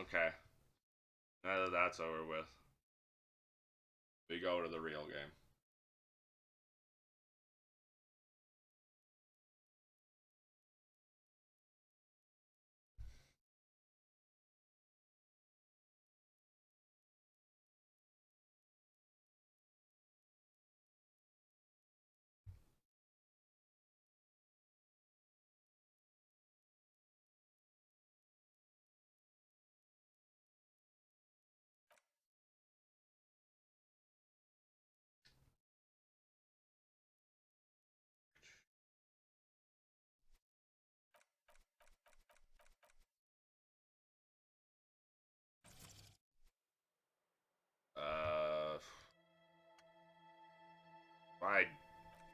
Okay. Now that that's over with, we go to the real game. Uh, I,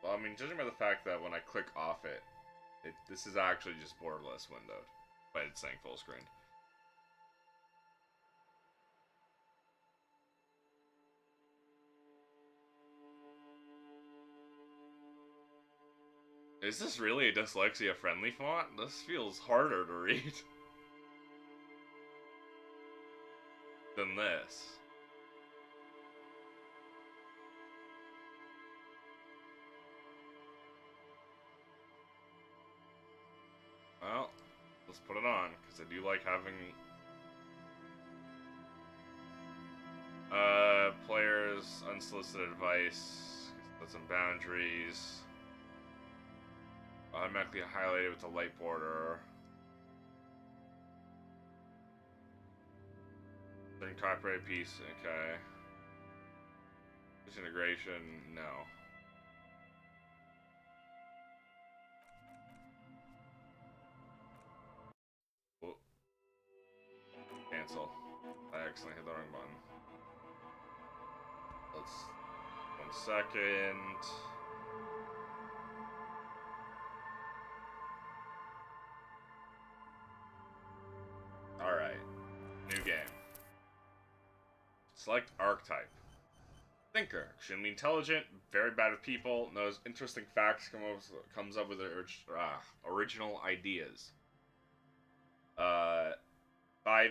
well, I mean, judging by the fact that when I click off it, this is actually just borderless windowed, but it's saying full screen. Is this really a dyslexia-friendly font? This feels harder to read than this. Well, let's put it on, because I do like having players unsolicited advice, set some boundaries, automatically highlighted with a light border. Then copyright piece, okay. This integration, no. Oh. Cancel. I accidentally hit the wrong button. Let's 1 second. Alright. New game. Select archetype. Thinker. Extremely intelligent, very bad with people, knows interesting facts, comes up with original ideas. 5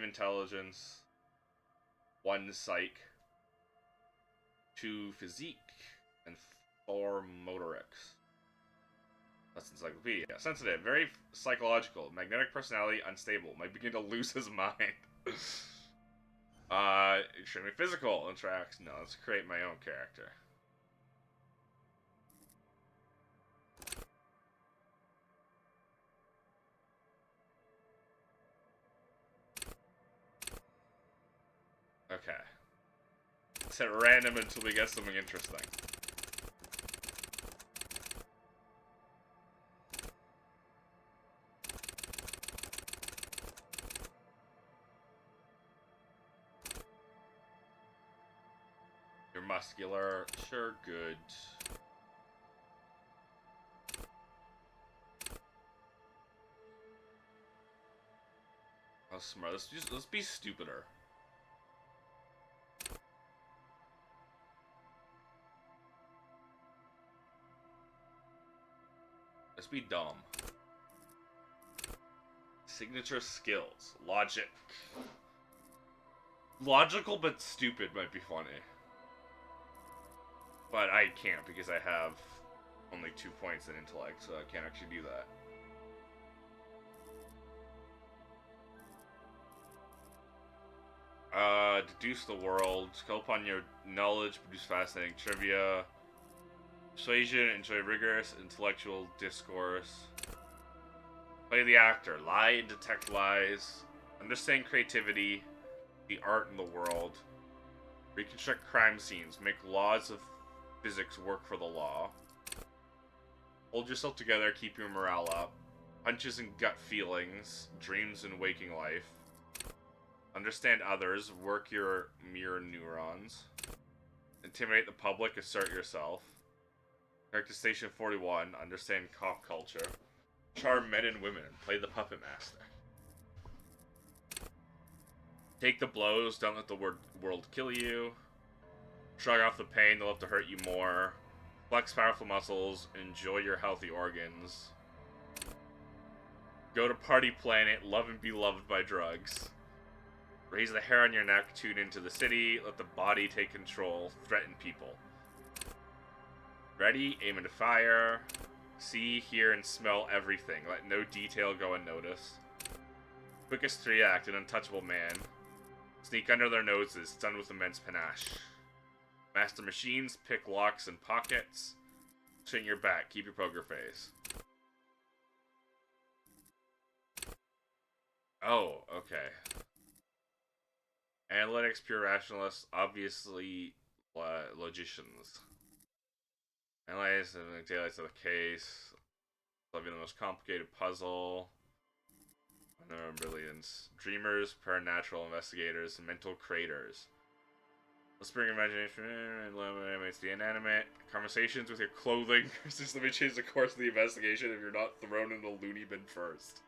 intelligence, 1 psych, 2 physique, and 4 motorics. That's encyclopedia. Sensitive, very psychological, magnetic personality, unstable, might begin to lose his mind. Extremely physical, interacts. No, let's create my own character. Okay. Set random until we get something interesting. You're muscular. Sure, good. How smart. Let's be stupider. Let's be dumb. Signature skills. Logic. Logical but stupid might be funny. But I can't because I have only 2 points in intellect, so I can't actually do that. Deduce the world. Call upon your knowledge, produce fascinating trivia. Persuasion, enjoy rigorous intellectual discourse. Play the actor. Lie and detect lies. Understand creativity, the art in the world. Reconstruct crime scenes. Make laws of physics work for the law. Hold yourself together, keep your morale up. Hunches and gut feelings. Dreams and waking life. Understand others. Work your mirror neurons. Intimidate the public. Assert yourself. Character Station 41. Understand cop culture. Charm men and women. Play the puppet master. Take the blows. Don't let the world kill you. Shrug off the pain. They'll have to hurt you more. Flex powerful muscles. Enjoy your healthy organs. Go to party planet. Love and be loved by drugs. Raise the hair on your neck, tune into the city, let the body take control, threaten people. Ready, aim and fire. See, hear, and smell everything. Let no detail go unnoticed. Quickest to react, an untouchable man. Sneak under their noses, stunned with immense panache. Master machines, pick locks and pockets. Straighten your back, keep your poker face. Oh, okay. Analytics, pure rationalists, obviously logicians. Analyze the daylights of the case. Solving the most complicated puzzle. Brilliance. Dreamers, paranatural investigators, mental creators. Let's bring imagination and eliminates the inanimate. Conversations with your clothing. Just let me change the course of the investigation if you're not thrown in the loony bin first.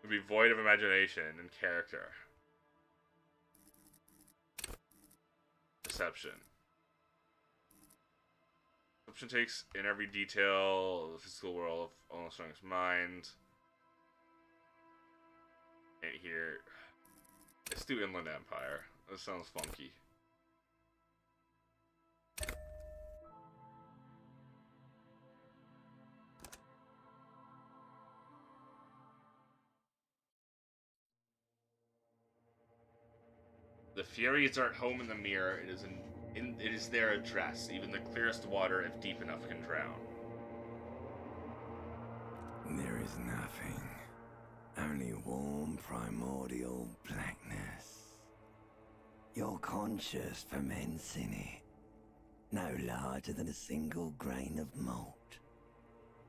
It'll be void of imagination and character. Perception. Perception takes in every detail of the physical world of Armstrong's mind. And here, let's do Inland Empire. That sounds funky. The Furies are at home in the mirror. It is their address. Even the clearest water, if deep enough, can drown. There is nothing. Only warm, primordial blackness. Your conscious ferments in it. No larger than a single grain of malt.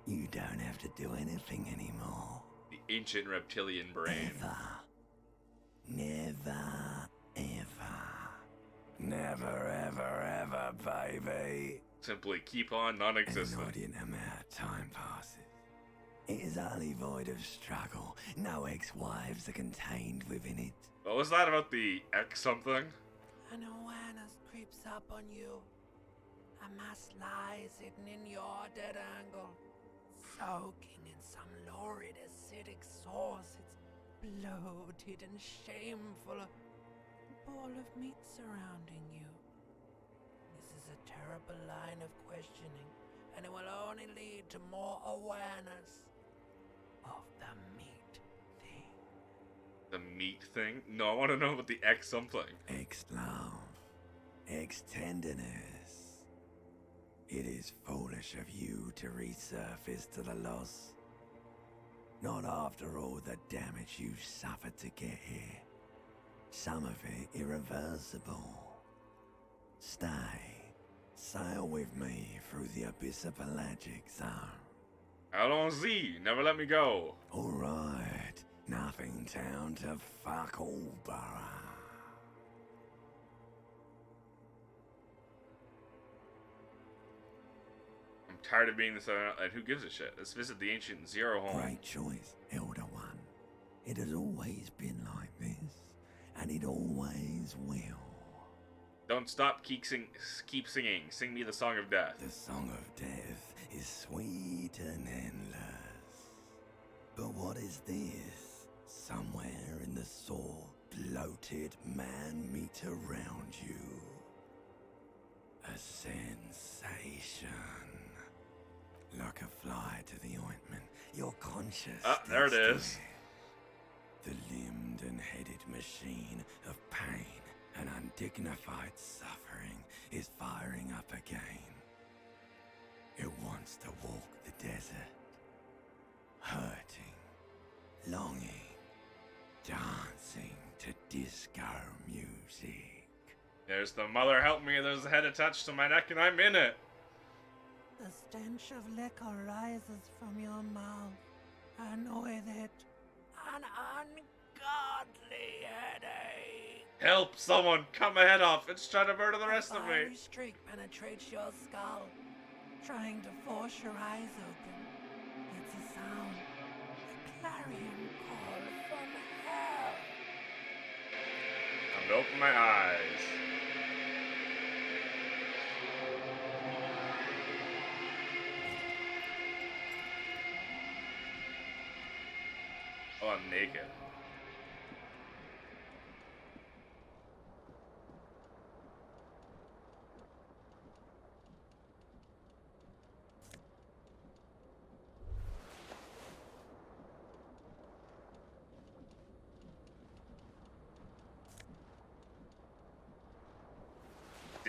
You don't have to do anything anymore. The ancient reptilian brain. Never, ever. Never, ever, ever, baby. Simply keep on non-existent. An inordinate amount of time passes. It is utterly void of struggle. No ex-wives are contained within it. What was that about the X something? An awareness creeps up on you. A mass lies hidden in your dead angle, soaking in some lurid acidic sauce. It's bloated and shameful. A ball of meat surrounding you. This is a terrible line of questioning, and it will only lead to more awareness of the meat thing. The meat thing? No, I want to know about the X something. Ex-love. Ex-tenderness. It is foolish of you to resurface to the loss. Not after all the damage you've suffered to get here. Some of it irreversible. Stay. Sail with me through the abyss of pelagic zone. Allons-y, never let me go. Alright, nothing town to fuck all borough. I'm tired of being this, and who gives a shit? Let's visit the ancient Zero home. Great choice, Elder One. It has always been like this, and it always will. Don't stop, keep singing. Sing me the song of death. The song of death is sweet and endless. But what is this? Somewhere in the sore, bloated man-meat around you. A sensation. Like a fly to the ointment, your conscious. Ah, there it is. The limbed and headed machine of pain and undignified suffering is firing up again. It wants to walk the desert, hurting, longing, dancing to disco music. There's the mother help me, there's a head attached to my neck and I'm in it. The stench of liquor rises from your mouth, and with it, an ungodly headache. Help, someone, cut my head off, it's trying to murder the rest of A me. fiery streak penetrates your skull, trying to force your eyes open. It's a sound, a clarion call from hell. Time to open my eyes. Oh, I'm naked.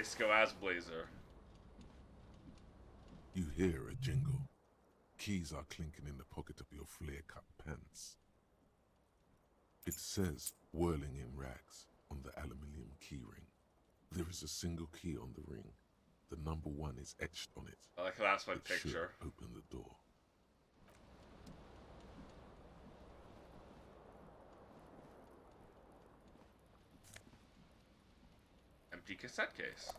Disco as Blazer. You hear a jingle. Keys are clinking in the pocket of your flare-cut pants. It says, whirling in rags, on the aluminium keyring. There is a single key on the ring. The number 1 is etched on it. I like how that's my It picture. should open the door. Empty cassette case.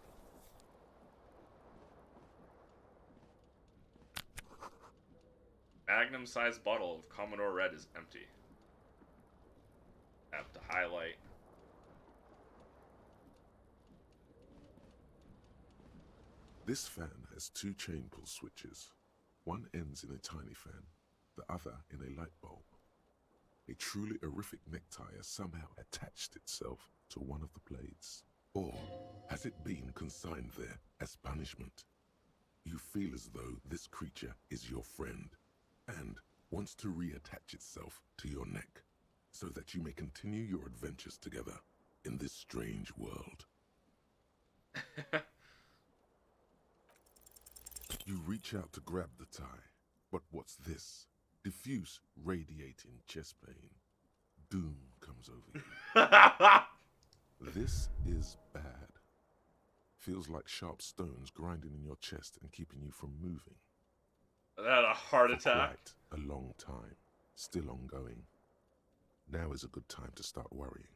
Magnum-sized bottle of Commodore Red is empty. Have to highlight. This fan has 2 chain pull switches. One ends in a tiny fan, the other in a light bulb. A truly horrific necktie has somehow attached itself to one of the blades. Or has it been consigned there as punishment? You feel as though this creature is your friend and wants to reattach itself to your neck so that you may continue your adventures together in this strange world. You reach out to grab the tie, but what's this? Diffuse, radiating chest pain. Doom comes over you. This is bad. Feels like sharp stones grinding in your chest and keeping you from moving. That a heart For attack. quite a long time, still ongoing. Now is a good time to start worrying.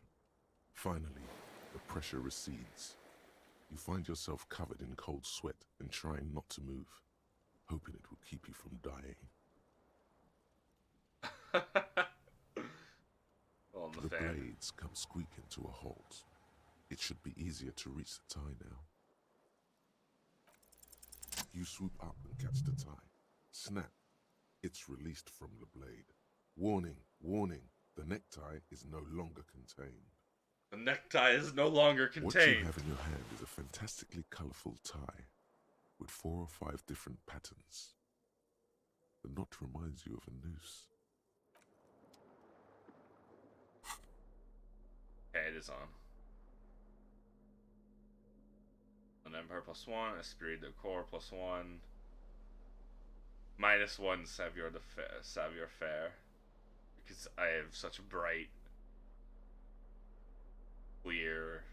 Finally, the pressure recedes. You find yourself covered in cold sweat and trying not to move, hoping it will keep you from dying. On the The fan. blades come squeaking to a halt. It should be easier to reach the tie now. You swoop up and catch the tie. Snap. It's released from the blade. Warning, warning, the necktie is no longer contained. The necktie is no longer What you contained. have in your hand is a fantastically colorful tie with 4 or 5 different patterns. The knot reminds you of a noose. Okay, it is on. An Empire +1, Esprit de Corps +1. -1 Savior Fair. Because I have such bright, clear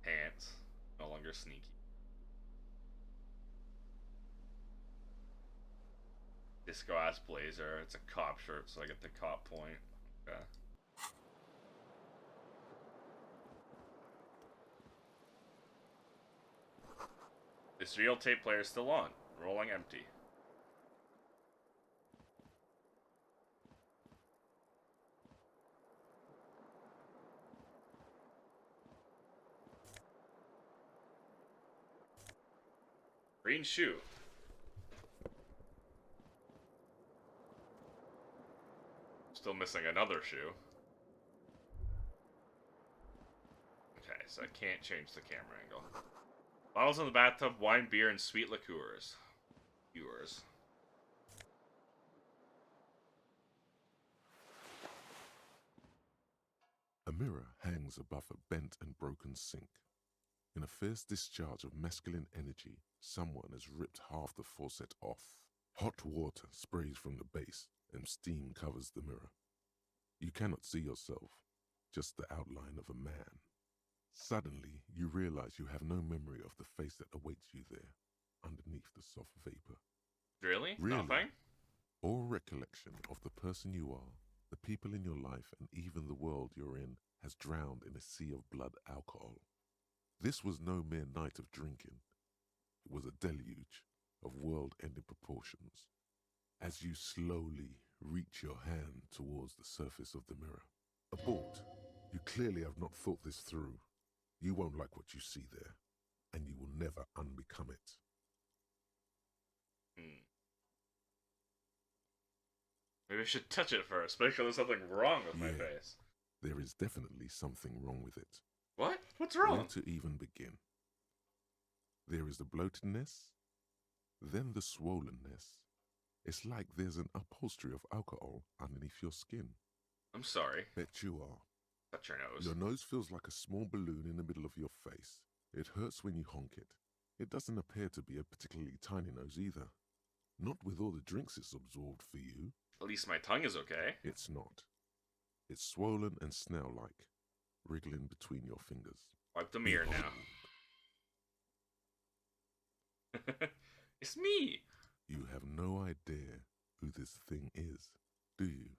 pants. No longer sneaky. Disco ass blazer. It's a cop shirt, so I get the cop point. Okay. This real tape player is still on. Rolling empty. Green shoe. Still missing another shoe. Okay, so I can't change the camera angle. Bottles in the bathtub, wine, beer, and sweet liqueurs. Viewers. A mirror hangs above a bent and broken sink. In a fierce discharge of masculine energy, someone has ripped half the faucet off. Hot water sprays from the base and steam covers the mirror. You cannot see yourself, just the outline of a man. Suddenly, you realize you have no memory of the face that awaits you there, underneath the soft vapor. Really? Really? Nothing? Or recollection of the person you are, the people in your life, and even the world you're in has drowned in a sea of blood alcohol. This was no mere night of drinking. It was a deluge of world-ending proportions. As you slowly reach your hand towards the surface of the mirror. Abort. You clearly have not thought this through. You won't like what you see there, and you will never unbecome it. Maybe I should touch it first. Make sure there's something wrong with my Yeah. face. There is definitely something wrong with it. What? What's Where wrong? to even begin? There is the bloatedness, then the swollenness. It's like there's an upholstery of alcohol underneath your skin. I'm sorry. Bet you are. Touch your nose. Your nose feels like a small balloon in the middle of your face, It hurts when you honk it. It doesn't appear to be a particularly tiny nose either. Not with all the drinks it's absorbed for you. At least my tongue is okay. It's not. It's swollen and snail-like, wriggling between your fingers. Wipe the mirror Behold. now. It's me. You have no idea who this thing is, do you?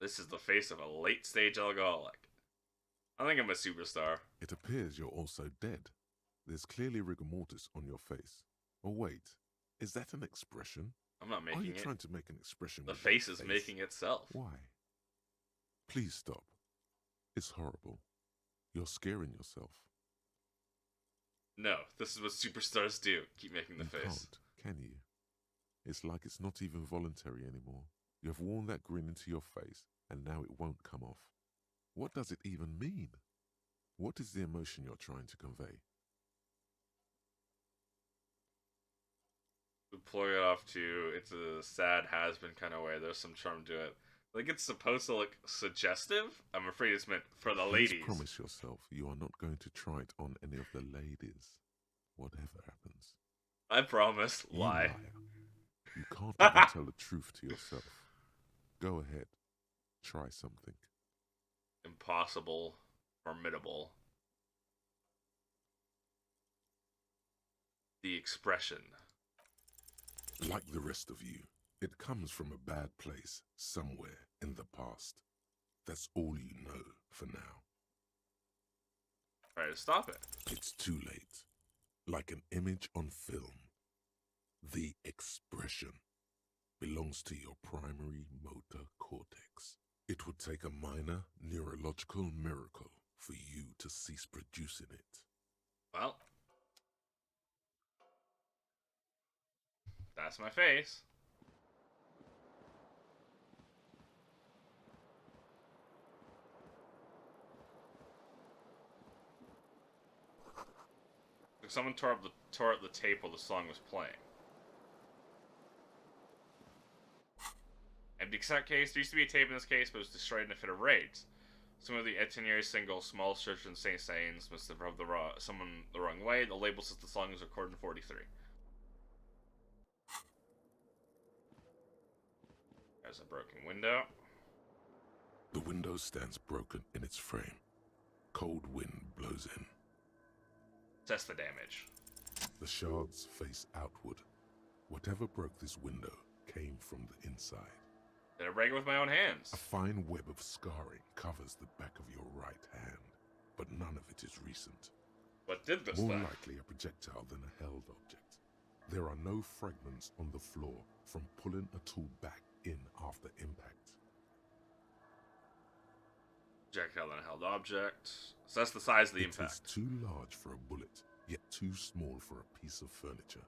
This is the face of a late-stage alcoholic. I think I'm a superstar. It appears you're also dead. There's clearly rigor mortis on your face. Oh wait, is that an expression? I'm not making Are you it. trying to make an expression The with that face is making itself. Why? Please stop. It's horrible. You're scaring yourself. No, this is what superstars do. Keep making the You face. can't, can you? It's like it's not even voluntary anymore. You have worn that grin into your face, and now it won't come off. What does it even mean? What is the emotion you're trying to convey? We play it off to it's a sad has-been kind of way. There's some charm to it. I think it's supposed to look suggestive. I'm afraid it's meant for the Please ladies. promise yourself you are not going to try it on any of the ladies, whatever happens. I promise. You Lie. liar. You can't even tell the truth to yourself. Go ahead. Try something. Impossible. Formidable. The expression. Like the rest of you, it comes from a bad place somewhere in the past. That's all you know for now. Try to stop it. It's too late. Like an image on film. The expression belongs to your primary motor cortex. It would take a minor neurological miracle for you to cease producing it. Well. That's my face. Someone tore up the tape while the song was playing. Empty cassette case. There used to be a tape in this case, but it was destroyed in a fit of rage. Some of the Etienne single "Small Church in Saint Sains" must have rubbed someone the wrong way. The label says the song was recorded in '43. There's a broken window. The window stands broken in its frame. Cold wind blows in. Test the damage. The shards face outward. Whatever broke this window came from the inside. Did I break it with my own hands? A fine web of scarring covers the back of your right hand, but none of it is recent. What did this More then? likely a projectile than a held object. There are no fragments on the floor from pulling a tool back in after impact. Projectile than a held object. So that's the size of the It impact. is too large for a bullet, yet too small for a piece of furniture.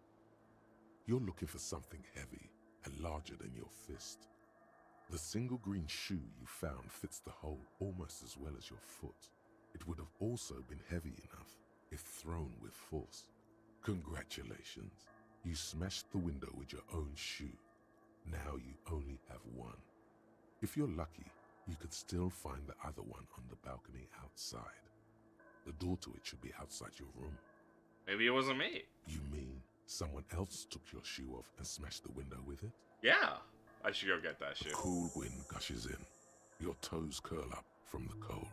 You're looking for something heavy and larger than your fist. The single green shoe you found fits the hole almost as well as your foot. It would have also been heavy enough if thrown with force. Congratulations. You smashed the window with your own shoe. Now you only have one. If you're lucky, you could still find the other one on the balcony outside. The door to it should be outside your room. Maybe it wasn't me. You mean someone else took your shoe off and smashed the window with it? Yeah. I should go get that A shoe. cool wind gushes in. Your toes curl up from the cold.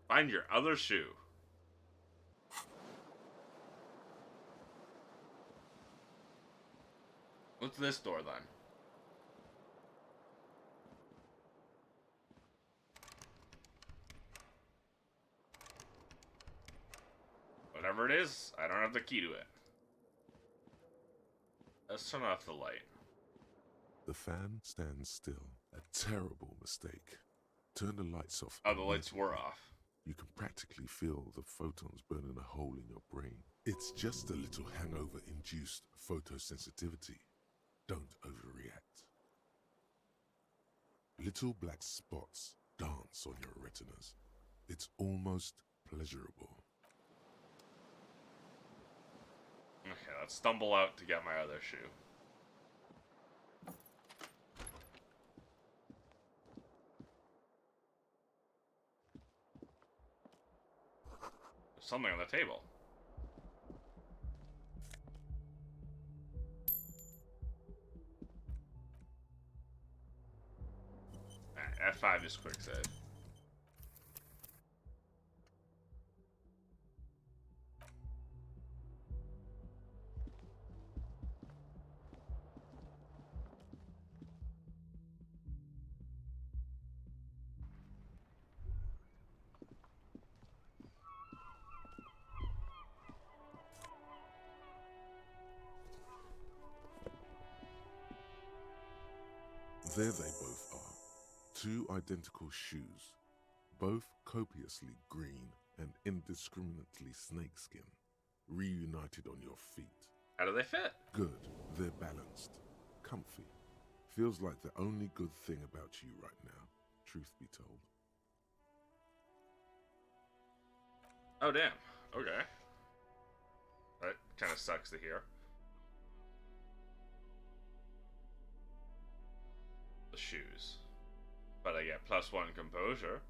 Find your other shoe. What's this door then? Whatever it is, I don't have the key to it. Let's turn off the light. The fan stands still. A terrible mistake. Turn the lights off. Oh, the lights immediately. were off. You can practically feel the photons burning a hole in your brain. It's just a little hangover-induced photosensitivity. Don't overreact. Little black spots dance on your retinas. It's almost pleasurable. Okay, let's stumble out to get my other shoe. something on the table. Alright, F5 just quick save. There they both are. Two identical shoes, both copiously green and indiscriminately snakeskin, reunited on your feet. How do they fit? Good, they're balanced, comfy. Feels like the only good thing about you right now, truth be told. Oh, damn. Okay. That kind of sucks to hear. The shoes. But I get +1 composure.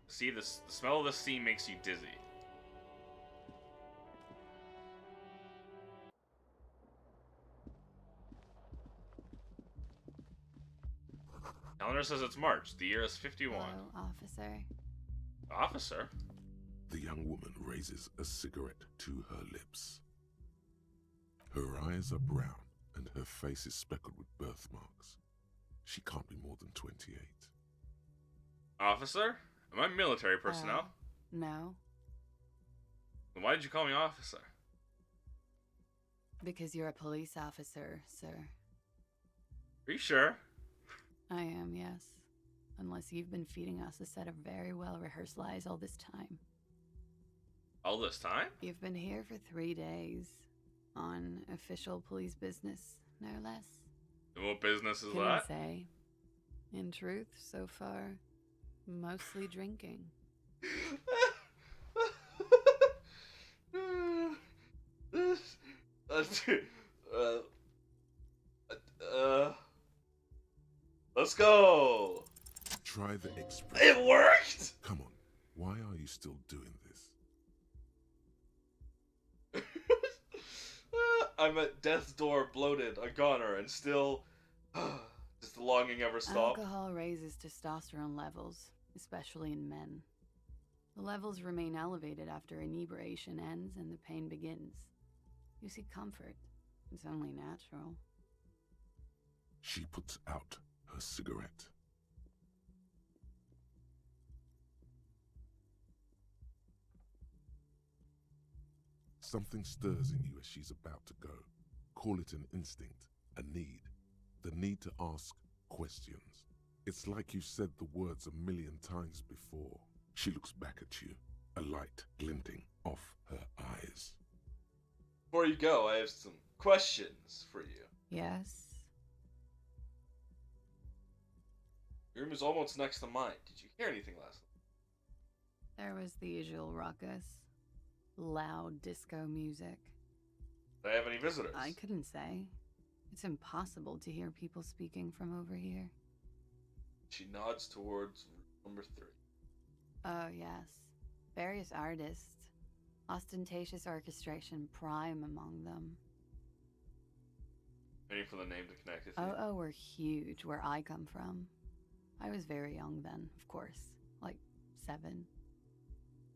See, the smell of the sea makes you dizzy. Calendar says it's March. The year is 51. Hello, officer. Officer? The young woman raises a cigarette to her lips. Her eyes are brown and her face is speckled with birthmarks. She can't be more than 28. Officer? Am I military personnel? No, Then why did you call me officer? because you're a police officer, sir. Are you sure? I am, yes. Unless you've been feeding us a set of very well-rehearsed lies all this time. All this time? You've been here for 3 days. On official police business, no less. And what business is Couldn't that? say. In truth, so far, mostly drinking. Let's go. Try the express. It worked. Come on, why are you still doing this? I'm at death's door, bloated, a goner, and still, does the longing ever stop? Alcohol raises testosterone levels, especially in men. The levels remain elevated after inebriation ends and the pain begins. You seek comfort. It's only natural. She puts out her cigarette. Something stirs in you as she's about to go. Call it an instinct, a need. The need to ask questions. It's like you said the words a million times before. She looks back at you, a light glinting off her eyes. Before you go, I have some questions for you. Yes? Your room is almost next to mine. Did you hear anything last night? There was the usual ruckus. Loud disco music. Did I have any visitors? I couldn't say. It's impossible to hear people speaking from over here. She nods towards room number 3. Oh, yes. Various artists. Ostentatious orchestration prime among them. Waiting for the name to connect with you. Oh, we're huge where I come from. I was very young then, of course. Like 7.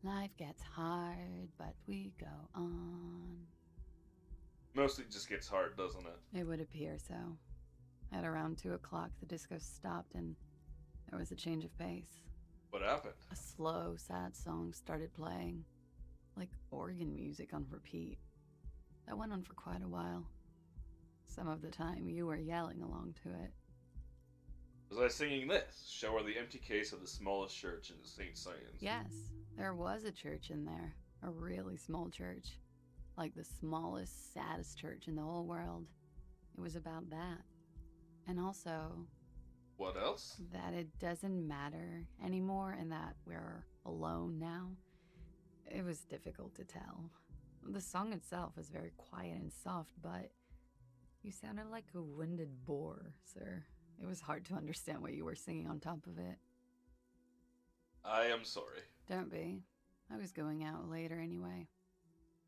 Life gets hard, but we go on. Mostly just gets hard, doesn't it? It would appear so. At around 2 o'clock, the disco stopped and there was a change of pace. What happened? A slow, sad song started playing, like organ music on repeat. That went on for quite a while. Some of the time, you were yelling along to it. Was I singing this? Show her the empty case of the smallest church in St. Simon's. Yes, there was a church in there. A really small church. Like the smallest, saddest church in the whole world. It was about that. And also, What else? that it doesn't matter anymore and that we're alone now. It was difficult to tell. The song itself was very quiet and soft, but you sounded like a winded boar, sir. It was hard to understand what you were singing on top of it. I am sorry. Don't be. I was going out later anyway.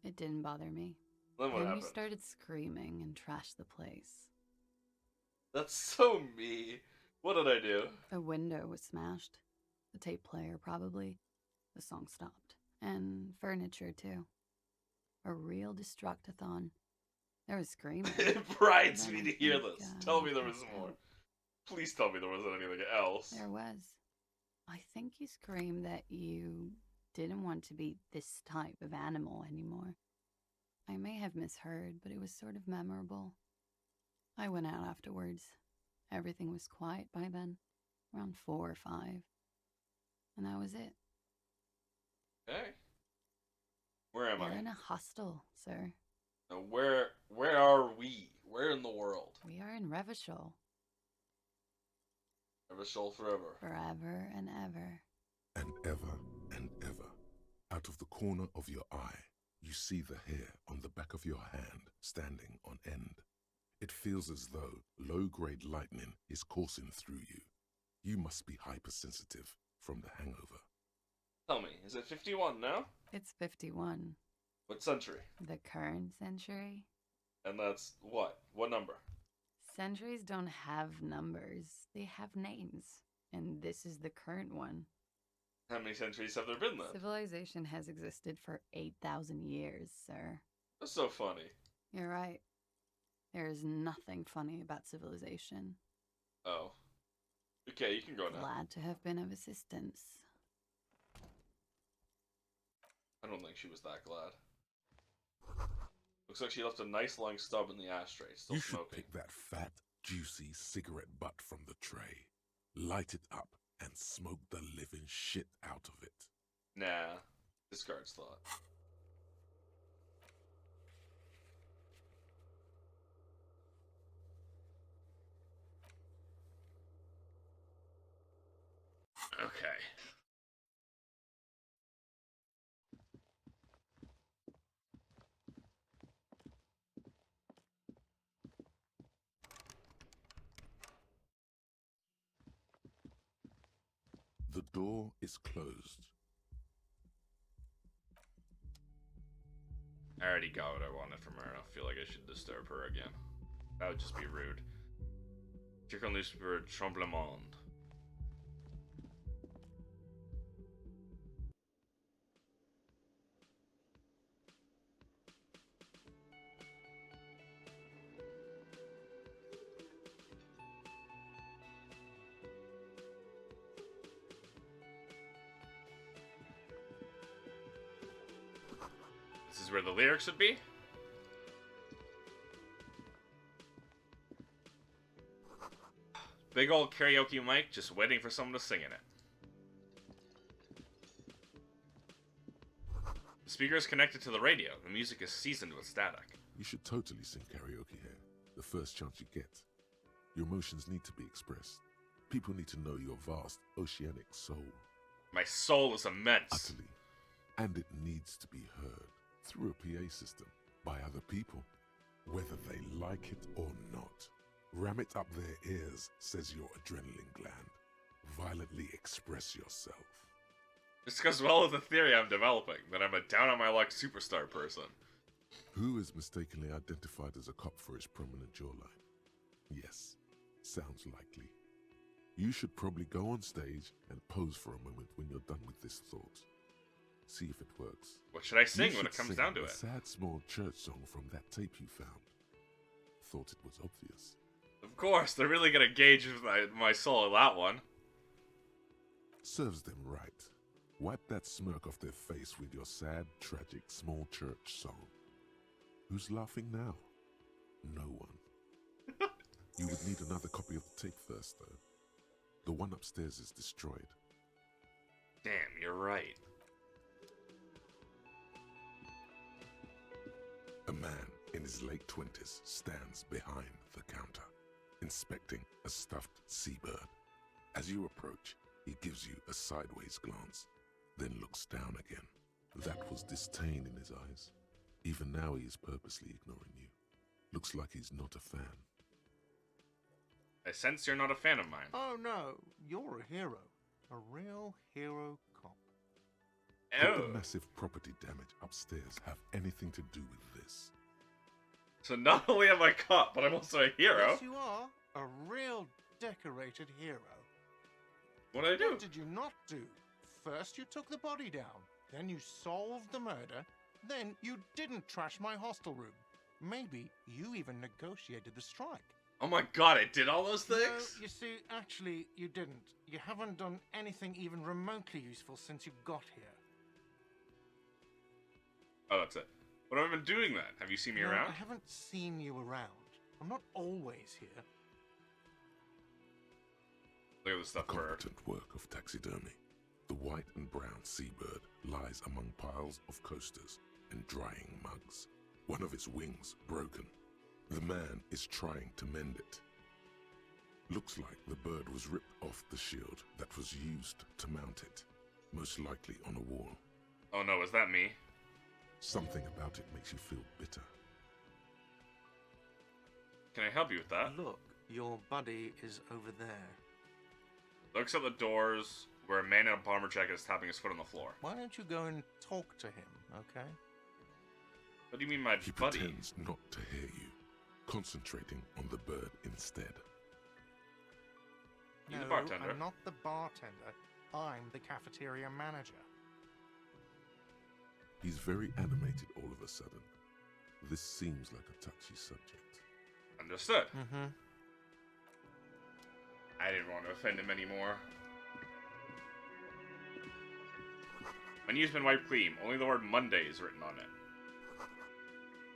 It didn't bother me. Then what Then happened? you started screaming and trashed the place. That's so me. What did I do? A window was smashed. The tape player, probably. The song stopped. And furniture, too. A real destructathon. There was screaming. It brightens Then me I to hear think, this. Tell me there I was passed more. out. Please tell me there wasn't anything else. There was. I think you screamed that you didn't want to be this type of animal anymore. I may have misheard, but it was sort of memorable. I went out afterwards. Everything was quiet by then, around 4 or 5. And that was it. Okay. Where am You're I? in a hostel, sir. Now, where are we? Where in the world? We are in Revachol. Never shall forever. Forever and ever. And ever and ever, out of the corner of your eye, you see the hair on the back of your hand standing on end. It feels as though low-grade lightning is coursing through you. You must be hypersensitive from the hangover. Tell me, is it 51 now? It's 51. What century? The current century? And that's what? What number? Centuries don't have numbers. They have names. And this is the current one. How many centuries have there been then? Civilization has existed for 8,000 years, sir. That's so funny. You're right. There is nothing funny about civilization. Oh. Okay, you can go now. Glad to have been of assistance. I don't think she was that glad. Looks like she left a nice long stub in the ashtray, still You should smoking. pick that fat, juicy cigarette butt from the tray, light it up, and smoke the living shit out of it. Nah. Discards thought. Okay. The door is closed. I already got what I wanted from her. I don't feel like I should disturb her again. That would just be rude. Check on newspaper Tremblement. This is where the lyrics would be? Big old karaoke mic, just waiting for someone to sing in it. The speaker is connected to the radio. The music is seasoned with static. You should totally sing karaoke here, the first chance you get. Your emotions need to be expressed. People need to know your vast, oceanic soul. My soul is immense. Utterly. And it needs to be heard through a PA system by other people, whether they like it or not. Ram it up their ears, says your adrenaline gland. Violently express yourself. This goes well with the theory I'm developing, that I'm a down-on-my-luck superstar person. Who is mistakenly identified as a cop for his prominent jawline? Yes, sounds likely. You should probably go on stage and pose for a moment when you're done with this thought. See if it works. What should I sing You when should it comes sing down to the it? sad small church song from that tape you found. Thought it was obvious. Of course, they're really gonna gauge my soul in that one. Serves them right. Wipe that smirk off their face with your sad, tragic small church song. Who's laughing now? No one. You would need another copy of the tape first, though. The one upstairs is destroyed. Damn, you're right. A man in his late 20s stands behind the counter, inspecting a stuffed seabird. As you approach, he gives you a sideways glance, then looks down again. That was disdain in his eyes. Even now he is purposely ignoring you. Looks like he's not a fan. I sense you're not a fan of mine. Oh no, you're a hero. A real hero cop. Could Oh. the massive property damage upstairs have anything to do with this? So not only am I a cop, but I'm also a hero. Yes, you are. A real decorated hero. What did I do? What did you not do? First you took the body down, then you solved the murder, then you didn't trash my hostel room. Maybe you even negotiated the strike. Oh my god, I did all those things? No, you see, actually, you didn't. You haven't done anything even remotely useful since you got here. Oh, that's it. What have I been doing then? Have you seen me No, around? I haven't seen you around. I'm not always here. Look at the stuff A for competent work of taxidermy. The white and brown seabird lies among piles of coasters and drying mugs. One of its wings broken. The man is trying to mend it. Looks like the bird was ripped off the shield that was used to mount it, most likely on a wall. Oh no, is that me? Something about it makes you feel bitter. Can I help you with that? Look, your buddy is over there. Looks at the doors where a man in a bomber jacket is tapping his foot on the floor. Why don't you go and talk to him, okay? What do you mean, my He buddy? pretends not to hear you, concentrating on the bird instead. You no, the bartender. I'm not the bartender. I'm the cafeteria manager. He's very animated all of a sudden. This seems like a touchy subject. Understood. Mm-hmm. I didn't want to offend him anymore. Menu's been wiped clean. Only the word Monday is written on it.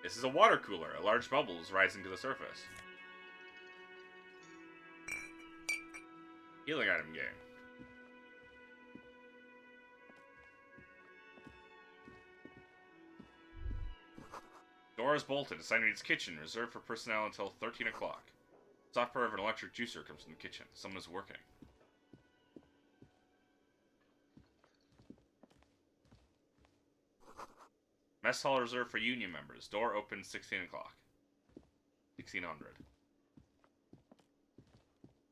This is a water cooler. A large bubble is rising to the surface. Healing item game. Door is bolted. Assigned needs kitchen. Reserved for personnel until 13 o'clock. Software of an electric juicer comes from the kitchen. Someone is working. Mess hall reserved for union members. Door opens 16 o'clock. 1600.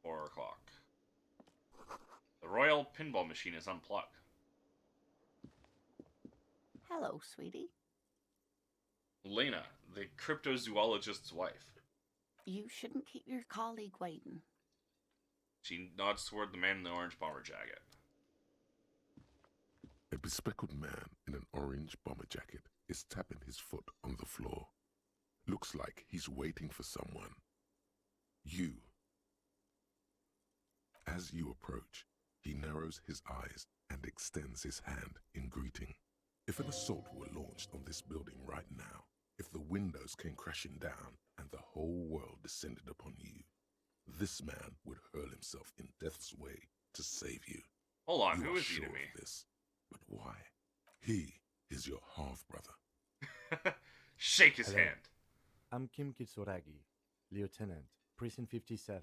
4 o'clock. The royal pinball machine is unplugged. Hello, sweetie. Lena, the cryptozoologist's wife. You shouldn't keep your colleague waiting. She nods toward the man in the orange bomber jacket. A bespectacled man in an orange bomber jacket is tapping his foot on the floor. Looks like he's waiting for someone. You. As you approach, he narrows his eyes and extends his hand in greeting. If an assault were launched on this building right now, if the windows came crashing down and the whole world descended upon you, this man would hurl himself in death's way to save you. Hold on, You who are is he sure to me? of this, but why? He is your half-brother. Shake his Hello. hand. I'm Kim Kitsuragi, Lieutenant, Precinct 57.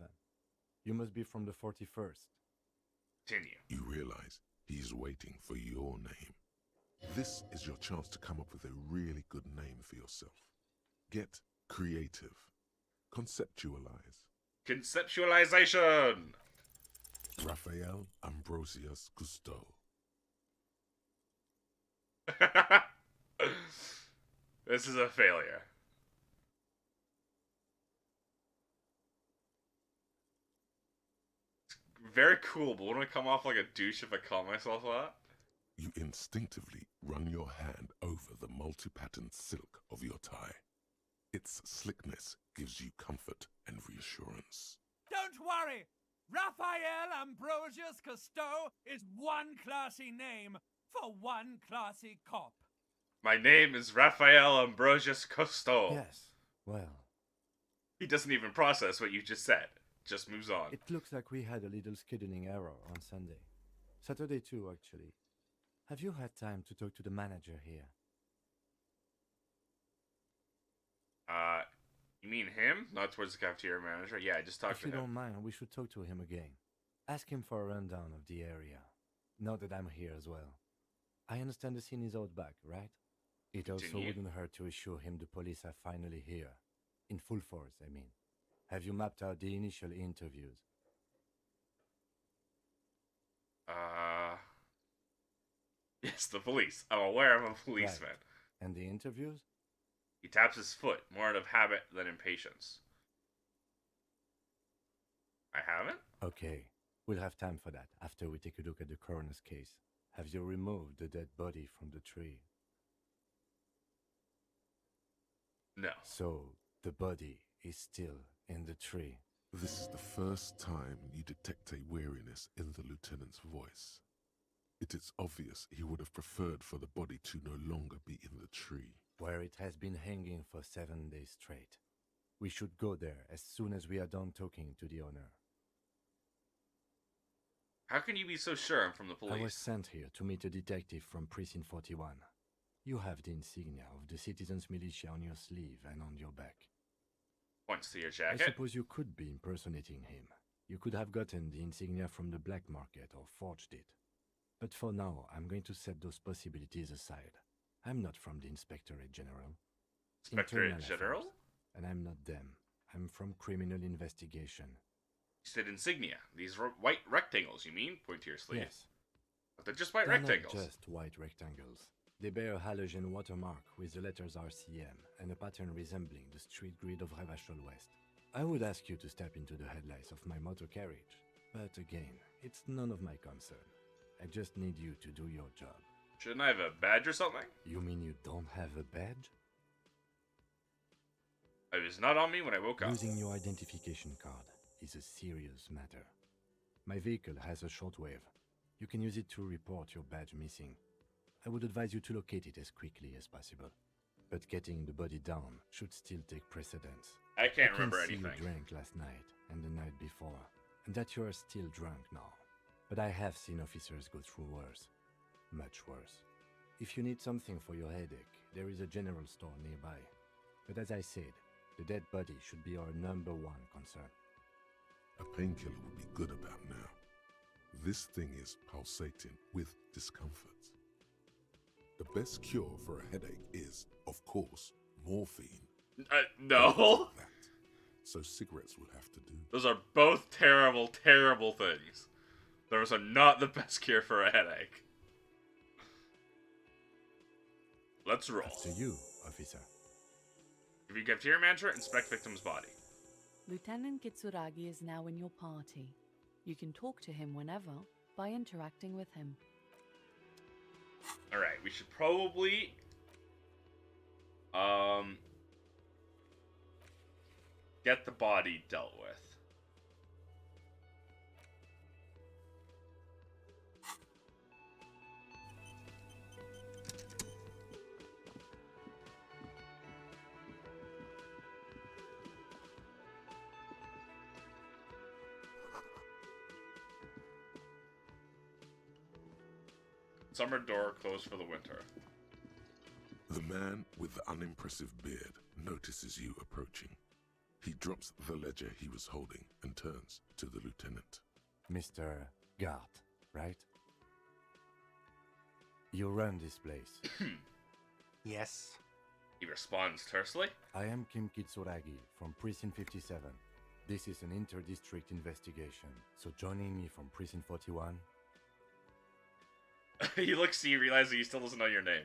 You must be from the 41st. Continue. You realize he's waiting for your name. This is your chance to come up with a really good name for yourself. Get creative. Conceptualize. Conceptualization! Raphael Ambrosius Cousteau. This is a failure. It's very cool, but wouldn't I come off like a douche if I call myself that? You instinctively run your hand over the multi-patterned silk of your tie. Its slickness gives you comfort and reassurance. Don't worry! Raphael Ambrosius Cousteau is one classy name for one classy cop. My name is Raphael Ambrosius Cousteau. Yes, well, He doesn't even process what you just said. Just moves on. it looks like we had a little scheduling error on Sunday. Saturday too, actually. Have you had time to talk to the manager here? You mean him? Not towards the cafeteria manager? Yeah, I just talked If to you him. don't mind, we should talk to him again. Ask him for a rundown of the area. Now that I'm here as well. I understand the scene is out back, right? It also Continue. wouldn't hurt to assure him the police are finally here. In full force, I mean. Have you mapped out the initial interviews? Yes, the police. I'm aware I'm a policeman. Right. And the interviews? He taps his foot, more out of habit than impatience. I haven't? Okay. We'll have time for that after we take a look at the coroner's case. Have you removed the dead body from the tree? No. So, the body is still in the tree. This is the first time you detect a weariness in the lieutenant's voice. It is obvious he would have preferred for the body to no longer be in the tree. Where it has been hanging for 7 days straight. We should go there as soon as we are done talking to the owner. How can you be so sure I'm from the police? I was sent here to meet a detective from Precinct 41. You have the insignia of the Citizens Militia on your sleeve and on your back. Points to your I jacket. suppose you could be impersonating him. You could have gotten the insignia from the black market or forged it. But for now, I'm going to set those possibilities aside. I'm not from the Inspectorate General. Inspectorate Internal General? Affairs. And I'm not them. I'm from Criminal Investigation. You said insignia. These white rectangles, you mean? Point to your sleeve. Yes. But they're just white They're rectangles. not just white rectangles. They bear a halogen watermark with the letters RCM and a pattern resembling the street grid of Revachol West. I would ask you to step into the headlights of my motor carriage, but again, it's none of my concern. I just need you to do your job. Shouldn't I have a badge or something? You mean you don't have a badge? It was not on me when I woke up. Losing your identification card is a serious matter. My vehicle has a shortwave. You can use it to report your badge missing. I would advise you to locate it as quickly as possible. But getting the body down should still take precedence. I can't remember I can see anything. you drank last night and the night before, and that you are still drunk now. But I have seen officers go through worse. Much worse. If you need something for your headache, there is a general store nearby. But as I said, the dead body should be our #1 concern. A painkiller would be good about now. This thing is pulsating with discomfort. The best cure for a headache is, of course, morphine. No. That. So cigarettes will have to do. Those are both terrible, terrible things. Those are not the best cure for a headache. Let's roll. Up to you, officer. If you give to your mantra, inspect victim's body. Lieutenant Kitsuragi is now in your party. You can talk to him whenever by interacting with him. Alright, we should probably... get the body dealt with. Summer door closed for the winter. The man with the unimpressive beard notices you approaching. He drops the ledger he was holding and turns to the lieutenant. Mr. Gart, right? You run this place. Yes. He responds tersely. I am Kim Kitsuragi from Precinct 57. This is an inter-district investigation, so joining me from Precinct 41... He looks to you, realizing he still doesn't know your name.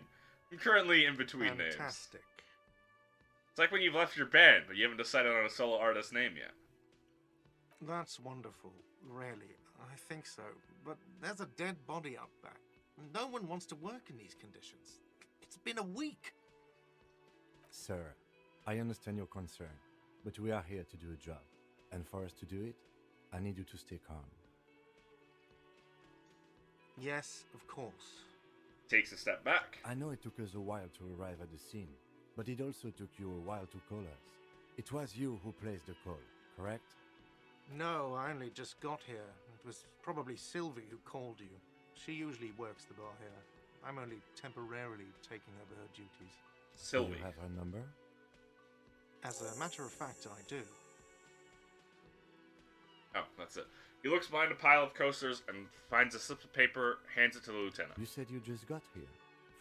I'm currently in between names. Fantastic. It's like when you've left your band, but you haven't decided on a solo artist name yet. That's wonderful, really. I think so. But there's a dead body out back. No one wants to work in these conditions. It's been a week. Sir, I understand your concern, but we are here to do a job. And for us to do it, I need you to stay calm. Yes, of course. Takes a step back. I know it took us a while to arrive at the scene, but it also took you a while to call us. It was you who placed the call, correct? No, I only just got here. It was probably Sylvie who called you. She usually works the bar here. I'm only temporarily taking over her duties. Sylvie. Do you have her number? As a matter of fact, I do. Oh, that's it. He looks behind a pile of coasters and finds a slip of paper, hands it to the lieutenant. You said you just got here.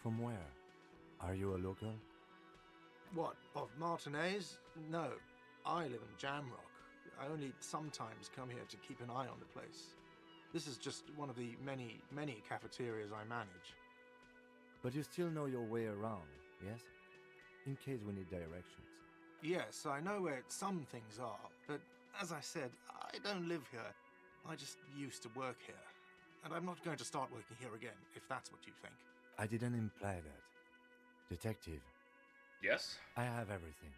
From where? Are you a local? What, of Martinez? No, I live in Jamrock. I only sometimes come here to keep an eye on the place. This is just one of the many, many cafeterias I manage. But you still know your way around, yes? In case we need directions. Yes, I know where some things are, but as I said, I don't live here. I just used to work here. And I'm not going to start working here again, if that's what you think. I didn't imply that. Detective, Yes? I have everything.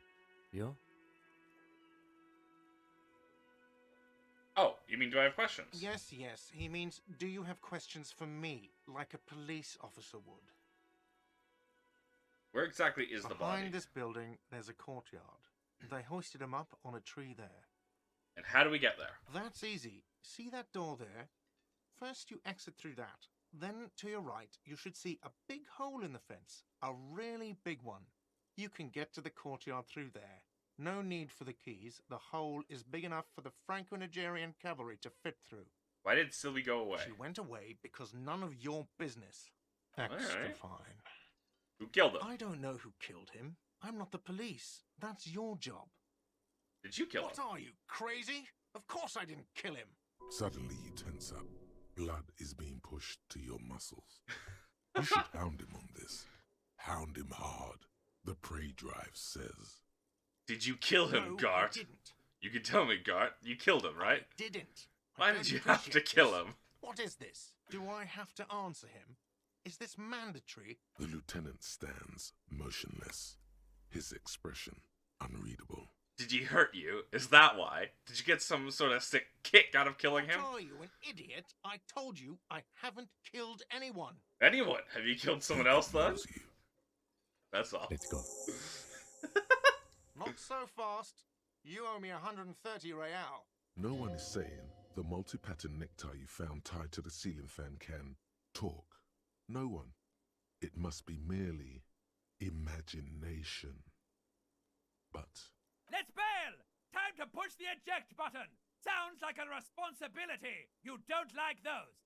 You? Oh, you mean do I have questions? Yes, yes. He means, do you have questions for me, like a police officer would? Where exactly is the body? Behind this building, there's a courtyard. They hoisted him up on a tree there. And how do we get there? That's easy. See that door there? First you exit through that. Then to your right, you should see a big hole in the fence. A really big one. You can get to the courtyard through there. No need for the keys. The hole is big enough for the Franco-Nigerian cavalry to fit through. Why did Sylvie go away? She went away because none of your business. Extra Alright. fine. Who killed him? I don't know who killed him. I'm not the police. That's your job. Did you kill What him? are you, crazy? Of course I didn't kill him. Suddenly you tense up. Blood is being pushed to your muscles. You should hound him on this. Hound him hard. The prey drive says. Did you kill him, No, Gart? I didn't. You can tell me, Gart. You killed him, right? I didn't. Why I did don't you have to appreciate kill this. him? What is this? Do I have to answer him? Is this mandatory? The lieutenant stands motionless. His expression unreadable. Did he hurt you? Is that why? Did you get some sort of sick kick out of killing him? What are you, an idiot? I told you I haven't killed anyone. Anyone? Have you killed someone else then? Knows you. That's all. Let's go. Not so fast. You owe me 130 real. No one is saying the multi-pattern necktie you found tied to the ceiling fan can talk. No one. It must be merely imagination. But Let's bail! Time to push the eject button! Sounds like a responsibility! You don't like those!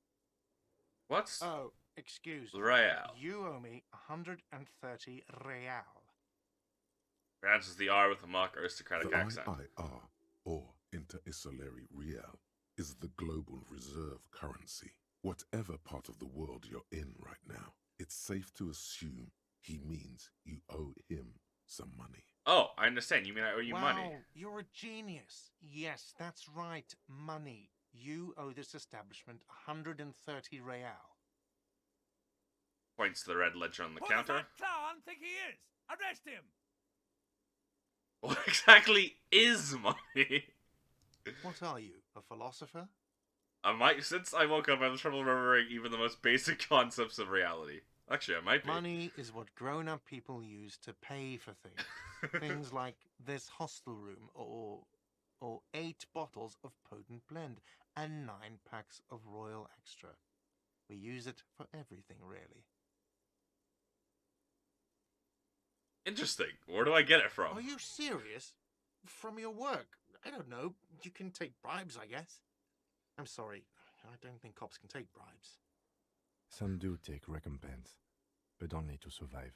What's Oh, excuse me. Real? You owe me 130 real. Pronounces the R with a mock aristocratic the accent. IIR, or Inter-Isolary Real, is the global reserve currency. Whatever part of the world you're in right now, it's safe to assume he means you owe him some money. Oh, I understand. You mean I owe you Wow, money? You're a genius. Yes, that's right. Money. You owe this establishment 130 real. Points to the red ledger on the Who counter. does that clown think he is? Arrest him! What exactly is money? What are you, a philosopher? Since I woke up, I have trouble remembering even the most basic concepts of reality. Actually, I might be. Money is what grown-up people use to pay for things. Things like this hostel room, or 8 bottles of potent blend, and 9 packs of Royal Extra. We use it for everything, really. Interesting. Where do I get it from? Are you serious? From your work? I don't know. You can take bribes, I guess. I'm sorry. I don't think cops can take bribes. Some do take recompense, but only to survive.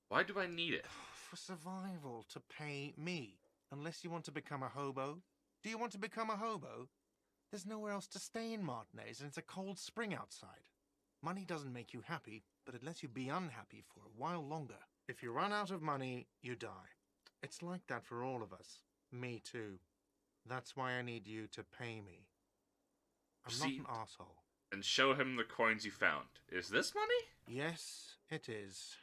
Why do I need it? For survival, to pay me. Unless you want to become a hobo. Do you want to become a hobo? There's nowhere else to stay in Martinez, and it's a cold spring outside. Money doesn't make you happy, but it lets you be unhappy for a while longer. If you run out of money, you die. It's like that for all of us. Me too. That's why I need you to pay me. I'm not an asshole. And show him the coins you found. Is this money? Yes, it is.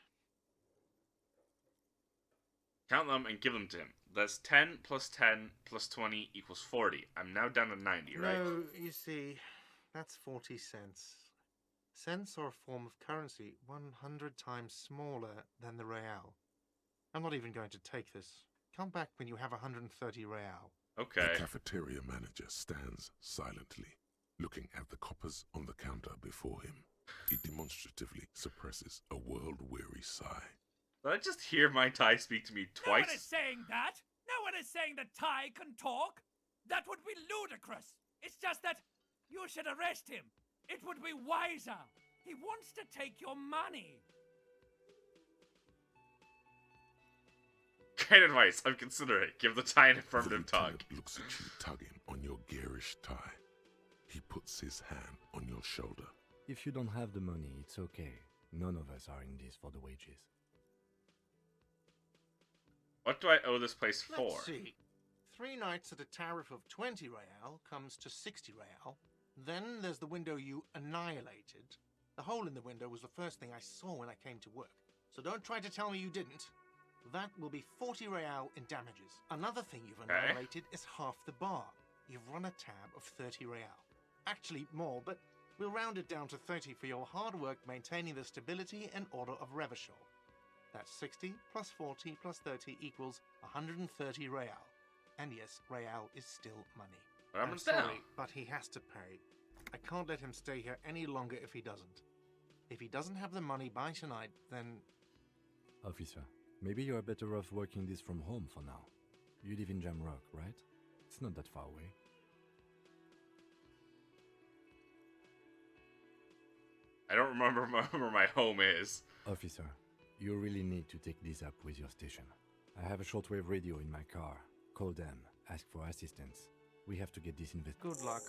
Count them and give them to him. That's 10 plus 10 plus 20 equals 40. I'm now down to 90, right? No, you see, that's 40 cents. Cents are a form of currency 100 times smaller than the real. I'm not even going to take this. Come back when you have 130 real. Okay. The cafeteria manager stands silently, looking at the coppers on the counter before him. He demonstratively suppresses a world-weary sigh. Did I just hear my Thai speak to me No one is twice? saying that! No one is saying that Ty can talk! That would be ludicrous! It's just that you should arrest him! It would be wiser! He wants to take your money! Great advice. I'm considering. Give the tie an The affirmative tug. lieutenant looks at you tugging on your garish tie. He puts his hand on your shoulder. If you don't have the money, it's okay. None of us are in this for the wages. What do I owe this place for? Let's see. 3 nights at a tariff of 20 real comes to 60 real. Then there's the window you annihilated. The hole in the window was the first thing I saw when I came to work. So don't try to tell me you didn't. That will be 40 real in damages. Another thing you've annihilated is half the bar. You've run a tab of 30 real. Actually more, but we'll round it down to 30 for your hard work maintaining the stability and order of Revachol. That's 60 plus 40 plus 30 equals 130 real. And yes, real is still money. I'm sorry, but he has to pay. I can't let him stay here any longer if he doesn't. If he doesn't have the money by tonight, then... Officer, maybe you are better off working this from home for now. You live in Jamrock, right? It's not that far away. I don't remember where my home is. Officer, you really need to take this up with your station. I have a shortwave radio in my car. Call them, ask for assistance. We have to get this investigated. Good luck.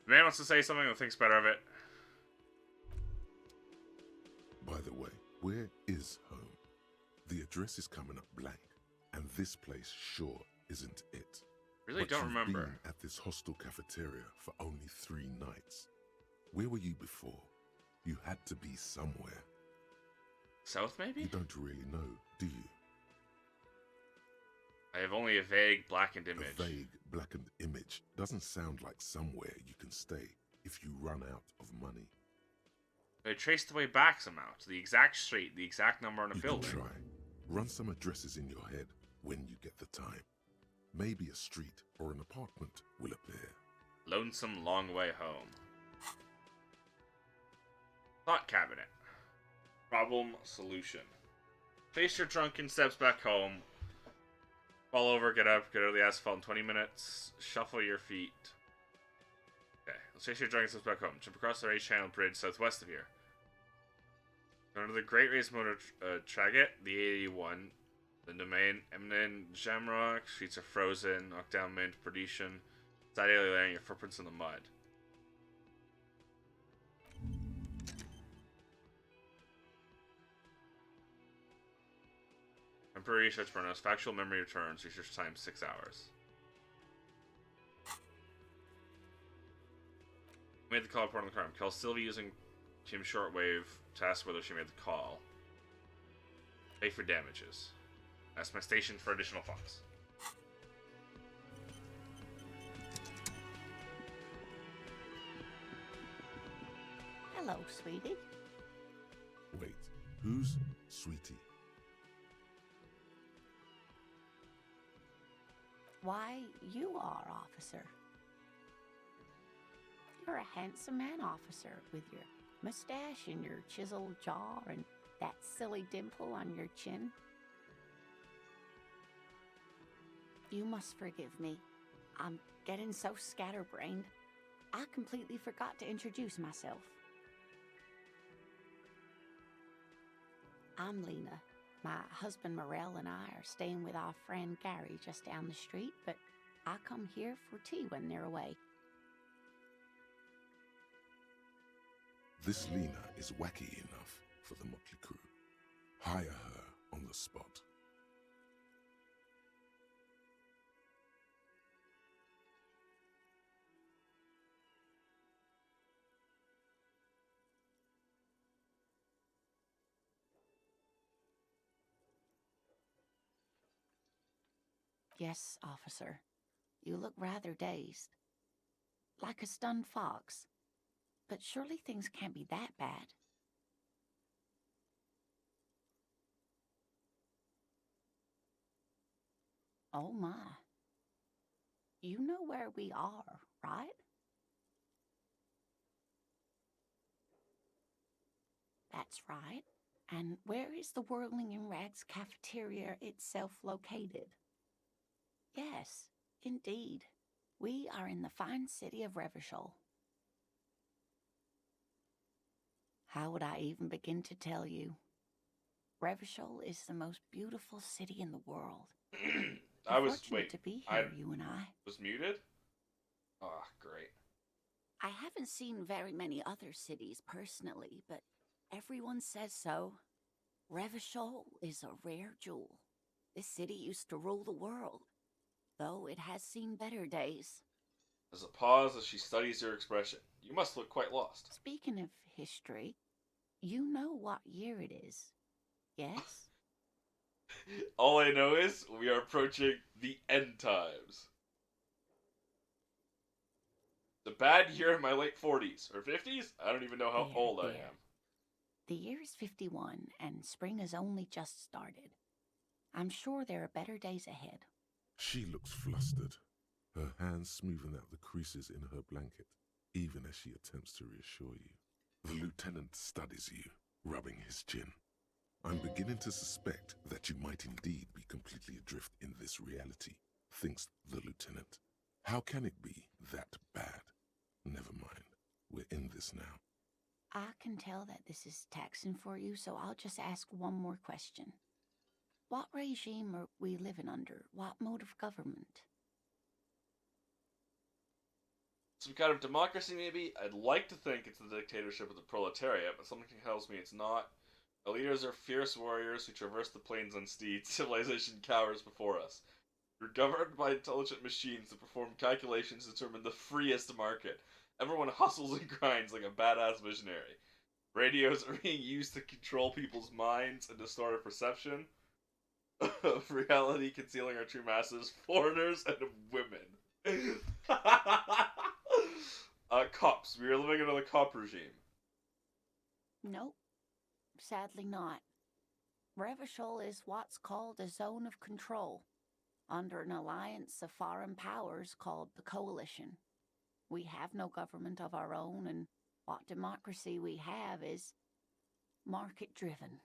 The man wants to say something and thinks better of it. By the way, where is home? The address is coming up blank, and this place sure isn't it. Really But don't you've remember. been at this hostel cafeteria for only 3 nights. Where were you before? You had to be somewhere. South, maybe? You don't really know, do you? I have only a vague blackened image. A vague, blackened image doesn't sound like somewhere you can stay if you run out of money. I traced the way back somehow to the exact street, the exact number on a You building. can try. Run some addresses in your head when you get the time. Maybe a street or an apartment will appear. Lonesome long way home. Thought cabinet. Problem solution. Face your drunken steps back home. Fall over, get up, get out of the asphalt in 20 minutes. Shuffle your feet. Okay, let's face your drunken steps back home. Jump across the race channel bridge southwest of here. Under the Great Race Motor Traget, the 81. The domain, Eminent Jamrock, streets are frozen, knockdown mint, perdition. Side alley laying your footprints in the mud. Temporary research burnout. Factual memory returns. Research time 6 hours. Made the call report on the crime. Call Sylvie using Team Shortwave to ask whether she made the call. Pay for damages. Ask my station for additional funds. Hello, sweetie. Wait, who's Sweetie? Why, you are, officer. You're a handsome man, officer, with your mustache and your chiseled jaw and that silly dimple on your chin. You must forgive me. I'm getting so scatterbrained. I completely forgot to introduce myself. I'm Lena. My husband Morel and I are staying with our friend Gary just down the street, but I come here for tea when they're away. This Lena is wacky enough for the motley crew. Hire her on the spot. Yes, officer. You look rather dazed. Like a stunned fox. But surely things can't be that bad. Oh my. You know where we are, right? That's right. And where is the Whirling in Rags cafeteria itself located? Yes, indeed. We are in the fine city of Revachol. How would I even begin to tell you? Revachol is the most beautiful city in the world. I We're was fortunate to be I here, you and I. was muted. Ah, great. I haven't seen very many other cities personally, but everyone says so. Revachol is a rare jewel. This city used to rule the world, though it has seen better days. As a pause as she studies your expression, you must look quite lost. Speaking of history, you know what year it is, yes? All I know is we are approaching the end times. It's a bad year in my late 40s or 50s. I don't even know how old I am. The year is 51, and spring has only just started. I'm sure there are better days ahead. She looks flustered, her hands smoothing out the creases in her blanket, even as she attempts to reassure you. The lieutenant studies you, rubbing his chin. I'm beginning to suspect that you might indeed be completely adrift in this reality, thinks the lieutenant. How can it be that bad? Never mind. We're in this now. I can tell that this is taxing for you, so I'll just ask one more question. What regime are we living under? What mode of government? Some kind of democracy, maybe? I'd like to think it's the dictatorship of the proletariat, but something tells me it's not. Our leaders are fierce warriors who traverse the plains on steeds. Civilization cowers before us. We're governed by intelligent machines that perform calculations to determine the freest market. Everyone hustles and grinds like a badass visionary. Radios are being used to control people's minds and distort our perception of reality, concealing our true masses, foreigners and women. Cops. We are living under the cop regime. Nope, sadly not. Revachol is what's called a zone of control, under an alliance of foreign powers called the Coalition. We have no government of our own, and what democracy we have is market-driven.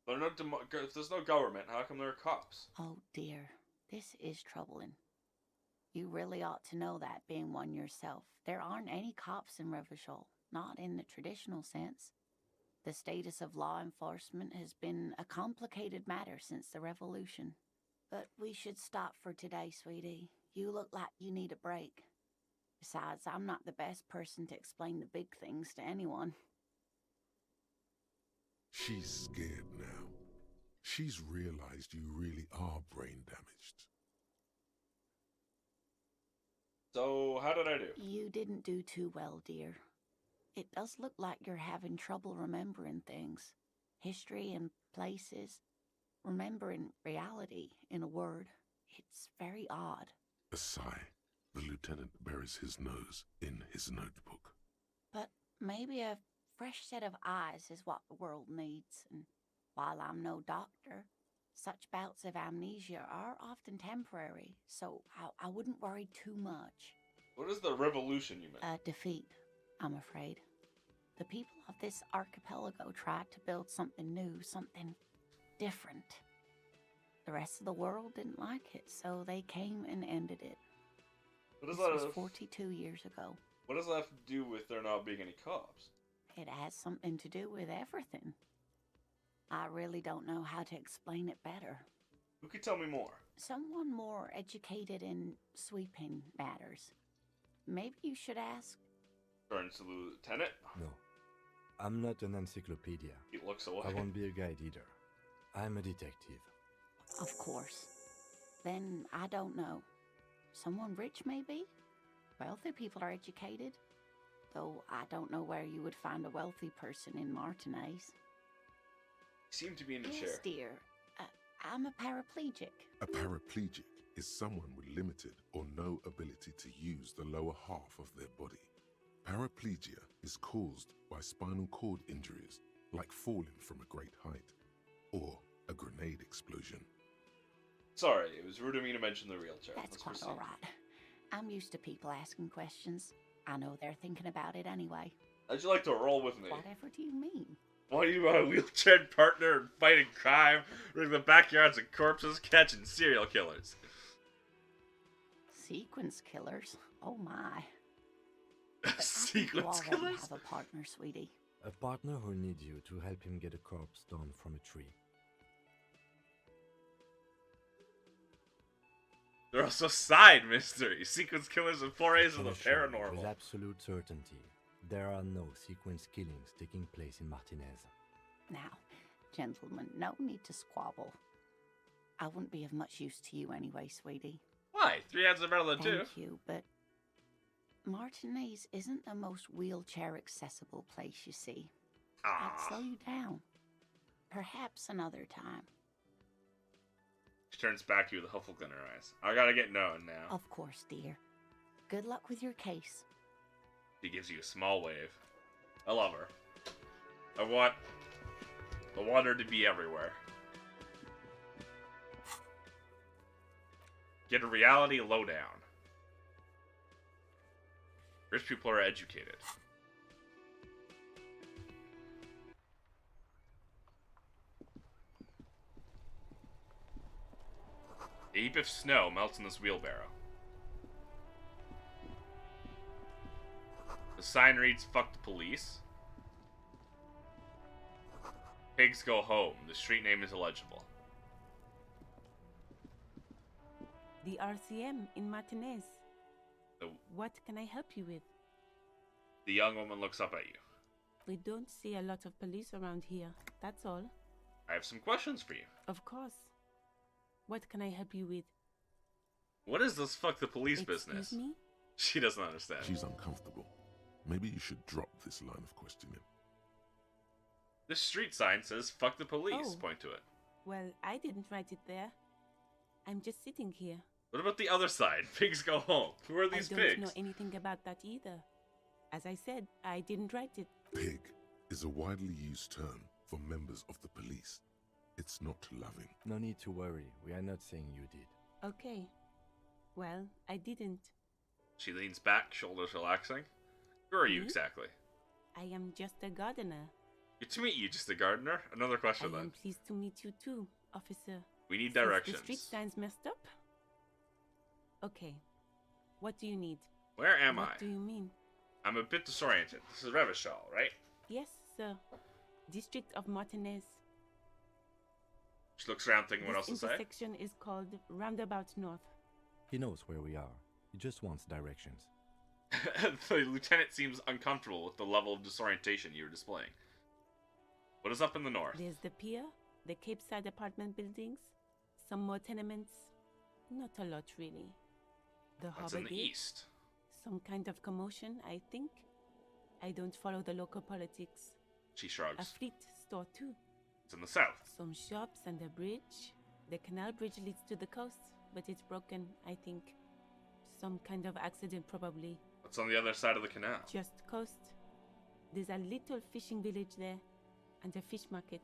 If there's no government, how come there are cops? Oh dear, this is troubling. You really ought to know that, being one yourself. There aren't any cops in Revachol, not in the traditional sense. The status of law enforcement has been a complicated matter since the revolution. But we should stop for today, sweetie. You look like you need a break. Besides, I'm not the best person to explain the big things to anyone. She's scared now. She's realized you really are brain damaged. So, how did I do? You didn't do too well, dear. It does look like you're having trouble remembering things. History and places. Remembering reality, in a word. It's very odd. A sigh. The lieutenant buries his nose in his notebook. But maybe a fresh set of eyes is what the world needs, and while I'm no doctor, such bouts of amnesia are often temporary, so I wouldn't worry too much. What is the revolution you meant? A defeat, I'm afraid. The people of this archipelago tried to build something new, something different. The rest of the world didn't like it, so they came and ended it. This was 42 years ago. What does that have to do with there not being any cops? It has something to do with everything. I really don't know how to explain it better. Who could tell me more? Someone more educated in sweeping matters. Maybe you should ask. Turns to the lieutenant. No, I'm not an encyclopedia. He looks away. I won't be a guide either. I'm a detective. Of course. Then I don't know. Someone rich, maybe? Wealthy people are educated. Though I don't know where you would find a wealthy person in Martinez. Seem to be in a Yes, chair. dear. I'm a paraplegic. A paraplegic is someone with limited or no ability to use the lower half of their body. Paraplegia is caused by spinal cord injuries, like falling from a great height, or a grenade explosion. Sorry, it was rude of me to mention the wheelchair. That's Let's quite proceed. all right. I'm used to people asking questions. I know they're thinking about it anyway. How'd you like to roll with me? Whatever do you mean? Why are you my wheelchair partner in fighting crime, running the backyards of corpses, catching serial killers? Sequence killers? Oh my. Sequence You already killers? have a partner, sweetie. A partner who needs you to help him get a corpse down from a tree. There are also side mysteries, sequence killers, and forays of the Can assure you paranormal. with absolute certainty, there are no sequence killings taking place in Martinez. Now, gentlemen, no need to squabble. I wouldn't be of much use to you anyway, sweetie. Why? 3 heads are better than 2. Thank you, but Martinez isn't the most wheelchair accessible place, you see. I'd slow you down. Perhaps another time. She turns back to you with a hopeful look in her eyes. I gotta get known now. Of course, dear. Good luck with your case. She gives you a small wave. I love her. I want her to be everywhere. Get a reality lowdown. Rich people are educated. A heap of snow melts in this wheelbarrow. The sign reads, "Fuck the police." Pigs go home. The street name is illegible. The RCM in Martinez. The, What can I help you with? the young woman looks up at you. We don't see a lot of police around here, that's all. I have some questions for you. Of course. What can I help you with? What is this fuck the police Excuse business? me? She doesn't understand. She's uncomfortable. Maybe you should drop this line of questioning. This street sign says "fuck the police." Oh. Point to it. Well, I didn't write it there. I'm just sitting here. What about the other side? Pigs go home. Who are these I don't pigs? know anything about that either. As I said, I didn't write it. Pig is a widely used term for members of the police. It's not loving. No need to worry, we are not saying you did. Okay. Well, I didn't. She leans back, shoulders relaxing. Who are you Me? exactly? I am just a gardener. Good to meet you, just a gardener. Another question I then. am pleased to meet you too, officer. We need Since directions. the street sign's messed up? Okay. What do you need? Where am What I? do you mean? I'm a bit disoriented. This is Revachol, right? Yes, sir. District of Martinez. She looks around thinking what else This to say. intersection is called Roundabout North. He knows where we are. He just wants directions. The lieutenant seems uncomfortable with the level of disorientation you're displaying. What is up in the north? There's the pier, the Cape Side apartment buildings, some more tenements. Not a lot, really. The What's harbor in the gate, east? some kind of commotion, I think. I don't follow the local politics. She A shrugs. fleet store, too. It's in the south. Some shops and a bridge. The canal bridge leads to the coast, but it's broken, I think. Some kind of accident, probably. What's on the other side of the canal? Just coast. There's a little fishing village there, and a fish market.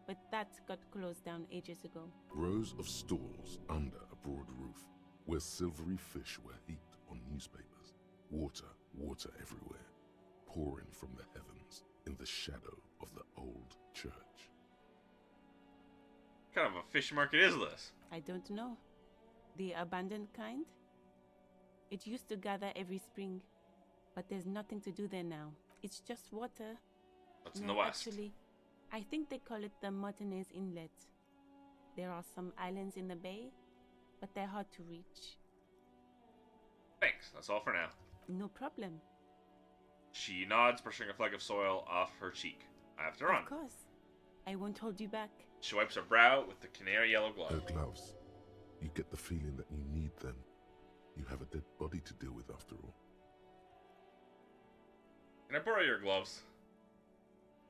But that got closed down ages ago. Rows of stalls under a broad roof, where silvery fish were heaped on newspapers. Water everywhere, pouring from the heavens in the shadow of the old church. What kind of a fish market is this? I don't know. The abandoned kind? It used to gather every spring, but there's nothing to do there now. It's just water. What's in No, the west? Actually, I think they call it the Martinez Inlet. There are some islands in the bay, but they're hard to reach. Thanks. That's all for now. No problem. She nods, brushing a fleck of soil off her cheek. I have to run. Of course. I won't hold you back. She wipes her brow with the canary yellow glove. Her gloves. You get the feeling that you need them. You have a dead body to deal with after all. Can I borrow your gloves?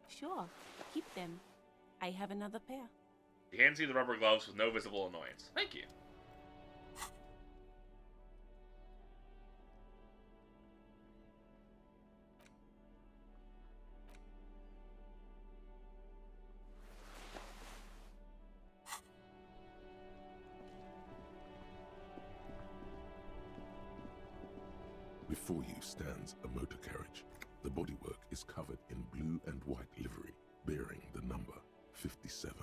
Sure, keep them. I have another pair. She hands you the rubber gloves with no visible annoyance. Thank you. Before you stands a motor carriage. The bodywork is covered in blue and white livery, bearing the number 57.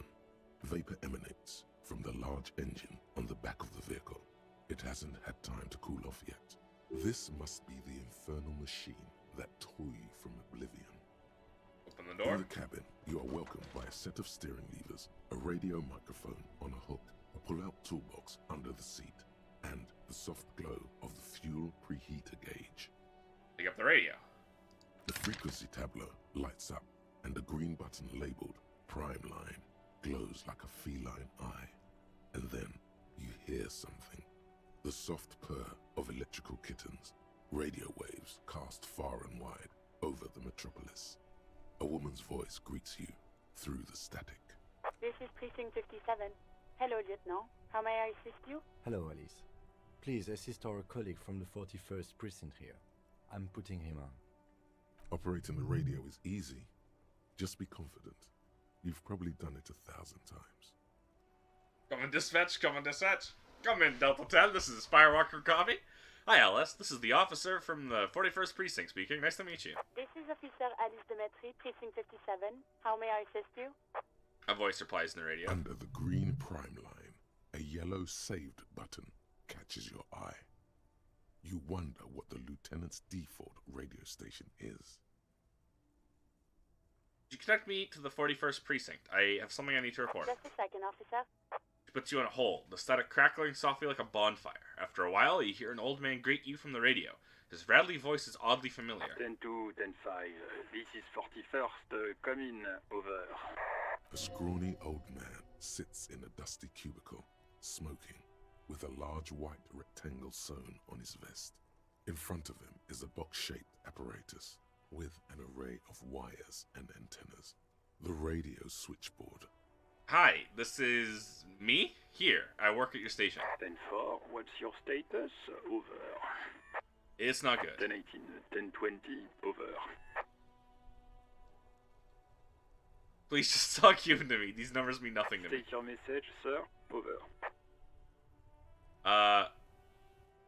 Vapor emanates from the large engine on the back of the vehicle. It hasn't had time to cool off yet. This must be the infernal machine that tore you from oblivion. Open the door. In the cabin, you are welcomed by a set of steering levers, a radio microphone on a hook, a pull-out toolbox under the seat, and the radio. The frequency tableau lights up, and the green button labeled Prime Line glows like a feline eye. And then you hear something. The soft purr of electrical kittens, radio waves cast far and wide over the metropolis. A woman's voice greets you through the static. This is Precinct 57. Hello, Lieutenant. How may I assist you? Hello, Alice. Please assist our colleague from the 41st precinct here. I'm putting him on. Operating the radio is easy. Just be confident. You've probably done it 1,000 times. Come in, dispatch. Come in, dispatch. Come in, Delta 10. This is Spirewalker Coffee. Hi, Alice. This is the officer from the 41st Precinct speaking. Nice to meet you. This is Officer Alice Demetri, Precinct 57. How may I assist you? A voice replies in the radio. Under the green Prime Line, a yellow saved button catches your eye. You wonder what the lieutenant's default radio station is. Could you connect me to the 41st Precinct? I have something I need to report. Just a second, officer. She puts you on a hold, the static crackling softly like a bonfire. After a while, you hear an old man greet you from the radio. His rattly voice is oddly familiar. 10-2, 10-5. This is 41st. Come in. Over. A scrawny old man sits in a dusty cubicle, smoking, with a large white rectangle sewn on his vest. In front of him is a box-shaped apparatus with an array of wires and antennas. The radio switchboard. Hi, this is me? Here, I work at your station. 10-4, what's your status? Over. It's not good. 10-18, 10-20, over. Please just talk human to me. These numbers mean nothing to me. Take your message, sir. Over.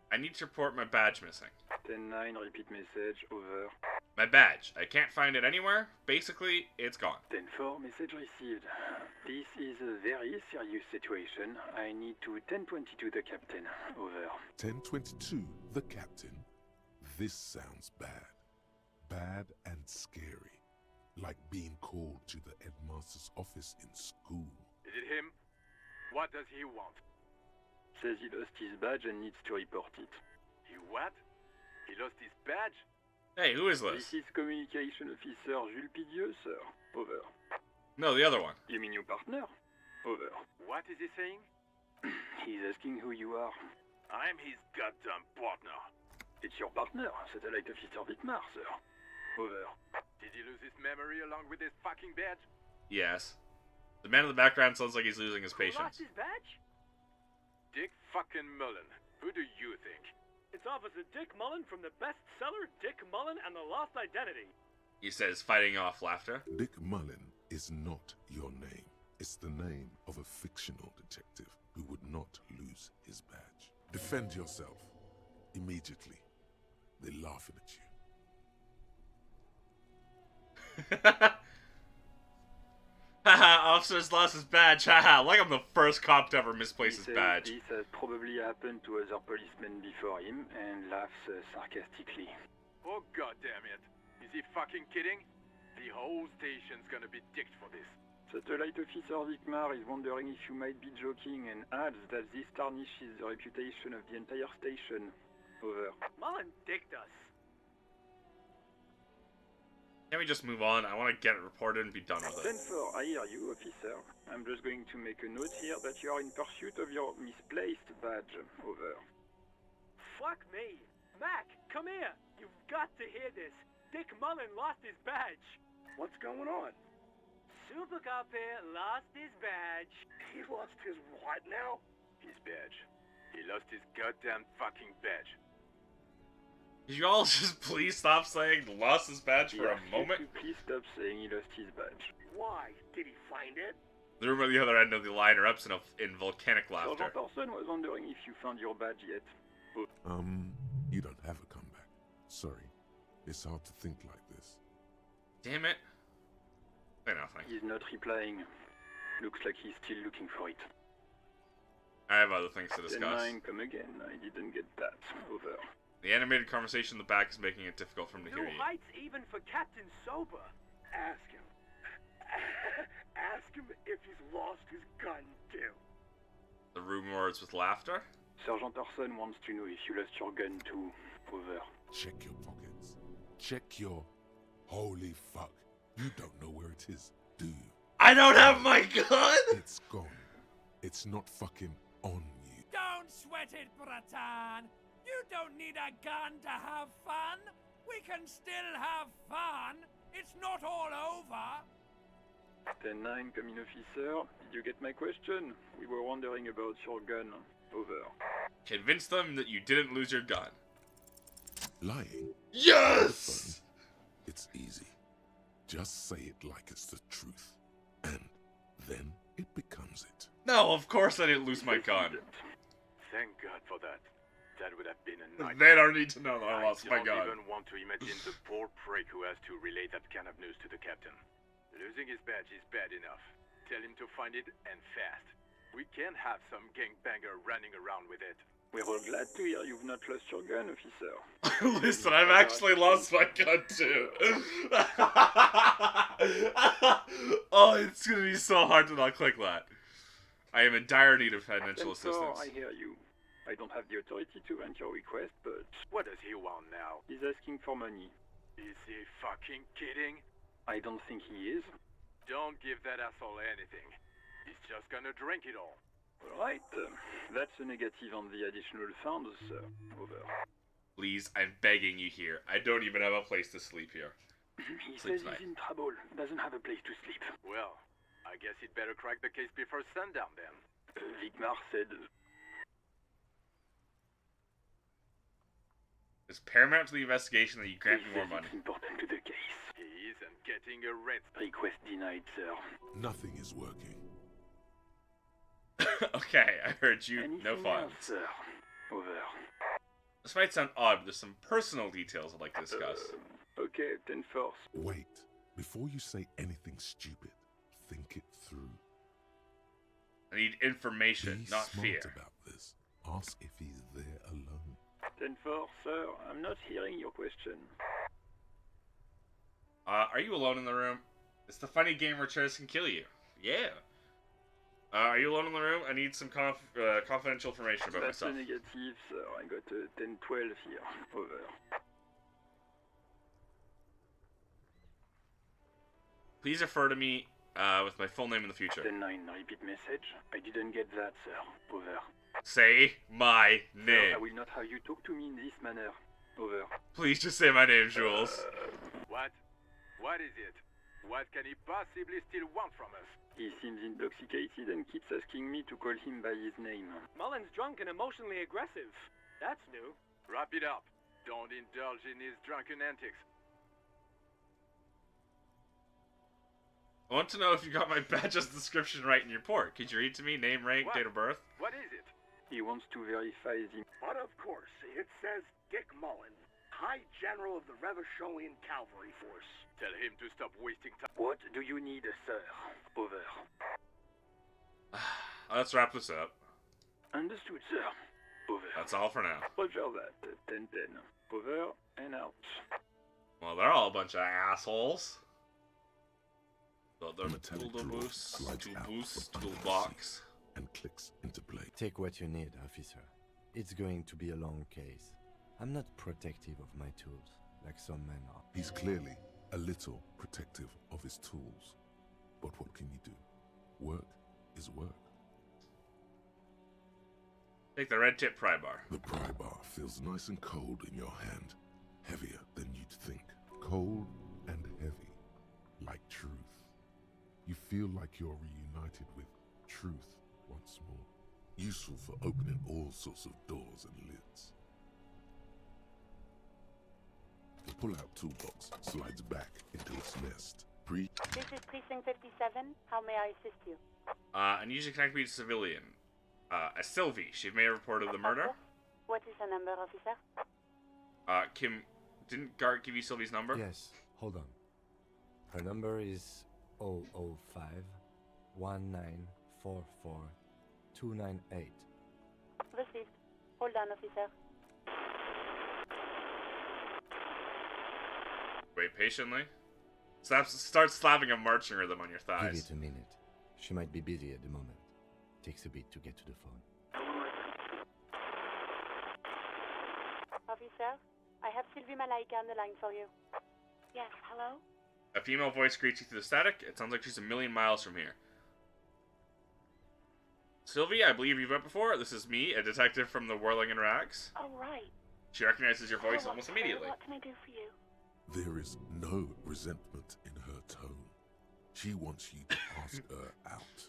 I need to report my badge missing. 10-9, repeat message, over. My badge. I can't find it anywhere. Basically, it's gone. 10-4, message received. This is a very serious situation. I need to 10-22 the captain. Over. 10-22, the captain. This sounds bad. Bad and scary. Like being called to the headmaster's office in school. Is it him? What does he want? Says he lost his badge and needs to report it. He what? He lost his badge? Hey, who is this? This is Communication Officer Jules Pidieux, sir. Over. No, the other one. You mean your partner? Over. What is he saying? He's asking who you are. I'm his goddamn partner. It's your partner, Satellite Officer Vitmar, sir. Over. Did he lose his memory along with his fucking badge? Yes. The man in the background sounds like he's losing his patience. Lost his badge? Dick fucking Mullen. Who do you think? It's Officer Dick Mullen from the bestseller Dick Mullen and the Lost Identity. He says, fighting off laughter. Dick Mullen is not your name. It's the name of a fictional detective who would not lose his badge. Defend yourself. Immediately. They're laughing at you. Haha, officer's lost his badge. Haha, like I'm the first cop to ever misplace his badge. This has probably happened to other policemen before him and laughs sarcastically. Oh goddamn it. Is he fucking kidding? The whole station's gonna be dicked for this. Satellite Officer Vicmar is wondering if you might be joking and adds that this tarnishes the reputation of the entire station. Over. Mullen dicked us. Can we just move on? I want to get it reported and be done with it. 10-4, I hear you, officer. I'm just going to make a note here that you are in pursuit of your misplaced badge. Over. Fuck me. Mac, come here. You've got to hear this. Dick Mullen lost his badge. What's going on? Super Cop here lost his badge. He lost his what now? His badge. He lost his goddamn fucking badge. Could you all just please stop saying lost his badge for a moment? Please stop saying he lost his badge. Why? Did he find it? The room at the other end of the line erupts in volcanic laughter. Sergeant Person was wondering if you found your badge yet. You don't have a comeback. Sorry. It's hard to think like this. Damn it. Say nothing. He's not replying. Looks like he's still looking for it. I have other things to discuss. 10-9, come again. I didn't get that. Over. The animated conversation in the back is making it difficult for him to hear New you. heights even for Captain Sober. Ask him. Ask him if he's lost his gun, too. The room roars with laughter. Sergeant Orson wants to know if you lost your gun too. Over. Check your pockets. Check your... Holy fuck. You don't know where it is, do you? I don't have my gun! It's gone. It's not fucking on you. Don't sweat it, Bratan. You don't need a gun to have fun. We can still have fun. It's not all over. 10-9, come in, officer. Did you get my question? We were wondering about your gun. Over. Convince them that you didn't lose your gun. Lying? Yes! It's easy. Just say it like it's the truth. And then it becomes it. No, of course I didn't lose my gun. Thank God for that. That would have been a nightmare. They don't need to know that I lost my I gun. don't even want to imagine the poor prick who has to relay that kind of news to the captain. Losing his badge is bad enough. Tell him to find it, and fast. We can't have some gangbanger running around with it. We're all glad to hear you've not lost your gun, officer. Listen, I've actually lost my gun too. Oh, it's gonna be so hard to not click that. I am in dire need of financial assistance. I hear you. I don't have the authority to grant your request, but... What does he want now? He's asking for money. Is he fucking kidding? I don't think he is. Don't give that asshole anything. He's just gonna drink it all. Alright, that's a negative on the additional funds, sir. Over. Please, I'm begging you here. I don't even have a place to sleep here. He says he's in trouble. Doesn't have a place to sleep. Well, I guess he'd better crack the case before sundown then. Vigmar said... It's paramount to the investigation that you grant me more money. It's important to the case. He isn't getting a rent. Request denied, sir. Nothing is working. Okay, I heard you. Anything No funds. else, sir? Over. This might sound odd, but there's some personal details I'd like to discuss. Okay, 10-4. Wait. Before you say anything stupid, think it through. I need information, Be not smart fear. about this. Ask if he's there alone. 10-4, sir. I'm not hearing your question. Are you alone in the room? It's the funny game where chairs can kill you. Yeah. Are you alone in the room? I need some confidential information about That's myself. a negative, sir. I got a 10-12 here. Over. Please refer to me with my full name in the future. 10-9, repeat message. I didn't get that, sir. Over. Say my Sir, name. I will not have you talk to me in this manner. Over. Please just say my name, Jules. What? What is it? What can he possibly still want from us? He seems intoxicated and keeps asking me to call him by his name. Mullen's drunk and emotionally aggressive. That's new. Wrap it up. Don't indulge in his drunken antics. I want to know if you got my badge's description right in your report. Could you read to me name, rank, date of birth? What is it? He wants to verify the... But of course, it says Dick Mullen, High General of the Revacholian Cavalry Force. Tell him to stop wasting time. What do you need, sir? Over. Let's wrap this up. Understood, sir. Over. That's all for now. Roger that. 10-10. Over and out. Well, they're all a bunch of assholes. So they're Metallic tool to drawer boost, slides to out boost, from under the toolbox. and clicks into play. Take what you need, officer. It's going to be a long case. I'm not protective of my tools, like some men are. He's clearly a little protective of his tools. But what can you do? Work is work. Take the red tip pry bar. The pry bar feels nice and cold in your hand. Heavier than you'd think. Cold and heavy. Like truth. You feel like you're reunited with truth once more. Useful for opening all sorts of doors and lids. The pull-out toolbox slides back into its nest. This is Precinct 57. How may I assist you? And usually connect me to civilian. A Sylvie. She may have reported the murder. What is the number, officer? Kim, didn't Gart give you Sylvie's number? Yes, hold on. Her number is 005 1944 298. Received. Hold on, officer. Wait patiently. Start slapping a marching rhythm on your thighs. Give it a minute. She might be busy at the moment. Takes a bit to get to the phone. Officer, I have Sylvie Malaika on the line for you. Yes, hello? A female voice greets you through the static. It sounds like she's a million miles from here. Sylvie, I believe you've met before. This is me, a detective from the Whirling in Rags. Oh, right. She recognizes your voice Hello, almost officer. immediately. What can I do for you? There is no resentment in her tone. She wants you to ask her out.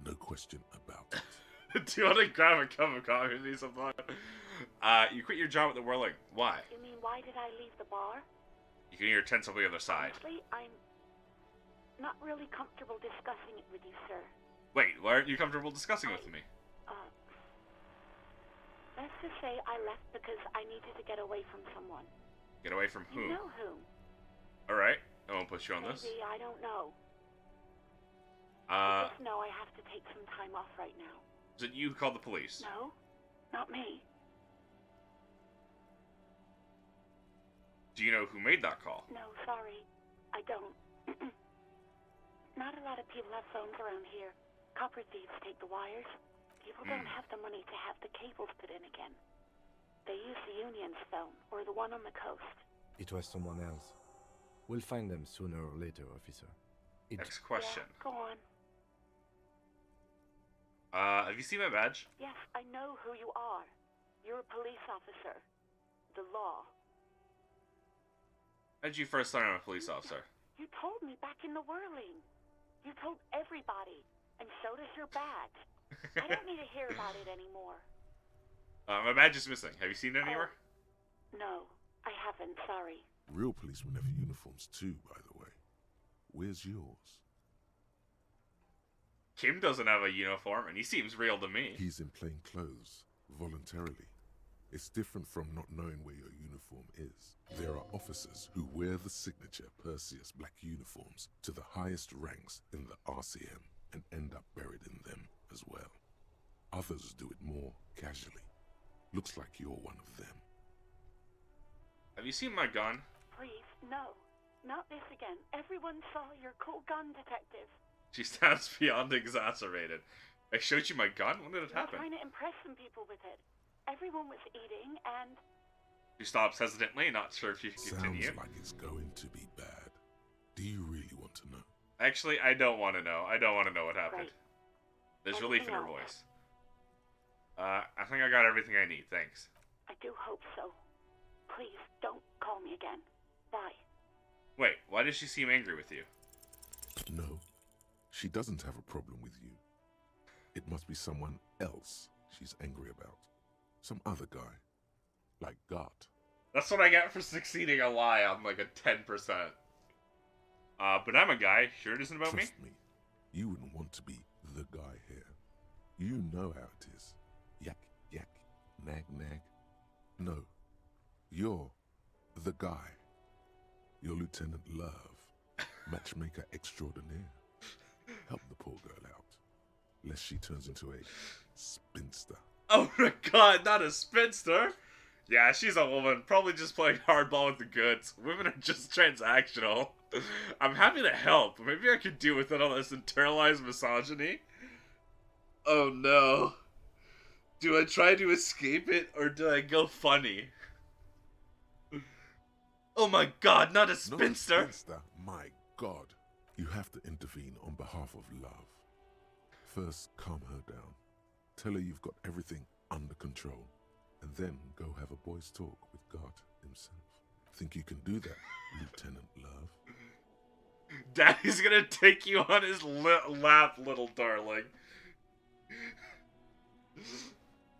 No question about it. Do you want to grab a cup of coffee with me sometime? You quit your job at the Whirling. Why? You mean, why did I leave the bar? You can hear tense on the other side. Honestly, I'm not really comfortable discussing it with you, sir. Wait, why aren't you comfortable discussing with me? Let's just say I left because I needed to get away from someone. Get away from whom? You know whom? Alright, I won't push you on this. Maybe, I don't know. I just know I have to take some time off right now. Is it you who called the police? No, not me. Do you know who made that call? No, sorry. I don't. Not a lot of people have phones around here. Copper thieves take the wires. People don't have the money to have the cables put in again. They use the Union's phone, or the one on the coast. It was someone else. We'll find them sooner or later, officer. Next question. Yeah, go on. Have you seen my badge? Yes, I know who you are. You're a police officer. The law. How did you first learn I'm a police officer? You told me back in the Whirling. You told everybody. And so does your badge. I don't need to hear about it anymore. My badge is missing. Have you seen it anywhere? No, I haven't, sorry. Real policemen have uniforms too, by the way. Where's yours? Kim doesn't have a uniform, and he seems real to me. He's in plain clothes, voluntarily. It's different from not knowing where your uniform is. There are officers who wear the signature Perseus black uniforms to the highest ranks in the RCM and end up buried in them as well. Others do it more casually. Looks like you're one of them. Have you seen my gun? Please, no. Not this again. Everyone saw your cool gun, detective. She sounds beyond exacerbated. I showed you my gun? When did it happen? Trying to impress some people with it. Everyone was eating, and... She stops hesitantly, not sure if you can continue. Sounds like it's going to be bad. Do you really want to know? Actually, I don't want to know. I don't want to know what happened. Right. There's relief in her voice. I think I got everything I need, thanks. I do hope so. Please, don't call me again. Bye. Wait, why does she seem angry with you? No, she doesn't have a problem with you. It must be someone else she's angry about. Some other guy. Like Gart. That's what I get for succeeding a lie on like a 10%. But I'm a guy. Sure it isn't about Trust me, you wouldn't want to be the guy here. You know how it is. Yak, yak, nag, nag. No, you're the guy. You're Lieutenant Love, matchmaker extraordinaire. Help the poor girl out, lest she turns into a spinster. Oh my god, not a spinster! Yeah, she's a woman, probably just playing hardball with the goods. Women are just transactional. I'm happy to help, but maybe I could do without all this internalized misogyny. Oh no. Do I try to escape it, or do I go funny? Oh my god, not a spinster! Not a spinster, my god. You have to intervene on behalf of Love. First, calm her down. Tell her you've got everything under control. And then go have a boy's talk with God himself. Think you can do that, Lieutenant Love? Daddy's gonna take you on his lap, little darling.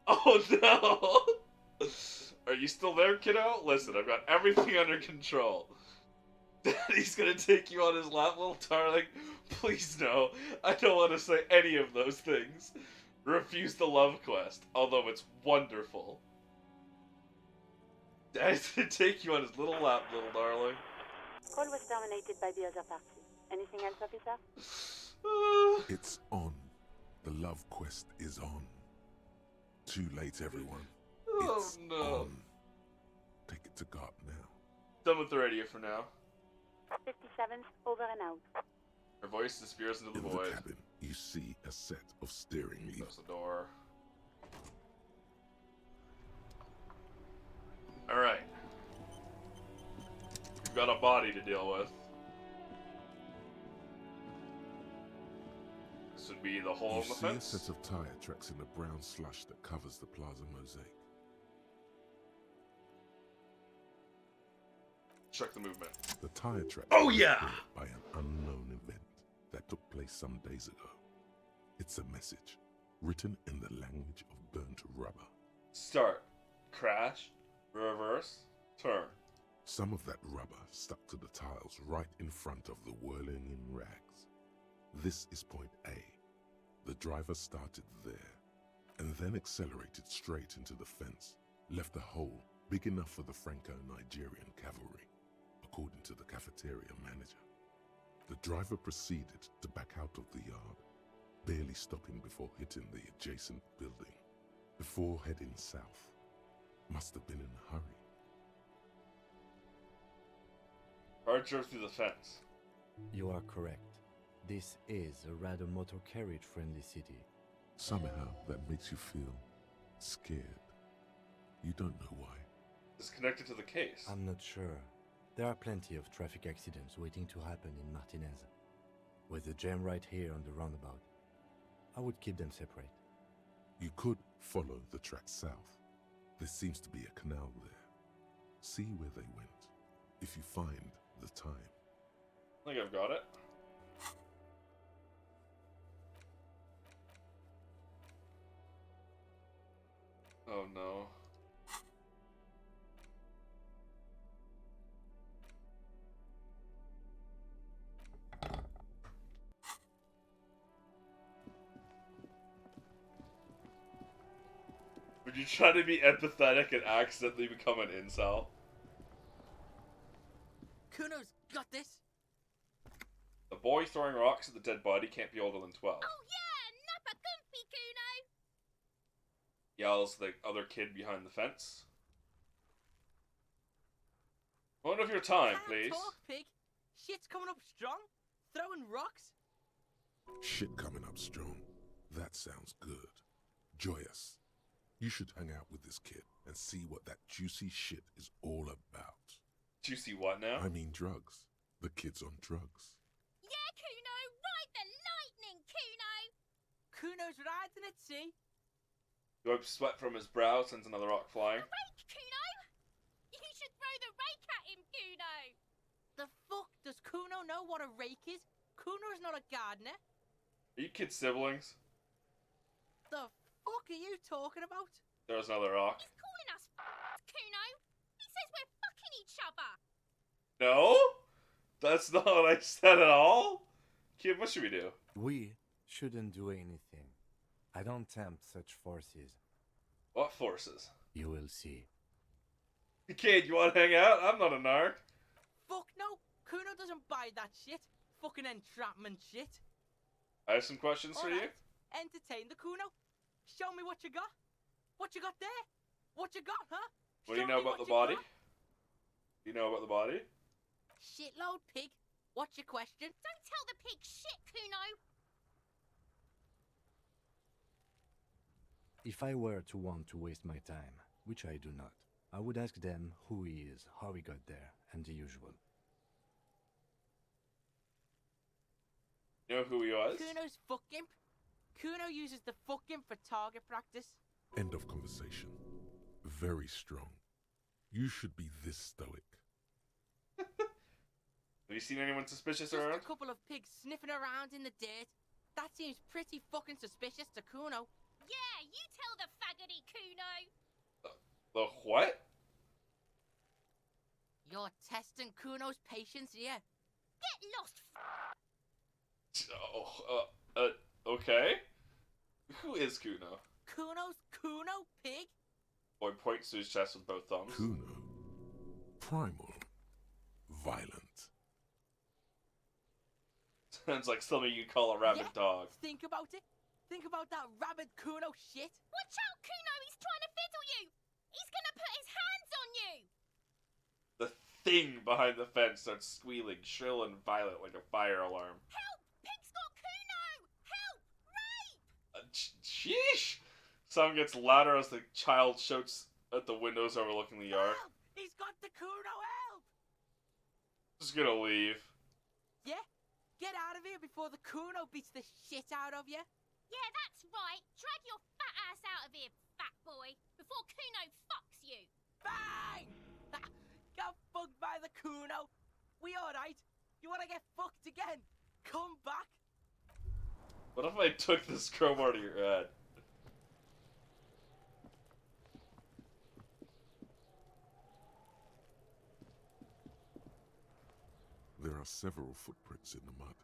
Oh no! Are you still there, kiddo? Listen, I've got everything under control. Daddy's gonna take you on his lap, little darling. Please no. I don't want to say any of those things. Refuse the love quest, although it's wonderful. Daddy's gonna take you on his little lap, little darling. Call was terminated by the other party. Anything else, officer? It's on. The love quest is on. Too late, everyone. Oh It's no. on. Take it to God now. Done with the radio for now. 57's over and out. Her voice disappears into the In void. the cabin, you see a set of steering levers. Close the door. Alright. got a body to deal with. This would be the hole You in the see a fence. set of tire tracks in the brown slush that covers the plaza mosaic. Check the movement. The tire tracks Oh, were yeah! caused by an unknown event that took place some days ago. It's a message written in the language of burnt rubber. Start. Crash. Reverse. Turn. Some of that rubber stuck to the tiles right in front of the whirling in rags. This is point A. The driver started there and then accelerated straight into the fence, left a hole big enough for the Franco-Nigerian cavalry, according to the cafeteria manager. The driver proceeded to back out of the yard, barely stopping before hitting the adjacent building, before heading south. Must have been in a hurry. Car drove through the fence. You are correct. This is a rather motor carriage friendly city. Somehow that makes you feel scared. You don't know why. It's connected to the case. I'm not sure. There are plenty of traffic accidents waiting to happen in Martinez. With the jam right here on the roundabout, I would keep them separate. You could follow the track south. There seems to be a canal there. See where they went, if you find the time. I think I've got it. Oh no. Would you try to be empathetic and accidentally become an incel? Kuno's got this. The boy throwing rocks at the dead body can't be older than 12. Oh yeah, Nappa Gumpy Kuno! Yells the other kid behind the fence. Moment of your time, please. Talk, pig. Shit's coming up strong. Throwing rocks. Shit coming up strong. That sounds good. Joyous. You should hang out with this kid and see what that juicy shit is all about. Juicy what now? I mean drugs. The kid's on drugs. Yeah, Kuno, ride the lightning, Kuno! Kuno's riding at sea. Wipes sweat from his brow, sends another rock flying. Rake, Kuno! You should throw the rake at him, Kuno! The fuck? Does Kuno know what a rake is? Kuno's not a gardener. Are you kids siblings? The fuck are you talking about? There's another rock. He's calling us Kuno! He says we're fucking each other! No? That's not what I said at all? Kid, what should we do? We shouldn't do anything. I don't tempt such forces. What forces? You will see. Kid, you want to hang out? I'm not a narc. Fuck no! Kuno doesn't buy that shit. Fucking entrapment shit. I have some questions for you. Alright, entertain the Kuno. Show me what you got. What you got there? What you got, huh? What do you Show know me about what the you body? got. Do you know about the body? Shitload, pig. What's your question? Don't tell the pig shit, Kuno! If I were to want to waste my time, which I do not, I would ask them who he is, how he got there, and the usual. You know who he was? Kuno's fuck imp. Kuno uses the fuck imp for target practice. End of conversation. Very strong. You should be this stoic. Have you seen anyone suspicious Just around? a couple of pigs sniffing around in the dirt. That seems pretty fucking suspicious to Kuno. Yeah, you tell the faggoty, Kuno! The what? You're testing Kuno's patience here. Get lost, Okay. Who is Kuno? Kuno's Kuno, pig? Boy points to his chest with both thumbs. Kuno. Primal. Violent. Sounds like something you'd call a rabid Yeah, dog. Think about it. Think about that rabid Kuno shit. Watch out, Kuno! He's trying to fiddle you! He's gonna put his hands on you! The thing behind the fence starts squealing, shrill and violent like a fire alarm. Help! Pig's got Kuno! Help! Rape! Sheesh! Sound gets louder as the child shouts at the windows overlooking the yard. Help! He's got the Kuno, help! Just gonna leave. Yeah? Get out of here before the Kuno beats the shit out of you. Yeah, that's right. Drag your fat ass out of here, fat boy, before Kuno fucks you. Bang! Got fucked by the Kuno. We alright? You wanna get fucked again? Come back. What if I took this crowbar to your head? There are several footprints in the mud,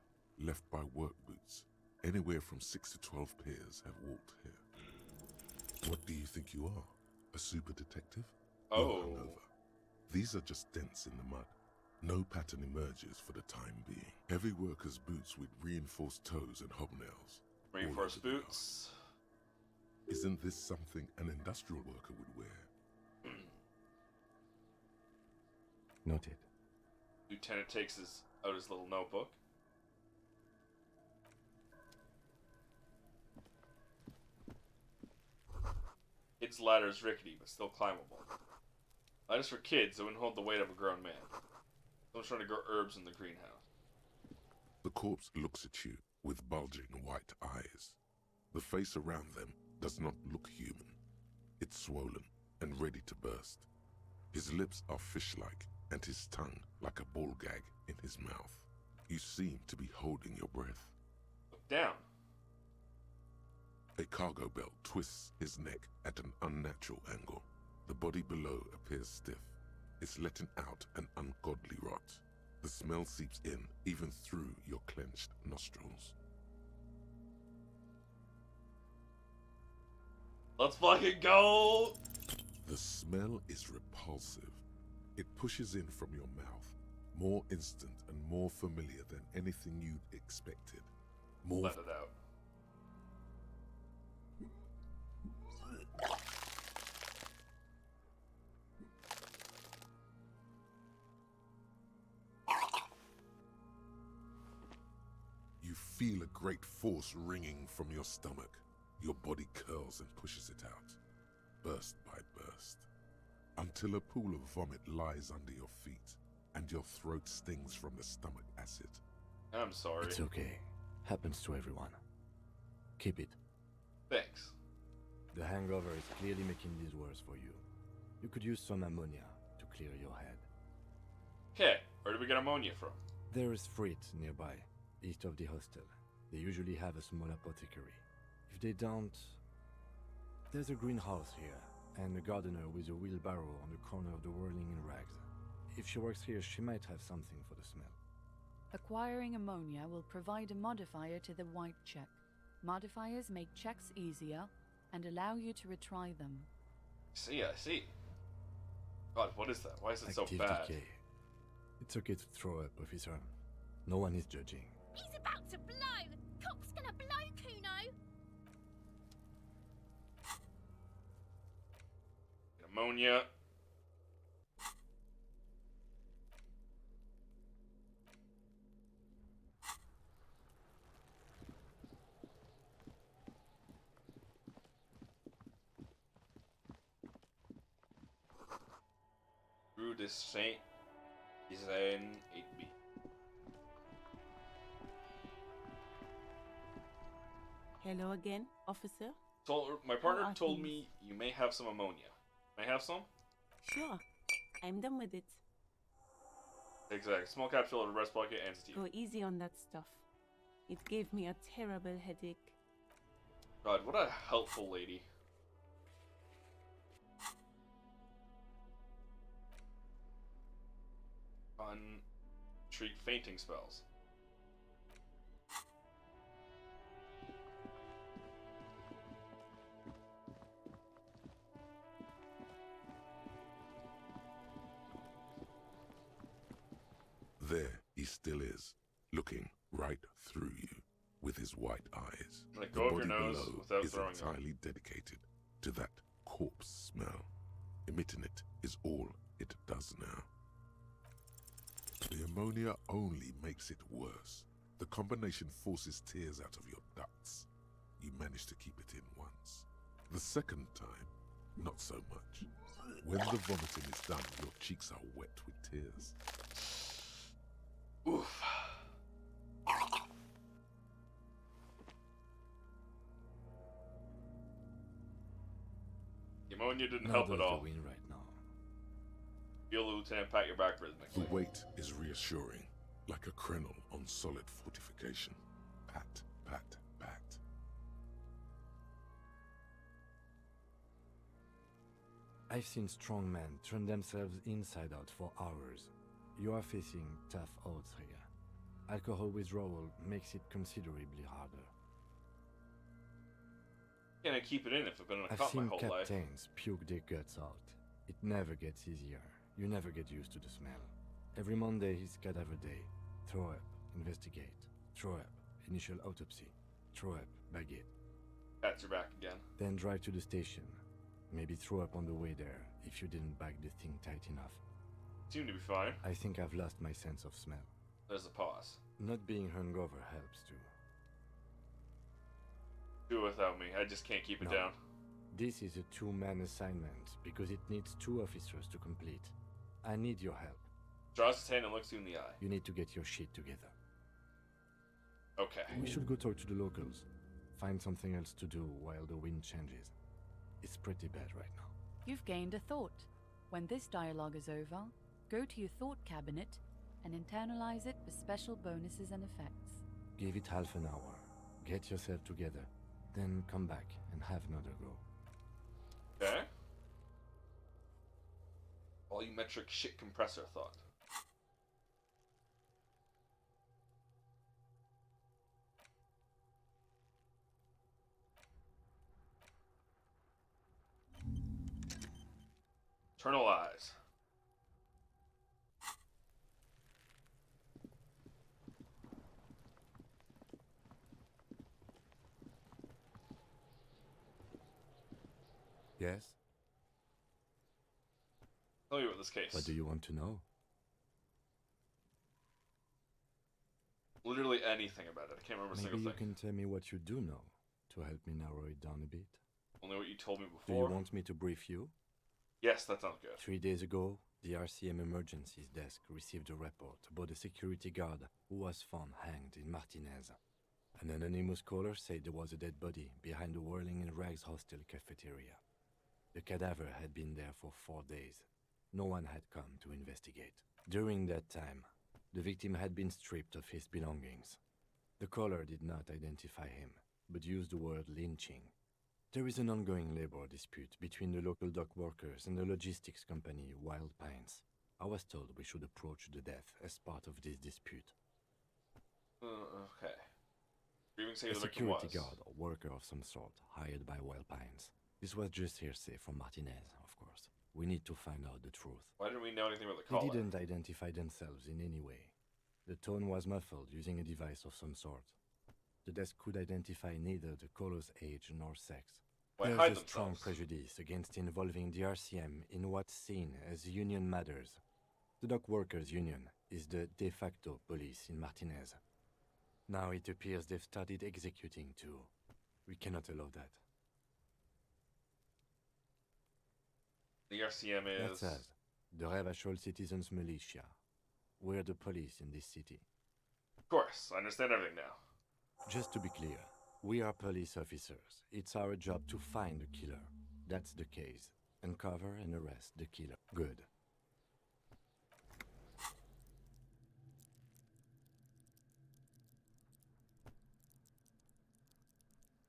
left by work boots. Anywhere from 6 to 12 pairs have walked here. What do you think you are? A super detective? Oh. You're hungover. These are just dents in the mud. No pattern emerges for the time being. Heavy workers' boots with reinforced toes and hobnails. Reinforced boots. Isn't this something an industrial worker would wear? Noted. Lieutenant takes out his little notebook. Its ladder is rickety, but still climbable. Ladders for kids that wouldn't hold the weight of a grown man. Someone's trying to grow herbs in the greenhouse. The corpse looks at you with bulging white eyes. The face around them does not look human. It's swollen and ready to burst. His lips are fish-like, and his tongue like a ball gag in his mouth. You seem to be holding your breath. Look down. A cargo belt twists his neck at an unnatural angle. The body below appears stiff. It's letting out an ungodly rot. The smell seeps in, even through your clenched nostrils. Let's fucking go! The smell is repulsive. It pushes in from your mouth, more instant and more familiar than anything you'd expected. More. Let it out. You feel a great force ringing from your stomach. Your body curls and pushes it out, burst by burst, until a pool of vomit lies under your feet, and your throat stings from the stomach acid. I'm sorry. It's okay. Happens to everyone. Keep it. Thanks. The hangover is clearly making this worse for you. You could use some ammonia to clear your head. Okay, where do we get ammonia from? There is Frit nearby, east of the hostel. They usually have a small apothecary. If they don't... There's a greenhouse here, and a gardener with a wheelbarrow on the corner of the whirling in rags. If she works here, she might have something for the smell. Acquiring ammonia will provide a modifier to the white check. Modifiers make checks easier and allow you to retry them. I see. God, what is that? Why is it so Active bad? decay. It's okay to throw up, officer. No one is judging. He's about to blow! Cop's gonna blow, Kuno! Ammonia. Rue de Saint Isaine 8B. Hello again, officer. My partner How are told things? me you may have some ammonia. May I have some? Sure, I'm done with it. Exactly. Small capsule of rest bucket and Steve. Go easy on that stuff. It gave me a terrible headache. God, what a helpful lady. Treat fainting spells. There he still is, looking right through you with his white eyes. Let The go of your body nose below without is throwing up. entirely dedicated to that corpse smell. Emitting it is all it does now. The ammonia only makes it worse. The combination forces tears out of your ducts. You manage to keep it in once. The second time, not so much. When the vomiting is done, your cheeks are wet with tears. Oof. Ammonia didn't help at all. The win right now. Feel the lieutenant pat your back The rhythmically. weight is reassuring, like a crenel on solid fortification. Pat, pat, pat. I've seen strong men turn themselves inside out for hours. You are facing tough odds here. Alcohol withdrawal makes it considerably harder. Can't keep it in if I've been in a I've cop my seen whole life. captains puke their guts out. It never gets easier. You never get used to the smell. Every Monday is cadaver day. Throw up, investigate. Throw up, initial autopsy. Throw up, baguette. Pats your back again. Then drive to the station. Maybe throw up on the way there if you didn't bag the thing tight enough. Seem to be fine. I think I've lost my sense of smell. There's a pause. Not being hungover helps too. Do it without me. I just can't keep it No. down. This is a two-man assignment because it needs 2 officers to complete. I need your help. Draws his hand and looks you in the eye. You need to get your shit together. Okay. We should go talk to the locals. Find something else to do while the wind changes. It's pretty bad right now. You've gained a thought. When this dialogue is over, go to your thought cabinet and internalize it with special bonuses and effects. Give it half an hour. Get yourself together. Then come back and have another go. Okay. Volumetric shit compressor thought. Internalize. Yes? Tell me about this case. What do you want to know? Literally anything about it. I can't remember a Maybe single you thing. can tell me what you do know to help me narrow it down a bit. Only what you told me Do you before. want me to brief you? Yes, that sounds good. 3 days ago, the RCM emergencies desk received a report about a security guard who was found hanged in Martinez. An anonymous caller said there was a dead body behind the Whirling in Rags hostel cafeteria. The cadaver had been there for 4 days. No one had come to investigate. During that time, the victim had been stripped of his belongings. The caller did not identify him, but used the word lynching. There is an ongoing labor dispute between the local dock workers and the logistics company Wild Pines. I was told we should approach the death as part of this dispute. Okay. You even say A the victim security was. guard or worker of some sort hired by Wild Pines. This was just hearsay from Martinez, of course. We need to find out the truth. Why didn't we know anything about the They caller? didn't identify themselves in any way. The tone was muffled using a device of some sort. The desk could identify neither the caller's age nor sex. Why There's hide a strong themselves? prejudice against involving the RCM in what's seen as union matters. The dock workers' union is the de facto police in Martinez. Now it appears they've started executing too. We cannot allow that. The RCM is. That's us, the Revachol Citizens Militia. We're the police in this city. Of course, I understand everything now. Just to be clear, we are police officers. It's our job to find the killer. That's the case. Uncover and arrest the killer. Good.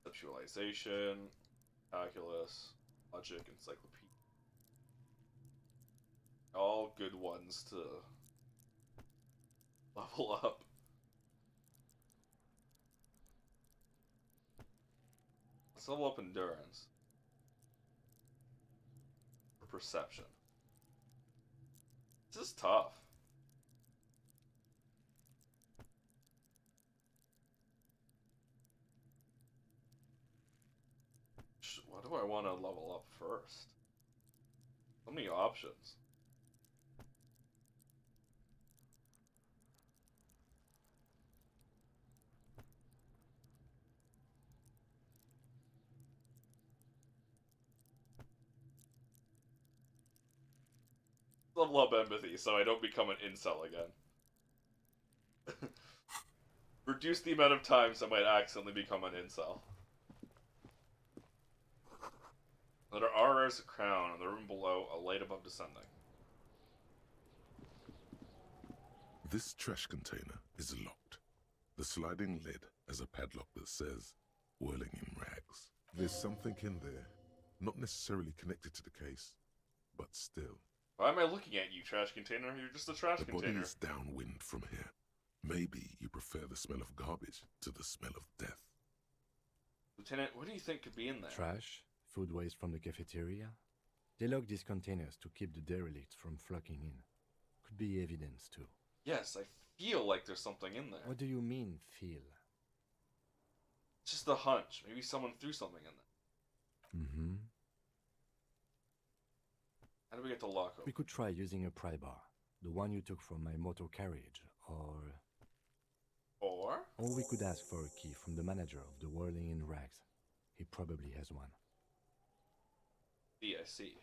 Conceptualization, calculus, logic, encyclopedia. All good ones to level up. Let's level up endurance. Or perception. This is tough. What do I want to level up first? So many options. Level up empathy so I don't become an incel again. Reduce the amount of times I might accidentally become an incel. Letter R is a crown. In the room below, a light above descending. This trash container is locked. The sliding lid has a padlock that says, whirling in rags. There's something in there, not necessarily connected to the case, but still. Why am I looking at you, trash container? You're just a trash The container. body is downwind from here. Maybe you prefer the smell of garbage to the smell of death. Lieutenant, what do you think could be in there? Trash? Food waste from the cafeteria? They lock these containers to keep the derelicts from flocking in. Could be evidence too. Yes, I feel like there's something in there. What do you mean, feel? It's just a hunch. Maybe someone threw something in there. Mm-hmm. How do we get the lock open? We could try using a pry bar. The one you took from my motor carriage, or we could ask for a key from the manager of the Whirling in Rags. He probably has one. I see.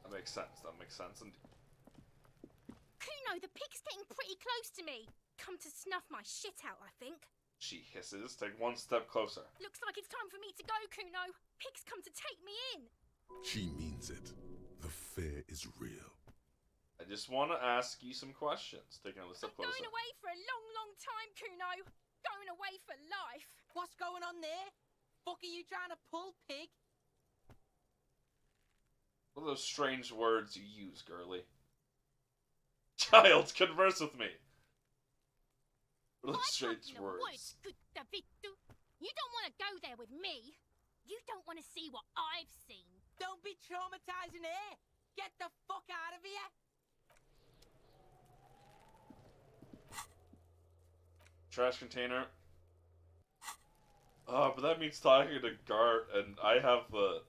That makes sense. And Kuno, the pig's getting pretty close to me. Come to snuff my shit out, I think. she hisses. Take one step closer. Looks like it's time for me to go, Kuno. Pig's come to take me in. She means it. The fear is real. I just want to ask you some questions. Taking another step closer. Going away for a long, long time, Kuno. Going away for life. What's going on there? Fuck are you trying to pull, pig? What are those strange words you use, girly? Child, converse with me. What are those strange words? You don't want to go there with me. You don't want to see what I've seen. Don't be traumatizing her. Get the fuck out of here. Trash container. But that means talking to Gart, and I have the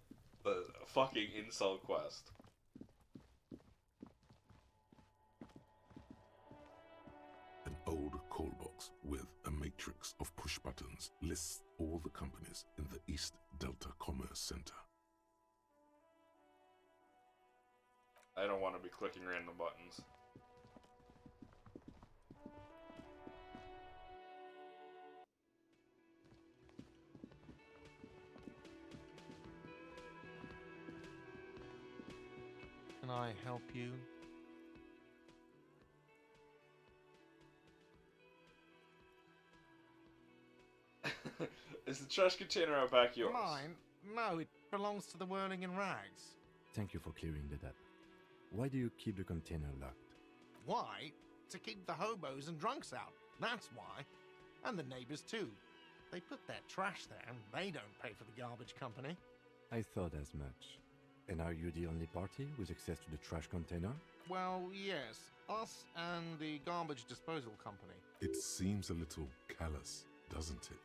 fucking incel quest. An old call box with a matrix of push buttons lists all the companies in the East Delta Commerce Center. I don't want to be clicking random buttons. Can I help you? Is the trash container out back yours? Mine? No, it belongs to the Whirling in Rags. Thank you for clearing that up. Why do you keep the container locked? Why? To keep the hobos and drunks out. That's why. And the neighbors too. They put their trash there and they don't pay for the garbage company. I thought as much. And are you the only party with access to the trash container? Well, yes. Us and the garbage disposal company. It seems a little callous, doesn't it?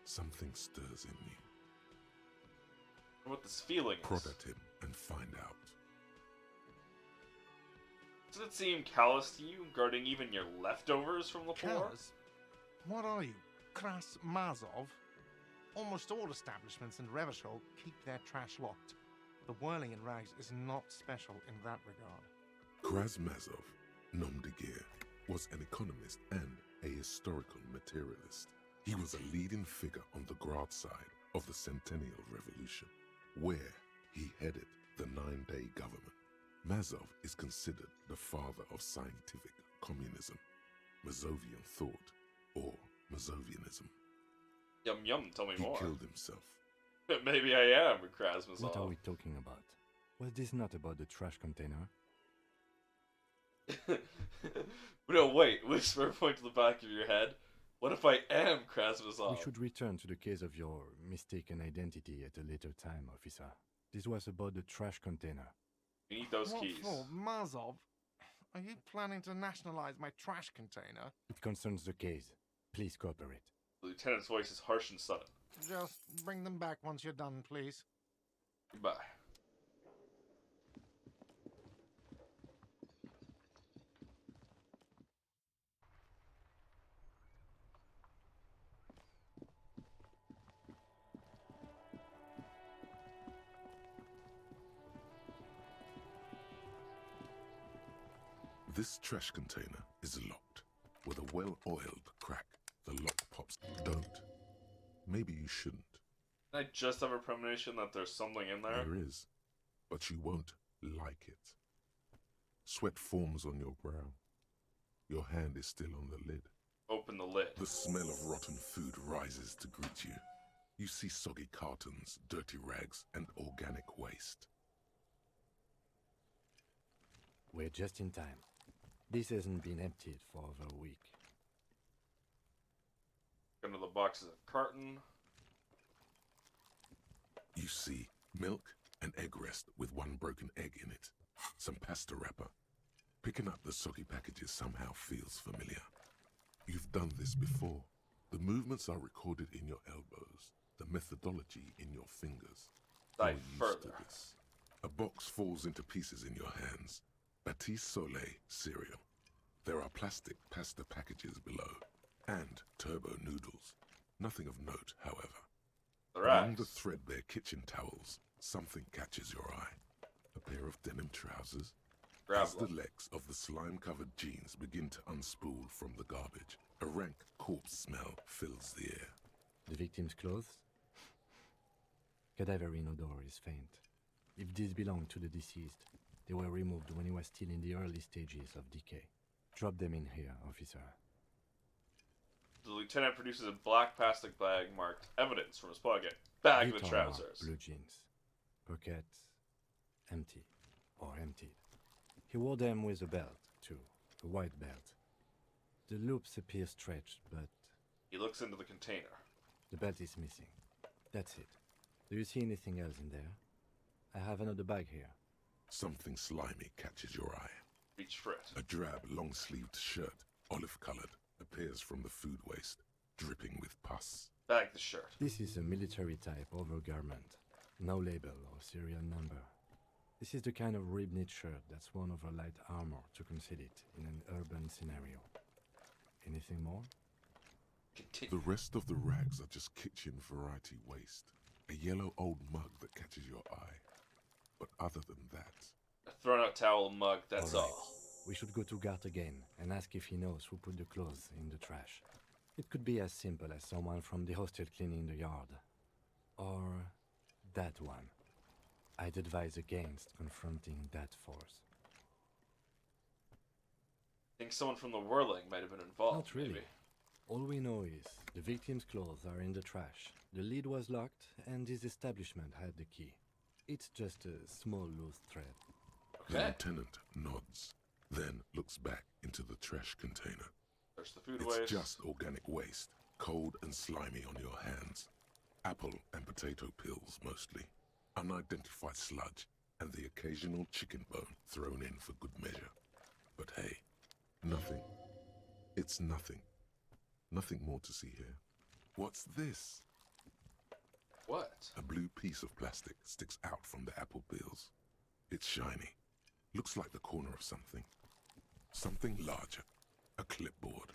Something stirs in you. What this feeling is. Prod at him and find out. Does it seem callous to you, guarding even your leftovers from the poor? Callous? What are you, Kras Mazov? Almost all establishments in Revachol keep their trash locked. The Whirling in Rags is not special in that regard. Krasmazov, nom de guerre, was an economist and a historical materialist. He was a leading figure on the Grad side of the Centennial Revolution, where he headed the 9-day government. Mazov is considered the father of scientific communism, Mazovian thought, or Mazovianism. Yum yum, tell me more. He killed himself. Maybe I am a Krasmazov. What are we talking about? Was this not about the trash container? No, wait. Whisper, point to the back of your head. What if I am Krasmazov? We should return to the case of your mistaken identity at a later time, officer. This was about the trash container. We need those What keys. for, Mazov? Are you planning to nationalize my trash container? It concerns the case. Please cooperate. The lieutenant's voice is harsh and sudden. Just bring them back once you're done, please. Goodbye. This trash container is locked. well-oiled crack. The lock pops. Don't. Maybe you shouldn't. I just have a premonition that there's something in there. There is, but you won't like it. Sweat forms on your brow. Your hand is still on the lid. Open the lid. The smell of rotten food rises to greet you. You see soggy cartons, dirty rags, and organic waste. We're just in time. This hasn't been emptied for over a week. Into the box is a carton. You see milk, an egg rest with one broken egg in it, some pasta wrapper. Picking up the soggy packages somehow feels familiar. You've done this before. The movements are recorded in your elbows, the methodology in your fingers. Dive You're used to further. this. A box falls into pieces in your hands. Batiste Soleil cereal. There are plastic pasta packages below, and turbo noodles. Nothing of note, however. Among the threadbare kitchen towels, something catches your eye. A pair of denim trousers. Grab As the legs of the slime-covered jeans begin to unspool from the garbage, a rank corpse smell fills the air. The victim's clothes? Cadaverine odor is faint. If these belong to the deceased, they were removed when he was still in the early stages of decay. Drop them in here, officer. The lieutenant produces a black plastic bag marked evidence from his pocket. Bag the Guitar, trousers. blue jeans. Pockets empty or emptied. He wore them with a belt, too. A white belt. The loops appear stretched, but He looks into the container. the belt is missing. That's it. Do you see anything else in there? I have another bag here. Something slimy catches your eye. Reach for it. A drab, long-sleeved shirt, olive-colored, appears from the food waste, dripping with pus. Bag the shirt. This is a military-type overgarment. No label or serial number. This is the kind of rib-knit shirt that's worn over light armor to conceal it in an urban scenario. Anything more? The rest of the rags are just kitchen variety waste. A yellow old mug that catches your eye. But other than that... A thrown-out towel and mug, that's All right. all. We should go to Gart again and ask if he knows who put the clothes in the trash. It could be as simple as someone from the hostel cleaning the yard. Or that one. I'd advise against confronting that force. I think someone from the Whirling might have been involved. Not really. Maybe. All we know is the victim's clothes are in the trash. The lid was locked and his establishment had the key. It's just a small loose thread. The lieutenant nods, then looks back into the trash container. There's the food It's waste. just organic waste, cold and slimy on your hands. Apple and potato peels mostly. Unidentified sludge, and the occasional chicken bone thrown in for good measure. But hey, nothing. It's nothing. Nothing more to see here. What's this? What? A blue piece of plastic sticks out from the apple peels. It's shiny. Looks like the corner of something. Something larger. A clipboard.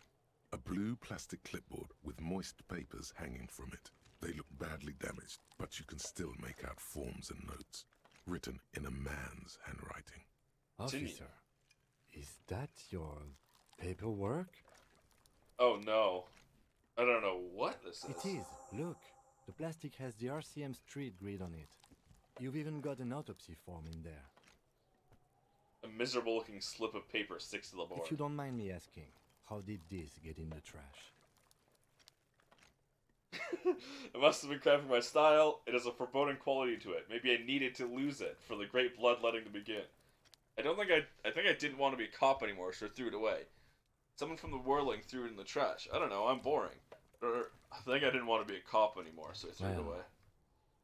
A blue plastic clipboard with moist papers hanging from it. They look badly damaged, but you can still make out forms and notes, written in a man's handwriting. Officer, is that your paperwork? Oh no. I don't know what this is. It is. Look, the plastic has the RCM street grid on it. You've even got an autopsy form in there. A miserable looking slip of paper sticks to the board. If you don't mind me asking, how did this get in the trash? It must have been crafted for my style. It has a foreboding quality to it. Maybe I needed to lose it for the great bloodletting to begin. I think I didn't want to be a cop anymore, so I threw it away. Someone from the Whirling threw it in the trash. I don't know, I'm boring. Or, I think I didn't want to be a cop anymore, so I threw it Well. away.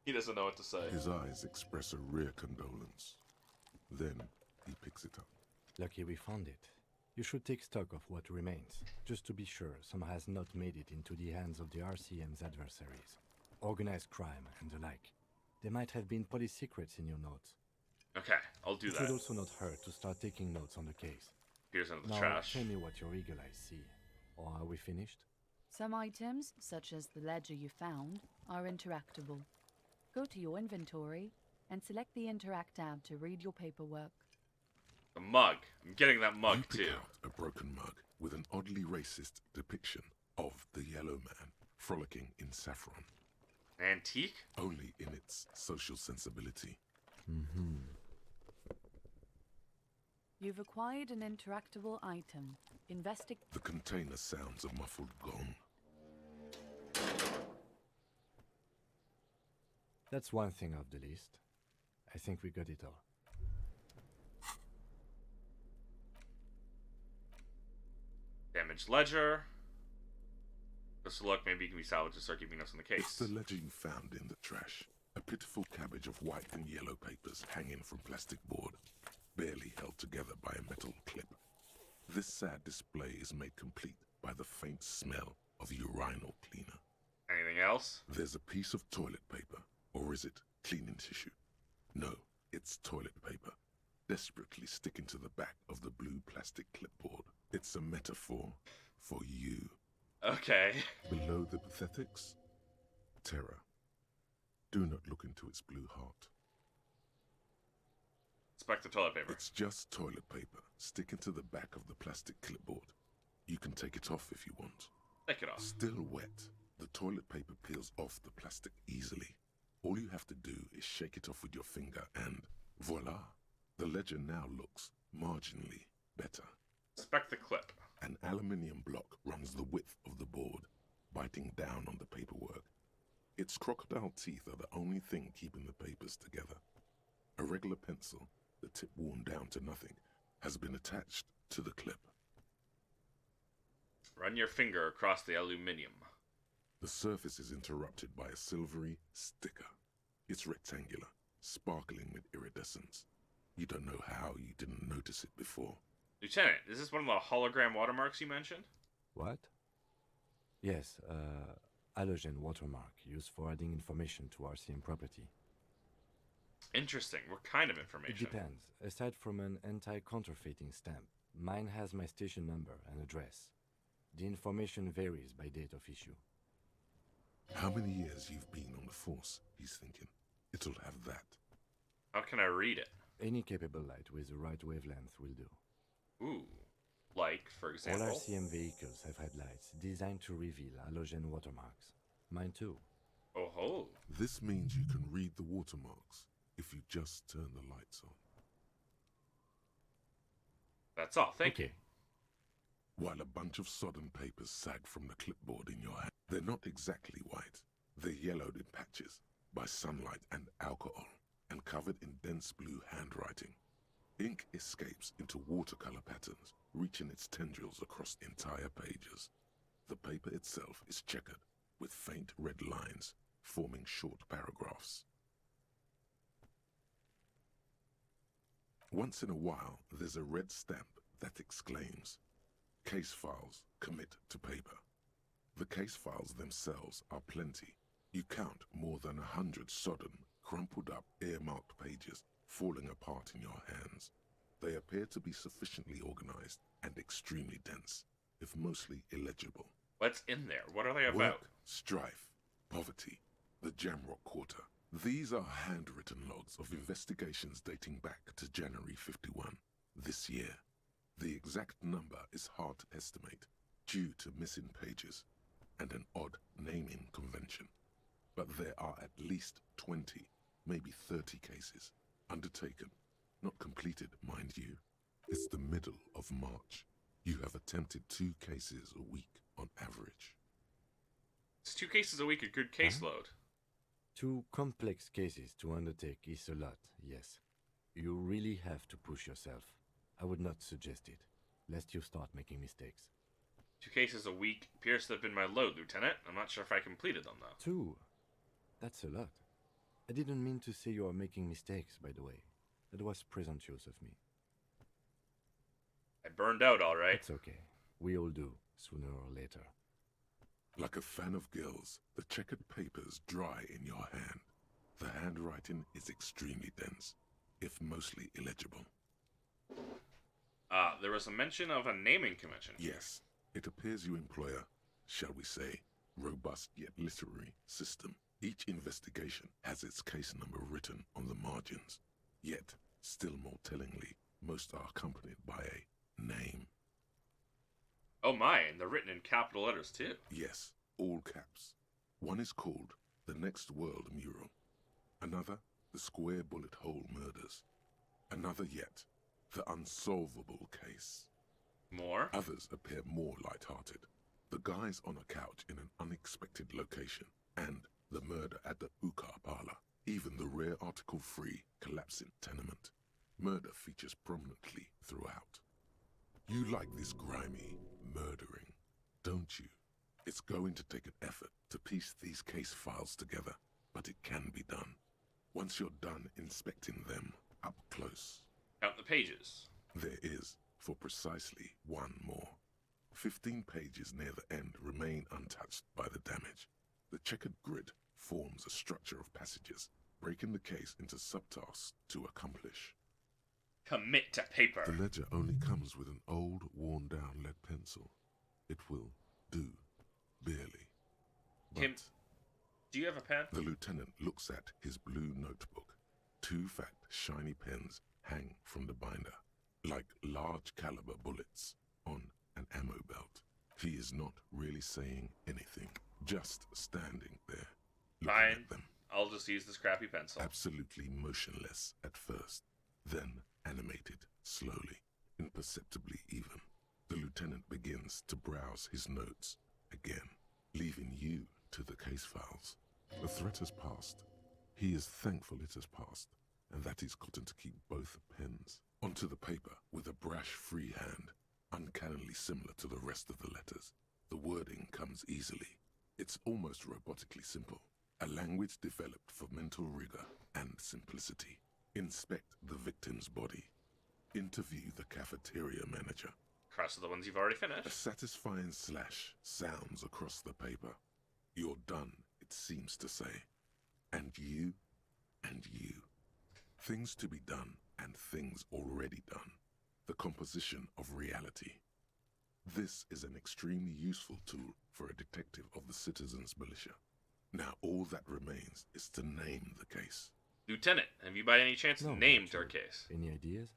He doesn't know what to say. His eyes express a rare condolence. Then he picks it up. Lucky we found it. You should take stock of what remains, just to be sure some has not made it into the hands of the RCM's adversaries. Organized crime and the like. There might have been police secrets in your notes. Okay, I'll do It that. would also not hurt to start taking notes on the case. Here's under the Now, trash. tell me what your eagle eyes see. Or are we finished? Some items, such as the ledger you found, are interactable. Go to your inventory and select the Interact tab to read your paperwork. A mug. I'm getting that You mug pick too. out a broken mug with an oddly racist depiction of the yellow man frolicking in saffron. Antique? Only in its social sensibility. Mm-hmm. You've acquired an interactable item. The container sounds a muffled gong. That's one thing off the list. I think we got it all. Damaged ledger. Just look, maybe it can be salvaged to start keeping us in the case. It's the ledger you found in the trash. A pitiful cabbage of white and yellow papers hanging from plastic board, barely held together by a metal clip. This sad display is made complete by the faint smell of urinal cleaner. Anything else? There's a piece of toilet paper, or is it cleaning tissue? No, it's toilet paper, desperately sticking to the back of the blue plastic clipboard. It's a metaphor for you. Okay. Below the pathetics, terror. Do not look into its blue heart. Inspect the toilet paper. It's just toilet paper sticking to the back of the plastic clipboard. You can take it off if you want. Take it off. Still wet, the toilet paper peels off the plastic easily. All you have to do is shake it off with your finger and voila! The ledger now looks marginally better. Inspect the clip. An aluminium block runs the width of the board, biting down on the paperwork. Its crocodile teeth are the only thing keeping the papers together. A regular pencil, the tip worn down to nothing, has been attached to the clip. Run your finger across the aluminium. The surface is interrupted by a silvery sticker. It's rectangular, sparkling with iridescence. You don't know how you didn't notice it before. Lieutenant, is this one of the hologram watermarks you mentioned? What? Yes, halogen watermark used for adding information to RCM property. Interesting. What kind of information? It depends. Aside from an anti-counterfeiting stamp, mine has my station number and address. The information varies by date of issue. How many years you've been on the force, he's thinking. It'll have that. How can I read it? Any capable light with the right wavelength will do. Ooh. Like, for example? All RCM vehicles have headlights designed to reveal halogen watermarks. Mine too. Oh ho. This means you can read the watermarks if you just turn the lights on. That's all. Thank you. While a bunch of sodden papers sag from the clipboard in your hand, they're not exactly white. They're yellowed in patches by sunlight and alcohol, and covered in dense blue handwriting. Ink escapes into watercolor patterns, reaching its tendrils across entire pages. The paper itself is checkered, with faint red lines, forming short paragraphs. Once in a while, there's a red stamp that exclaims, "Case files commit to paper." The case files themselves are plenty. You count more than 100 sodden, crumpled up, earmarked pages falling apart in your hands. They appear to be sufficiently organized and extremely dense, if mostly illegible. What's in there? What are they about? Work, strife, poverty, the Jamrock Quarter. These are handwritten logs of investigations dating back to January 51, this year. The exact number is hard to estimate due to missing pages and an odd naming convention. But there are at least 20, maybe 30 cases undertaken, not completed, mind you. It's the middle of March. You have attempted 2 cases a week on average. It's 2 cases a week, a good caseload. 2 complex cases to undertake is a lot, yes. You really have to push yourself. I would not suggest it, lest you start making mistakes. 2 cases a week appears to have been my load, Lieutenant. I'm not sure if I completed them, though. 2? That's a lot. I didn't mean to say you are making mistakes, by the way. That was presumptuous of me. I burned out, all right. It's okay. We all do, sooner or later. Like a fan of gills, the checkered papers dry in your hand. The handwriting is extremely dense, if mostly illegible. There was a mention of a naming convention. Yes, it appears you employ a, shall we say, robust yet literary system. Each investigation has its case number written on the margins. Yet, still more tellingly, most are accompanied by a name. Oh my, and they're written in capital letters too. Yes, all caps. One is called The Next World Mural. Another, The Square Bullet Hole Murders. Another yet, The Unsolvable Case. More? Others appear more light-hearted. The guys on a couch in an unexpected location, and the murder at the Uka Parlor. Even the rare article-free collapsing tenement. Murder features prominently throughout. You like this grimy murdering, don't you? It's going to take an effort to piece these case files together, but it can be done. Once you're done inspecting them up close. Count the pages. There is, for precisely one more. 15 pages near the end remain untouched by the damage. The checkered grid forms a structure of passages, breaking the case into subtasks to accomplish. Commit to paper. The ledger only comes with an old, worn-down lead pencil. It will do, barely. But Tim, do you have a pen? the lieutenant looks at his blue notebook. 2 fat, shiny pens hang from the binder, like large caliber bullets on an ammo belt. He is not really saying anything, just standing there, looking Fine. at them. I'll just use this crappy pencil. Absolutely motionless at first, then animated slowly, imperceptibly even. The lieutenant begins to browse his notes again, leaving you to the case files. The threat has passed. He is thankful it has passed, and that he's gotten to keep both pens. Onto the paper with a brash free hand, uncannily similar to the rest of the letters. The wording comes easily. It's almost robotically simple. A language developed for mental rigor and simplicity. Inspect the victim's body. Interview the cafeteria manager. Cross of the ones you've already A finished. satisfying slash sounds across the paper. You're done, it seems to say. And you, and you. Things to be done and things already done. The composition of reality. This is an extremely useful tool for a detective of the citizens' militia. Now all that remains is to name the case. Lieutenant, have you by any chance No, named actually. our case? Any ideas?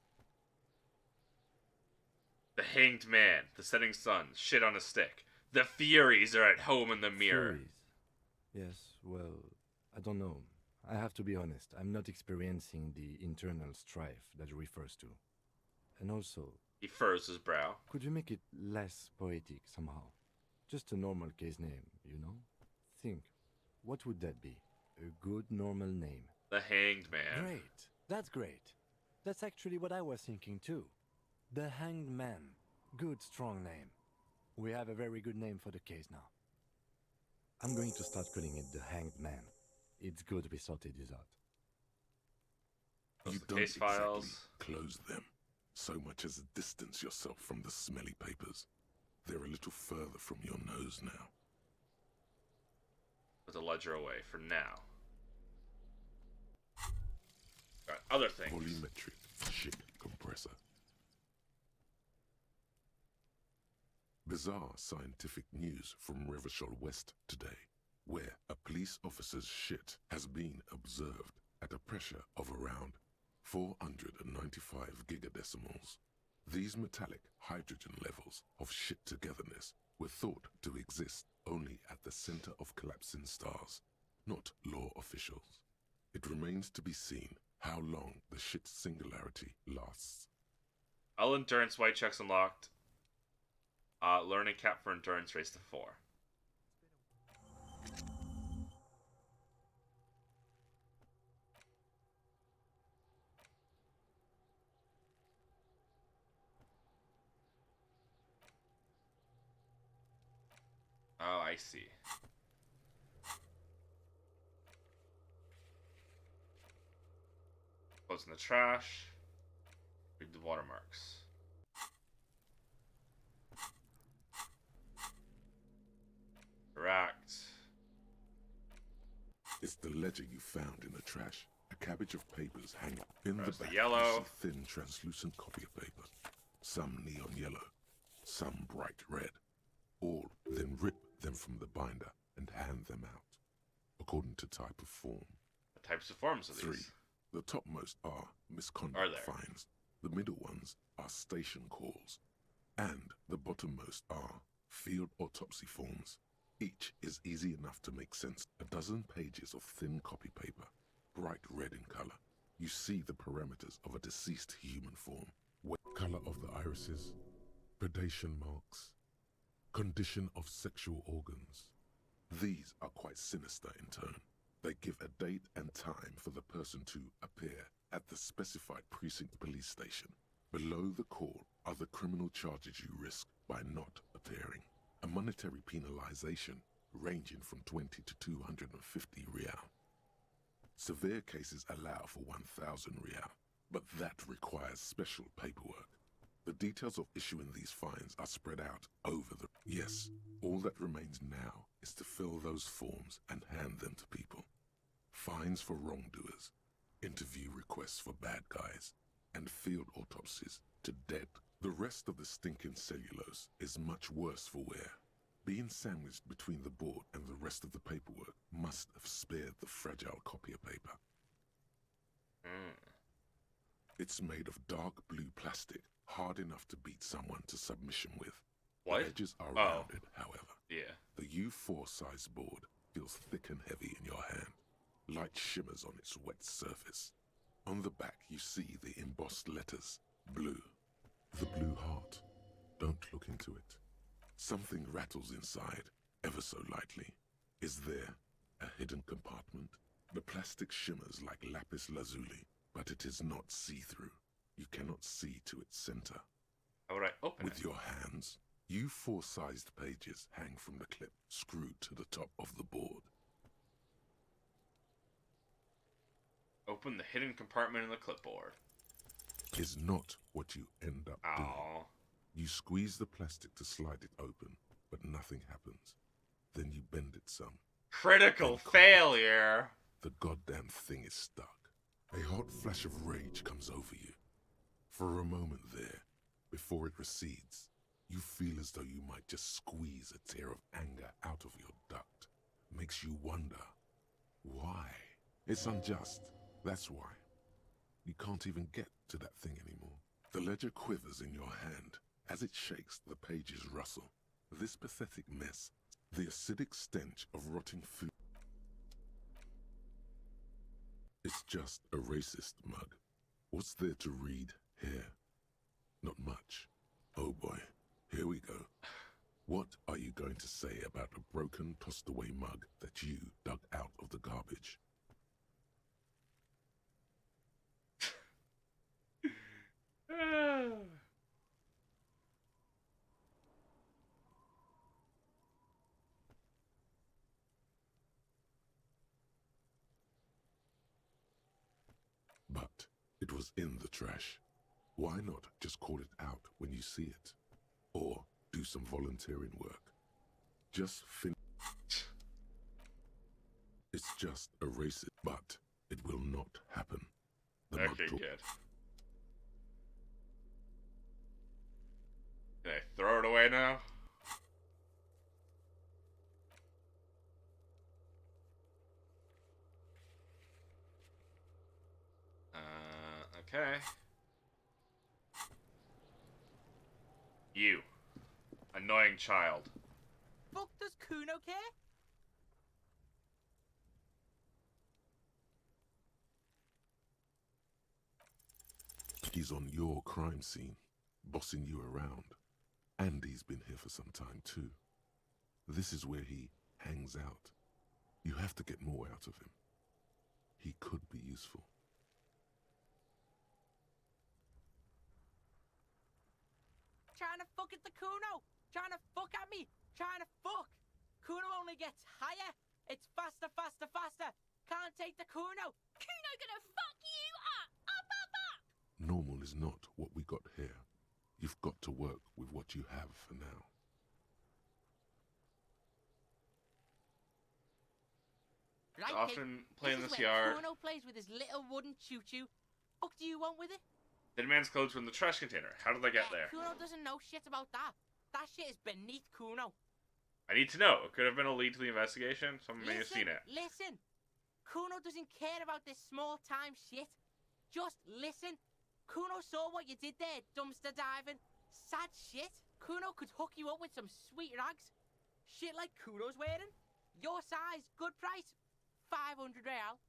The Hanged Man, The Setting Sun, Shit on a Stick. The Furies are at home in the mirror. Furies. Yes, well, I don't know. I have to be honest, I'm not experiencing the internal strife that it refers to. And also, He furrows his brow. could you make it less poetic somehow? Just a normal case name, you know? Think, what would that be? A good normal name. The Hanged Man. Great. That's great. That's actually what I was thinking too. The Hanged Man. Good, strong name. We have a very good name for the case now. I'm going to start calling it the Hanged Man. It's good we sorted this out. Close You the don't case exactly files. close them, so much as distance yourself from the smelly papers. They're a little further from your nose now. Put the ledger away for now. Got other things. Volumetric ship compressor. Bizarre scientific news from Revachol West today, where a police officer's shit has been observed at a pressure of around 495 gigadecimals. These metallic hydrogen levels of shit togetherness were thought to exist only at the center of collapsing stars, not law officials. It remains to be seen how long the shit singularity lasts. All endurance white checks unlocked. Learning cap for endurance raised to 4. Oh, I see. Close in the trash. Read the watermarks. Correct. It's the ledger you found in the trash. A cabbage of papers hanging in There's the the back. yellow. You see thin, translucent copy of paper. Some neon yellow, some bright red. All then rip them from the binder and hand them out, according to type of form. What types of forms are these? 3. The topmost are misconduct Are there? fines. The middle ones are station calls. And the bottommost are field autopsy forms. Each is easy enough to make sense. A dozen pages of thin copy paper, bright red in color. You see the parameters of a deceased human form. Color of the irises, predation marks, condition of sexual organs. These are quite sinister in tone. They give a date and time for the person to appear at the specified precinct police station. Below the call are the criminal charges you risk by not appearing. A monetary penalization ranging from 20 to 250 real. Severe cases allow for 1,000 real, but that requires special paperwork. The details of issuing these fines are spread out over the... Yes, all that remains now is to fill those forms and hand them to people. Fines for wrongdoers, interview requests for bad guys, and field autopsies to dead. The rest of the stinking cellulose is much worse for wear. Being sandwiched between the board and the rest of the paperwork must have spared the fragile copier paper. It's made of dark blue plastic, hard enough to beat someone to submission with. What? The edges are rounded, however. Yeah. The U4 size board feels thick and heavy in your hand. Light shimmers on its wet surface. On the back you see the embossed letters, blue. The blue heart. Don't look into it. Something rattles inside, ever so lightly. Is there a hidden compartment? The plastic shimmers like lapis lazuli, but it is not see-through. You cannot see to its center. How would I open With it? your hands, U4-sized pages hang from the clip, screwed to the top of the board. Open the hidden compartment in the clipboard. Is not what you end up doing. Aww. You squeeze the plastic to slide it open, but nothing happens. Then you bend it some. Critical failure! The goddamn thing is stuck. A hot flash of rage comes over you. For a moment there, before it recedes, you feel as though you might just squeeze a tear of anger out of your duct. Makes you wonder, why? It's unjust, that's why. You can't even get to that thing anymore. The ledger quivers in your hand. As it shakes, the pages rustle. This pathetic mess, the acidic stench of rotting food. It's just a racist mug. What's there to read here? Not much. Oh boy, here we go. What are you going to say about a broken, tossed-away mug that you dug out of the garbage? But it was in the trash. Why not just call it out when you see it? Or do some volunteering work. Just It's just a racist, but it will not happen. The Okay, good. Can I throw it away now? Okay. You. Annoying child. Fuck does Kuno care? He's on your crime scene, bossing you around. Andy's been here for some time too. This is where he hangs out. You have to get more out of him. He could be useful. Trying to fuck at the Kuno! Trying to fuck at me! Trying to fuck! Kuno only gets higher! It's faster, faster, faster! Can't take the Kuno! Kuno gonna fuck you up! Up, up, up! Normal is not what we got here. You've got to work with what you have for now. Right, Often play in this this is where yard. Kuno plays with his little wooden choo-choo. What do you want with it? The man's clothes were in the trash container. How did I get there? Kuno doesn't know shit about that. That shit is beneath Kuno. I need to know. It could have been a lead to the investigation. Someone may have seen it. Listen. Kuno doesn't care about this small-time shit. Just listen. Kuno saw what you did there, dumpster diving. Sad shit. Kuno could hook you up with some sweet rags. Shit like Kuno's wearing. Your size, good price. 500 real.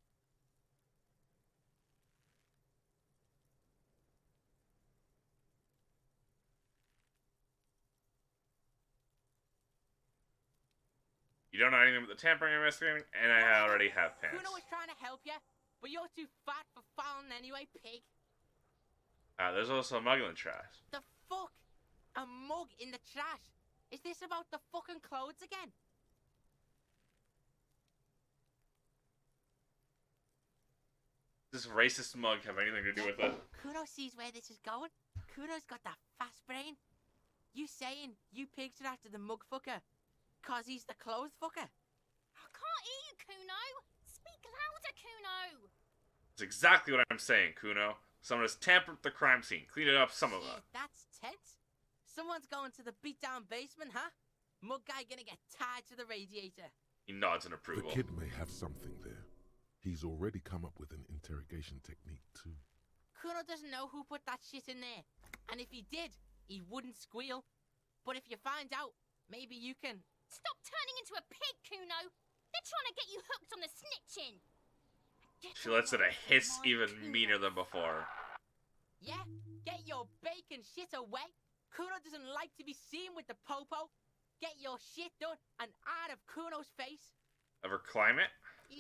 You don't know anything about the tampering I'm investigating, and I already have pants. Kuno was trying to help you, but you're too fat for falling anyway, pig. There's also a mug in the trash. The fuck? A mug in the trash? Is this about the fucking clothes again? Does this racist mug have anything to do with it? Kuno sees where this is going. Kuno's got that fast brain. You saying you pigs are after the mug fucker? Cause he's the clothes fucker? I can't hear you, Kuno. Speak louder, Kuno. That's exactly what I'm saying, Kuno. Someone has tampered with the crime scene, cleaned it up some of it. That's tense. Someone's going to the beat-down basement, huh? Mug guy gonna get tied to the radiator. He nods in approval. The kid may have something there. He's already come up with an interrogation technique, too. Kuno doesn't know who put that shit in there. And if he did, he wouldn't squeal. But if you find out, maybe you can... Stop turning into a pig, Kuno. They're trying to get you hooked on the snitching. She lets it a hiss even meaner than before. Yeah, get your bacon shit away. Kuno doesn't like to be seen with the popo. Get your shit done and out of Kuno's face. Ever climb it?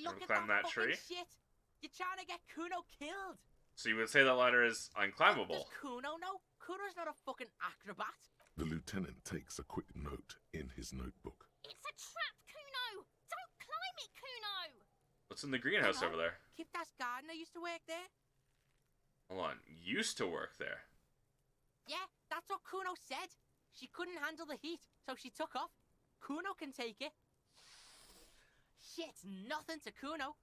Look Ever at climb that fucking tree? shit. You're trying to get Kuno killed. So you would say that ladder is unclimbable? Does Kuno know? Kuno's not a fucking acrobat. The lieutenant takes a quick note in his notebook. It's a trap, Kuno. Don't climb it, Kuno. What's in the greenhouse over there? Kiptas gardener used to work there. Hold on, used to work there. Yeah, that's what Kuno said. She couldn't handle the heat, so she took off. Kuno can take it. Shit's nothing to Kuno.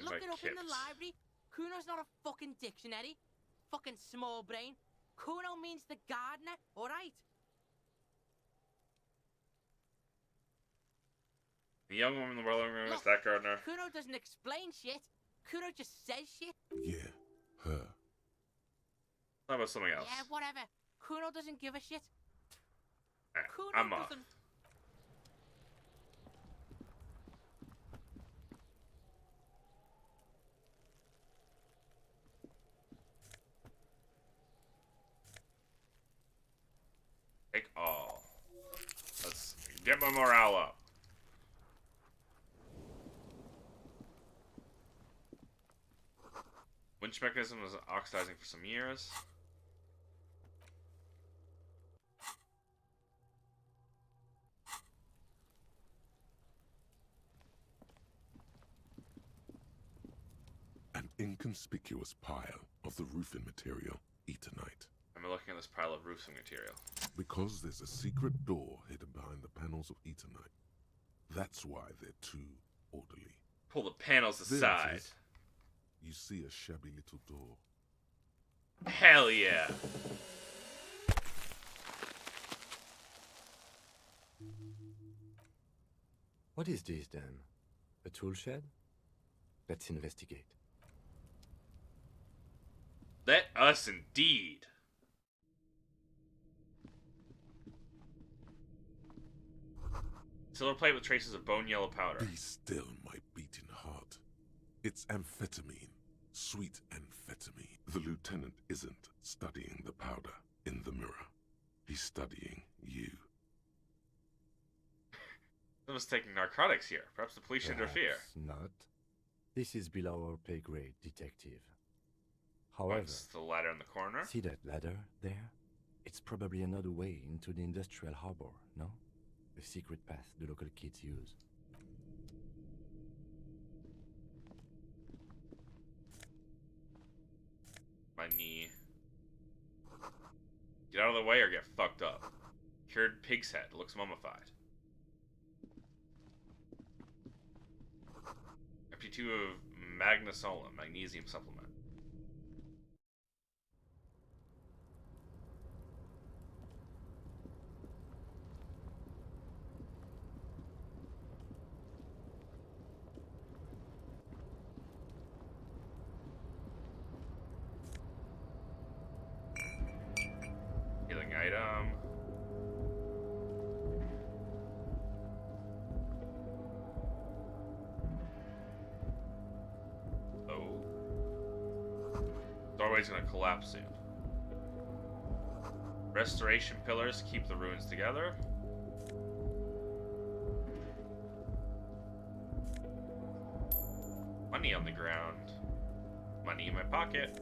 Look it up in the library. Kuno's not a fucking dictionary. Fucking small brain. Kuno means the gardener, alright? The young woman in the whirling room is that gardener. Kuno doesn't explain shit. Kuno just says shit. Yeah, her. How about something else? Yeah, whatever. Kuno doesn't give a shit. Kuno I'm off. doesn't... Take all. Let's get my morale up. Winch mechanism was oxidizing for some years. An inconspicuous pile of the roofing material, Eternite. I'm looking at this pile of roofing material. Because there's a secret door hidden behind the panels of Eternite. That's why they're too orderly. Pull the panels There it aside. is. You see a shabby little door. Hell yeah. What is this then? A tool shed? Let's investigate. Let us indeed. Silver plate with traces of bone yellow powder. Be still, my beating heart. It's amphetamine. Sweet amphetamine. The lieutenant isn't studying the powder in the mirror. He's studying you. Someone's taking narcotics here. Perhaps the police should interfere. Perhaps not. This is below our pay grade, detective. However, What's the ladder in the corner? see that ladder there? It's probably another way into the industrial harbor, no? A secret path the local kids use. My knee. Get out of the way or get fucked up. Cured pig's head. Looks mummified. FP2 of magnesolum, magnesium supplement. doorway's gonna collapse soon. Restoration pillars keep the ruins together. Money on the ground. Money in my pocket.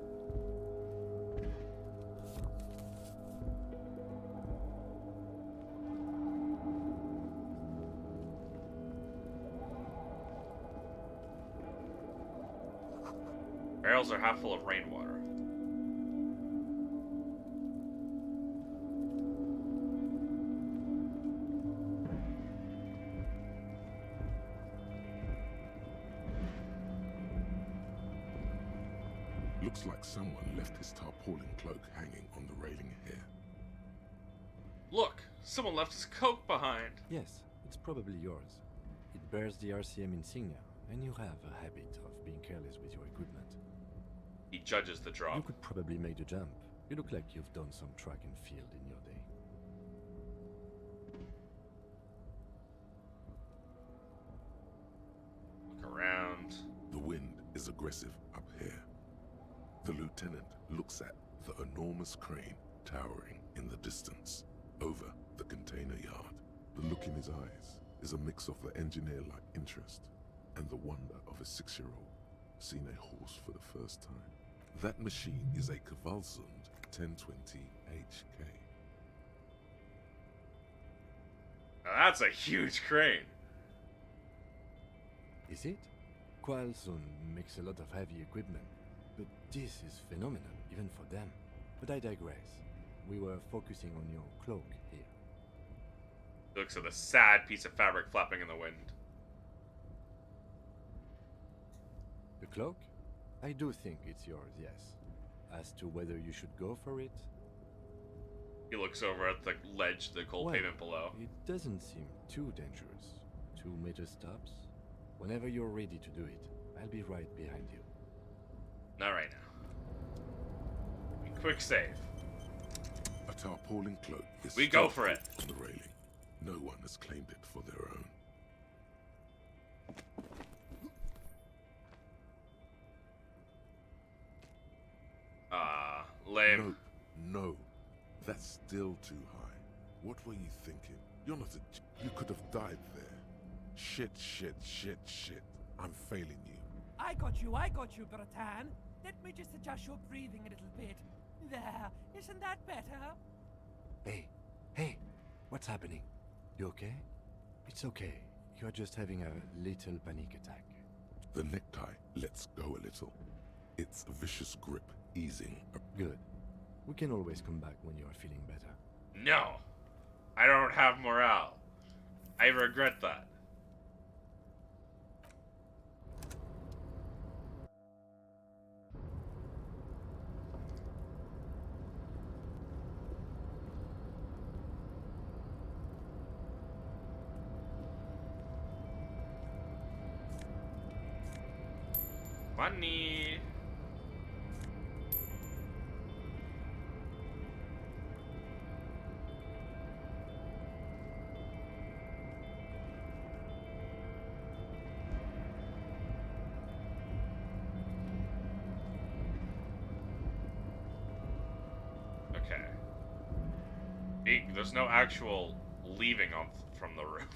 Barrels are half full of rainwater. Looks like someone left his tarpaulin cloak hanging on the railing here. Look! Someone left his coat behind! Yes, it's probably yours. It bears the RCM insignia, and you have a habit of being careless with your equipment. He judges the drop. You could probably make the jump. You look like you've done some track and field in your day. Look around. The wind is aggressive up here. The lieutenant looks at the enormous crane towering in the distance over the container yard. The look in his eyes is a mix of the engineer-like interest and the wonder of a 6-year-old seeing a horse for the first time. That machine is a Kvalsund 1020 HK. Now that's a huge crane. Is it? Kvalsund makes a lot of heavy equipment, but this is phenomenal, even for them. But I digress. We were focusing on your cloak here. He looks at the sad piece of fabric flapping in the wind. The cloak? I do think it's yours, yes. As to whether you should go for it? He looks over at the ledge, the cold pavement below. It doesn't seem too dangerous. 2 major stops. Whenever you're ready to do it, I'll be right behind you. Not right now. Quick save. A tarpaulin cloak is We go for it. On the railing. No one has claimed it for their own. Lame. No. That's still too high. What were you thinking? You're not you could have died there. Shit. I'm failing you. I got you, Bratan. Let me just adjust your breathing a little bit. There, isn't that better? Hey, what's happening? You okay? It's okay. You're just having a little panic attack. The necktie lets go a little. Its vicious grip easing. Good. We can always come back when you're feeling better. No. I don't have morale. I regret that. Money. Okay. There's no actual leaving on from the roof.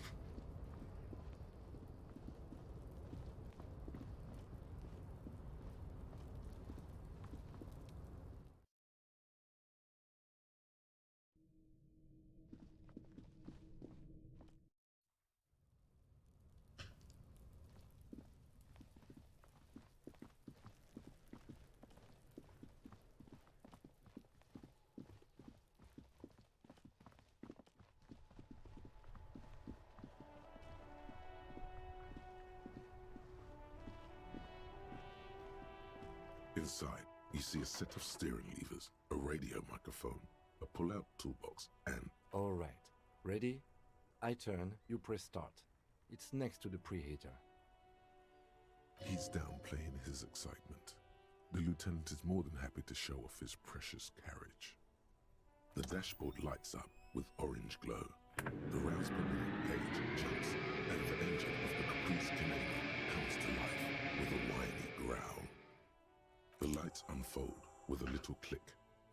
Inside, you see a set of steering levers, a radio microphone, a pull-out toolbox, and... Alright. Ready? I turn, you press start. It's next to the preheater. He's downplaying his excitement. The lieutenant is more than happy to show off his precious carriage. The dashboard lights up with orange glow. The rounds per minute gauge jumps, and the engine of the Caprice Canadian comes to life with a whiny growl. The lights unfold, with a little click,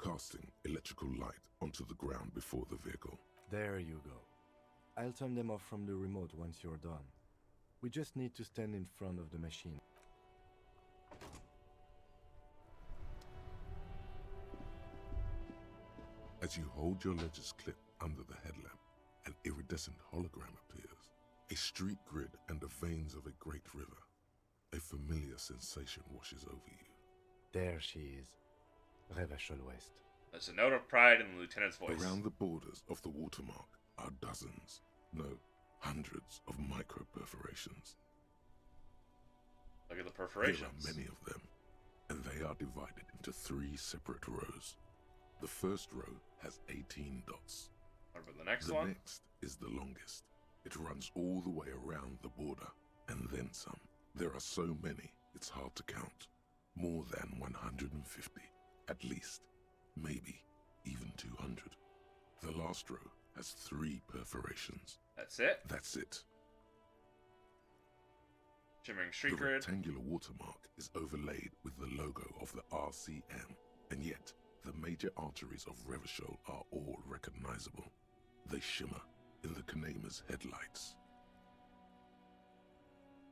casting electrical light onto the ground before the vehicle. There you go. I'll turn them off from the remote once you're done. We just need to stand in front of the machine. As you hold your ledger's clip under the headlamp, an iridescent hologram appears. A street grid and the veins of a great river. A familiar sensation washes over you. There she is. Revachol West. There's a note of pride in the lieutenant's voice. Around the borders of the watermark are dozens, no, hundreds of micro-perforations. Look at the perforations. There are many of them, and they are divided into 3 separate rows. The first row has 18 dots. Remember the next The one? next is the longest. It runs all the way around the border, and then some. There are so many, it's hard to count. More than 150, at least. Maybe even 200. The last row has 3 perforations. That's it? That's it. Shimmering street The grid. rectangular watermark is overlaid with the logo of the RCM, and yet the major arteries of Revachol are all recognizable. They shimmer in the Kanema's headlights.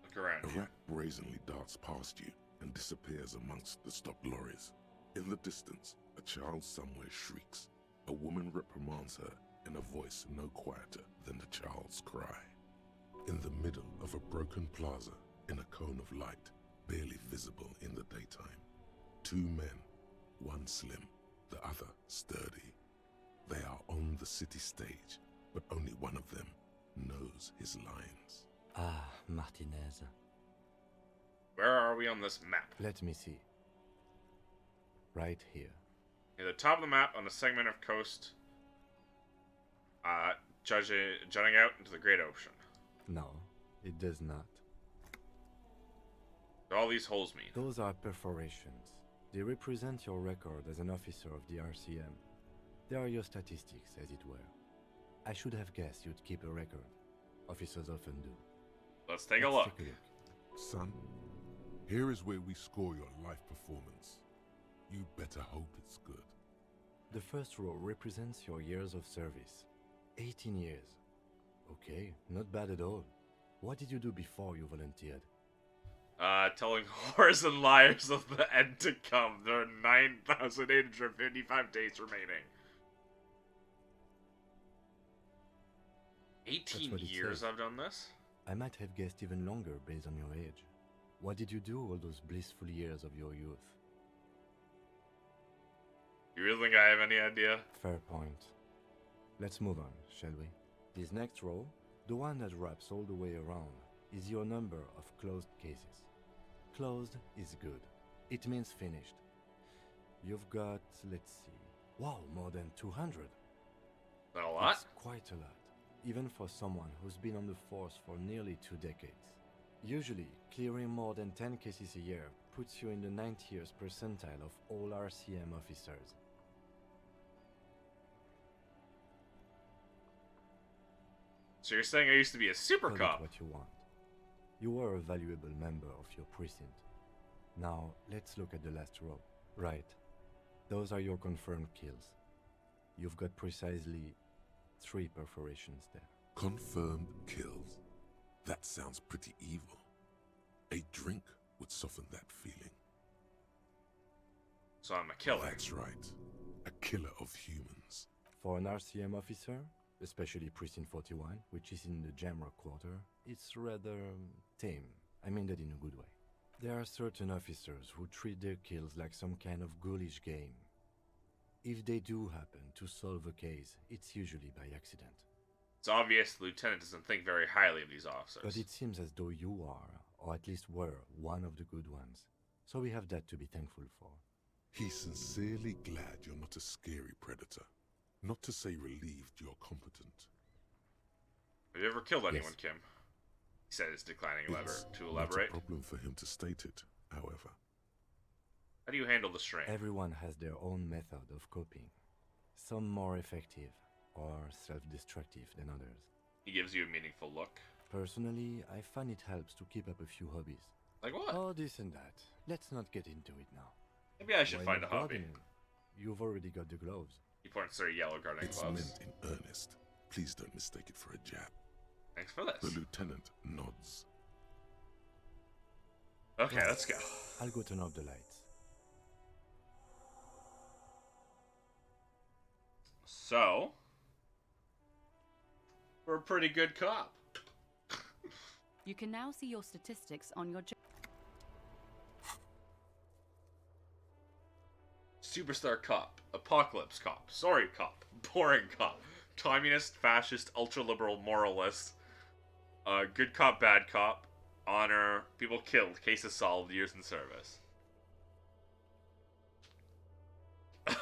Look around. A rat brazenly darts past you and disappears amongst the stopped lorries. In the distance, a child somewhere shrieks. A woman reprimands her in a voice no quieter than the child's cry. In the middle of a broken plaza, in a cone of light, barely visible in the daytime, 2 men, one slim, the other sturdy. They are on the city stage, but only one of them knows his lines. Ah, Martinez. Where are we on this map? Let me see. Right here. Near the top of the map on a segment of coast, jutting out into the Great Ocean. No, it does not. What do all these holes mean? Those are perforations. They represent your record as an officer of the RCM. They are your statistics, as it were. I should have guessed you'd keep a record. Officers often do. Let's take a look. Son, here is where we score your life performance. You better hope it's good. The first row represents your years of service. 18 years. Okay, not bad at all. What did you do before you volunteered? Telling whores and liars of the end to come. There are 9,855 days remaining. 18 years says. I've done this? I might have guessed even longer based on your age. What did you do all those blissful years of your youth? You really think I have any idea? Fair point. Let's move on, shall we? This next row, the one that wraps all the way around, is your number of closed cases. Closed is good. It means finished. You've got, let's see, wow, more than 200. Not a lot? It's quite a lot, even for someone who's been on the force for nearly 2 decades. Usually, clearing more than 10 cases a year puts you in the 90th percentile of all RCM officers. So you're saying I used to be a super Call it cop? what you want. You were a valuable member of your precinct. Now, let's look at the last row. Right. Those are your confirmed kills. You've got precisely 3 perforations there. Confirmed kills. That sounds pretty evil. A drink would soften that feeling. So I'm a killer. That's right. A killer of humans. For an RCM officer, especially Precinct 41, which is in the Jamrock Quarter, it's rather tame. I mean that in a good way. There are certain officers who treat their kills like some kind of ghoulish game. If they do happen to solve a case, it's usually by accident. It's obvious the lieutenant doesn't think very highly of these officers. But it seems as though you are, or at least were, one of the good ones. So we have that to be thankful for. He's sincerely glad you're not a scary predator. Not to say relieved you're competent. Have you ever killed anyone, Yes. Kim? He said it's declining It's to not elaborate. a problem for him to state it, however. How do you handle the strain? Everyone has their own method of coping. Some more effective or self-destructive than others. He gives you a meaningful look. Personally, I find it helps to keep up a few hobbies. Like what? Oh, this and that. Let's not get into it now. Maybe I should Why find not a hobby. gardening? You've already got the gloves. He points to her yellow gardening It's gloves. meant in earnest. Please don't mistake it for a jab. Thanks for this. The lieutenant nods. Okay, let's go. I'll go turn off the lights. So, we're a pretty good cop. You can now see your statistics on your Superstar cop, apocalypse cop, sorry cop, boring cop, communist, fascist, ultra-liberal, moralist, good cop, bad cop, honor, people killed, cases solved, years in service.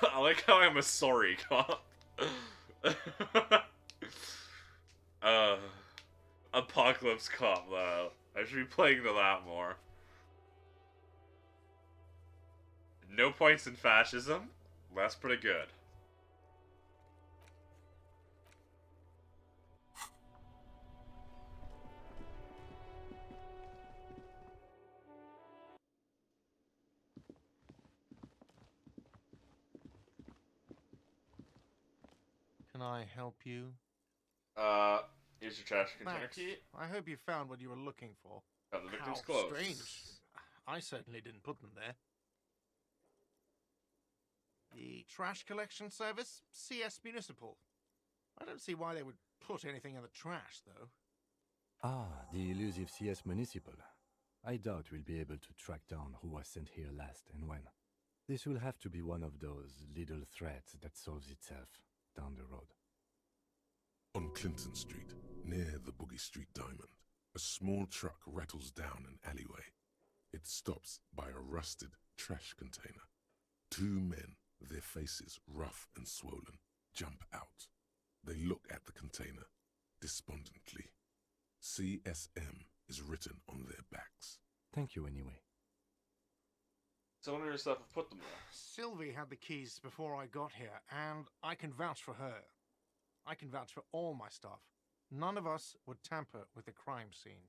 I like how I'm a sorry cop. Apocalypse cop, though. I should be playing to that more. No points in fascism. That's pretty good. Can I help you? Here's your trash container Thanks. key. I hope you found what you were looking for. Got the victim's How clothes. strange. I certainly didn't put them there. The trash collection service? CS Municipal. I don't see why they would put anything in the trash, though. Ah, the elusive CS Municipal. I doubt we'll be able to track down who was sent here last and when. This will have to be one of those little threats that solves itself down the road. On Clinton Street, near the Boogie Street Diamond, a small truck rattles down an alleyway. It stops by a rusted trash container. Two men, their faces rough and swollen, jump out. They look at the container despondently. CSM is written on their backs. Thank you anyway. Someone in your stuff have put them there. Sylvie had the keys before I got here, and I can vouch for her. I can vouch for all my stuff. None of us would tamper with the crime scene.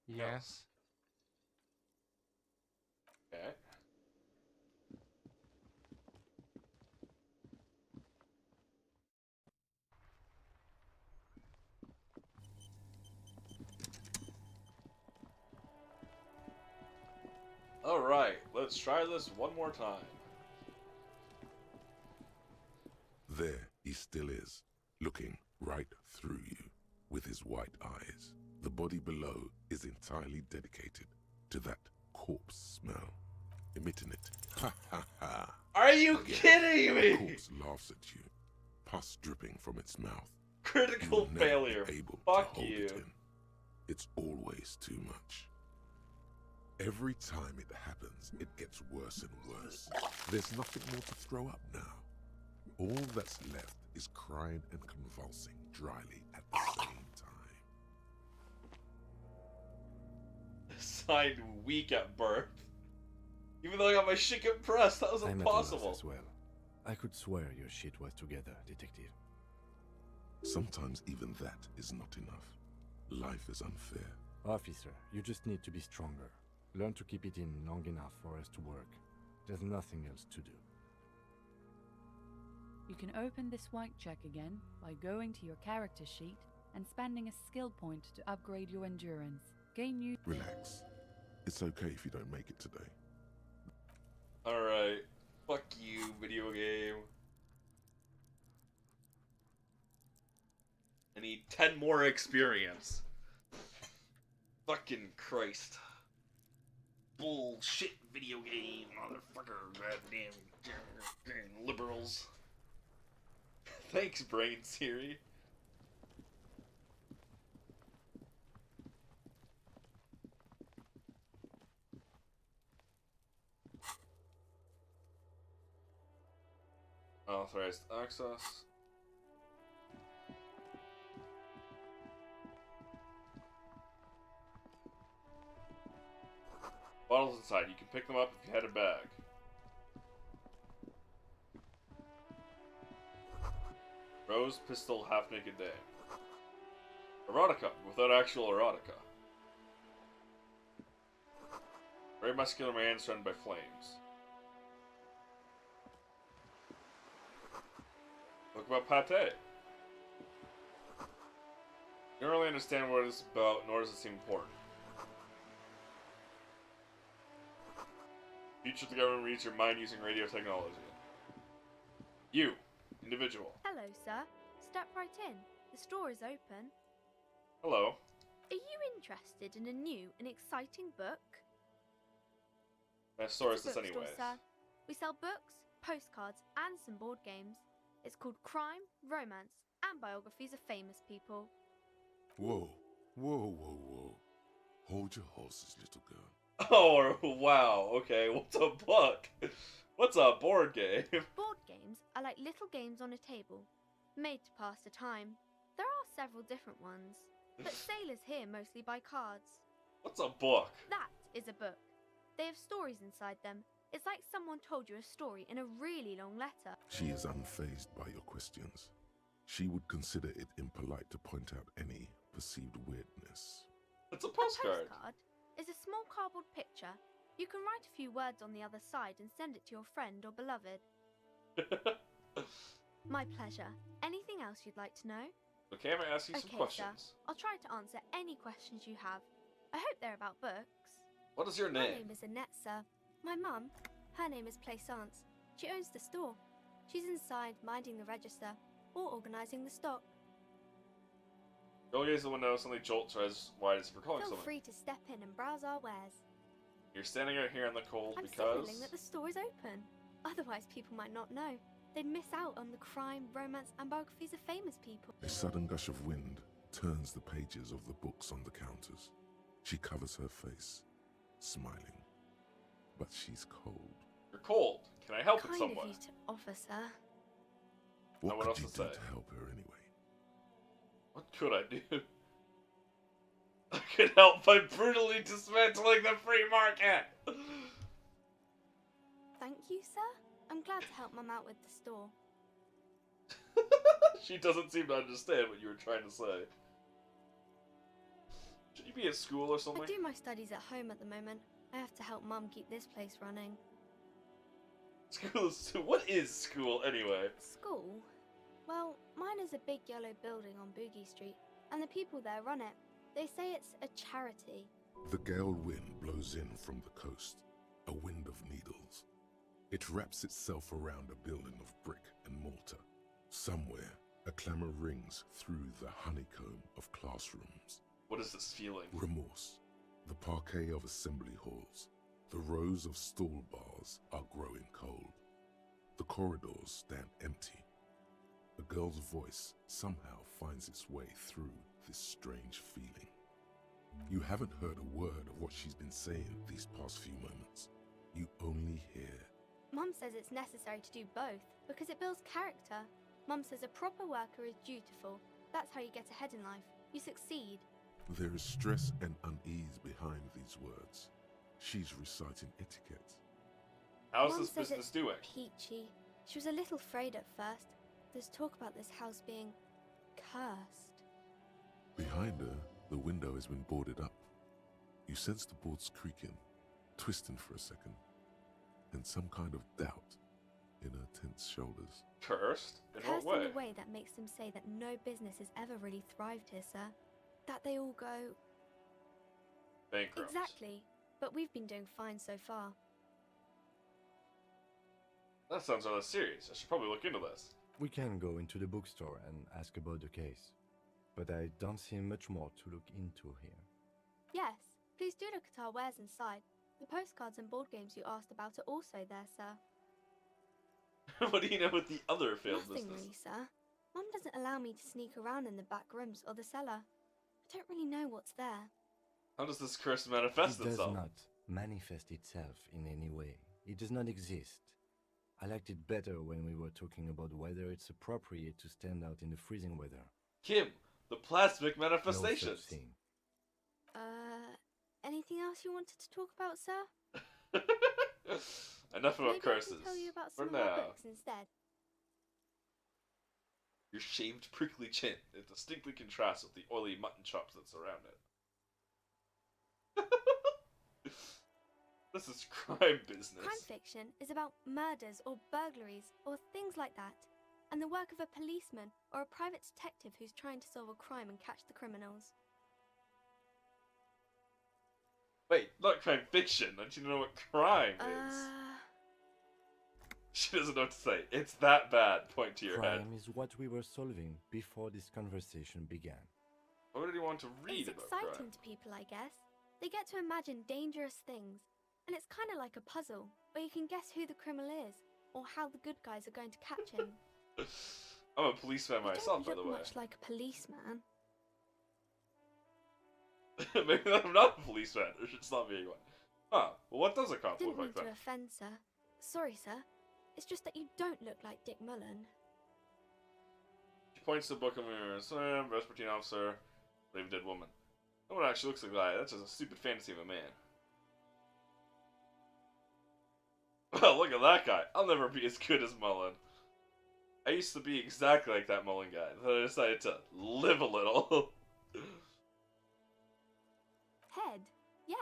Yes? Okay. Alright, let's try this one more time. There he still is, looking right through you with his white eyes. The body below is entirely dedicated to that corpse smell, emitting it. Ha ha ha. Are you Again, kidding me? The corpse laughs at you, pus dripping from its mouth. Critical You will never be failure. able Fuck to hold you. it in. It's always too much. Every time it happens, it gets worse and worse. There's nothing more to throw up now. All that's left is crying and convulsing dryly at the same time. Signed weak at birth. Even though I got my shit compressed, that was I'm at a loss impossible. as well. I could swear your shit was together, detective. Sometimes even that is not enough. Life is unfair. Officer, you just need to be stronger. Learn to keep it in long enough for us to work. There's nothing else to do. You can open this white check again by going to your character sheet and spending a skill point to upgrade your endurance. Gain new... Relax. It's okay if you don't make it today. Alright. Fuck you, video game. I need 10 more experience. Fucking Christ. Bullshit video game, motherfucker. Goddamn liberals. Thanks, Brain Siri. Authorized access. Bottles inside. You can pick them up if you had a bag. Rose, pistol, half-naked day. Erotica, without actual erotica. Very muscular man surrounded by flames. Book about pate. You don't really understand what it's about, nor does it seem important. Future of the government reads your mind using radio technology. You, individual. Hello, sir. Step right in. The store is open. Hello. Are you interested in a new and exciting book? My store is It's a this bookstore, anyways. sir. We sell books, postcards, and some board games. It's called Crime, Romance, and Biographies of Famous People. Whoa, whoa, whoa, whoa. Hold your horses, little girl. Oh, wow. Okay, what's a book? What's a board game? Board games are like little games on a table, made to pass the time. There are several different ones, but sailors here mostly buy cards. What's a book? That is a book. They have stories inside them. It's like someone told you a story in a really long letter. She is unfazed by your questions. She would consider it impolite to point out any perceived weirdness. It's a A postcard. postcard is a small cardboard picture. You can write a few words on the other side and send it to your friend or beloved. My pleasure. Anything else you'd like to know? Okay, I'm gonna ask you some questions. Sir. I'll try to answer any questions you have. I hope they're about books. What is your My name? name is Annette, sir. My mum, her name is Plaisance. She owns the store. She's inside minding the register or organising the stock. Go gaze the window, suddenly jolts are as wide as if you're calling Feel someone. free to step in and browse our wares. You're standing out here in the cold I'm because... signaling that the store is open. Otherwise, people might not know. They'd miss out on the crime, romance, and biographies of famous people. A sudden gush of wind turns the pages of the books on the counters. She covers her face, smiling. But she's cold. You're cold. Can I help in Kind some of way? you to offer, sir. What what could else you to do say? to help her anyway? What could I do? I could help by brutally dismantling the free market! Thank you, sir. I'm glad to help Mum out with the store. She doesn't seem to understand what you were trying to say. Should you be at school or something? I do my studies at home at the moment. I have to help Mum keep this place running. School is... What is school, anyway? School? Well, mine is a big yellow building on Boogie Street, and the people there run it. They say it's a charity. The gale wind blows in from the coast, a wind of needles. It wraps itself around a building of brick and mortar. Somewhere, a clamor rings through the honeycomb of classrooms. What is this feeling? Remorse. The parquet of assembly halls. The rows of stall bars are growing cold. The corridors stand empty. A girl's voice somehow finds its way through this strange feeling. You haven't heard a word of what she's been saying these past few moments. You only hear... Mum says it's necessary to do both because it builds character. Mum says a proper worker is dutiful. That's how you get ahead in life. You succeed. There is stress and unease behind these words. She's reciting etiquette. How's Mum this says business it's doing? peachy. She was a little afraid at first. There's talk about this house being cursed. Behind her, the window has been boarded up. You sense the boards creaking, twisting for a second, and some kind of doubt in her tense shoulders. Cursed? In Cursed what way? in a way that makes them say that no business has ever really thrived here, sir. That they all go... Bankrupt. Exactly. But we've been doing fine so far. That sounds rather serious. I should probably look into this. We can go into the bookstore and ask about the case, but I don't see much more to look into here. Yes, please do look at our wares inside. The postcards and board games you asked about are also there, sir. What do you know with the other failed Nothing business? really, sir. Mum doesn't allow me to sneak around in the back rooms or the cellar. I don't really know what's there. How does this curse manifest It does itself? not manifest itself in any way. It does not exist. I liked it better when we were talking about whether it's appropriate to stand out in the freezing weather. Kim, the plasmic No manifestations. such thing. Anything else you wanted to talk about, sir? Enough about Maybe curses. I can tell you about For some of our now. books instead. Your shaved, prickly chin. It distinctly contrasts with the oily mutton chops that surround it. This is crime business. Crime fiction is about murders or burglaries or things like that, and the work of a policeman or a private detective who's trying to solve a crime and catch the criminals. Wait, not crime fiction. Don't you know what crime is? She doesn't know what to say. It's that bad. Point to your head. Crime is what we were solving before this conversation began. What did he want to read It's about exciting crime? to people, I guess. They get to imagine dangerous things, and it's kind of like a puzzle, where you can guess who the criminal is, or how the good guys are going to catch him. I'm a policeman myself, by You the look way. much like a policeman. Maybe I'm not a policeman. There should stop being one. Huh. Well, what does a cop Didn't look mean like to then? offend, sir. Sorry, sir. It's just that you don't look like Dick Mullen. She points to the book and mirrors. Vespertine officer, brave dead woman. No one actually looks like that. That's just a stupid fantasy of a man. Well, look at that guy. I'll never be as good as Mullen. I used to be exactly like that Mullen guy. Then I decided to live a little. Head, yes.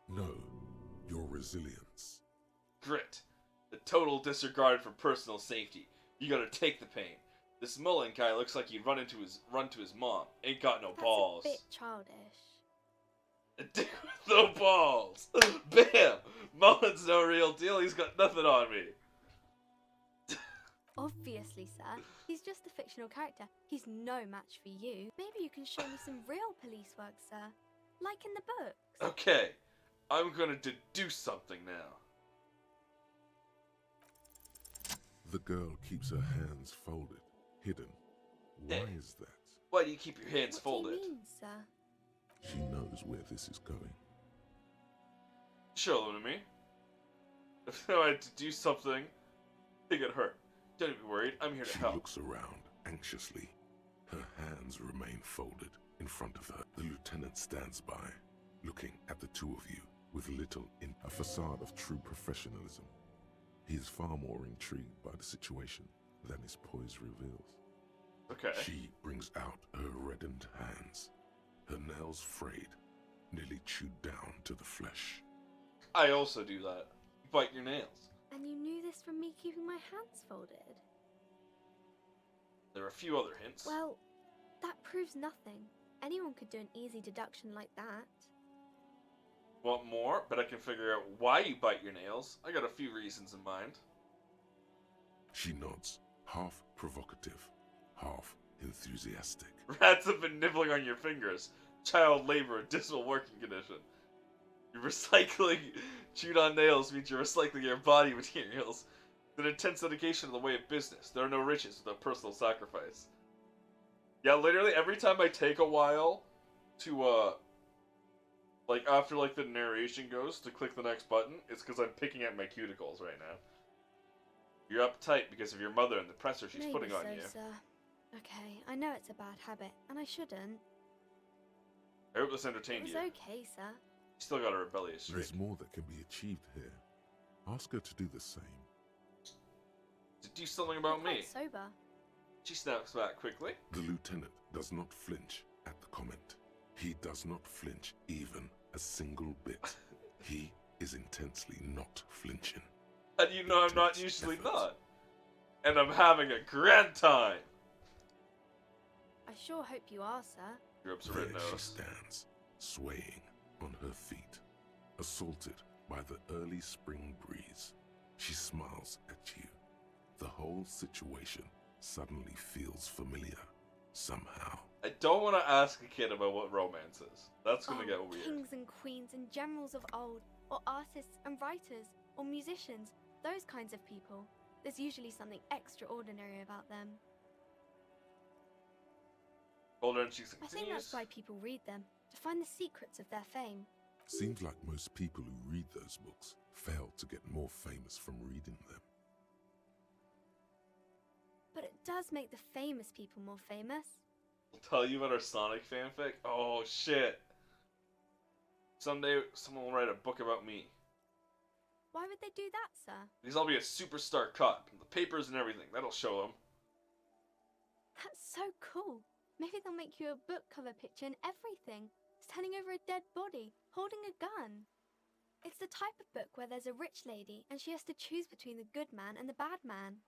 No, your resilience. Grit. The total disregard for personal safety. You gotta take the pain. This Mullen guy looks like he'd run to his mom. Ain't got no balls. That's a bit childish. A dick with no balls. Bam! Mullen's no real deal. He's got nothing on me. Obviously, sir. He's just a fictional character. He's no match for you. Maybe you can show me some real police work, sir. Like in the books. Okay. I'm gonna deduce something now. The girl keeps her hands folded, hidden. Why is that? Why do you keep your hands folded? What do you mean, sir? She knows where this is going. Show them to me. If I had to do something, they get hurt. Don't be worried. I'm here to She help. looks around anxiously. Her hands remain folded in front of her. The lieutenant stands by, looking at the two of you with little in a facade of true professionalism. He is far more intrigued by the situation than his poise reveals. Okay. She brings out her reddened hands, her nails frayed, nearly chewed down to the flesh. I also do that. Bite your nails. And you knew this from me keeping my hands folded? There are a few other hints. Well, that proves nothing. Anyone could do an easy deduction like that. Want more? But I can figure out why you bite your nails. I got a few reasons in mind. She nods, half provocative, half enthusiastic. Rats have been nibbling on your fingers. Child labor, a dismal working condition. You're recycling chewed on nails means you're recycling your body materials. It's an intense dedication to the way of business. There are no riches without personal sacrifice. Yeah, literally every time I take a while to like after like the narration goes to click the next button, it's because I'm picking at my cuticles right now. You're uptight because of your mother and the pressure she's Maybe putting on so, you. sir. Okay, I know it's a bad habit, and I shouldn't. I hope this It entertained was you. okay, sir. You still got a rebellious streak. There's more that can be achieved here. Ask her to do the same. To do something about me. Quite sober. She snaps back quickly. The lieutenant does not flinch at the comment. He does not flinch even a single bit. He is intensely not flinching. And you know I'm not usually not. And I'm having a grand time. I sure hope you are, sir. Your red There she nose. stands, swaying on her feet, assaulted by the early spring breeze. She smiles at you. The whole situation suddenly feels familiar, somehow. I don't want to ask a kid about what romance is. That's gonna get weird. Kings and queens and generals of old, or artists and writers, or musicians, those kinds of people. There's usually something extraordinary about them. Older and she I think continues. that's why people read them, to find the secrets of their fame. Seems like most people who read those books fail to get more famous from reading them. But it does make the famous people more famous. I'll tell you about our Sonic fanfic. Oh shit. Someday someone will write a book about me. Why would they do that, sir? Because I'll be a superstar cop. The papers and everything. That'll show them. That's so cool. Maybe they'll make you a book cover picture and everything. Standing over a dead body, holding a gun. It's the type of book where there's a rich lady and she has to choose between the good man and the bad man.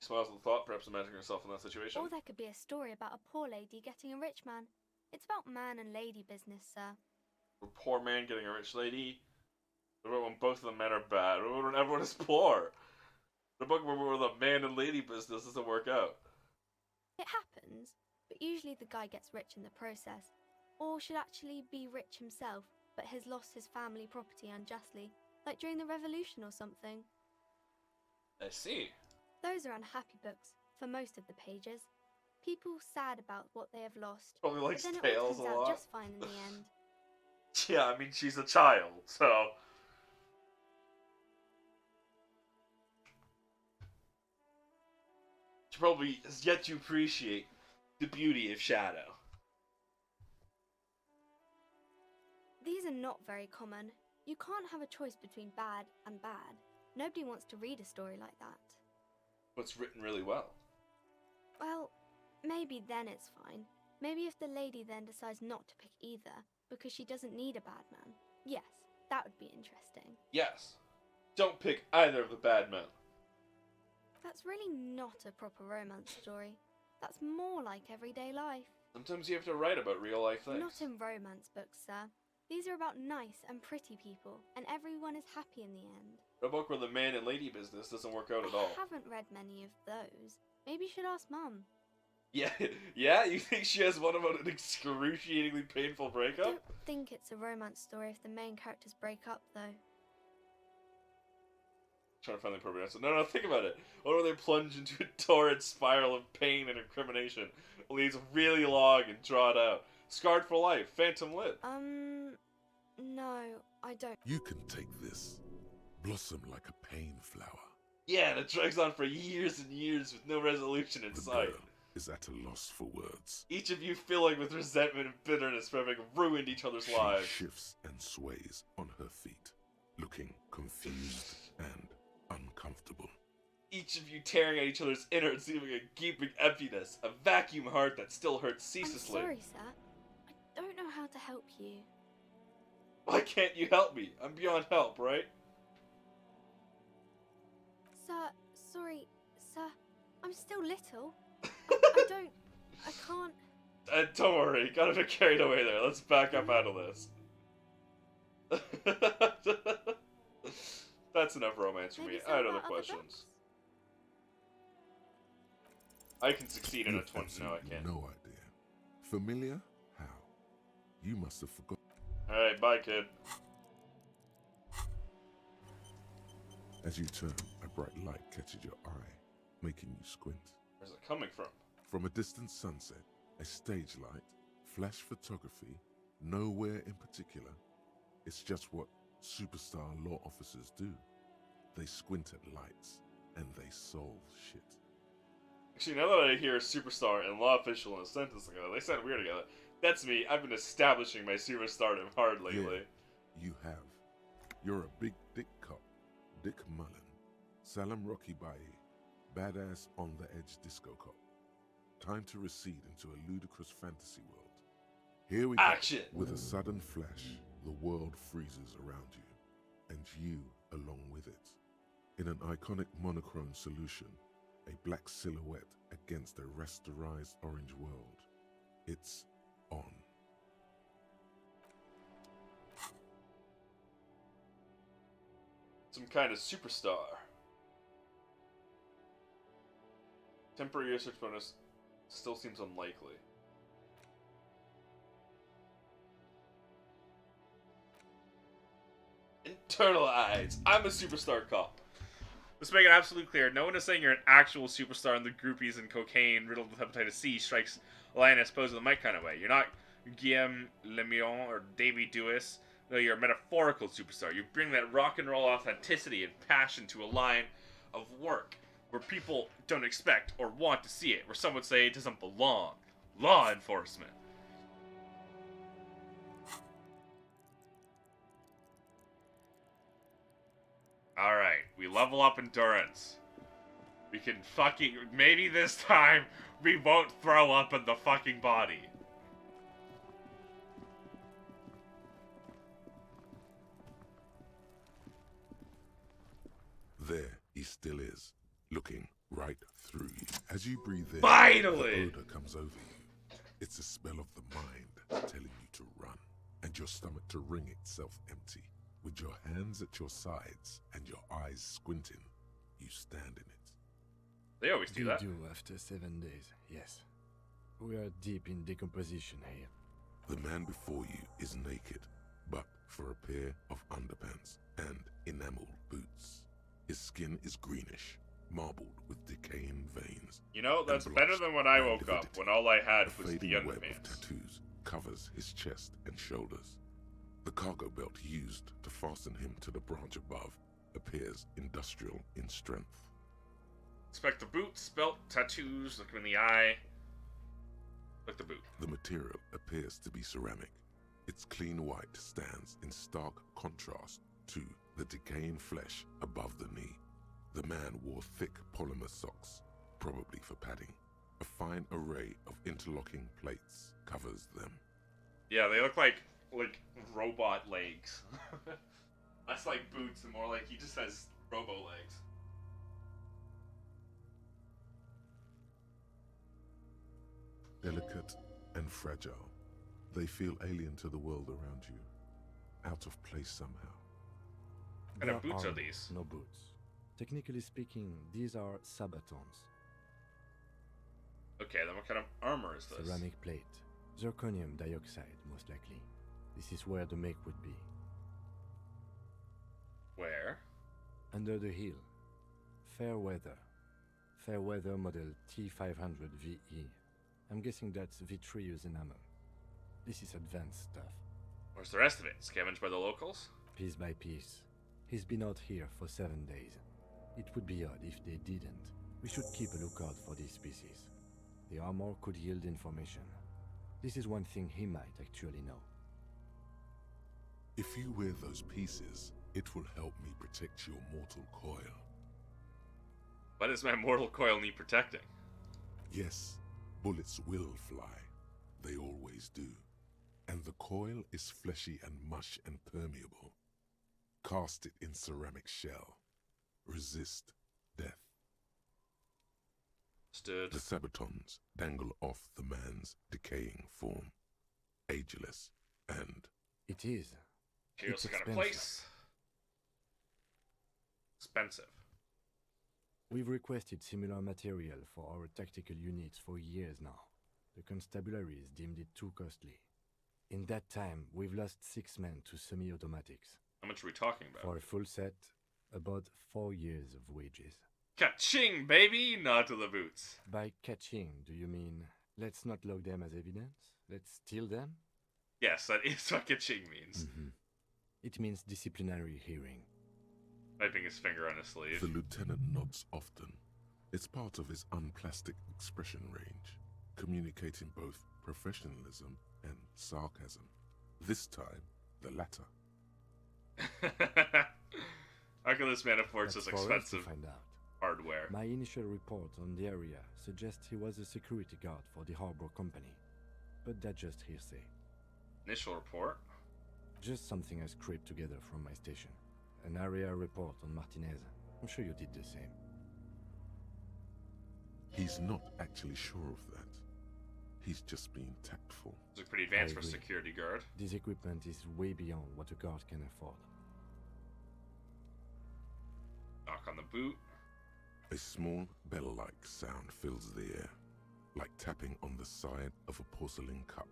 She smiles at the thought, perhaps imagining herself in that situation. Or there could be a story about a poor lady getting a rich man. It's about man and lady business, sir. A poor man getting a rich lady? What about when both of the men are bad? What about when everyone is poor? The book where the man and lady business doesn't work out. It happens, but usually the guy gets rich in the process. Or should actually be rich himself, but has lost his family property unjustly, like during the revolution or something. I see. Those are unhappy books, for most of the pages. People sad about what they have lost, Probably but likes then it all tales comes a out lot. just fine in the end. Yeah, I mean, she's a child, so... She probably has yet to appreciate the beauty of Shadow. These are not very common. You can't have a choice between bad and bad. Nobody wants to read a story like that. But it's written really well. Well, maybe then it's fine. Maybe if the lady then decides not to pick either, because she doesn't need a bad man. Yes, that would be interesting. Yes. Don't pick either of the bad men. That's really not a proper romance story. That's more like everyday life. Sometimes you have to write about real life things. Not in romance books, sir. These are about nice and pretty people, and everyone is happy in the end. A book where the man and lady business doesn't work out at all. I haven't read many of those. Maybe you should ask Mum. Yeah, yeah? You think she has one about an excruciatingly painful breakup? I don't think it's a romance story if the main characters break up, though. Trying to find the appropriate answer. No, think about it. What if they plunge into a torrid spiral of pain and incrimination? Only it's really long and drawn out. Scarred for life. Phantom lit. No, I don't. You can take this. Blossom like a pain flower. Yeah, and it drags on for years and years with no resolution in The sight. girl is at a loss for words. Each of you filling with resentment and bitterness for having ruined each other's She lives. shifts and sways on her feet, looking confused and uncomfortable. Each of you tearing at each other's innards, leaving a gaping emptiness, a vacuum heart that still hurts ceaselessly. I'm sorry, sir. I don't know how to help you. Why can't you help me? I'm beyond help, right? Sir, sorry, sir. I'm still little. I can't. Don't worry, got a bit carried away there. Let's back up out of this. That's enough romance for me. I had other questions. I can succeed in a 20. No, I can't. No idea. Familiar? How? You must have forgotten. Alright, bye, kid. As you turn, a bright light catches your eye, making you squint. Where's it coming from? From a distant sunset, a stage light, flash photography, nowhere in particular. It's just what superstar law officers do. They squint at lights, and they solve shit. Actually, now that I hear superstar and law official in a sentence together, they sound weird together. That's me. I've been establishing my superstardom hard lately. Yeah, you have. You're a big dick cop. Dick Mullen. Salam Rocky Baye. Badass on the edge disco cop. Time to recede into a ludicrous fantasy world. Here we Action! go. With a sudden flash, the world freezes around you, and you along with it. In an iconic monochrome solution, a black silhouette against a rasterized orange world. It's on. Some kind of superstar. Temporary research bonus still seems unlikely. Internalize! I'm a superstar cop. Let's make it absolutely clear. No one is saying you're an actual superstar and the groupies and cocaine riddled with hepatitis C strikes a line, I suppose, in the mic kind of way. You're not Guillaume Lemion or Davy Dewis. No, you're a metaphorical superstar. You bring that rock and roll authenticity and passion to a line of work where people don't expect or want to see it, where some would say it doesn't belong. Law enforcement. Alright, we level up endurance. We can fucking... Maybe this time we won't throw up in the fucking body. There he still is, looking right through you. As you breathe in, Finally! the odor comes over you. It's a smell of the mind telling you to run, and your stomach to wring itself empty. With your hands at your sides and your eyes squinting, you stand in it. They always do that. We do after 7 days, yes. We are deep in decomposition here. The man before you is naked, but for a pair of underpants and enameled boots. His skin is greenish, marbled with decaying veins. You know, that's and better blotched than when I by woke up, lividity. when all I had A was the fading web of underpants. tattoos covers his chest and shoulders. The cargo belt used to fasten him to the branch above appears industrial in strength. Inspect the boots, belt, tattoos, look him in the eye. Look the boot. The material appears to be ceramic. Its clean white stands in stark contrast to the decaying flesh above the knee. The man wore thick polymer socks, probably for padding. A fine array of interlocking plates covers them. Yeah, they look like robot legs. Less like boots and more like he just has robo legs. Delicate and fragile, they feel alien to the world around you, out of place somehow. What kind of boots There are these? No boots. Technically speaking, these are sabatons. Okay, then what kind of armor is this? Ceramic plate. Zirconium dioxide, most likely. This is where the make would be. Where? Under the heel. Fair weather. Fair weather model T500 VE. I'm guessing that's vitreous enamel. This is advanced stuff. Where's the rest of it? Scavenged by the locals? Piece by piece. He's been out here for 7 days. It would be odd if they didn't. We should keep a lookout for these species. The armor could yield information. This is one thing he might actually know. If you wear those pieces, it will help me protect your mortal coil. Why does my mortal coil need protecting? Yes, bullets will fly. They always do. And the coil is fleshy and mush and permeable. Cast it in ceramic shell. Resist death. Stood. The sabatons dangle off the man's decaying form. Ageless and... It is. She It's also got a expensive. place. Expensive. We've requested similar material for our tactical units for years now. The constabularies deemed it too costly. In that time, we've lost 6 men to semi-automatics. How much are we talking about? For a full set, about 4 years of wages. Ka-ching, baby! Not to the boots. By catching, do you mean let's not log them as evidence? Let's steal them? Yes, that is what ka-ching means. Mm-hmm. It means disciplinary hearing. Wiping his finger on his sleeve. The lieutenant nods often. It's part of his unplastic expression range, communicating both professionalism and sarcasm. This time, the latter. How can this man afford That's such for us to expensive find out. hardware? My initial report on the area suggests he was a security guard for the harbor company. But that's just hearsay. Initial report? Just something I scraped together from my station. An area report on Martinez. I'm sure you did the same. He's not actually sure of that. He's just being tactful. Looks pretty advanced I for a agree. security guard. This equipment is way beyond what a guard can afford. Knock on the boot. A small bell-like sound fills the air, like tapping on the side of a porcelain cup.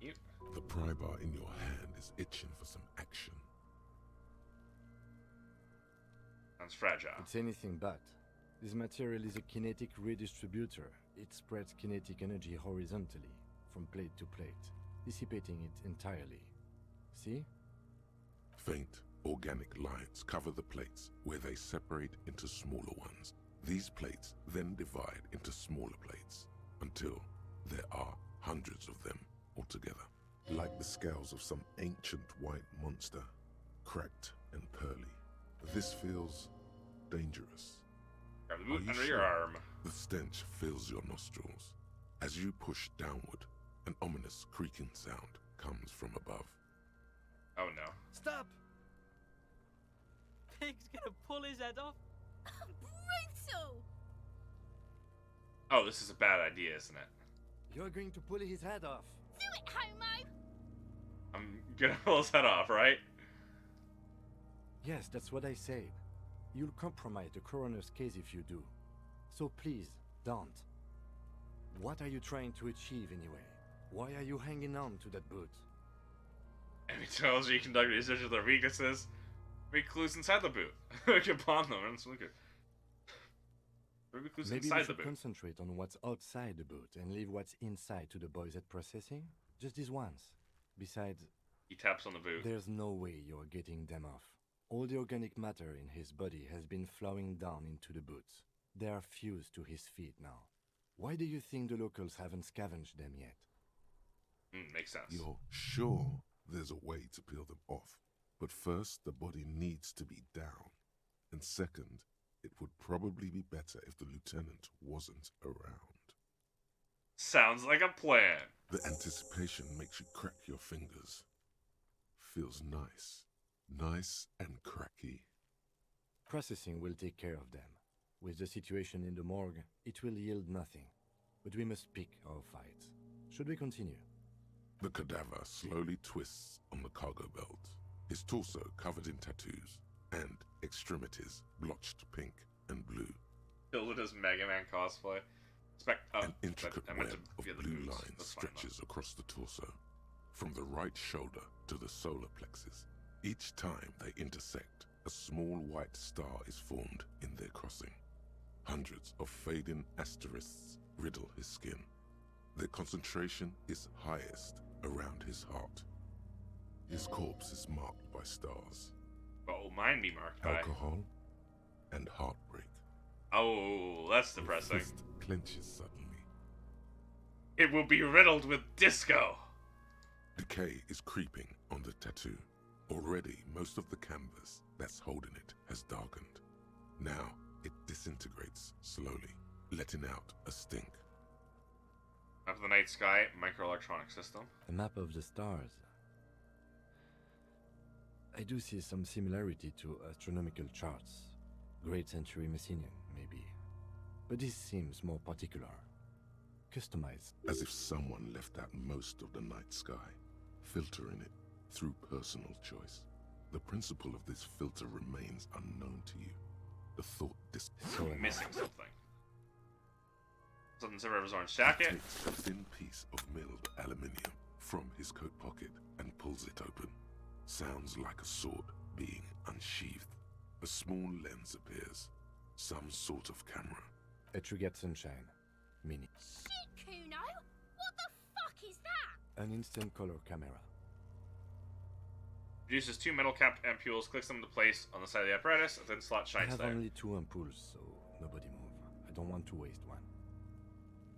Yep. The pry bar in your hand is itching for some action. Sounds fragile. It's anything but. This material is a kinetic redistributor. It spreads kinetic energy horizontally, from plate to plate, dissipating it entirely. See? Faint, organic lines cover the plates where they separate into smaller ones. These plates then divide into smaller plates until there are hundreds of them altogether. Like the scales of some ancient white monster, cracked and pearly. This feels dangerous. Grab the Are boot you under your sure? arm. The stench fills your nostrils. As you push downward, an ominous creaking sound comes from above. Oh no. Stop! Big pull his head off? Brutal! Oh, this is a bad idea, isn't it? You're going to pull his head off. Do it, homo! I'm gonna pull his head off, right? Yes, that's what I said. You'll compromise the coroner's case if you do. So please, don't. What are you trying to achieve anyway? Why are you hanging on to that boot? Any technology conduct research of their weaknesses. Make clues inside the boot. We can pawn them and look at. Maybe clues Maybe inside we the should boot. concentrate on what's outside the boot and leave what's inside to the boys at processing? Just this once. Besides, He taps on the boot. there's no way you're getting them off. All the organic matter in his body has been flowing down into the boots. They are fused to his feet now. Why do you think the locals haven't scavenged them yet? Makes sense. You're sure there's a way to peel them off, but first the body needs to be down. And second, it would probably be better if the lieutenant wasn't around. Sounds like a plan. The anticipation makes you crack your fingers. Feels nice. Nice and cracky. Processing will take care of them. With the situation in the morgue, it will yield nothing. But we must pick our fights. Should we continue? The cadaver slowly twists on the cargo belt, his torso covered in tattoos, and extremities blotched pink and blue. Filled with his Mega Man cosplay. An intricate I meant web to of get the blue boots. lines That's fine, stretches across the torso, from the right shoulder to the solar plexus. Each time they intersect, a small white star is formed in their crossing. Hundreds of fading asterisks riddle his skin. Their concentration is highest around his heart. His corpse is marked by stars. What will mine be marked by? Alcohol and heartbreak. Oh, that's depressing. His fist clenches suddenly. It will be riddled with disco. Decay is creeping on the tattoo. Already, most of the canvas that's holding it has darkened. Now, it disintegrates slowly, letting out a stink. Map of the night sky, microelectronic system. A map of the stars. I do see some similarity to astronomical charts. Great Century Messinian, maybe. But this seems more particular. Customized. As if someone left out most of the night sky, filtering it through personal choice. The principle of this filter remains unknown to you. The thought I'm missing something. Something's over his orange jacket. Takes a thin piece of milled aluminium from his coat pocket and pulls it open. Sounds like a sword being unsheathed. A small lens appears. Some sort of camera. A Trigger Sunshine. Mini. Shit, Kuno! What the fuck is that? An instant color camera. Produces two metal capped ampules, clicks them into place on the side of the apparatus, and then slot I shines have there. only 2 ampoules, so nobody move. I don't want to waste one.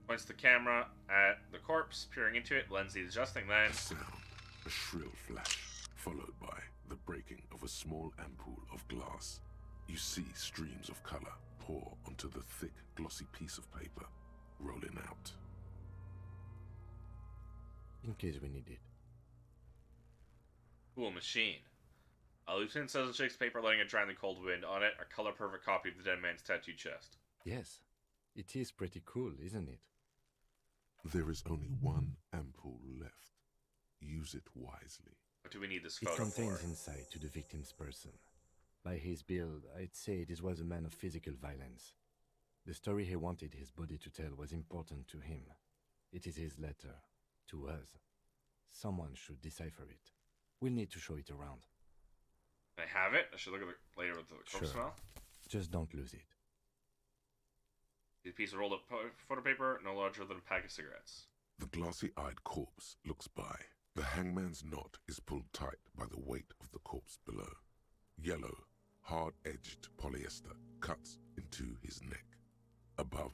Points the camera at the corpse, peering into it, lens adjusting then. Sound. A shrill flash, followed by the breaking of a small ampoule of glass. You see streams of color pour onto the thick, glossy piece of paper, rolling out. In case we need it. Cool machine. Lieutenant says it shakes paper, letting it dry in the cold wind. On it, a color-perfect copy of the dead man's tattooed chest. Yes. It is pretty cool, isn't it? There is only one ampoule left. Use it wisely. What do we need this It photo contains for? insight to the victim's person. By his build, I'd say this was a man of physical violence. The story he wanted his body to tell was important to him. It is his letter. To us. Someone should decipher it. We'll need to show it around. I have it. I should look at it later with the corpse smell. Just don't lose it. A piece of rolled up photo paper, no larger than a pack of cigarettes. The glossy-eyed corpse looks by. The hangman's knot is pulled tight by the weight of the corpse below. Yellow, hard-edged polyester cuts into his neck. Above,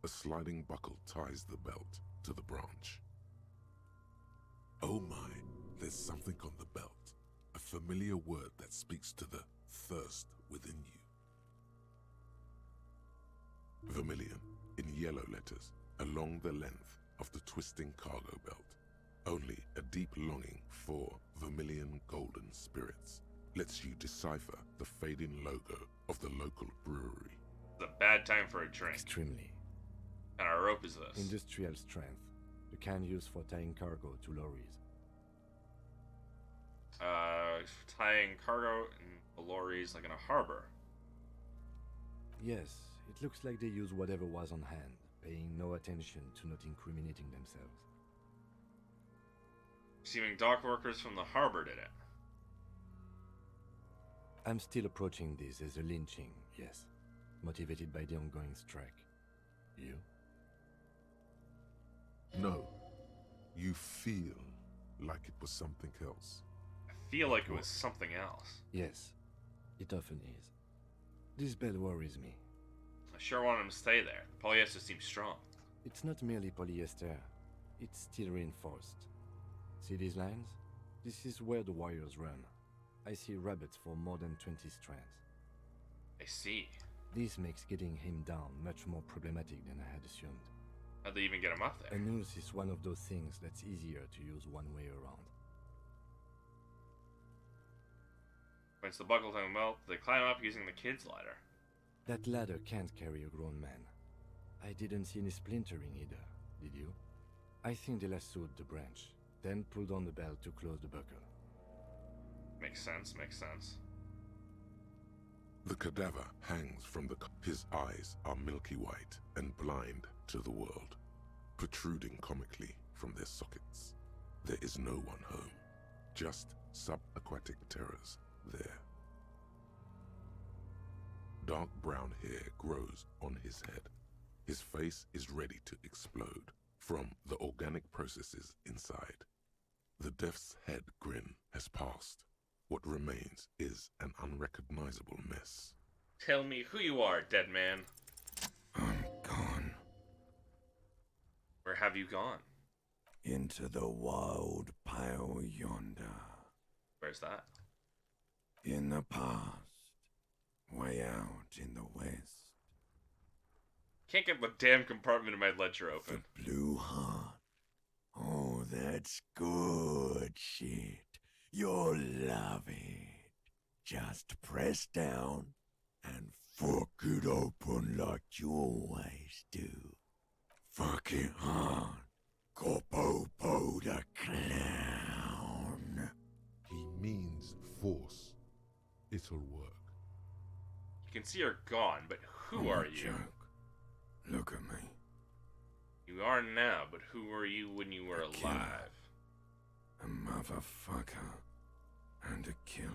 a sliding buckle ties the belt to the branch. Oh my, there's something on the belt. A familiar word that speaks to the thirst within you. Vermilion, in yellow letters, along the length of the twisting cargo belt. Only a deep longing for vermilion golden spirits lets you decipher the fading logo of the local brewery. It's a bad time for a drink. Extremely. And our rope is this. Industrial strength. The kind used for tying cargo to lorries. Tying cargo in lorries like in a harbor. Yes, it looks like they use whatever was on hand, paying no attention to not incriminating themselves. Assuming dock workers from the harbor did it. I'm still approaching this as a lynching, yes. Motivated by the ongoing strike. You? No. You feel like it was something else. I feel like it was something else. Yes, it often is. This bell worries me. I sure want him to stay there. The polyester seems strong. It's not merely polyester. It's steel reinforced. See these lines? This is where the wires run. I see rabbits for more than 20 strands. I see. This makes getting him down much more problematic than I had assumed. How'd they even get him up there? A noose is one of those things that's easier to use one way around. Once the buckle tongue melt, they climb up using the kid's ladder. That ladder can't carry a grown man. I didn't see any splintering either, did you? I think they lassoed the branch, then pulled on the bell to close the buckle. Makes sense, makes sense. The cadaver hangs from his eyes are milky white and blind to the world, protruding comically from their sockets. There is no one home, just subaquatic terrors there. Dark brown hair grows on his head. His face is ready to explode from the organic processes inside. The death's head grin has passed. What remains is an unrecognizable mess. Tell me who you are, dead man. I'm gone. Where have you gone? Into the wild pale yonder. Where's that? In the past. Way out in the west. Can't get the damn compartment of my ledger open. The blue heart. Oh, that's good shit. You'll love it. Just press down and fuck it open like you always do. Fuck it hard. Gopopo the clown. He means force. It'll work. You can see you're gone, but who are you? Joke. Look at me. You are now, but who were you when you were alive? A motherfucker. And a killer.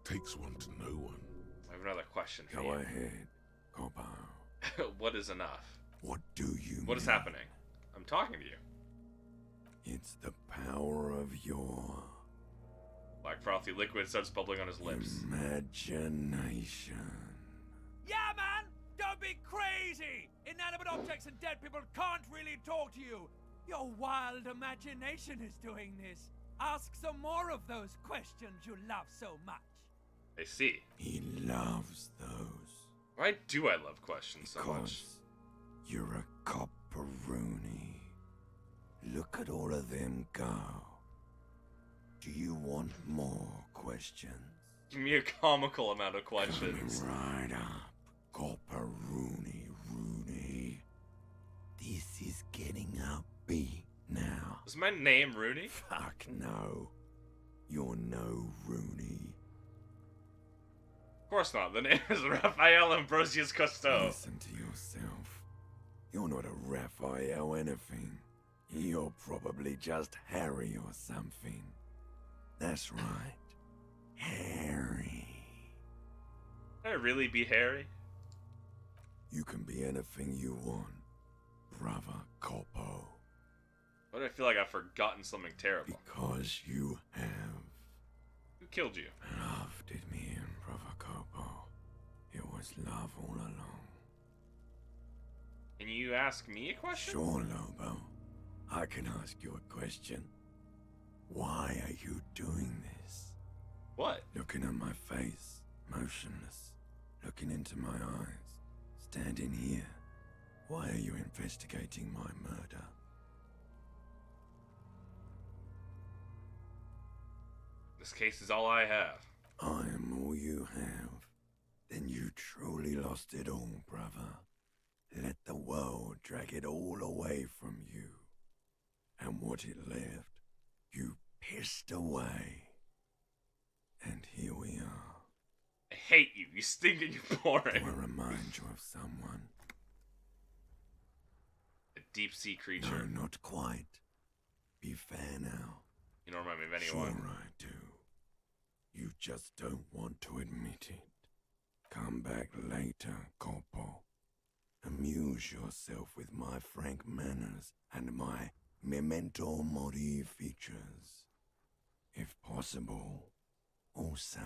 Takes one to know one. I have another question for Go you. ahead, Gopo. What is enough? What do you What is mean? happening? I'm talking to you. It's the power of your Black frothy liquid starts bubbling on his lips. imagination. Yeah, man! Don't be crazy! Inanimate objects and dead people can't really talk to you. Your wild imagination is doing this. Ask some more of those questions you love so much. I see. He loves those. Why do I love questions so much? Because you're a copperoonie. Look at all of them go. Do you want more questions? Give me a comical amount of questions. Coming right up, copperoonie Rooney. This is getting upbeat now. Is my name Rooney? Fuck no. You're no Rooney. Of course not. The name is Raphael Ambrosius Cousteau. Listen to yourself. You're not a Raphael anything. You're probably just Harry or something. That's right. Harry. Can I really be Harry? You can be anything you want, brother Corpo. Why do I feel like I've forgotten something terrible? Because you have. Who killed you? Love did me in, brother Corpo. It was love all along. Can you ask me a question? Sure, Lobo. I can ask you a question. Why are you doing this? What? Looking at my face, motionless, looking into my eyes, standing here. Why are you investigating my murder? This case is all I have. I'm all you have, then you truly lost it all, brother. Let the world drag it all away from you. And what it left, you pissed away. And here we are. I hate you. You stink and you're boring. Do I remind you of someone? A deep sea creature. No, not quite. Be fair now. You don't remind me of anyone. Sure I do. You just don't want to admit it. Come back later, Corpo. Amuse yourself with my frank manners and my memento mori features. If possible, also,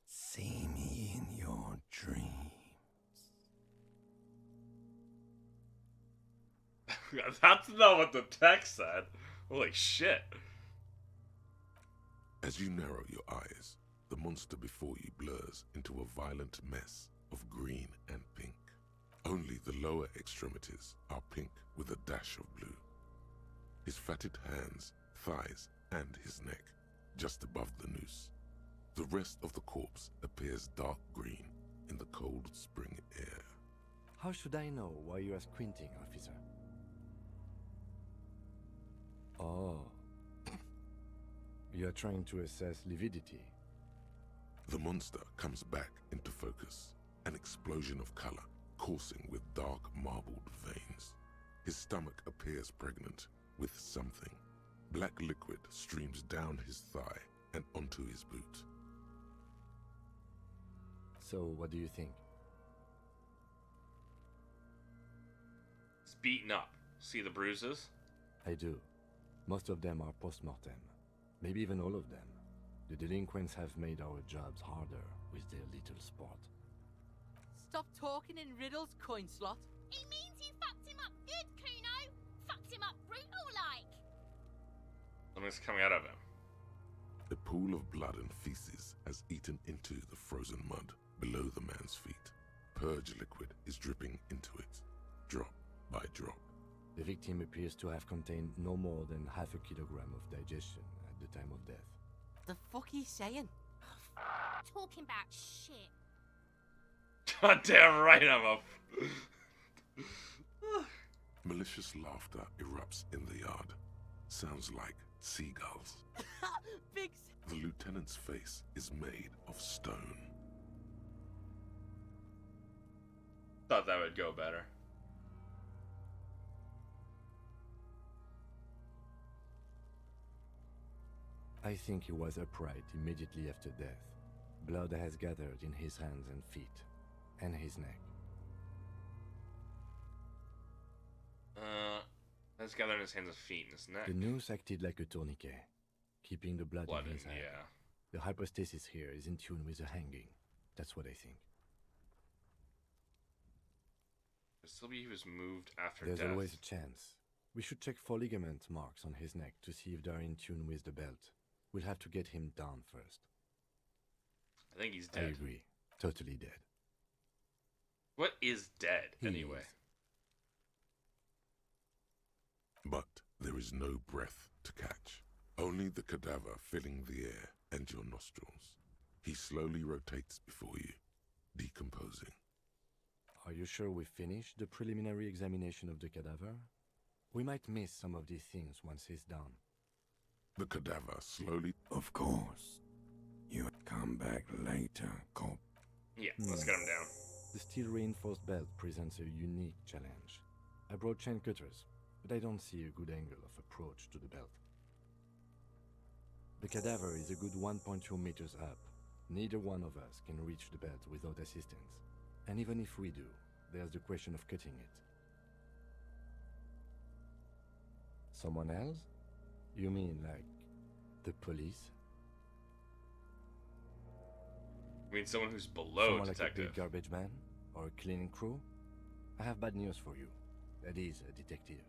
see me in your dreams. That's not what the text said. Holy shit. As you narrow your eyes, the monster before you blurs into a violent mess of green and pink. Only the lower extremities are pink with a dash of blue. His fatted hands, thighs, and his neck, just above the noose. The rest of the corpse appears dark green in the cold spring air. How should I know why you are squinting, officer? Oh. You are trying to assess lividity. The monster comes back into focus, an explosion of color, coursing with dark marbled veins. His stomach appears pregnant with something. Black liquid streams down his thigh and onto his boot. So, what do you think? He's beaten up. See the bruises? I do. Most of them are post-mortem. Maybe even all of them. The delinquents have made our jobs harder with their little sport. Stop talking in riddles, coin slot. He means you fucked him up good, Kuno. Fucked him up brutal like. Something's coming out of him. A pool of blood and feces has eaten into the frozen mud below the man's feet. Purge liquid is dripping into it, drop by drop. The victim appears to have contained no more than half a kilogram of digestion at the time of death. The fuck he saying? Talking about shit. Goddamn right I'm up. Malicious laughter erupts in the yard. Sounds like seagulls. Big. The lieutenant's face is made of stone. Thought that would go better. I think he was upright immediately after death. Blood has gathered in his hands and feet, and his neck. Let's gather in his hands and feet and his neck. The noose acted like a tourniquet, keeping the blood in his hand. Yeah. The hypostasis here is in tune with the hanging. That's what I think. Could still be he was moved after There's death. always a chance. We should check for ligament marks on his neck to see if they're in tune with the belt. We'll have to get him down first. I think he's dead. I agree. Totally dead. What is dead, anyway? But there is no breath to catch. Only the cadaver filling the air and your nostrils. He slowly rotates before you, decomposing. Are you sure we finished the preliminary examination of the cadaver? We might miss some of these things once he's done. The cadaver slowly... Of course. You come back later, Cop. Yeah, let's get him down. The steel-reinforced belt presents a unique challenge. I brought chain cutters, but I don't see a good angle of approach to the belt. The cadaver is a good 1.2 meters up. Neither one of us can reach the belt without assistance. And even if we do, there's the question of cutting it. Someone else? You mean like the police? I mean someone who's below Someone detective. like a big garbage man? Or a cleaning crew? I have bad news for you. That is a detective.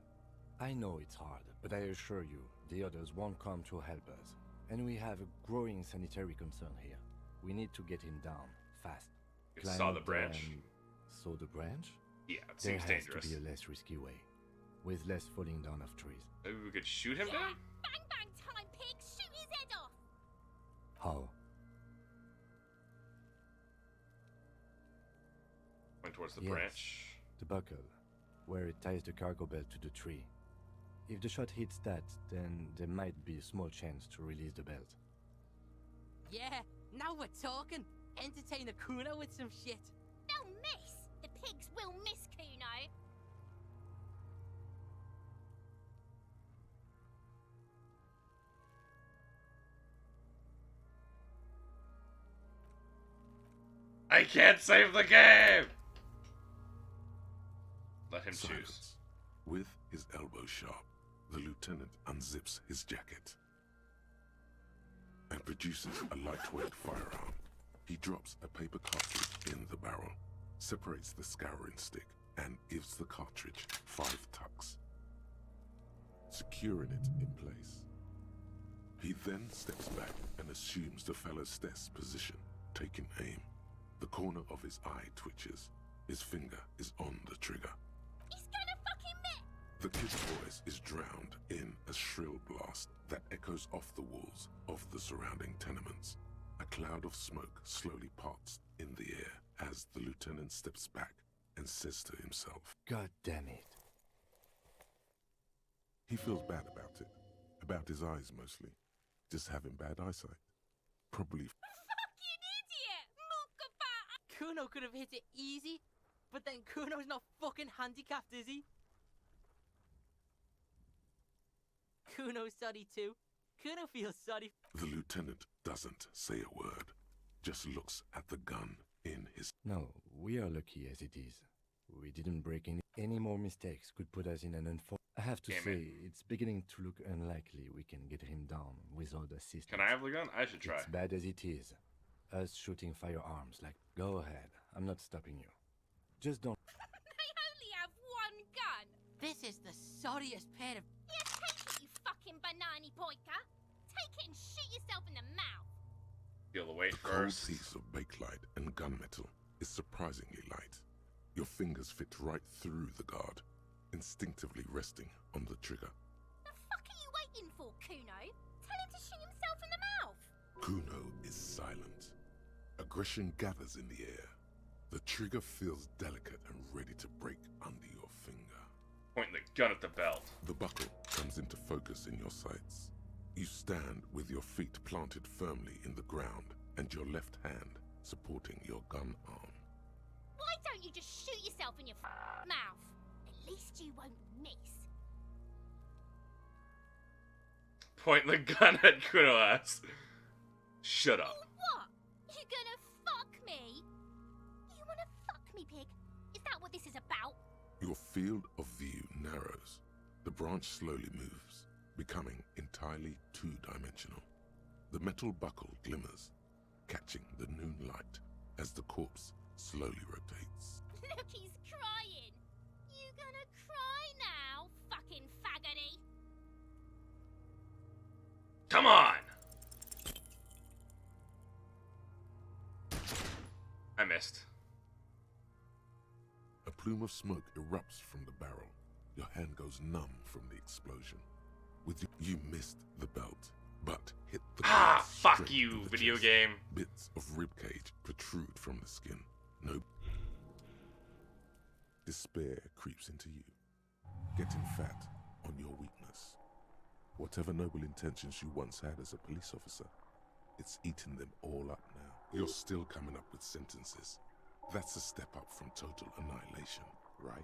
I know it's hard, but I assure you, the others won't come to help us. And we have a growing sanitary concern here. We need to get him down, fast. You saw the branch? Saw the branch? Yeah, it seems there dangerous. has to be a less risky way, with less falling down of trees. Maybe we could shoot him down? Bang bang time, pig! Shoot his head off! How? towards the Yes, branch. the buckle, where it ties the cargo belt to the tree. If the shot hits that, then there might be a small chance to release the belt. Yeah, now we're talking. Entertain a Kuno with some shit. They'll miss. The pigs will miss Kuno. I can't save the game! Let him choose. Silence. With his elbow sharp, the lieutenant unzips his jacket and produces a lightweight firearm. He drops a paper cartridge in the barrel, separates the scouring stick, and gives the cartridge 5 tucks, securing it in place. He then steps back and assumes the fellow's desk position, taking aim. The corner of his eye twitches. His finger is on the trigger. He's gonna fucking miss. The kid's voice is drowned in a shrill blast that echoes off the walls of the surrounding tenements. A cloud of smoke slowly parts in the air as the lieutenant steps back and says to himself, God damn it. He feels bad about his eyes mostly, just having bad eyesight. Probably Fucking idiot! Mookaba! Kuno could have hit it easy, but then Kuno's not fucking handicapped, is he? Kuno's sorry too. Kuno feels sorry. the lieutenant doesn't say a word, just looks at the gun in his... No, we are lucky as it is. We didn't break any more mistakes could put us in an I have to Damn say, it. it's beginning to look unlikely we can get him down without assistance. Can I have the gun? I should try. It's bad as it is. Us shooting firearms, like, go ahead. I'm not stopping you. Just don't... They only have one gun. This is the sorriest pair of... Yeah, take it, you fucking banana poika. Take it and shoot yourself in the mouth. Feel the weight The cold first. piece of bakelite and gunmetal is surprisingly light. Your fingers fit right through the guard, instinctively resting on the trigger. The fuck are you waiting for, Kuno? Tell him to shoot himself in the mouth. Kuno is silent. Aggression gathers in the air. The trigger feels delicate and ready to break under your finger. Point the gun at the belt. The buckle comes into focus in your sights. You stand with your feet planted firmly in the ground and your left hand supporting your gun arm. Why don't you just shoot yourself in your mouth? At least you won't miss. Point the gun at Kuno ass. Shut up. What? You gonna fuck me? You wanna fuck me, pig? Is that what this is about? Your field of view narrows. The branch slowly moves, becoming entirely two-dimensional. The metal buckle glimmers, catching the noon light as the corpse slowly rotates. Look, he's crying. You gonna cry now, fucking faggoty? Come on! I missed. A plume of smoke erupts from the barrel. Your hand goes numb from the explosion. With you missed the belt, but hit the Ah, belt fuck straight you, to the video chest. game. Bits of ribcage protrude from the skin. No. Despair creeps into you, getting fat on your weakness. Whatever noble intentions you once had as a police officer, it's eaten them all up now. You're still coming up with sentences. That's a step up from total annihilation, right?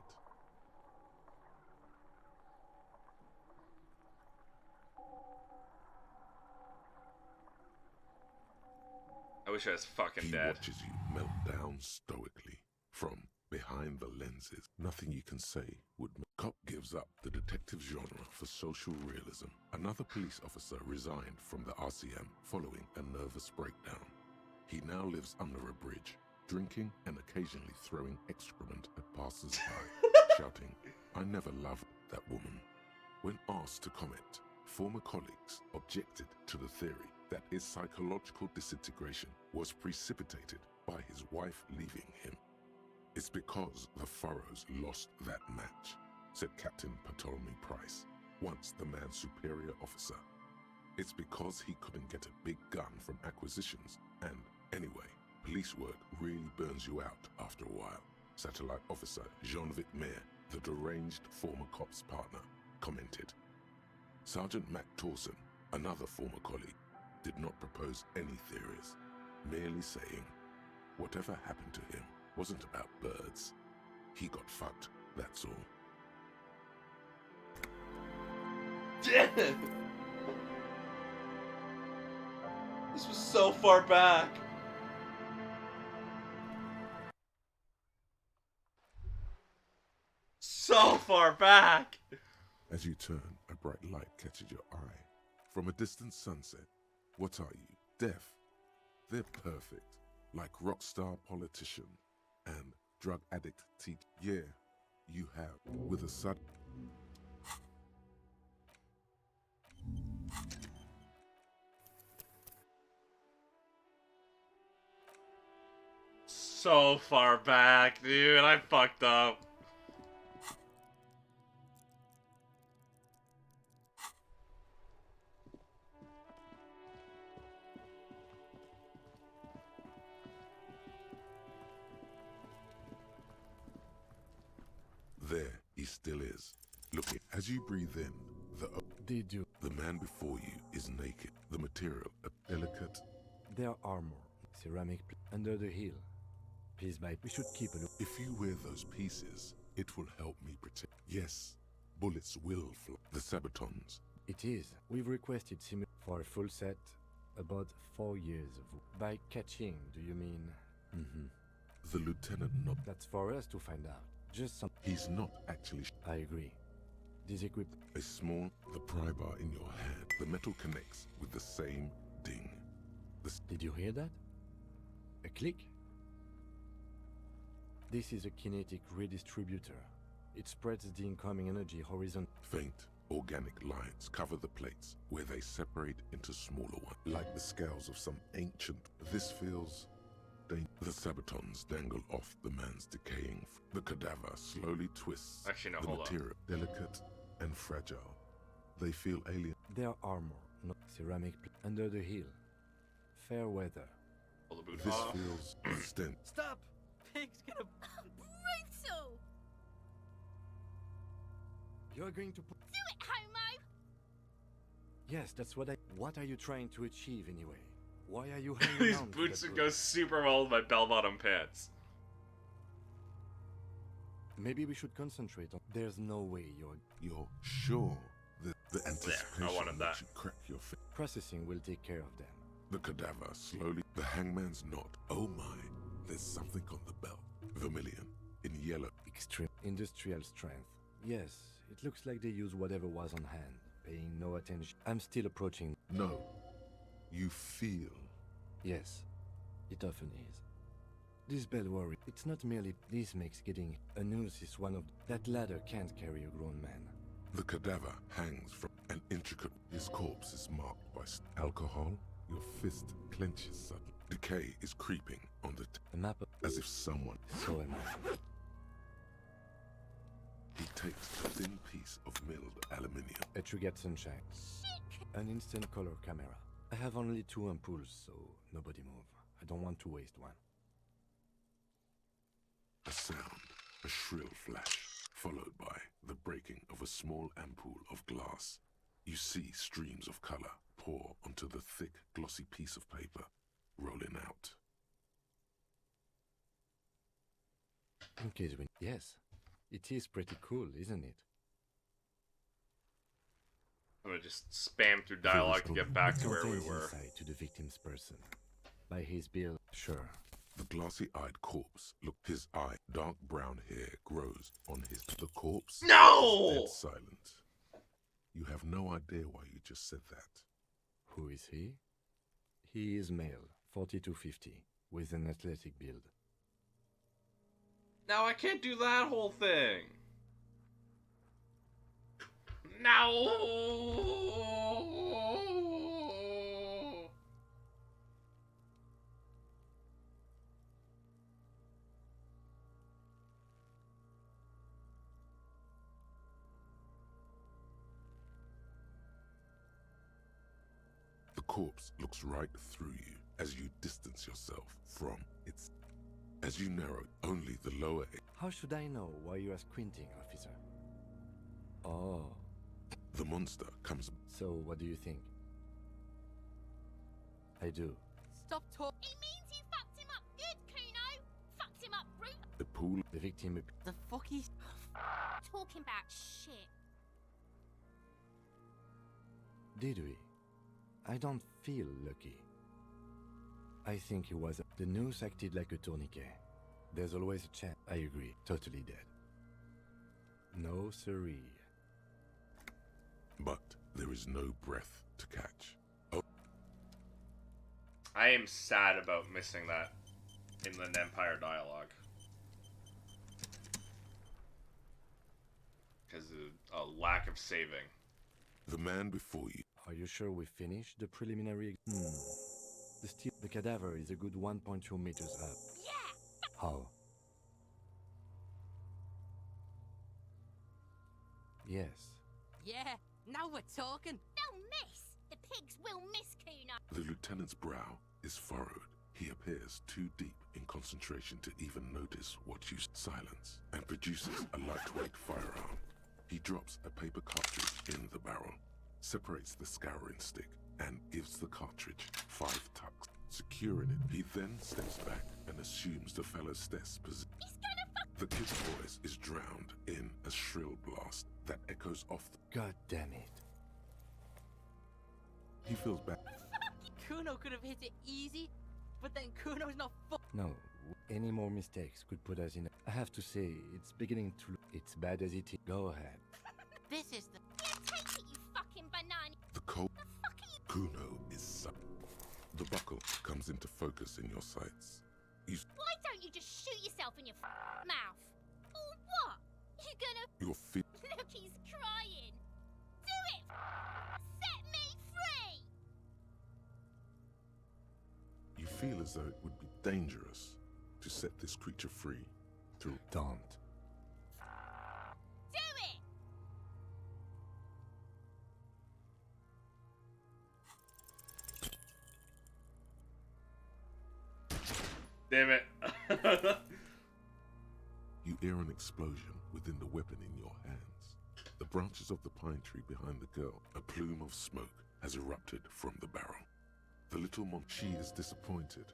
I wish I was fucking He dead. watches you melt down stoically from behind the lenses. Nothing you can say would make. Cop gives up the detective genre for social realism. Another police officer resigned from the RCM following a nervous breakdown. He now lives under a bridge, drinking and occasionally throwing excrement at passers-by, shouting, "I never loved that woman." When asked to comment, former colleagues objected to the theory that his psychological disintegration was precipitated by his wife leaving him. "It's because the Furrows lost that match," said Captain Ptolemy Price, once the man's superior officer. "It's because he couldn't get a big gun from acquisitions, and anyway, police work really burns you out after a while." Satellite Officer Jean-Vic Mayer, the deranged former cop's partner, commented. Sergeant Mac Torson, another former colleague, did not propose any theories, merely saying, whatever happened to him wasn't about birds. He got fucked, that's all. Damn! This was so far back. So far back! As you turn, a bright light catches your eye. From a distant sunset, what are you, deaf? They're perfect, like rock star politician and drug addict teacher. Yeah, you have, with a sudden... So far back, dude. I fucked up. There he still is, looking. As you breathe in, the man before you is naked. The material, a delicate... Their armor, ceramic under the heel. Piece by we should keep a look. If you wear those pieces, it will help me protect. Yes, bullets will fly. The Sabatons. It is. We've requested for a full set, about 4 years of... By catching, do you mean? The lieutenant not... That's for us to find out. Just some... He's not actually... I agree. This equipment... A small... The pry bar in your hand. The metal connects with the same ding. Did you hear that? A click? This is a kinetic redistributor. It spreads the incoming energy horizontal. Faint, organic lines cover the plates where they separate into smaller ones. Like the scales of some ancient... This feels... The Sabatons dangle off the man's decaying... The cadaver slowly twists. Actually, no, the hold material, delicate and fragile. They feel alien. Their armor, not ceramic under the heel. Fair weather. Pull the boot This off. feels distant. Stop! Pig's gonna... Brutal! You're going to... Do it, homo! Yes, that's what I... What are you trying to achieve anyway? Why are you hanging These on to boots that would go super well with my bell-bottom pants. Maybe we should concentrate on... There's no way You're sure that the anticipation wanted that. you crack your face. Processing will take care of them. The cadaver slowly... The hangman's knot. Oh my, there's something on the belt. Vermilion, in yellow. Extreme industrial strength. Yes, it looks like they use whatever was on hand, paying no attention. I'm still approaching... No, you feel... Yes, it often is. This bell worry, it's not merely... This makes getting a noose is one of... That ladder can't carry a grown man. The cadaver hangs from an intricate... His corpse is marked by alcohol. Your fist clenches suddenly. Decay is creeping on the... A map of... As if someone... So am I. He takes a thin piece of milled aluminium. A Trigat Sunshine. An instant color camera. I have only 2 ampoules, so nobody move. I don't want to waste one. A sound, a shrill flash, followed by the breaking of a small ampoule of glass. You see streams of color pour onto the thick, glossy piece of paper, rolling out. In case we... Yes, it is pretty cool, isn't it? I'm gonna just spam through dialogue to get back to where we Contains were. insight to the victim's person. By his build, sure. The glossy-eyed corpse looked. His eye, dark brown hair grows on his. The corpse. No! Is dead silent. You have no idea why you just said that. Who is he? He is male, 40 to 50, with an athletic build. Now I can't do that whole thing. No. The corpse looks right through you as you distance yourself from its... As you narrow, only the lower How should I know why you are squinting, officer? Oh. The monster comes. So, what do you think? I do. Stop talking. It means you fucked him up good, Kuno. Fucked him up brute. The pool. The victim. The fuck is... Talking about shit. Did we? I don't feel lucky. I think it was. The noose acted like a tourniquet. There's always a chance. I agree. Totally dead. No siree. But there is no breath to catch. Oh. I am sad about missing that Inland Empire dialogue. Because of a lack of saving. The man before you. Are you sure we finished the preliminary? The cadaver is a good 1.2 meters up. Yeah! How? Yes. Yeah, now we're talking. They'll miss. The pigs will miss Kuno. The lieutenant's brow is furrowed. He appears too deep in concentration to even notice what you silence, and produces a lightweight firearm. He drops a paper cartridge in the barrel, separates the scouring stick, and gives the cartridge 5 tucks. Securing it, he then steps back and assumes the fellow's position. The kid's voice is drowned in a shrill blast that echoes off the... God damn it. He feels bad. Kuno could have hit it easy, but then Kuno's not No, any more mistakes could put us in... I have to say, it's beginning to... It's bad as it is. Go ahead. This is the... Yeah, take it, you fucking banana. The cold... The fuck are you... Kuno is sub. The buckle comes into focus in your sights. Why don't you just shoot yourself in your mouth? Or what? You gonna... Your feet... Look, he's crying. Do it! Set me free! You feel as though it would be dangerous to set this creature free through... Don't. Do it! Damn it. You hear an explosion within the weapon in your hands. The branches of the pine tree behind the girl, a plume of smoke has erupted from the barrel. The little she is disappointed,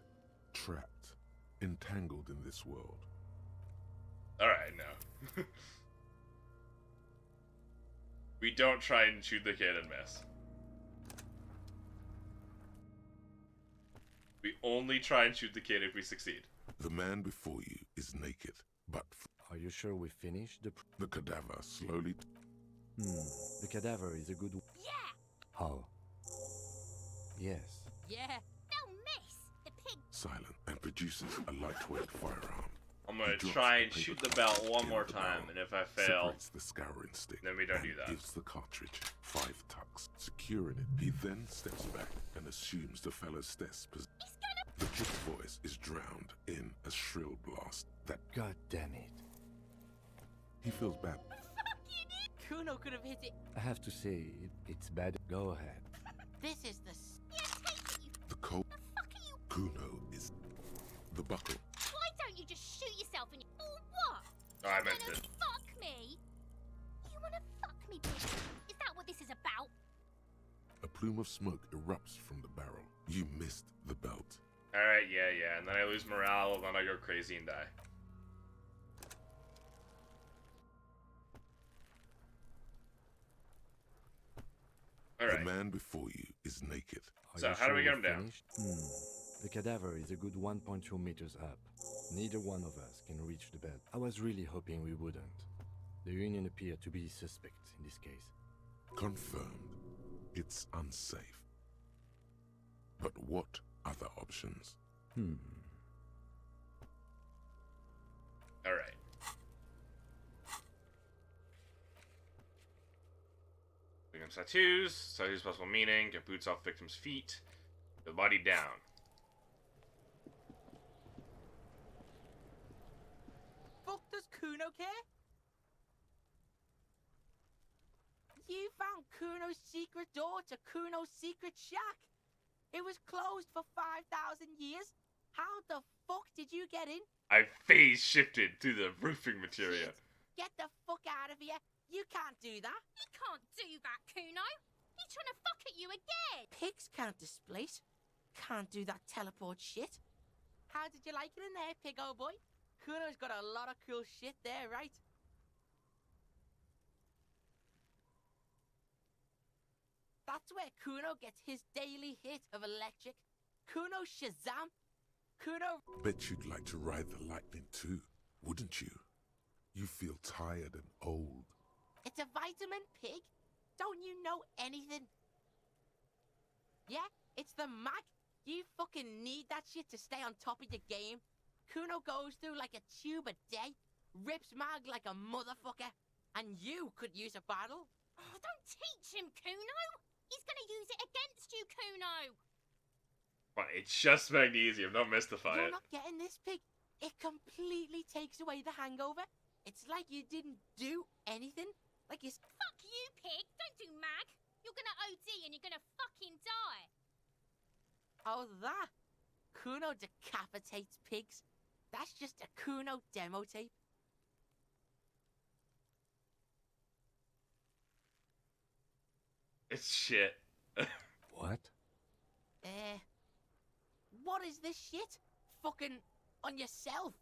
trapped, entangled in this world. Alright, no. We don't try and shoot the kid and miss. We only try and shoot the kid if we succeed. The man before you is naked, but... Are you sure we finished the cadaver slowly... The cadaver is a good... Yeah! How? Yes. Yeah. They'll miss. The pig... Silent, and produces a lightweight firearm. I'm gonna try and shoot the belt one more time, and if I fail, separates the scouring stick, then we don't and do that. Gives the cartridge 5 tucks. Securing it, he then steps back and assumes the fellow's position. The kid's voice is drowned in a shrill blast that... God damn it. He feels bad. Kuno could have hit it. I have to say, it's bad. Go ahead. This is the... Yeah, take it, you... The cold... The fuck are you... Kuno is... The buckle. Why don't you just shoot yourself in your... Or what? Oh, I meant You it. wanna fuck me? You wanna fuck me, bitch? Is that what this is about? A plume of smoke erupts from the barrel. You missed the belt. Alright, yeah, and then I lose morale, and then I go crazy and die. Alright. The man before you is naked. So, how do we get him down? The cadaver is a good 1.2 meters up. Neither one of us can reach the bed. I was really hoping we wouldn't. The Union appear to be suspects in this case. Confirmed. It's unsafe. But what other options? Alright. Victim's tattoos, tattoos possible meaning, get boots off victim's feet, the body down. Fuck does Kuno care? You found Kuno's secret door to Kuno's secret shack. It was closed for 5,000 years. How the fuck did you get in? I phase shifted to the roofing material. Get the fuck out of here. You can't do that. He can't do that, Kuno. He's trying to fuck at you again. Pigs can't displace. Can't do that teleport shit. How did you like it in there, pig old boy? Kuno's got a lot of cool shit there, right? That's where Kuno gets his daily hit of electric. Kuno Shazam. Kuno... Bet you'd like to ride the lightning too, wouldn't you? You feel tired and old. It's a vitamin, pig. Don't you know anything? Yeah, it's the mag. You fucking need that shit to stay on top of your game. Kuno goes through like a tube a day, rips mag like a motherfucker, and you could use a battle. Oh, don't teach him, Kuno. He's gonna use it against you, Kuno. But it's just magnesium, don't mystify You're it. not getting this, pig. It completely takes away the hangover. It's like you didn't do anything. Like you... Fuck you, pig. Don't do mag. You're gonna OD and you're gonna fucking die. Oh, that? Kuno decapitates pigs. That's just a Kuno demo tape. It's shit. What? What is this shit? Fucking on yourself.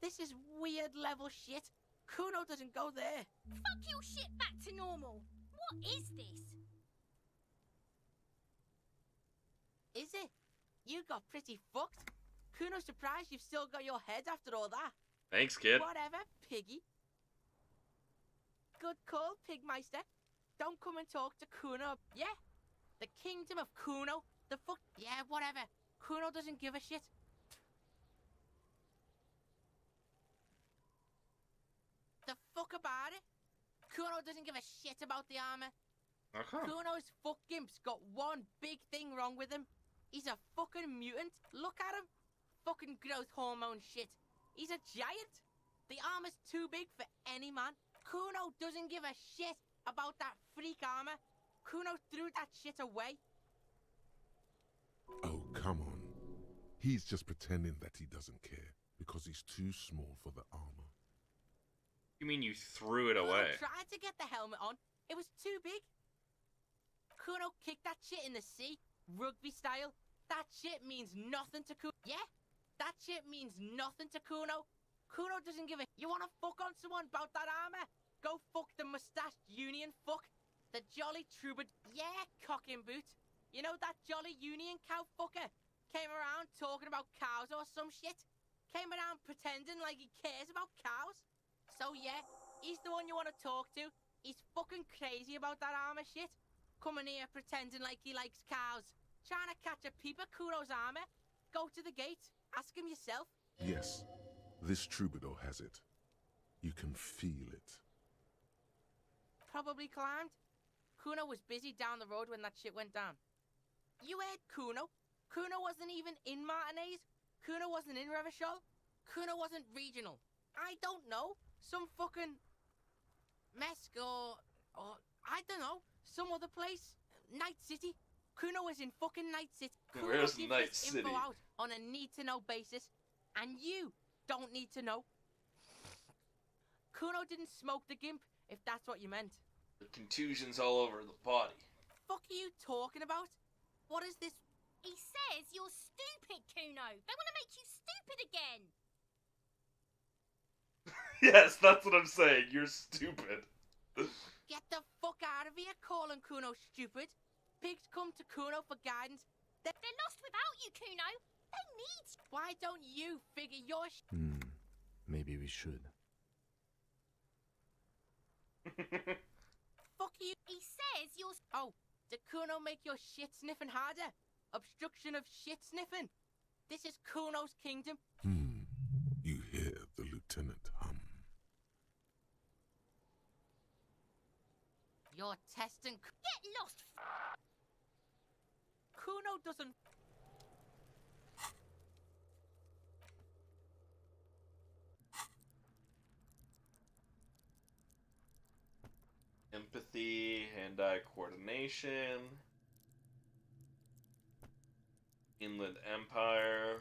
This is weird level shit. Kuno doesn't go there. Fuck your shit back to normal. What is this? Is it? You got pretty fucked. Kuno's surprised you've still got your head after all that. Thanks, kid. Whatever, piggy. Good call, Pigmeister. Don't come and talk to Kuno. Yeah? The kingdom of Kuno? The fuck? Yeah, whatever. Kuno doesn't give a shit. The fuck about it? Kuno doesn't give a shit about the armor. Okay. Kuno's fuck gimp's got one big thing wrong with him. He's a fucking mutant. Look at him. Fucking growth hormone shit. He's a giant. The armor's too big for any man. Kuno doesn't give a shit about that freak armor. Kuno threw that shit away. Oh, come on. He's just pretending that he doesn't care because he's too small for the armor. You mean you threw it away? Kuno tried to get the helmet on. It was too big. Kuno kicked that shit in the sea, rugby style. That shit means nothing to Kuno. Yeah, that shit means nothing to Kuno. Kuno doesn't give a... You wanna fuck on someone about that armor? Go fuck the mustached union fuck. The jolly troubadour. Yeah, cocking boot. You know that jolly union cow fucker? Came around talking about cows or some shit? Came around pretending like he cares about cows? So yeah, he's the one you want to talk to. He's fucking crazy about that armor shit. Coming here pretending like he likes cows. Trying to catch a peep at Kuno's armor. Go to the gate. Ask him yourself. Yes, this troubadour has it. You can feel it. Probably climbed. Kuno was busy down the road when that shit went down. You heard Kuno. Kuno wasn't even in Martinez. Kuno wasn't in Revachol. Kuno wasn't regional. I don't know. Some fucking... Mesk or I don't know. Some other place. Night City. Kuno was in fucking Night City. Kuno Where's gives Night this City? info out on a need-to-know basis. And you don't need to know. Kuno didn't smoke the gimp, if that's what you meant. The contusions all over the body. Fuck are you talking about? What is this? He says you're stupid, Kuno. They want to make you stupid again. Yes, that's what I'm saying. You're stupid. Get the fuck out of here calling Kuno stupid. Pigs come to Kuno for guidance. They're lost without you, Kuno. They need... Why don't you figure your Maybe we should. Fuck you. He says you're... Oh, did Kuno make your shit sniffing harder? Obstruction of shit sniffing. This is Kuno's kingdom. You hear the lieutenant hum. You're testing... Get lost! Kuno doesn't... Empathy, hand-eye coordination, Inland Empire,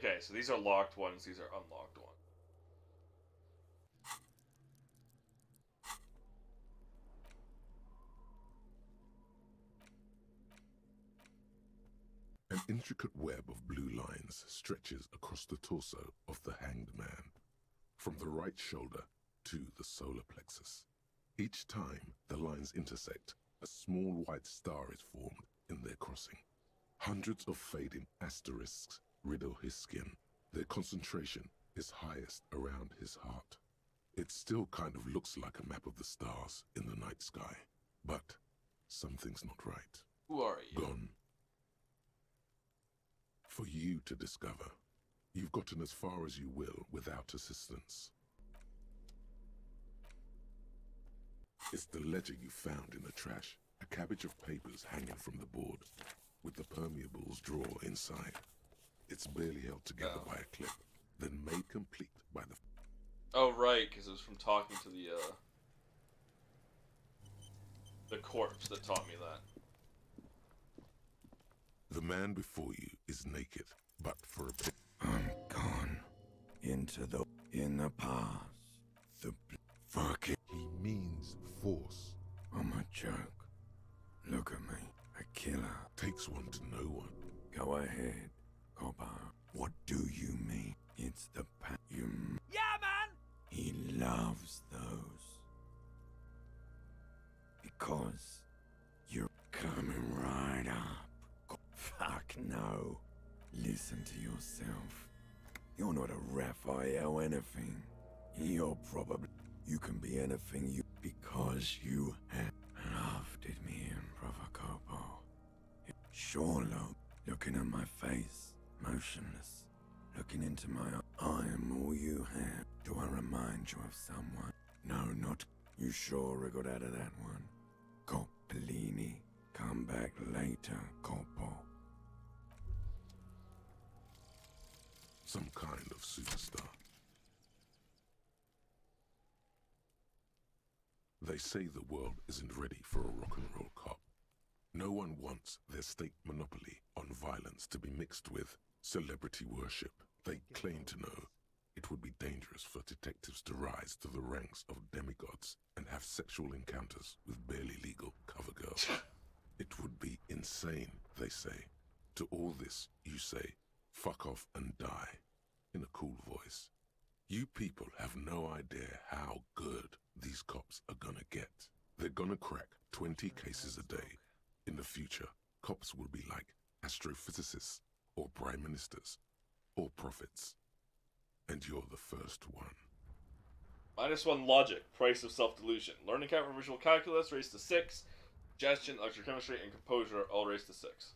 Okay, so these are locked ones, these are unlocked ones. An intricate web of blue lines stretches across the torso of the hanged man, from the right shoulder to the solar plexus. Each time the lines intersect, a small white star is formed in their crossing. Hundreds of fading asterisks riddle his skin. Their concentration is highest around his heart. It still kind of looks like a map of the stars in the night sky, but something's not right. Who are you? Gone. For you to discover. You've gotten as far as you will without assistance. It's the ledger you found in the trash, a cabbage of papers hanging from the board, with the permeables drawer inside. It's barely held together by a clip, then made complete by the... Oh, right, because it was from talking to the corpse that taught me that. The man before you is naked, but for a bit... I'm gone into the past. The fucking... He means force. I'm a joke. Look at me, a killer. Takes one to know one. Go ahead, copper. What do you mean? It's the you... Yeah, man! He loves those. Because you're coming right up. Fuck no. Listen to yourself. You're not a Raphael anything. You're probably... You can be anything you... Because you have loved it, me in Provocopo. Sure, looking at my face, motionless. Looking into my eye. I am all you have. Do I remind you of someone? No, not... You sure I got out of that one? Coppellini. Come back later, Coppo. Some kind of superstar. They say the world isn't ready for a rock and roll cop. No one wants their state monopoly on violence to be mixed with celebrity worship. They claim to know it would be dangerous for detectives to rise to the ranks of demigods and have sexual encounters with barely legal cover girls. It would be insane, they say. To all this, you say, fuck off and die, in a cool voice. You people have no idea how good these cops are gonna get. They're gonna crack 20 cases a day. In the future, cops will be like astrophysicists, or prime ministers, or prophets. And you're the first one. -1 logic, price of self-delusion. Learning count for visual calculus raised to 6. Suggestion, electrochemistry, and composure all raised to 6.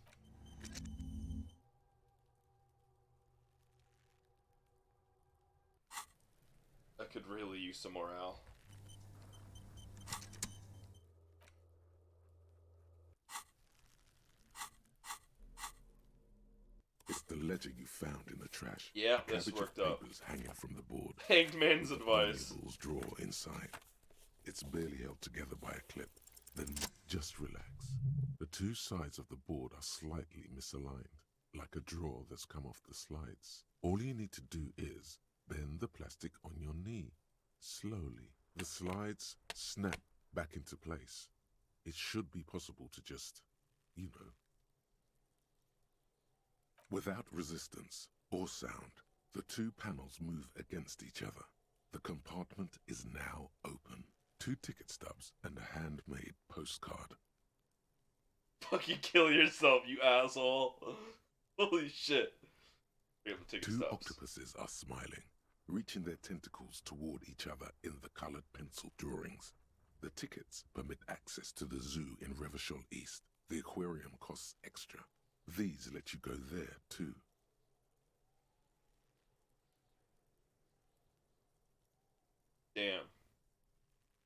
I could really use some morale. It's the ledger you found in the trash. Yeah, a this cabbage worked of out. papers hanging from the board. Hanged man's with the advice. permeables drawer inside. It's barely held together by a clip. Then just relax. The two sides of the board are slightly misaligned, like a drawer that's come off the slides. All you need to do is bend the plastic on your knee. Slowly. The slides snap back into place. It should be possible to just, you know. Without resistance or sound, the two panels move against each other. The compartment is now open. 2 ticket stubs and a handmade postcard. Fucking kill yourself, you asshole. Holy shit. We have the ticket 2 stubs. octopuses are smiling, reaching their tentacles toward each other in the colored pencil drawings. The tickets permit access to the zoo in Revachol East. The aquarium costs extra. These let you go there, too. Damn.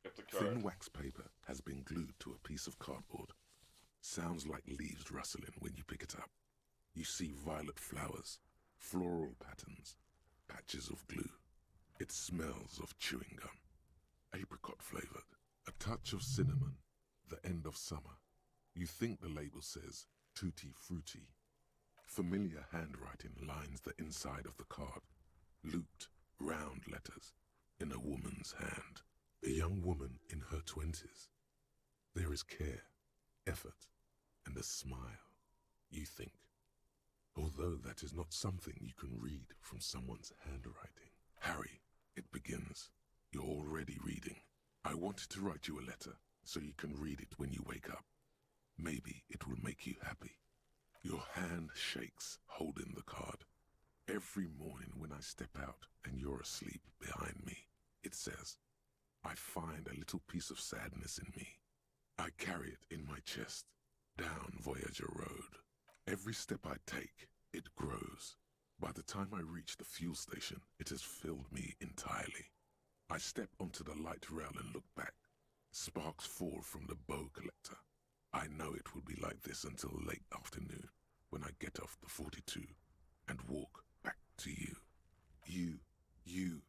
Get the card. Thin wax paper has been glued to a piece of cardboard. Sounds like leaves rustling when you pick it up. You see violet flowers, floral patterns, patches of glue. It smells of chewing gum. Apricot flavored, a touch of cinnamon, the end of summer. You think the label says tutti frutti. Familiar handwriting lines the inside of the card. Looped, round letters in a woman's hand. A young woman in her 20s. There is care, effort, and a smile, you think. Although that is not something you can read from someone's handwriting. Harry, it begins. You're already reading. I wanted to write you a letter so you can read it when you wake up. Maybe it will make you happy. Your hand shakes, holding the card. Every morning when I step out and you're asleep behind me, it says, I find a little piece of sadness in me. I carry it in my chest, down Voyager Road. Every step I take, it grows. By the time I reach the fuel station, it has filled me entirely. I step onto the light rail and look back. Sparks fall from the bow collector. I know it will be like this until late afternoon, when I get off the 42 and walk back to you. You.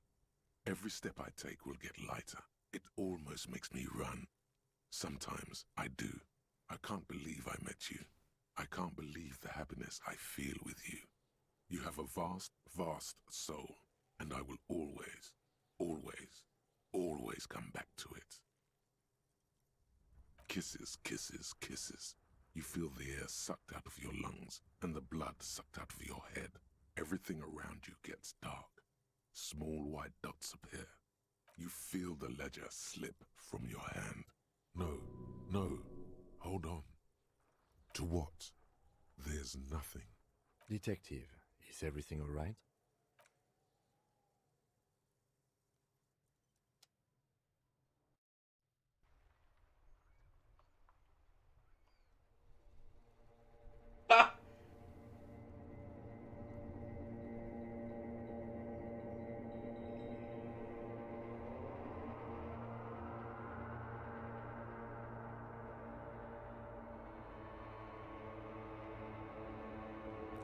Every step I take will get lighter. It almost makes me run. Sometimes I do. I can't believe I met you. I can't believe the happiness I feel with you. You have a vast, vast soul, and I will always, always, always come back to it. Kisses, kisses, kisses. You feel the air sucked out of your lungs and the blood sucked out of your head. Everything around you gets dark. Small white dots appear. You feel the ledger slip from your hand. No, hold on. To what? There's nothing. Detective, is everything all right?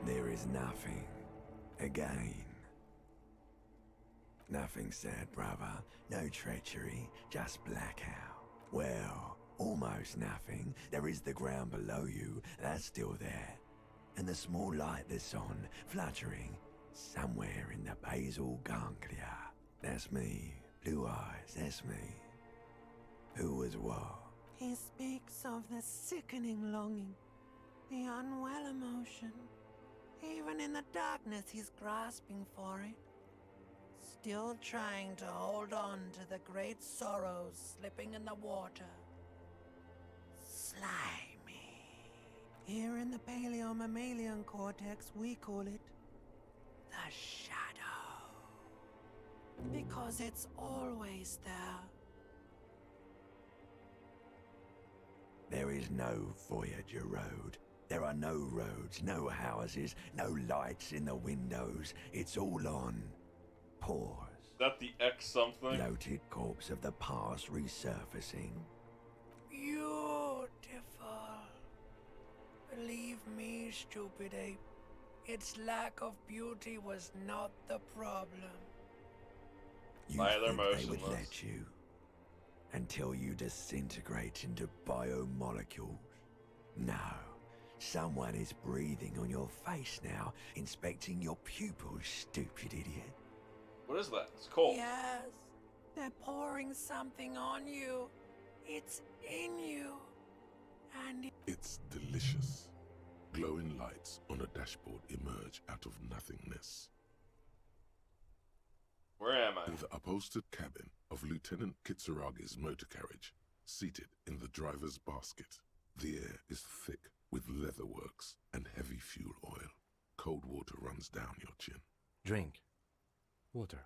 There is nothing. Again. Nothing sad, brother. No treachery, just blackout. Well, almost nothing. There is the ground below you. That's still there. And the small light that's on, fluttering, somewhere in the basal ganglia. That's me. Blue eyes, that's me. Who was what? He speaks of the sickening longing, the unwell emotion. Even in the darkness, he's grasping for it. Still trying to hold on to the great sorrows slipping in the water. Slimy. Here in the paleo-mammalian cortex, we call it the shadow. Because it's always there. There is no Voyager Road. There are no roads, no houses, no lights in the windows. It's all on pause. Is that the X something? Bloated corpse of the past resurfacing. Beautiful. Believe me, stupid ape, its lack of beauty was not the problem. You think they would let you? Until you disintegrate into biomolecules? No. Someone is breathing on your face now, inspecting your pupils, stupid idiot. What is that? It's cold. Yes, they're pouring something on you. It's in you. And It's delicious. Glowing lights on a dashboard emerge out of nothingness. Where am I? In the upholstered cabin of Lieutenant Kitsuragi's motor carriage, seated in the driver's basket. The air is thick with leatherworks and heavy fuel oil. Cold water runs down your chin. Drink. Water.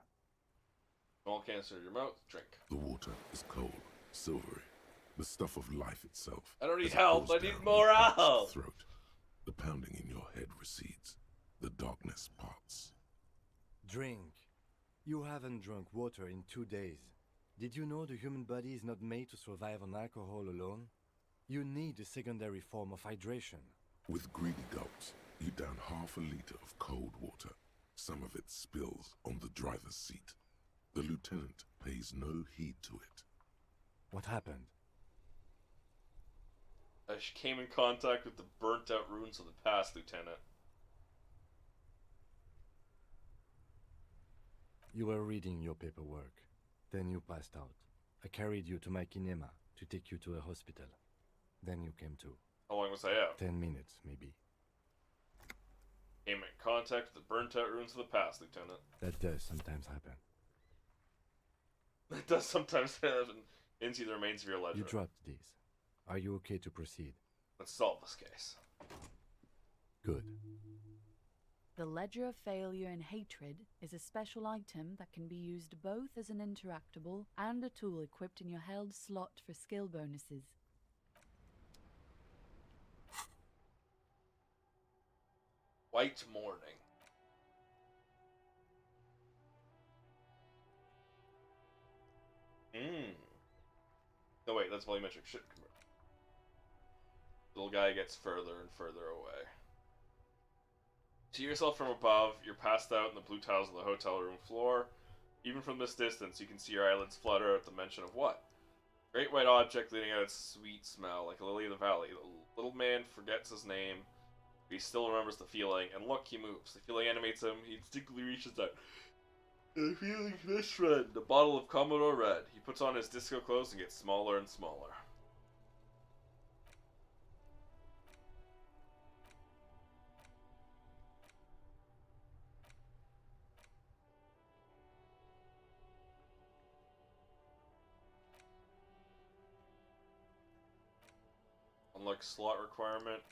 Small cancer in your mouth. Drink. The water is cold, silvery, the stuff of life itself. I don't need as it help. pours I need down more your parched help. Throat. The pounding in your head recedes. The darkness parts. Drink. You haven't drunk water in 2 days. Did you know the human body is not made to survive on alcohol alone? You need a secondary form of hydration. With greedy gulps, you down half a liter of cold water. Some of it spills on the driver's seat. The lieutenant pays no heed to it. What happened? I came in contact with the burnt-out ruins of the past, Lieutenant. You were reading your paperwork. Then you passed out. I carried you to my kinema to take you to a hospital. Then you came to. How long was I out? 10 minutes, maybe. Came in contact with the burnt-out ruins of the past, Lieutenant. That does sometimes happen. It does sometimes happen. Into the remains of your ledger. You dropped these. Are you okay to proceed? Let's solve this case. Good. The Ledger of Failure and Hatred is a special item that can be used both as an interactable and a tool equipped in your held slot for skill bonuses. White Morning. No, wait, that's volumetric ship converter. Little guy gets further and further away. See yourself from above. You're passed out in the blue tiles of the hotel room floor. Even from this distance, you can see your eyelids flutter at the mention of what? Great white object leading out its sweet smell, like a lily of the valley. The little man forgets his name, but he still remembers the feeling. And look, he moves. The feeling animates him. He instinctively reaches out. The feeling this friend, a bottle of Commodore Red. He puts on his disco clothes and gets smaller and smaller. Unlock slot requirement.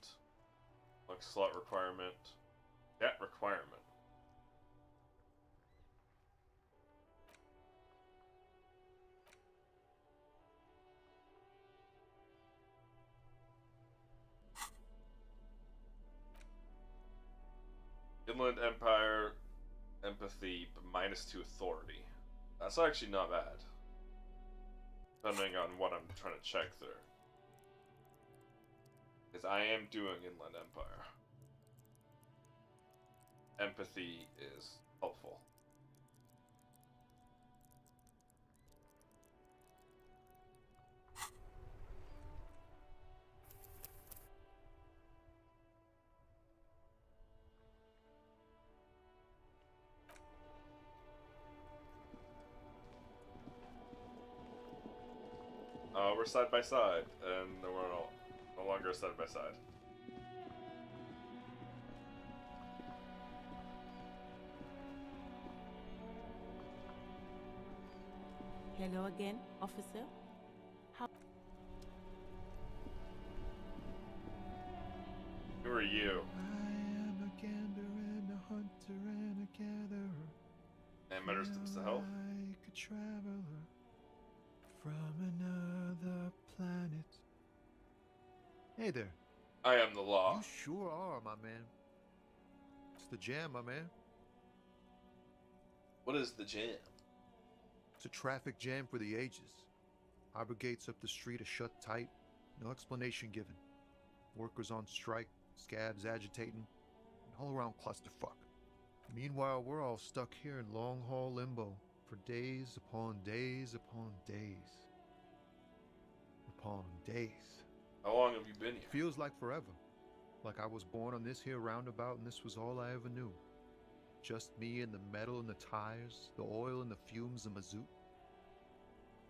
Unlock slot requirement. Debt requirement. Inland Empire, empathy, but -2 authority. That's actually not bad. Depending on what I'm trying to check there. Because I am doing Inland Empire. Empathy is helpful. We're side by side, and we're no longer side by side. Hello again, officer. Who are you? I am a gander and a hunter and a gatherer. And matters to himself. Like a traveler from another planet. Hey there. I am the law. You sure are, my man. It's the jam, my man. What is the jam? It's a traffic jam for the ages. Arbor gates up the street are shut tight. No explanation given. Workers on strike, scabs agitating, an all-around clusterfuck. Meanwhile, we're all stuck here in long-haul limbo for days upon days upon days. Upon days. How long have you been here? Feels like forever. Like I was born on this here roundabout and this was all I ever knew. Just me and the metal and the tires, the oil and the fumes of mazout.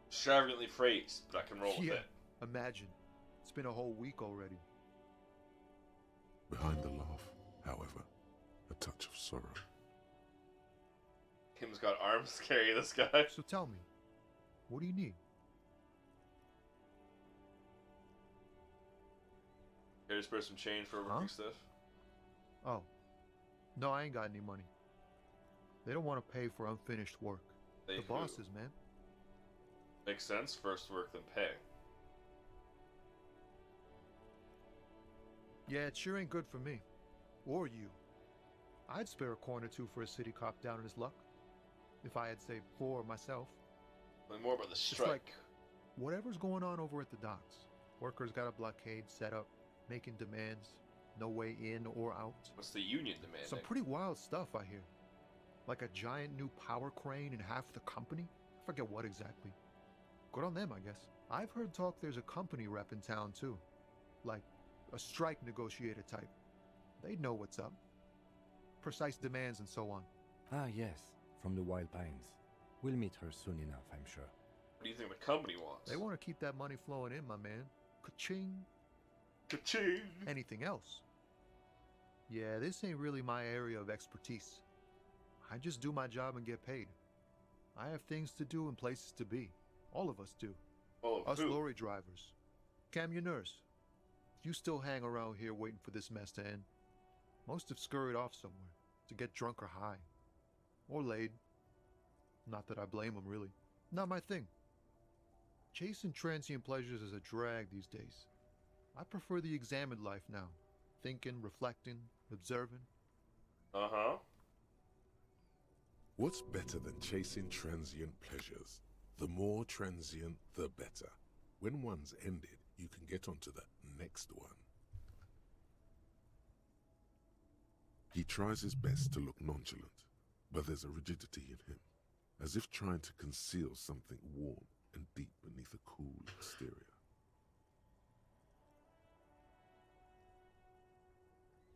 Extravagantly phrased, but I can roll with it. Imagine. It's been a whole week already. Behind the laugh, however, a touch of sorrow. Kim's got arms to carry this guy. So tell me, what do you need? Can I just spare some change for working stuff? Oh. No, I ain't got any money. They don't want to pay for unfinished work. They the who? bosses, man. Makes sense. First work, then pay. Yeah, it sure ain't good for me. Or you. I'd spare a coin or two for a city cop down on his luck. If I had saved 4 myself. Learn more about the strike. It's like whatever's going on over at the docks. Workers got a blockade set up, making demands. No way in or out. What's the union demanding? Some pretty wild stuff, I hear. Like a giant new power crane in half the company? I forget what exactly. Good on them, I guess. I've heard talk there's a company rep in town, too. Like a strike negotiator type. They'd know what's up. Precise demands and so on. Ah, yes. from the Wild Pines. We'll meet her soon enough, I'm sure. What do you think the company wants? They want to keep that money flowing in, my man. Ka-ching. Ka-ching. Anything else? Yeah, this ain't really my area of expertise. I just do my job and get paid. I have things to do and places to be. All of us do. Us lorry drivers. Camionneurs. You still hang around here waiting for this mess to end. Most have scurried off somewhere to get drunk or high. Or laid. Not that I blame them, really. Not my thing. Chasing transient pleasures is a drag these days. I prefer the examined life now. Thinking, reflecting, observing. Uh-huh. What's better than chasing transient pleasures? The more transient, the better. When one's ended, you can get onto the next one. He tries his best to look nonchalant, but there's a rigidity in him, as if trying to conceal something warm and deep beneath a cool exterior.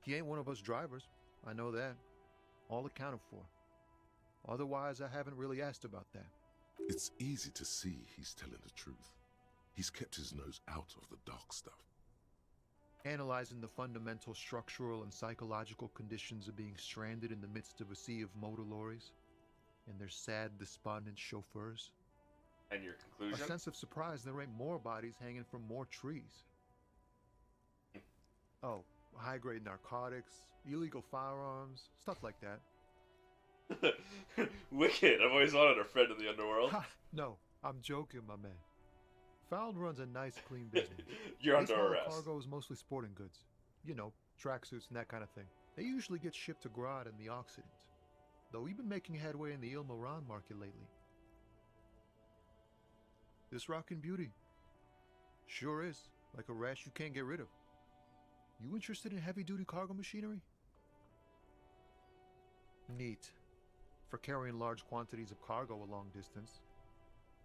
He ain't one of us drivers. I know that. All accounted for. Otherwise, I haven't really asked about that. It's easy to see he's telling the truth. He's kept his nose out of the dark stuff. Analyzing the fundamental structural and psychological conditions of being stranded in the midst of a sea of motor lorries and their sad, despondent chauffeurs. And your conclusion? A sense of surprise there ain't more bodies hanging from more trees. Oh, high-grade narcotics, illegal firearms, stuff like that. Wicked. I've always wanted a friend in the underworld. Ha, no, I'm joking, my man. Found runs a nice, clean business. You're This under haul of arrest. cargo is mostly sporting goods. You know, tracksuits and that kind of thing. They usually get shipped to Grodd in the Occident. Though we've been making headway in the Il Moran market lately. This rockin' beauty. Sure is. Like a rash you can't get rid of. You interested in heavy-duty cargo machinery? Neat. For carrying large quantities of cargo a long distance.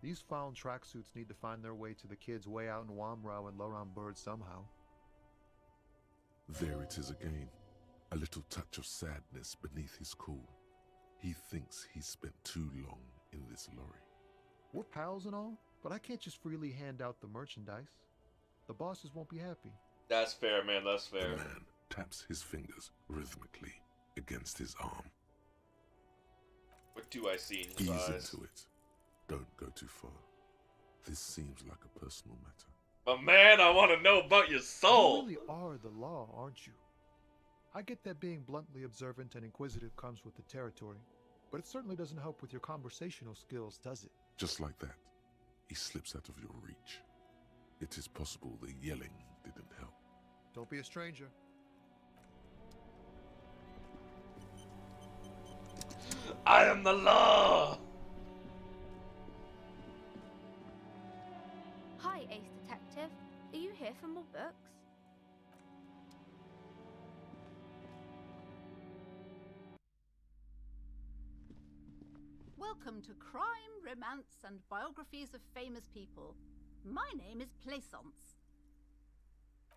These found tracksuits need to find their way to the kids way out in Wamrau and Laurent Bird somehow. There it is again. A little touch of sadness beneath his cool. He thinks he's spent too long in this lorry. We're pals and all, but I can't just freely hand out the merchandise. The bosses won't be happy. That's fair, man. That's fair. The man taps his fingers rhythmically against his arm. What do I see in his Ease eyes? into it. Don't go too far. This seems like a personal matter. But man, I want to know about your soul. You really are the law, aren't you? I get that being bluntly observant and inquisitive comes with the territory, but it certainly doesn't help with your conversational skills, does it? Just like that, he slips out of your reach. It is possible the yelling didn't help. Don't be a stranger. I am the law! Hi, Ace Detective. Are you here for more books? Welcome to Crime, Romance, and Biographies of Famous People. My name is Plaisance.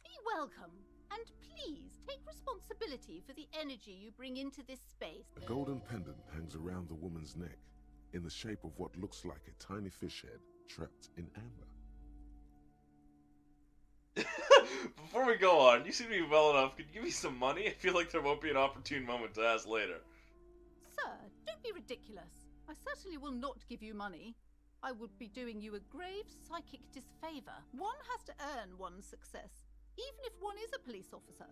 Be welcome, and please take responsibility for the energy you bring into this space. A golden pendant hangs around the woman's neck, in the shape of what looks like a tiny fish head trapped in amber. Before we go on, you seem to be well enough. Could you give me some money? I feel like there won't be an opportune moment to ask later. Sir, don't be ridiculous. I certainly will not give you money. I would be doing you a grave psychic disfavor. One has to earn one's success, even if one is a police officer.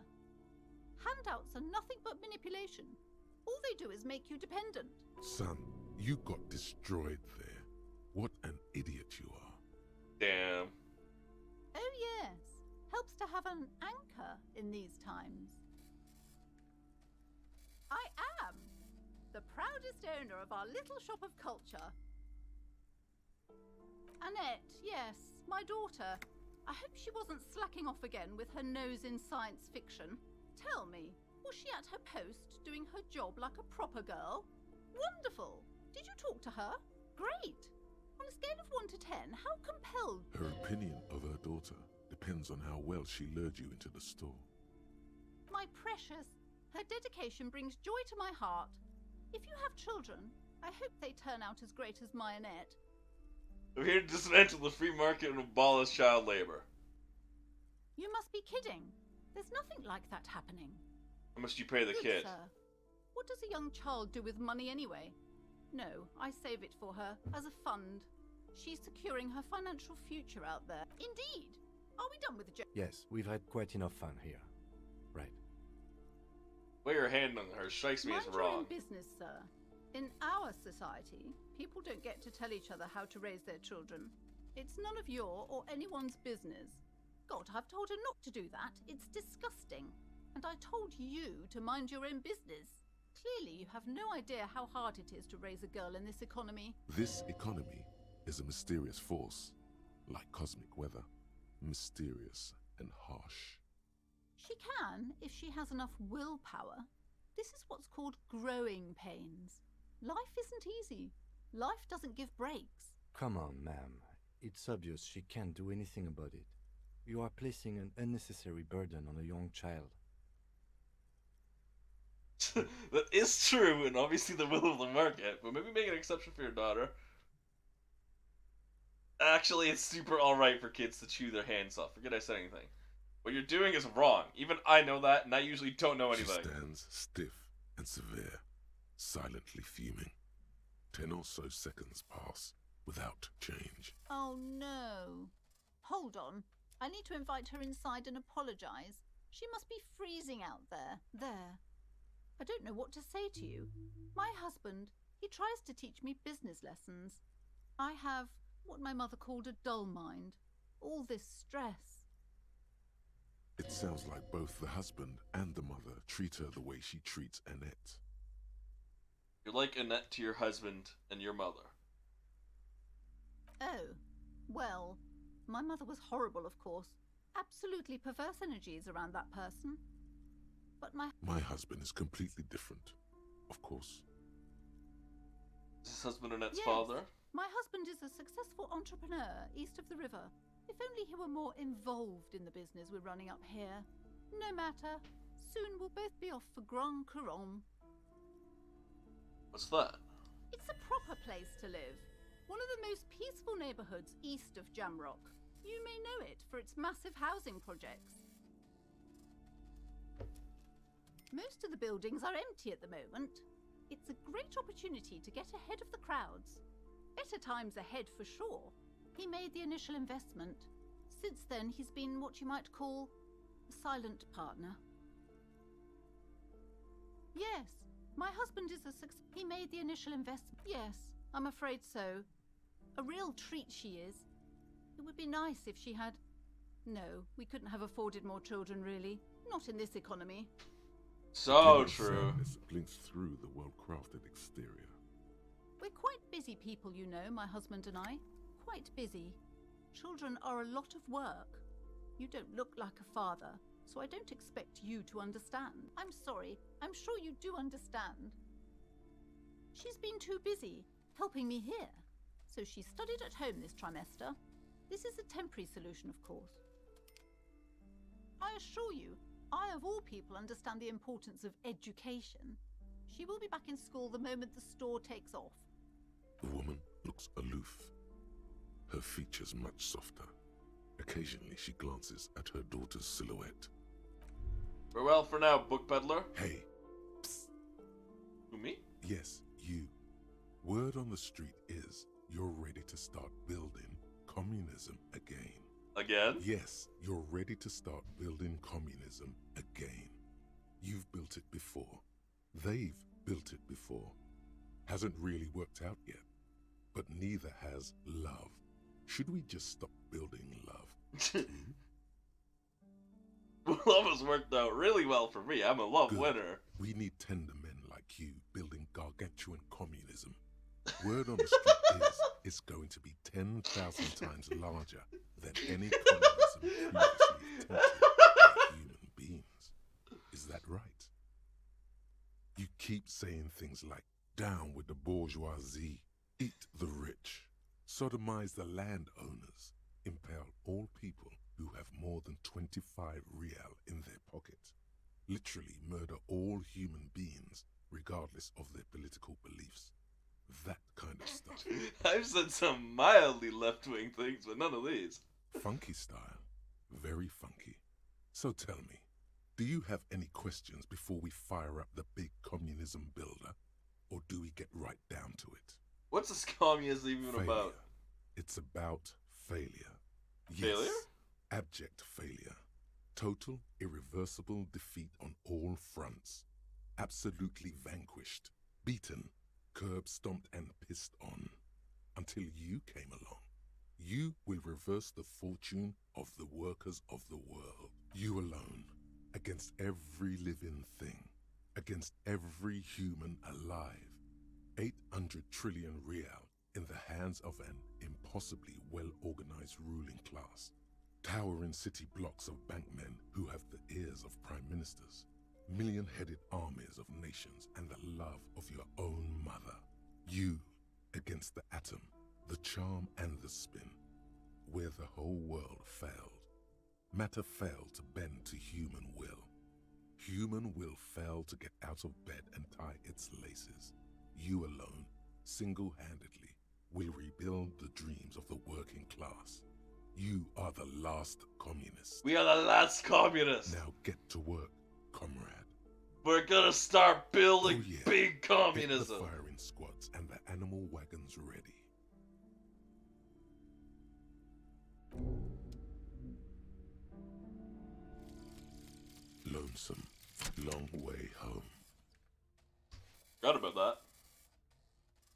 Handouts are nothing but manipulation. All they do is make you dependent. Son, you got destroyed there. What an idiot you are. Damn. Oh yes, helps to have an anchor in these times. I am the proudest owner of our little shop of culture. Annette, yes, my daughter. I hope she wasn't slacking off again with her nose in science fiction. Tell me, was she at her post doing her job like a proper girl? Wonderful! Did you talk to her? Great! On a scale of 1 to 10, how compelled... Her opinion of her daughter depends on how well she lured you into the store. My precious, her dedication brings joy to my heart. If you have children, I hope they turn out as great as Mayonette. I'm here to dismantle the free market and abolish child labor. You must be kidding. There's nothing like that happening. How much do you pay the Good, kid? sir. What does a young child do with money anyway? No, I save it for her as a fund. She's securing her financial future out there. Indeed. Are we done with the joke? Yes, we've had quite enough fun here. Right. Way your hand on her strikes me as Mind your own wrong. business, sir. In our society, people don't get to tell each other how to raise their children. It's none of your or anyone's business. God, I've told her not to do that. It's disgusting. And I told you to mind your own business. Clearly, you have no idea how hard it is to raise a girl in this economy. This economy is a mysterious force, like cosmic weather, mysterious and harsh. She can, if she has enough willpower. This is what's called growing pains. Life isn't easy. Life doesn't give breaks. Come on, ma'am. It's obvious she can't do anything about it. You are placing an unnecessary burden on a young child. That is true, and obviously the will of the market, but maybe make an exception for your daughter. Actually, it's super alright for kids to chew their hands off. Forget I said anything. What you're doing is wrong. Even I know that, and I usually don't know anything. She stands stiff and severe, silently fuming. 10 or so seconds pass without change. Oh no. Hold on. I need to invite her inside and apologize. She must be freezing out there. There. I don't know what to say to you. My husband, he tries to teach me business lessons. I have what my mother called a dull mind. All this stress. It sounds like both the husband and the mother treat her the way she treats Annette. You're like Annette to your husband and your mother. Oh, well, my mother was horrible, of course. Absolutely perverse energies around that person. But My husband is completely different, of course. Is his husband Annette's Yes. father? My husband is a successful entrepreneur east of the river. If only he were more involved in the business we're running up here. No matter. Soon we'll both be off for Grand Couronne. What's that? It's a proper place to live. One of the most peaceful neighborhoods east of Jamrock. You may know it for its massive housing projects. Most of the buildings are empty at the moment. It's a great opportunity to get ahead of the crowds. Better times ahead for sure. He made the initial investment. Since then, he's been what you might call a silent partner. Yes, my husband is a success. He made the initial investment. Yes, I'm afraid so. A real treat she is. It would be nice if she had... No, we couldn't have afforded more children, really. Not in this economy. So true. Sadness blinks through the well-crafted exterior. We're quite busy people, you know, my husband and I. Quite busy. Children are a lot of work. You don't look like a father, so I don't expect you to understand. I'm sorry. I'm sure you do understand. She's been too busy helping me here, so she studied at home this trimester. This is a temporary solution, of course. I assure you, I of all people understand the importance of education. She will be back in school the moment the store takes off. The woman looks aloof, her features much softer. Occasionally she glances at her daughter's silhouette. Farewell for now, book peddler. Hey. Psst. Who, me? Yes, you. Word on the street is you're ready to start building communism again. Again? Yes, you're ready to start building communism again. You've built it before. They've built it before. Hasn't really worked out yet. But neither has love. Should we just stop building love? Love has worked out really well for me. I'm a love Good. winner. We need tender men like you building gargantuan communism. Word on the street is it's going to be 10,000 times larger than any communism previously attempted by human beings. Is that right? You keep saying things like, down with the bourgeoisie, eat the rich, sodomize the landowners, impale all people who have more than 25 real in their pocket, literally murder all human beings regardless of their political beliefs. That kind of stuff. I've said some mildly left-wing things, but none of these. Funky style. Very funky. So tell me, do you have any questions before we fire up the big communism builder? Or do we get right down to it? What's this communism even Failure. about? It's about failure. Failure? Yes, abject failure. Total, irreversible defeat on all fronts. Absolutely vanquished, beaten, curb-stomped and pissed on. Until you came along. You will reverse the fortune of the workers of the world. You alone, against every living thing, against every human alive. 800 trillion real in the hands of an impossibly well-organized ruling class. Towering city blocks of bankmen who have the ears of prime ministers. Million-headed armies of nations and the love of your own mother. You against the atom, the charm and the spin. Where the whole world failed. Matter failed to bend to human will. Human will failed to get out of bed and tie its laces. You alone, single-handedly, will rebuild the dreams of the working class. You are the last communist. We are the last communists. Now get to work, comrade. We're gonna start building Oh, yeah. big communism. Get the firing squads and the animal wagons ready. Lonesome, long way home. Forgot about that.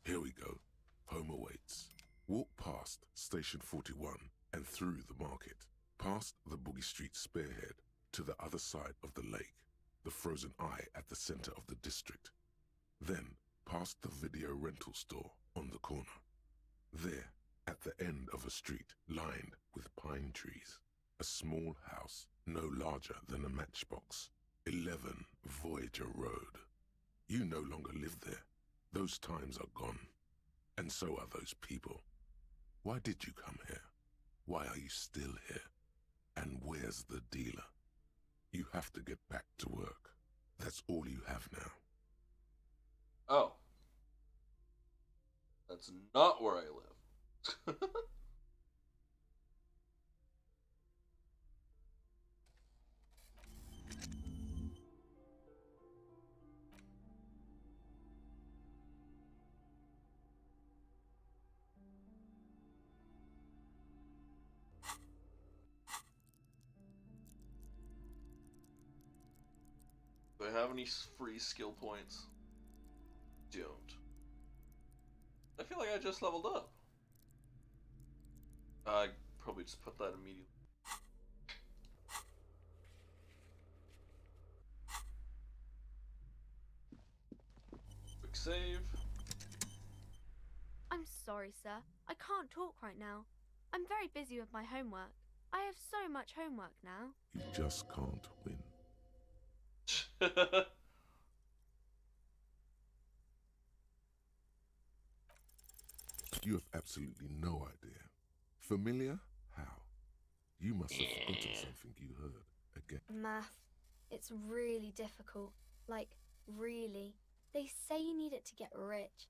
Here we go. Home awaits. Walk past Station 41 and through the market, past the Boogie Street spearhead to the other side of the lake, the frozen eye at the center of the district. Then past the video rental store on the corner. There, at the end of a street lined with pine trees, a small house no larger than a matchbox. 11 Voyager Road. You no longer live there. Those times are gone. And so are those people. Why did you come here? Why are you still here? And where's the dealer? You have to get back to work. That's all you have now. Oh. That's not where I live. Do I have any free skill points? Don't. I feel like I just leveled up. I probably just put that immediately. Quick save. I'm sorry, sir. I can't talk right now. I'm very busy with my homework. I have so much homework now. You just can't win. You have absolutely no idea. Familiar? How? You must have forgotten something you heard again. Math. It's really difficult. Like, really. They say you need it to get rich.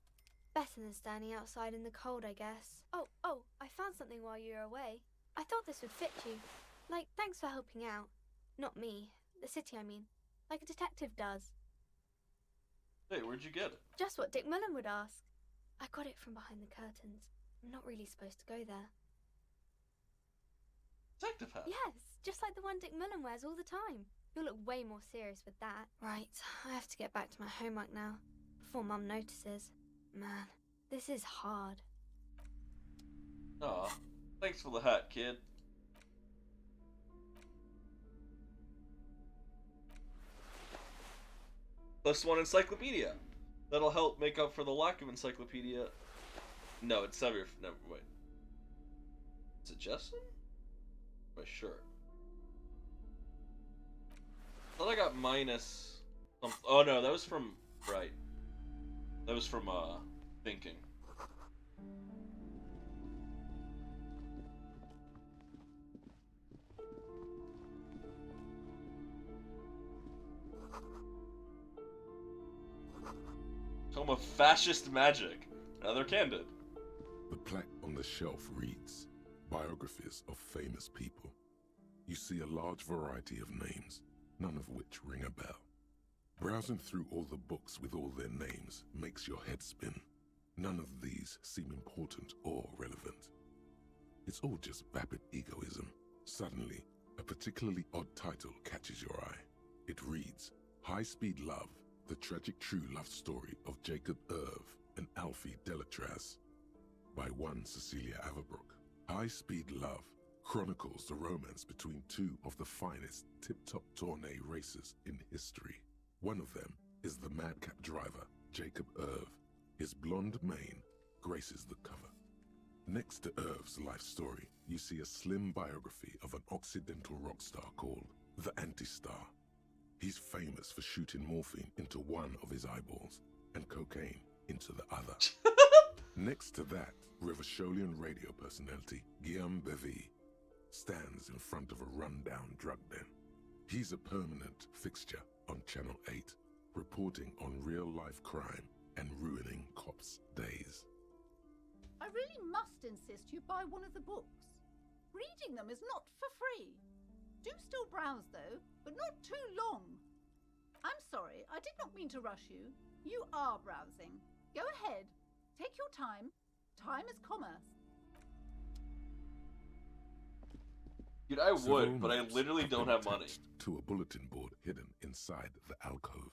Better than standing outside in the cold, I guess. Oh, I found something while you were away. I thought this would fit you. Like, thanks for helping out. Not me. The city, I mean. Like a detective does. Hey, where'd you get it? Just what Dick Mullen would ask. I got it from behind the curtains. I'm not really supposed to go there. Detective hat? Yes, just like the one Dick Mullen wears all the time. You'll look way more serious with that. Right, I have to get back to my homework now, before Mum notices. Man, this is hard. Aw, thanks for the hat, kid. +1 encyclopedia. That'll help make up for the lack of encyclopedia. No, it's never. Never. Wait. Is it Justin? Am I sure? I thought I got minus. Oh no, that was from right. That was from thinking. Home of fascist magic. Now they're candid. The plaque on the shelf reads, Biographies of Famous People. You see a large variety of names, none of which ring a bell. Browsing through all the books with all their names makes your head spin. None of these seem important or relevant. It's all just vapid egoism. Suddenly, a particularly odd title catches your eye. It reads, High Speed Love, the tragic true love story of Jacob Irv and Alfie Delatraz, by one Cecilia Averbrook. High Speed Love chronicles the romance between two of the finest tip-top tourney racers in history. One of them is the madcap driver, Jacob Irv. His blonde mane graces the cover. Next to Irv's life story, you see a slim biography of an Occidental rock star called the Anti-Star. He's famous for shooting morphine into one of his eyeballs and cocaine into the other. Next to that, Revacholian radio personality Guillaume Bevy stands in front of a rundown drug den. He's a permanent fixture on Channel 8, reporting on real-life crime and ruining cops' days. I really must insist you buy one of the books. Reading them is not for free. Do still browse, though, but not too long. I'm sorry, I did not mean to rush you. You are browsing. Go ahead. Take your time. Time is commerce. Dude, I Several would, but I maps literally don't been have money. attached to a bulletin board hidden inside the alcove.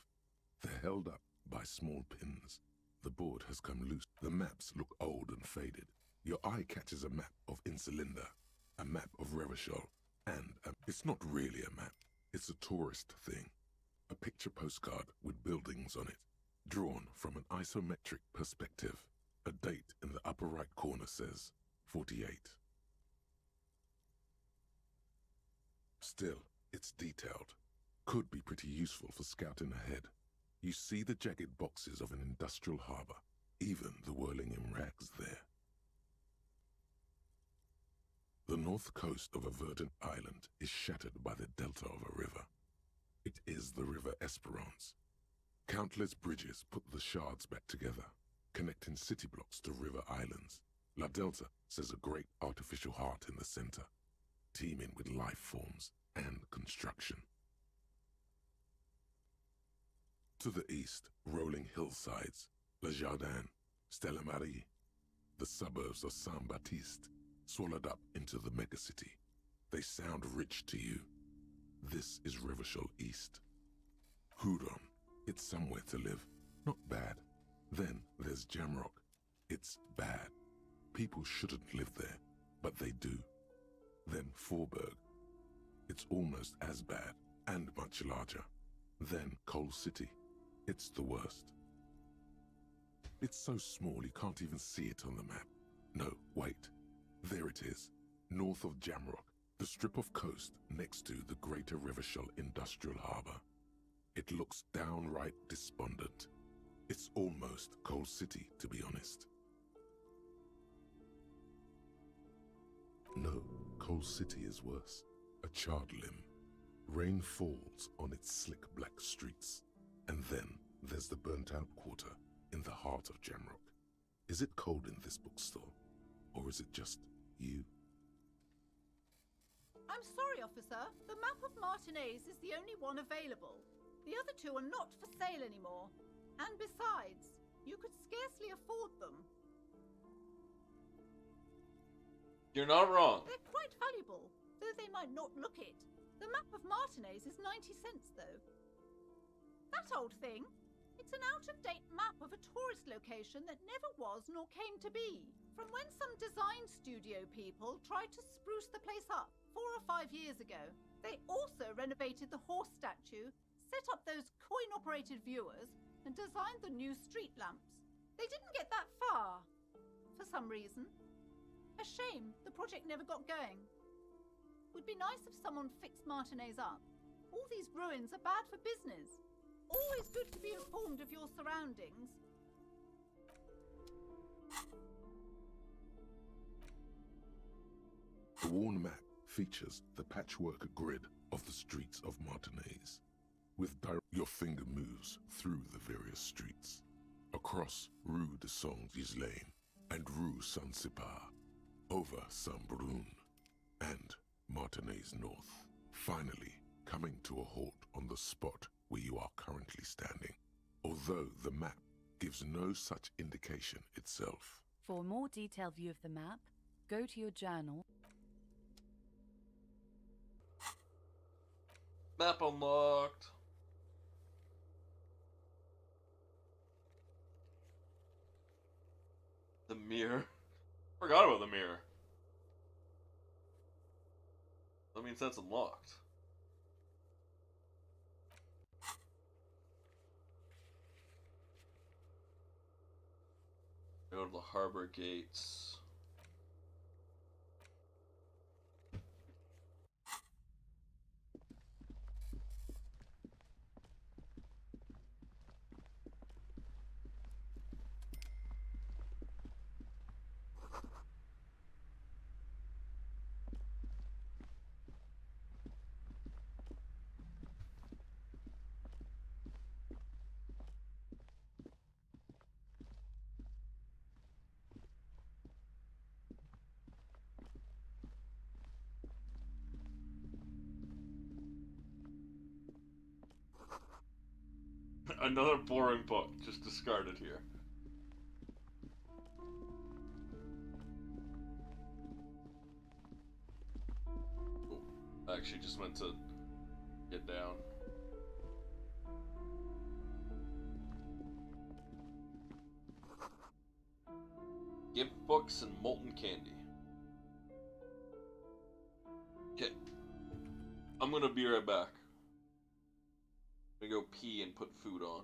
They're held up by small pins. The board has come loose. The maps look old and faded. Your eye catches a map of Insulinda, a map of Revachol, and it's not really a map. It's a tourist thing. A picture postcard with buildings on it, drawn from an isometric perspective. A date in the upper right corner says 48. Still, it's detailed. Could be pretty useful for scouting ahead. You see the jagged boxes of an industrial harbor, even the whirling in rags there. The north coast of a verdant island is shattered by the delta of a river. It is the River Esperance. Countless bridges put the shards back together, connecting city blocks to river islands. La Delta says a great artificial heart in the center, teeming with life forms and construction. To the east, rolling hillsides, Le Jardin, Stella Marie, the suburbs of Saint-Baptiste, swallowed up into the megacity. They sound rich to you. This is Revachol East. Hudon, it's somewhere to live. Not bad. Then there's Jamrock. It's bad. People shouldn't live there, but they do. Then Forburg. It's almost as bad, and much larger. Then Coal City. It's the worst. It's so small you can't even see it on the map. No, wait. There it is, north of Jamrock, the strip of coast next to the Greater Revachol Industrial Harbour. It looks downright despondent. It's almost Coal City, to be honest. No, Coal City is worse. A charred limb. Rain falls on its slick black streets. And then there's the burnt-out quarter in the heart of Jamrock. Is it cold in this bookstore? Or is it just you? I'm sorry, officer. The map of Martinez is the only one available. The other two are not for sale anymore. And besides, you could scarcely afford them. You're not wrong. They're quite valuable, though they might not look it. The map of Martinez is 90 cents, though. That old thing? It's an out-of-date map of a tourist location that never was nor came to be. From when some design studio people tried to spruce the place up 4 or 5 years ago. They also renovated the horse statue, set up those coin-operated viewers, and designed the new street lamps. They didn't get that far, for some reason. A shame the project never got going. Would be nice if someone fixed Martinez up. All these ruins are bad for business. Always good to be informed of your surroundings. The worn map features the patchwork grid of the streets of Martinez. With your finger moves through the various streets. across Rue de Saint-Ghislain and Rue Saint-Cypar, over Saint-Brun and Martinez North, finally coming to a halt on the spot where you are currently standing, although the map gives no such indication itself. For a more detailed view of the map, go to your journal. Map unlocked. The mirror. Forgot about the mirror. That means that's unlocked. Go to the harbor gates. Another boring book, just discarded here. Oh, I actually just meant to get down. Gift books and molten candy. Okay. I'm gonna be right back. I'm gonna go pee and put food on.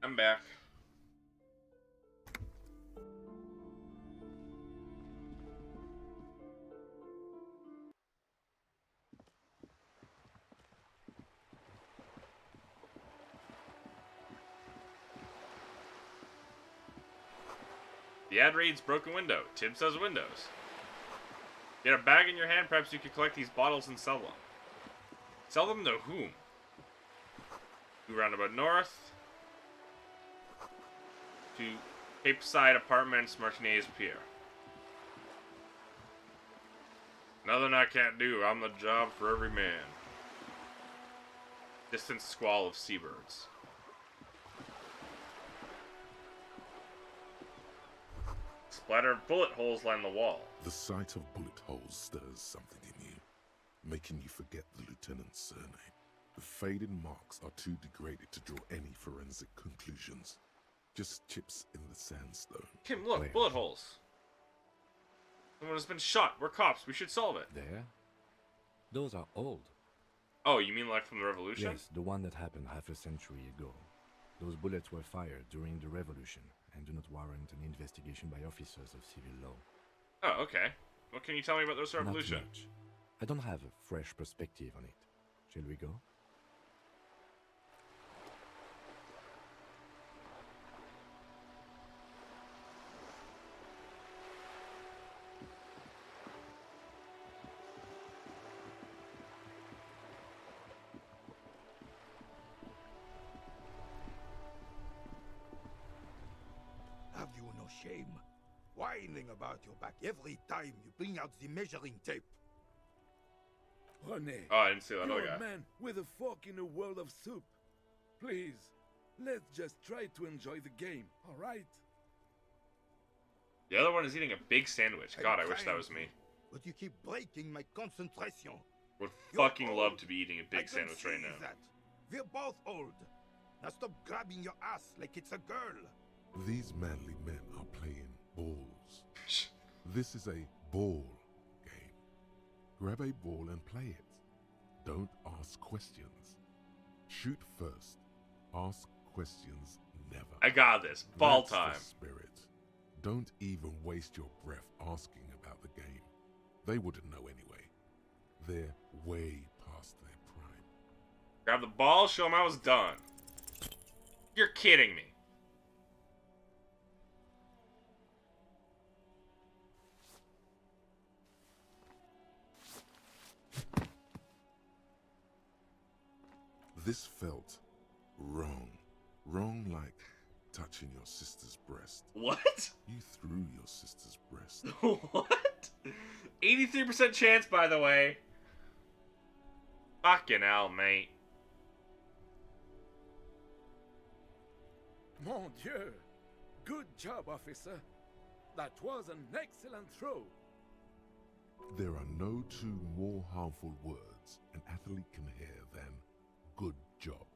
I'm back. The ad reads broken window. Tibbs has windows. Get a bag in your hand, perhaps you could collect these bottles and sell them. Sell them to whom? To Roundabout North. To Cape Side Apartments, Martinez Pier. Nothing I can't do. I'm the job for every man. Distant squall of seabirds. Splatter of bullet holes line the wall. The sight of bullet holes stirs something in you, making you forget the lieutenant's surname. The faded marks are too degraded to draw any forensic conclusions. Just chips in the sandstone. Kim, look, bullet holes. Someone has been shot. We're cops. We should solve it. There? Those are old. Oh, you mean like from the Revolution? Yes, the one that happened half a century ago. Those bullets were fired during the Revolution and do not warrant an investigation by officers of civil law. Oh, okay. What can you tell me about this Revolution? Not much. I don't have a fresh perspective on it. Shall we go? Have you no shame? Whining about your back every time you bring out the measuring tape. René, Oh, I didn't see that you're other guy. a man with a fork in a world of soup. Please, let's just try to enjoy the game, alright? The other one is eating a big sandwich. God, I wish that was me. But you keep breaking my concentration. Would You're fucking love old. to be eating a I big can sandwich right see now. that. We're both old. Now stop grabbing your ass like it's a girl. These manly men are playing balls. This is a ball game. Grab a ball and play it. Don't ask questions. Shoot first. Ask questions never. I got this. Ball That's time. The spirit. Don't even waste your breath asking about the game. They wouldn't know anyway. They're way past their prime. Grab the ball, show him I was done. You're kidding me. This felt wrong. Wrong like touching your sister's breast. What? You threw your sister's breast. What? 83% chance, by the way. Fucking hell, mate. Mon Dieu! Good job, officer. That was an excellent throw. There are no two more harmful words an athlete can hear than good job.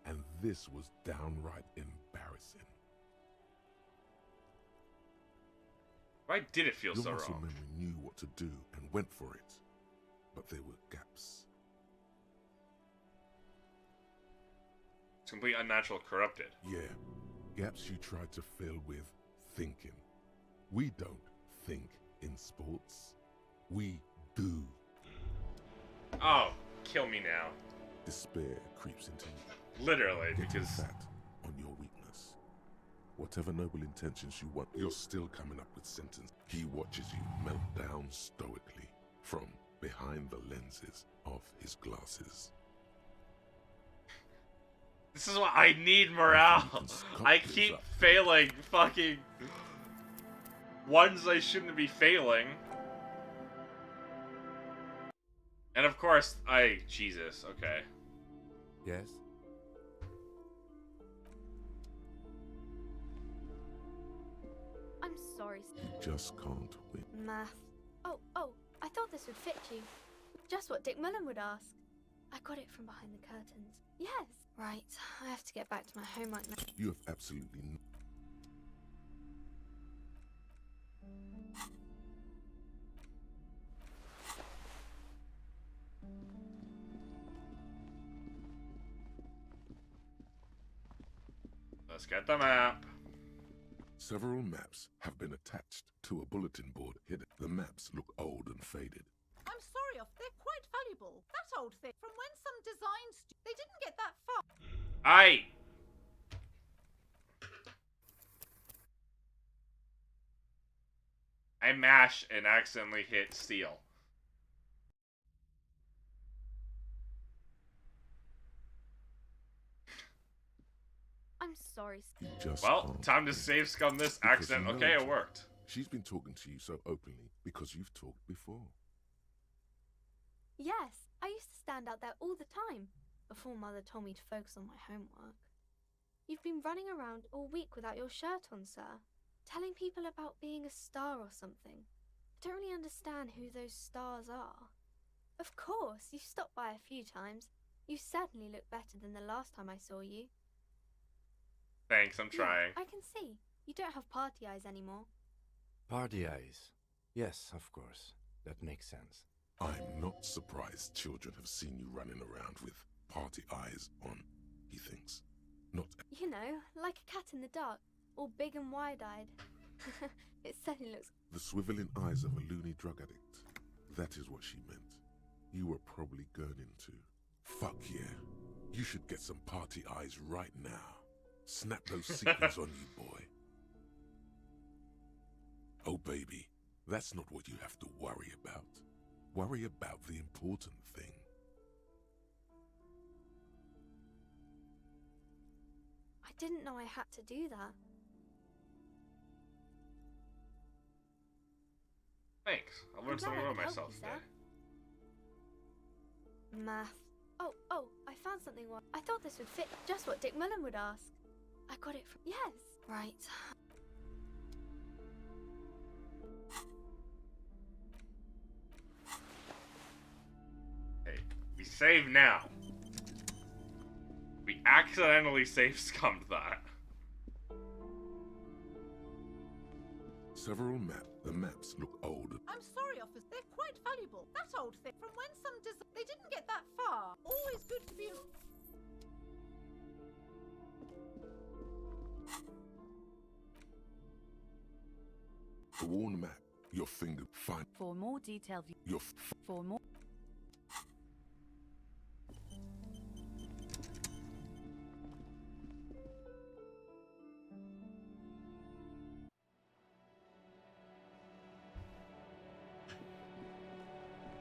And this was downright embarrassing. Why did it feel Your so muscle wrong? memory knew what to do and went for it. But there were gaps. It's complete unnatural corrupted. Yeah, gaps you tried to fill with thinking. We don't think in sports. We do. Oh, kill me now. Despair creeps into you. Literally, Getting because... fat on your weakness. Whatever noble intentions you want, you're still coming up with sentence. He watches you melt down stoically from behind the lenses of his glasses. This is what I need morale. I keep failing fucking ones I shouldn't be failing. And of course, Jesus, okay. Yes? I'm sorry. You just can't win. Math. Oh, I thought this would fit you. Just what Dick Mullen would ask. I got it from behind the curtains. Yes. Right, I have to get back to my homework now. You have absolutely no... Let's get the map. Several maps have been attached to a bulletin board hidden. The maps look old and faded. I'm sorry, they're quite valuable. That old thing, from when some designs... They didn't get that far. I mashed and accidentally hit steel. I'm sorry. You just Well, can't time to win. save scum this Because accident. you know Okay, it Jack. worked. She's been talking to you so openly because you've talked before. Yes, I used to stand out there all the time, before Mother told me to focus on my homework. You've been running around all week without your shirt on, sir, telling people about being a star or something. I don't really understand who those stars are. Of course, you've stopped by a few times. You certainly look better than the last time I saw you. Thanks, I'm trying. Yeah, I can see. You don't have party eyes anymore. Party eyes. Yes, of course. That makes sense. I'm not surprised children have seen you running around with party eyes on, he thinks. Not... You know, like a cat in the dark, all big and wide-eyed. It certainly looks... The swiveling eyes of a loony drug addict. That is what she meant. You were probably gurning too. Fuck yeah. You should get some party eyes right now. Snap those sequins on you, boy. Oh, baby, that's not what you have to worry about. Worry about the important thing. I didn't know I had to do that. Thanks. I learned something about myself today. Math. Oh, I found something. I thought this would fit just what Dick Mullen would ask. I got it from... Yes. Right. Hey, we save now. We accidentally save scummed that. Several the maps look old. I'm sorry, officer. They're quite valuable. That old thing, from when some they didn't get that far. Always good to be... The worn map, your finger, fine. For more detailed... Your For more...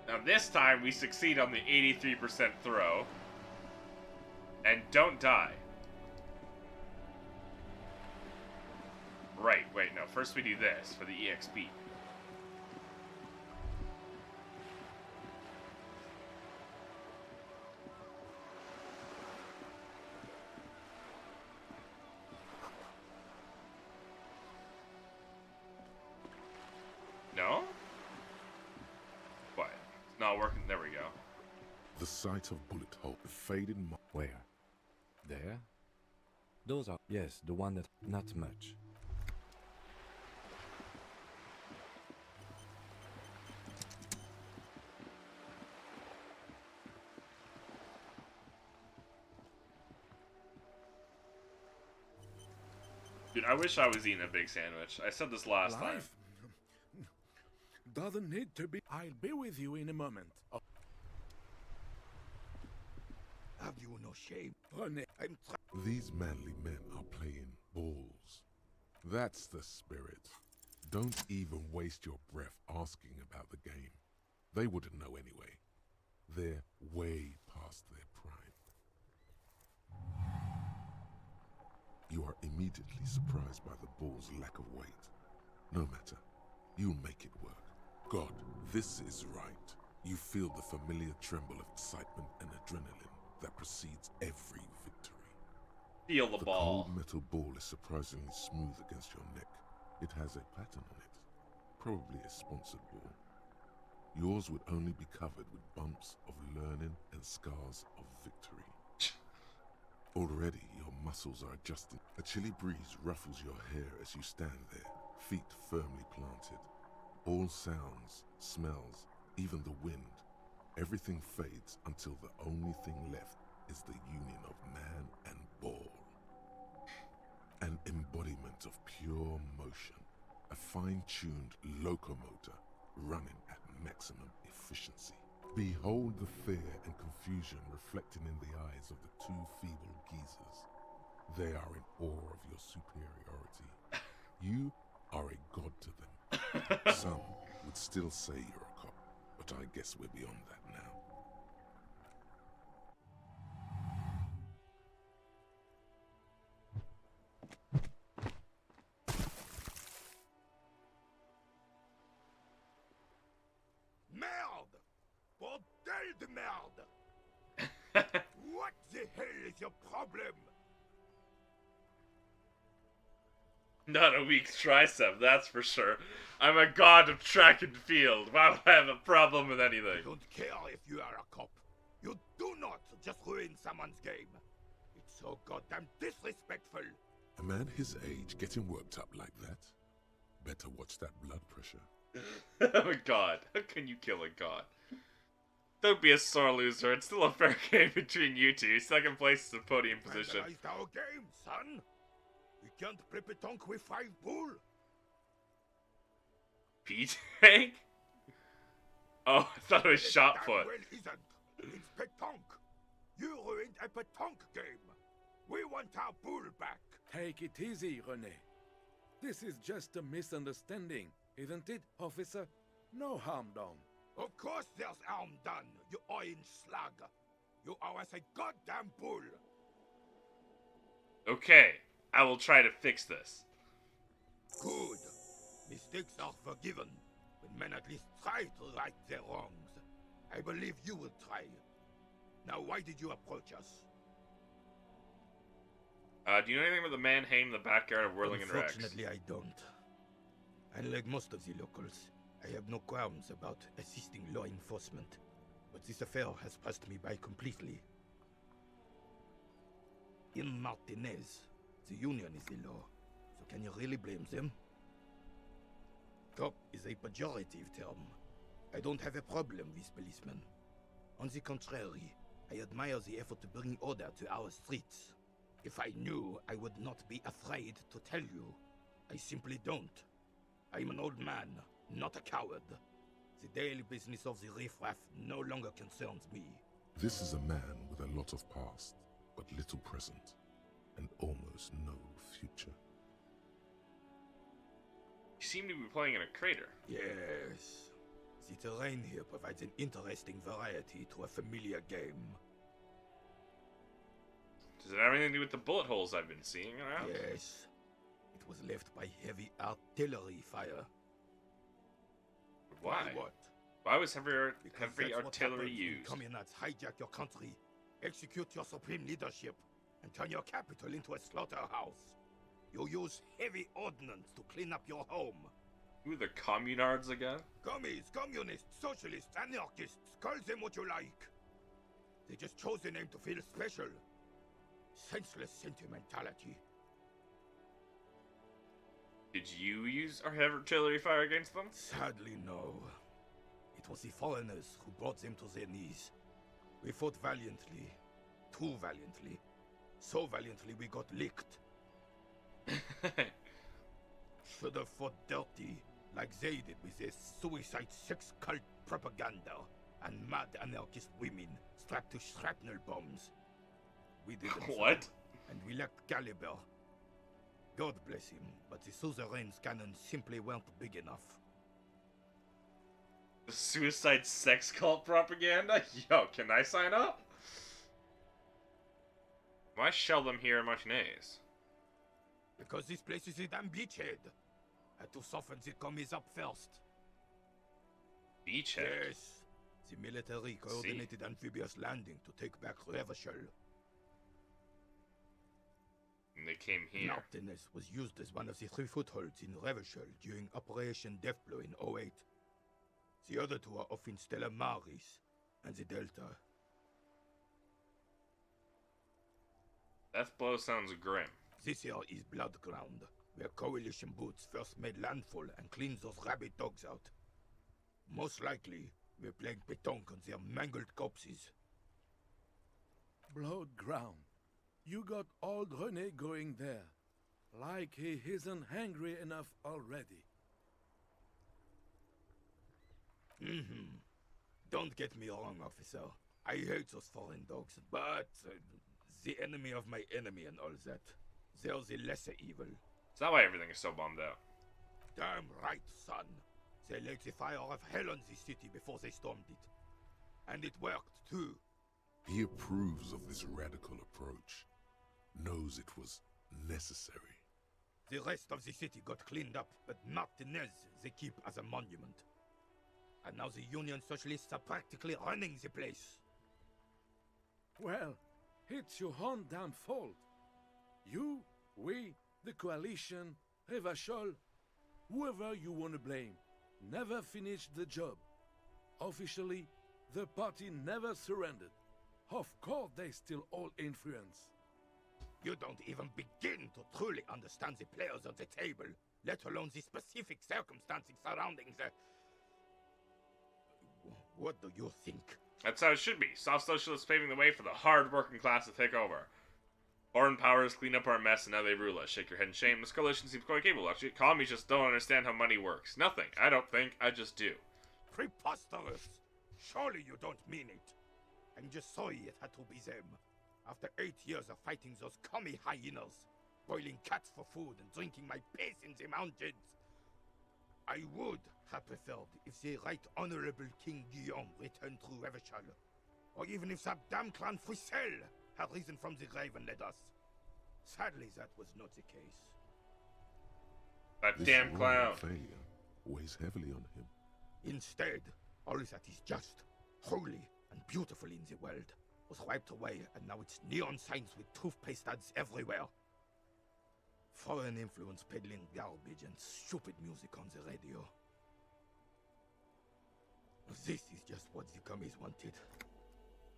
Now this time we succeed on the 83% throw. And don't die. Right, wait, no. First we do this for the EXP. No? What? It's not working. There we go. The sight of bullet hole, the faded Where? There? Those are... Yes, the one that... Not much. Dude, I wish I was eating a big sandwich. I said this last time. Life doesn't need to be. I'll be with you in a moment. Oh. Have you no shame? These manly men are playing balls. That's the spirit. Don't even waste your breath asking about the game. They wouldn't know anyway. They're way past their prime. You are immediately surprised by the ball's lack of weight. No matter, you'll make it work. God, this is right. You feel the familiar tremble of excitement and adrenaline that precedes every victory. Feel the ball. The cold metal ball is surprisingly smooth against your neck. It has a pattern on it. Probably a sponsored ball. Yours would only be covered with bumps of learning and scars of victory. Already, your muscles are adjusting. A chilly breeze ruffles your hair as you stand there, feet firmly planted. All sounds, smells, even the wind, everything fades until the only thing left is the union of man and ball. pure motion, a fine-tuned locomotor running at maximum efficiency. Behold the fear and confusion reflected in the eyes of the two feeble geezers. They are in awe of your superiority. You are a god to them. Some would still say you're a cop, but I guess we're beyond that now. Merde! Bordel de merde! What the hell is your problem? Not a weak tricep, that's for sure. I'm a god of track and field. Why would I have a problem with anything? I don't care if you are a cop. You do not just ruin someone's game. It's so goddamn disrespectful. A man his age getting worked up like that? Better watch that blood pressure. Oh god, how can you kill a god? Don't be a sore loser, it's still a fair game between you two. Second place is a podium position. Vandalized our game, son. We can't play petanque with 5 bull. P-Tank? Oh, I thought it was shot Damn put. well isn't. It's petanque. You ruined a petanque game. We want our bull back. Take it easy, René. This is just a misunderstanding, isn't it, officer? No harm done. Of course there's harm done, you orange slug. You owe us a goddamn bull. Okay, I will try to fix this. Good. Mistakes are forgiven, but men at least try to right their wrongs. I believe you will try. Now, why did you approach us? Do you know anything about the man hanged in the backyard of Whirling and Rex? Unfortunately, I don't. Unlike most of the locals, I have no qualms about assisting law enforcement, but this affair has passed me by completely. In Martinez, the union is the law, so can you really blame them? Cop is a pejorative term. I don't have a problem with policemen. On the contrary, I admire the effort to bring order to our streets. If I knew, I would not be afraid to tell you. I simply don't. I'm an old man, not a coward. The daily business of the riffraff no longer concerns me. This is a man with a lot of past, but little present, and almost no future. You seem to be playing in a crater. Yes. The terrain here provides an interesting variety to a familiar game. Does it have anything to do with the bullet holes I've been seeing around? Yes. It was left by heavy artillery fire. Why? What? Why was heavy Because that's what artillery happens when used? communards hijack your country, execute your supreme leadership, and turn your capital into a slaughterhouse. You use heavy ordnance to clean up your home. Who, the communards again? Commies, communists, socialists, anarchists, call them what you like. They just chose the name to feel special. Senseless sentimentality. Did you use our heavy artillery fire against them? Sadly, no. It was the foreigners who brought them to their knees. We fought valiantly. Too valiantly. So valiantly we got licked. Should have fought dirty, like they did with their suicide sex cult propaganda and mad anarchist women strapped to shrapnel bombs. We didn't. What? And we lacked caliber. God bless him, but the suzerain's cannons simply weren't big enough. The suicide sex cult propaganda? Yo, can I sign up? Why shell them here in Martinez? Because this place is a damn beachhead. Had to soften the commies up first. Beachhead? Yes. The military coordinated amphibious landing to take back Revachol. And they came here. Martinez was used as one of the 3 footholds in Revachol during Operation Deathblow in 08. The other 2 are off in Stella Maris and the Delta. Deathblow sounds grim. This here is Blood Ground, where coalition boots first made landfall and cleaned those rabid dogs out. Most likely, we're playing petanque on their mangled corpses. Blood ground. You got old René going there. Like he isn't hungry enough already. Don't get me wrong, officer. I hate those foreign dogs, but the enemy of my enemy and all that. They're the lesser evil. Is that why everything is so bummed out? Damn right, son. They lit the fire of hell on the city before they stormed it. And it worked, too. He approves of this radical approach, knows it was necessary. The rest of the city got cleaned up, but Martinez they keep as a monument. And now the Union Socialists are practically running the place. Well, it's your own damn fault. You, we, the coalition, Revachol, whoever you want to blame, never finished the job. Officially, the party never surrendered. Of course they still hold influence. You don't even begin to truly understand the players on the table, let alone the specific circumstances surrounding the... What do you think? That's how it should be. Soft socialists paving the way for the hard working class to take over. Foreign powers clean up our mess and now they rule us. Shake your head in shame. This coalition seems quite capable, actually. Commies just don't understand how money works. Nothing. I don't think. I just do. Preposterous! Surely you don't mean it. I'm just sorry it had to be them. After 8 years of fighting those commie hyenas, boiling cats for food and drinking my piss in the mountains, I would have preferred if the Right Honorable King Guillaume returned through Revachol, or even if that damn clan Frisell had risen from the grave and led us. Sadly, that was not the case. That This damn clown. failure weighs heavily on him. Instead, all that is just, holy, and beautiful in the world was wiped away, and now it's neon signs with toothpaste ads everywhere. Foreign influence peddling garbage and stupid music on the radio. This is just what the commies wanted.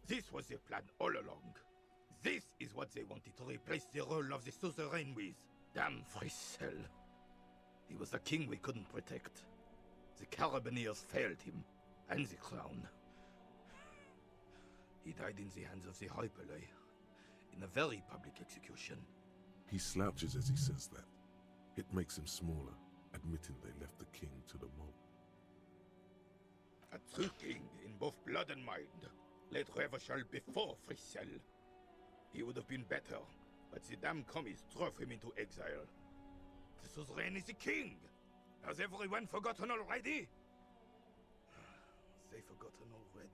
This was their plan all along. This is what they wanted to replace the role of the suzerain with. Damn Frisell. He was the king we couldn't protect. The Carabineers failed him, and the crown. He died in the hands of the Hyperlay, in a very public execution. He slouches as he says that. It makes him smaller, admitting they left the king to the mob. A true king in both blood and mind led Revachol before Frisell. He would have been better, but the damn commies drove him into exile. The suzerain is the king! Has everyone forgotten already? They forgotten already.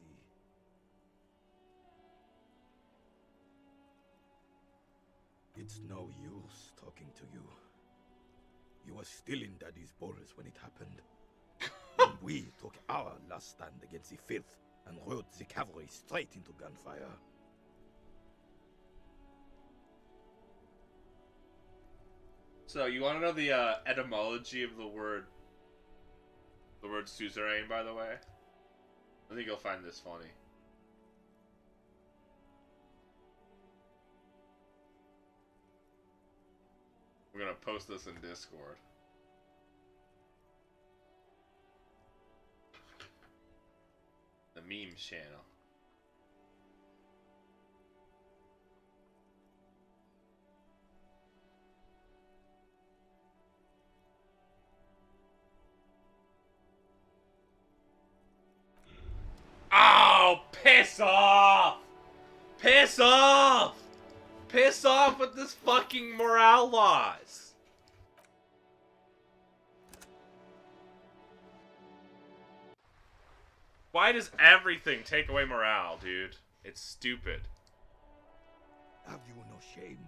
It's no use talking to you. You were still in Daddy's balls when it happened. When we took our last stand against the filth and rode the cavalry straight into gunfire. So, you want to know the etymology of the word suzerain, by the way? I think you'll find this funny. We're gonna post this in Discord. The memes channel. Oh, piss off! Piss off! Piss off with this fucking morale loss! Why does everything take away morale, dude? It's stupid. Have you no shame?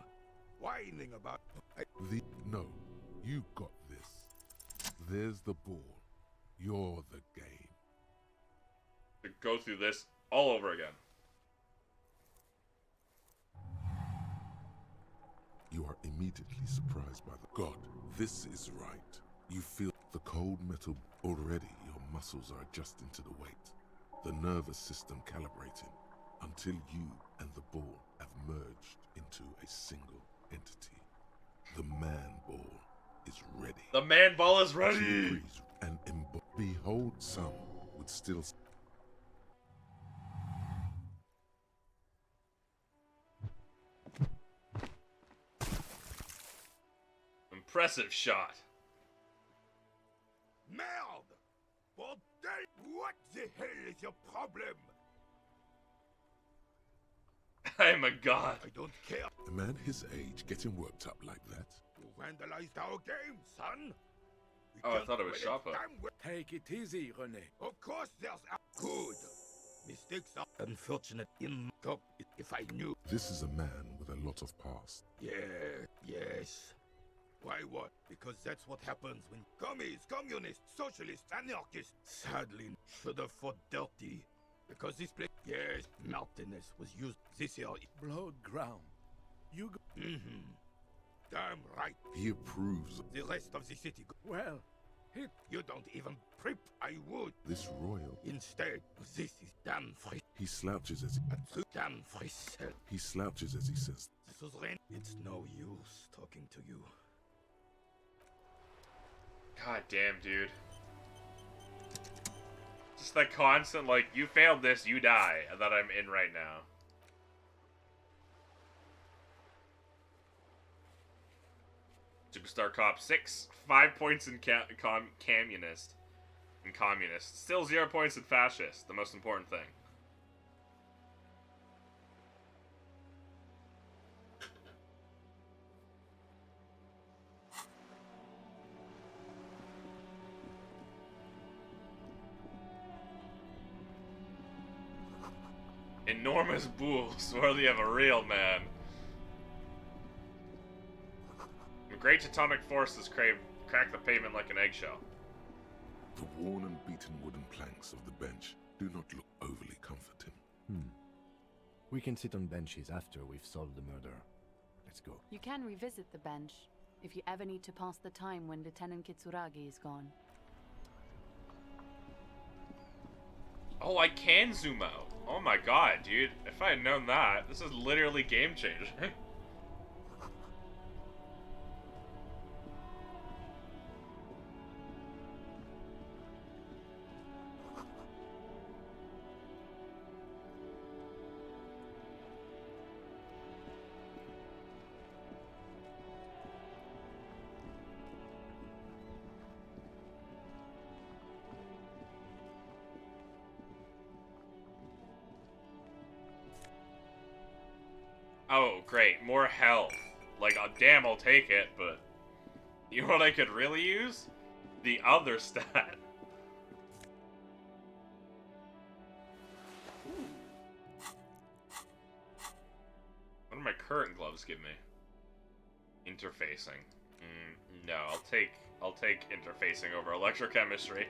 Whining about... No, you got this. There's the ball. You're the game. To go through this all over again. You are immediately surprised by the God. This is right. You feel the cold metal already. Your muscles are adjusting to the weight. The nervous system calibrating until you and the ball have merged into a single entity. The man ball is ready. The man ball is ready. And behold, some would still. Impressive shot. Merde! Bordel! What the hell is your problem? I am a god. I don't care. A man his age getting worked up like that? You vandalized our game, son. We Oh, I can't thought it was win Shoppa. damn well. Take it easy, René. Of course there's a good. Mistakes are unfortunate in top if I knew. This is a man with a lot of past. Yeah, yes. Why what? Because that's what happens when commies, communists, socialists, anarchists sadly should have fought dirty. Because this place, yes, mountainous was used this year. Blood ground. You go. Damn right. He approves. The rest of the city. Well, hit. You don't even prep. I would. This royal. Instead, this is damn free. He slouches as he. Damn free. He slouches as he says. This is rain. It's no use talking to you. God damn, dude. Just that constant, like, you failed this, you die, that I'm in right now. Superstar Cop 6, 5 points in communist. In communist. Still 0 points in fascist, the most important thing. Enormous bulls, worthy of a real man. The great atomic forces crack the pavement like an eggshell. The worn and beaten wooden planks of the bench do not look overly comforting. We can sit on benches after we've solved the murder. Let's go. You can revisit the bench if you ever need to pass the time when Lieutenant Kitsuragi is gone. Oh, I can zoom out. Oh my god, dude. If I had known that, this is literally game changing. Oh, great. More health. Like, damn, I'll take it, but... You know what I could really use? The other stat. What do my current gloves give me? Interfacing. No, I'll take interfacing over electrochemistry.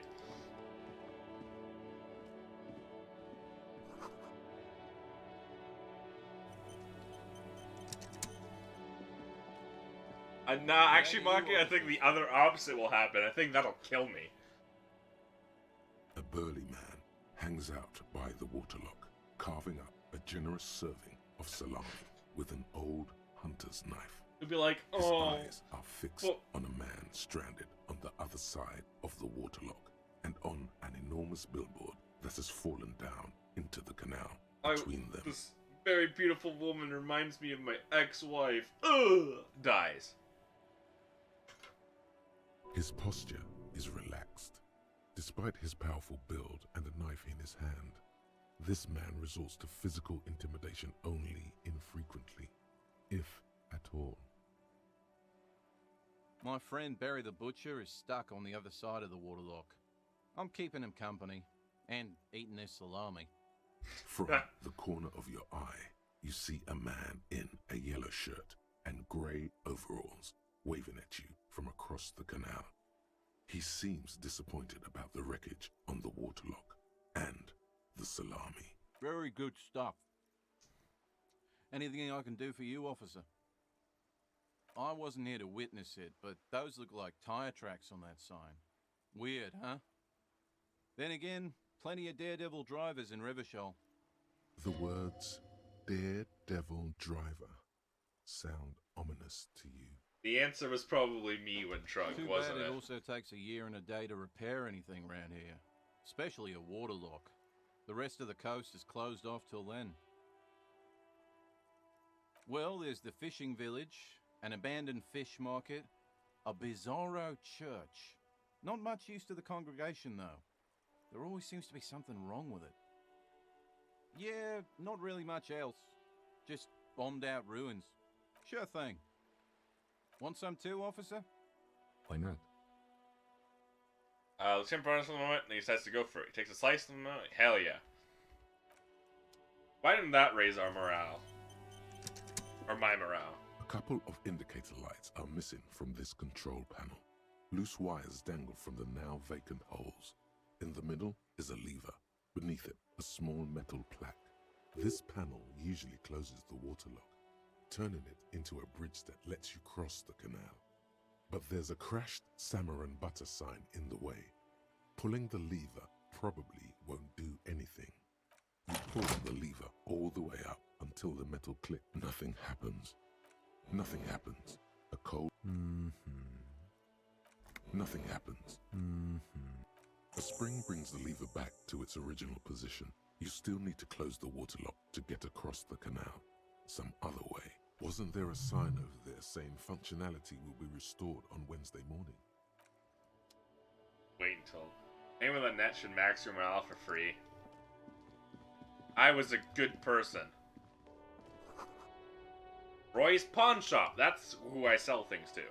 Nah, actually, Maki, I think the other opposite will happen. I think that'll kill me. A burly man hangs out by the waterlock, carving up a generous serving of salami with an old hunter's knife. It'd be like, His oh... eyes are fixed on a man stranded on the other side of the waterlock and on an enormous billboard that has fallen down into the canal between them. This very beautiful woman reminds me of my ex-wife. Ugh! Dies. His posture is relaxed. Despite his powerful build and a knife in his hand, this man resorts to physical intimidation only infrequently, if at all. My friend Barry the Butcher is stuck on the other side of the waterlock. I'm keeping him company, and eating this salami. From the corner of your eye, you see a man in a yellow shirt and grey overalls waving at you from across the canal. He seems disappointed about the wreckage on the waterlock and the salami. Very good stuff. Anything I can do for you, officer? I wasn't here to witness it, but those look like tire tracks on that sign. Weird, huh? Then again, plenty of daredevil drivers in Revachol. The words daredevil driver sound ominous to you. The answer was probably me when drunk, Too wasn't bad it? it also takes a year and a day to repair anything around here. Especially a waterlock. The rest of the coast is closed off till then. Well, there's the fishing village, an abandoned fish market, A bizarro church. Not much use to the congregation, though. There always seems to be something wrong with it. Yeah, not really much else. Just bombed out ruins. Sure thing. Want some too, officer? Why not? Lieutenant Barnes for the moment, and he decides to go for it. He takes a slice of the moment. Hell yeah. Why didn't that raise our morale? Or my morale? A couple of indicator lights are missing from this control panel. Loose wires dangle from the now vacant holes. In the middle is a lever. Beneath it, a small metal plaque. This panel usually closes the water lock, turning it into a bridge that lets you cross the canal. But there's a crashed salmon and butter sign in the way. Pulling the lever probably won't do anything. You pull the lever all the way up until the metal click. Nothing happens. Nothing happens. A cold... Nothing happens. A spring brings the lever back to its original position. You still need to close the water lock to get across the canal. Some other way. Wasn't there a sign over there saying functionality will be restored on Wednesday morning? Wait until... Anyone on the net should max your morale for free. I was a good person. Roy's Pawn Shop. That's who I sell things to.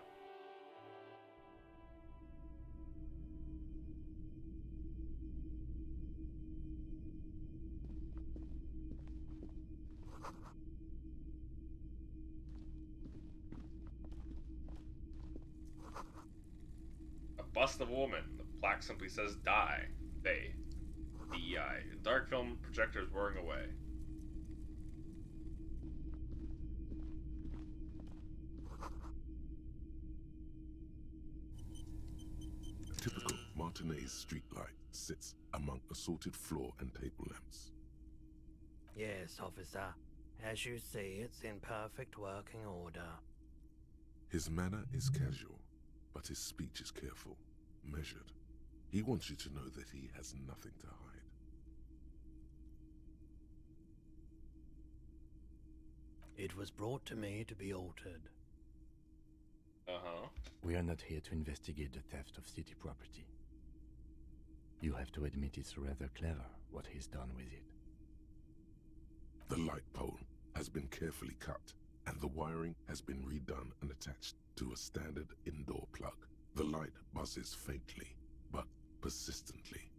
A bust of a woman. The plaque simply says die. They. DEI. Dark film projectors whirring away. A typical Martinez streetlight sits among assorted floor and table lamps. Yes, officer. As you see, it's in perfect working order. His manner is casual, but his speech is careful, measured. He wants you to know that he has nothing to hide. It was brought to me to be altered. Uh-huh. We are not here to investigate the theft of city property. You have to admit it's rather clever what he's done with it. The light pole has been carefully cut, and the wiring has been redone and attached to a standard indoor plug. The light buzzes faintly, but persistently.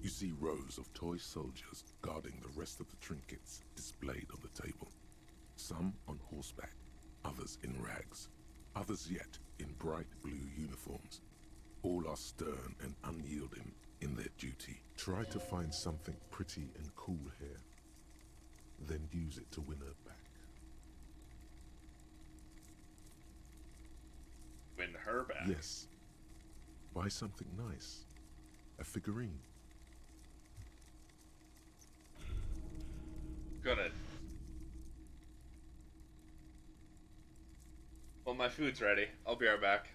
You see rows of toy soldiers guarding the rest of the trinkets displayed on the table. Some on horseback, others in rags, others yet in bright blue uniforms. All are stern and unyielding in their duty. Try to find something pretty and cool here, then use it to win her back. Win her back? Yes. Buy something nice. A figurine. Gonna... Well, my food's ready. I'll be right back.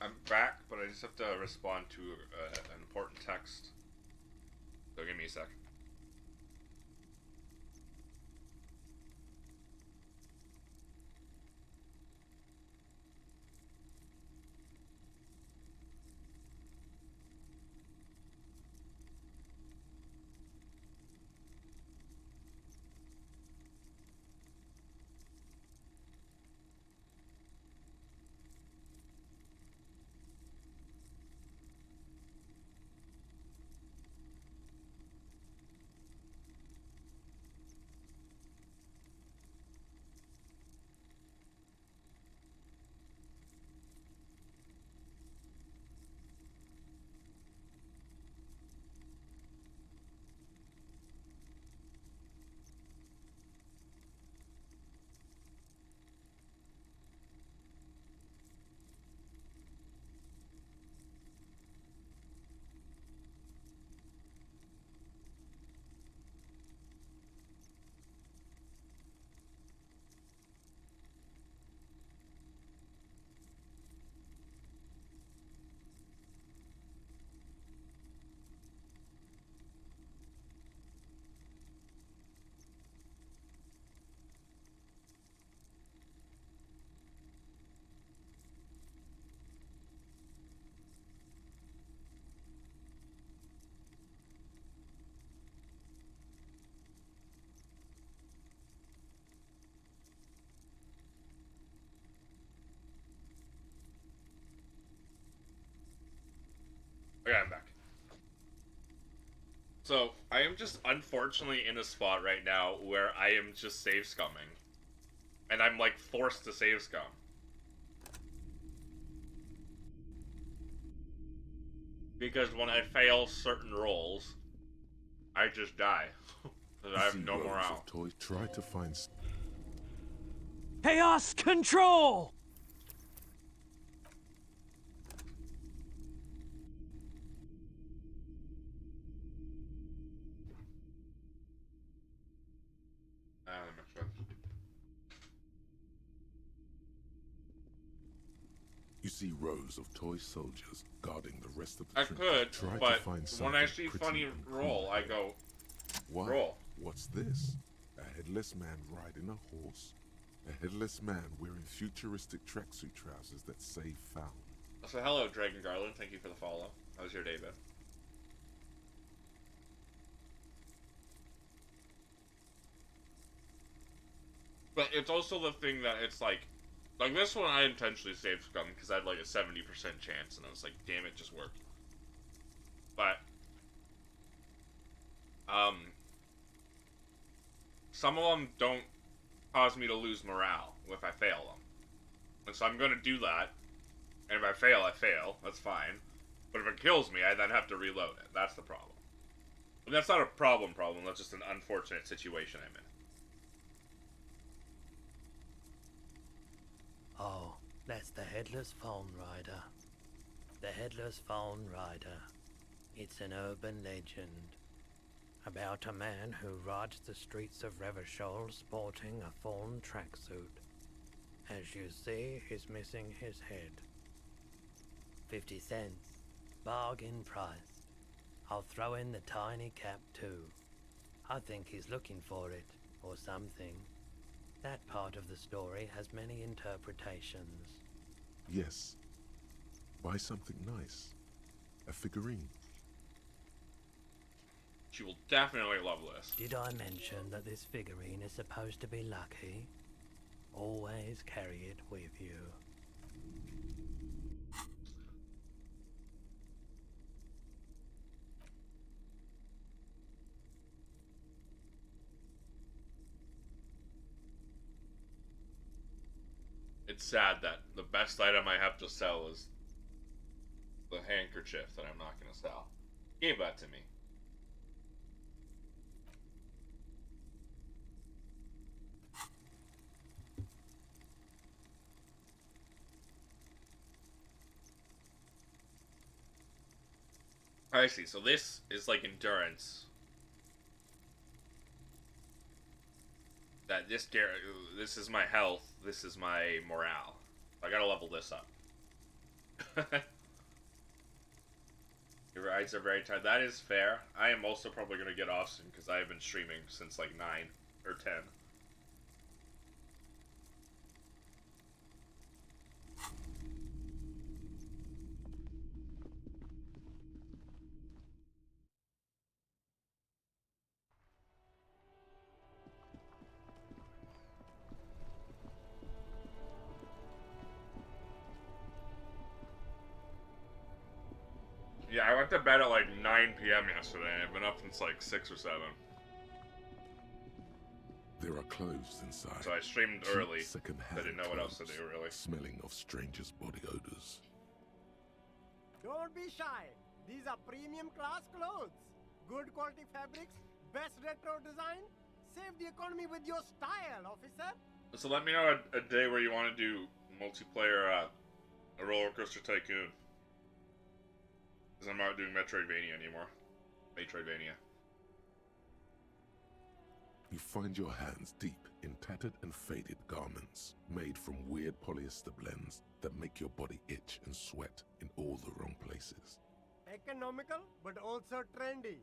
I'm back, but I just have to respond to an important text. So give me a sec. Okay, I'm back. So, I am just unfortunately in a spot right now where I am just save scumming. And I'm like forced to save scum. Because when I fail certain rolls, I just die. Because I have no morale. Toys try to find. Chaos control! That makes sense. You see rows of toy soldiers guarding the rest of the I trip. could, Try but to find when I something see pretty funny and roll, cool. I go, Why? roll. What's this? A headless man riding a horse? A headless man wearing futuristic tracksuit trousers that say found. So hello, Dragon Garland. Thank you for the follow. How's your day been? But it's also the thing that it's like this one I intentionally saved scum because I had like a 70% chance, and I was like, damn it, just worked. But some of them don't cause me to lose morale if I fail them, and so I'm gonna do that. And if I fail, I fail. That's fine. But if it kills me, I then have to reload it. That's the problem. And that's not a problem. That's just an unfortunate situation I'm in. Oh, that's the Headless Phone Rider. The Headless Phone Rider. It's an urban legend about a man who rides the streets of Revachol sporting a fawn tracksuit. As you see, he's missing his head. 50 cents. Bargain price. I'll throw in the tiny cap too. I think he's looking for it, or something. That part of the story has many interpretations. Yes. Buy something nice. A figurine. She will definitely love this. Did I mention that this figurine is supposed to be lucky? Always carry it with you. It's sad that the best item I have to sell is the handkerchief that I'm not going to sell. Gave that to me. I see. So this is like endurance. That this is my health. This is my morale. I gotta level this up. Your eyes are very tired. That is fair. I am also probably going to get off soon because I have been streaming since like 9 or 10. Yeah, I went to bed at like 9 p.m. yesterday. I've been up since like 6 or 7. There are clothes inside. So I streamed Cheap early. second-hand I didn't know what else to do, clothes, really. Smelling of strangers' body odors. Don't be shy. These are premium class clothes. Good quality fabrics, best retro design. Save the economy with your style, officer. So let me know a day where you want to do multiplayer a Roller Coaster Tycoon. Because I'm not doing Metroidvania anymore. Metroidvania. You find your hands deep in tattered and faded garments made from weird polyester blends that make your body itch and sweat in all the wrong places. Economical, but also trendy.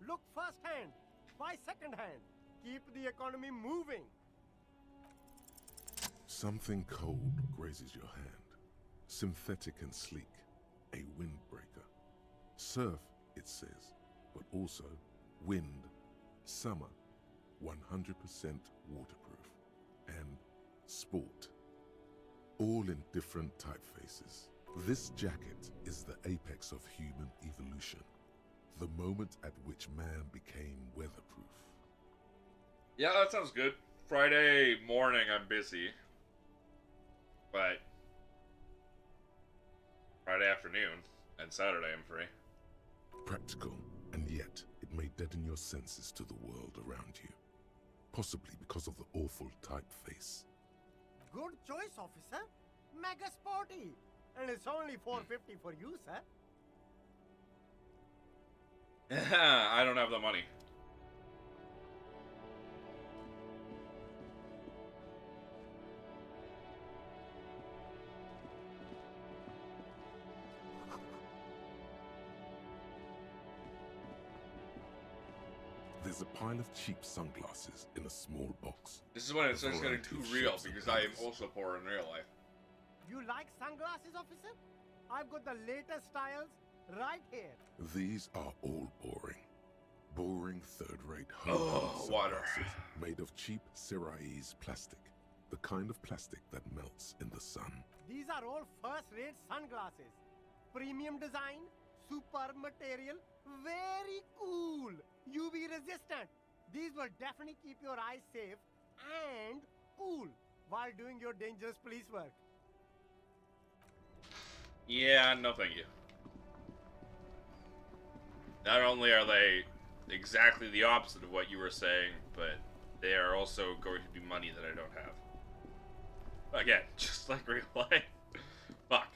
Look first hand, buy second hand. Keep the economy moving. Something cold grazes your hand. Synthetic and sleek. A windbreaker. Surf, it says, but also wind, summer, 100% waterproof, and sport. All in different typefaces. This jacket is the apex of human evolution. The moment at which man became weatherproof. Yeah, that sounds good. Friday morning I'm busy. But Friday afternoon and Saturday I'm free. Practical, and yet it may deaden your senses to the world around you. Possibly because of the awful typeface. Good choice, officer. Mega sporty. And it's only $4.50 for you, sir. I don't have the money. There's a pile of cheap sunglasses in a small box. This is when it A starts getting variety too of real shapes and because I am colours. also poor in real life. You like sunglasses, officer? I've got the latest styles right here. These are all boring. Boring third-rate Oh, water. sunglasses made of cheap Cerise plastic. The kind of plastic that melts in the sun. These are all first-rate sunglasses. Premium design, superb material, very cool. UV resistant. These will definitely keep your eyes safe and cool while doing your dangerous police work. Yeah, no thank you. Not only are they exactly the opposite of what you were saying, but they are also going to be money that I don't have. Again, just like real life. Fuck.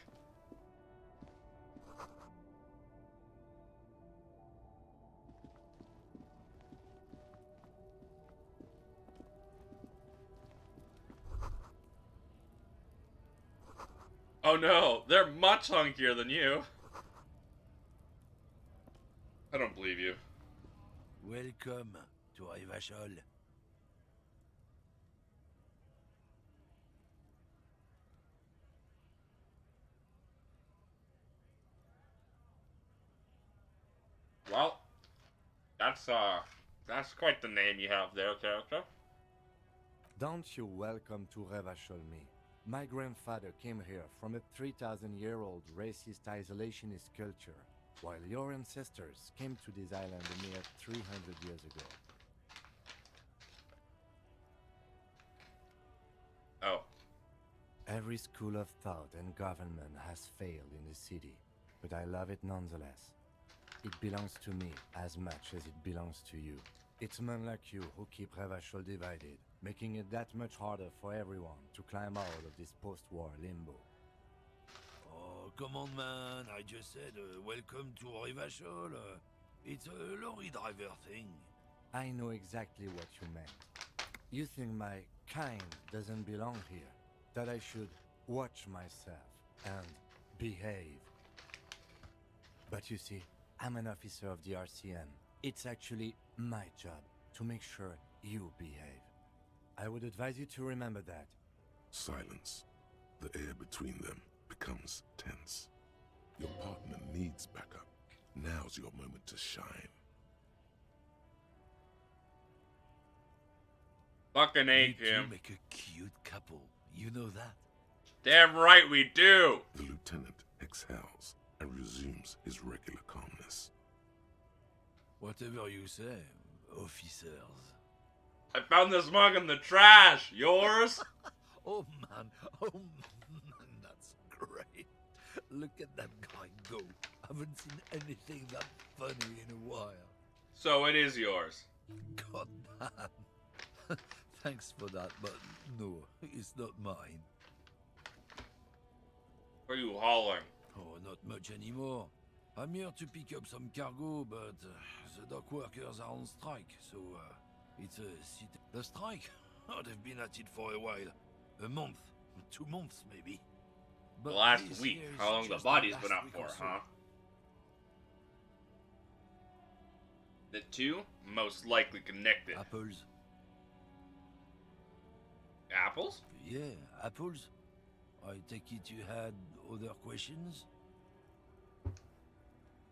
Oh no, they're much hunkier than you. I don't believe you. Welcome to Rivachol. Well, that's quite the name you have there, character. Don't you welcome to Revachol me. My grandfather came here from a 3,000-year-old racist isolationist culture, while your ancestors came to this island a mere 300 years ago. Oh. Every school of thought and government has failed in the city, but I love it nonetheless. It belongs to me as much as it belongs to you. It's men like you who keep Revachol divided, making it that much harder for everyone to climb out of this post-war limbo. Oh, come on, man. I just said welcome to Rivachol. It's a lorry driver thing. I know exactly what you meant. You think my kind doesn't belong here, that I should watch myself and Behave. But you see, I'm an officer of the RCM. It's actually my job to make sure you behave. I would advise you to remember that. Silence. The air between them becomes tense. Your partner needs backup. Now's your moment to shine. Fucking hate You him. two make a cute couple. You know that? Damn right we do. The lieutenant exhales and resumes his regular calmness. Whatever you say, officers. I found this mug in the trash. Yours? Oh man, that's great. Look at that guy go. Haven't seen anything that funny in a while. So it is yours. God damn. Thanks for that, but no, it's not mine. What are you hauling? Oh, not much anymore. I'm here to pick up some cargo, but the dock workers are on strike, so it's a The strike? Oh, they've been at it for a while. A month, 2 months maybe. The last this week. here is How long the just body's last been up week for, or so. huh? The two most likely connected. Apples. Apples? Yeah, apples. I take it you had other questions?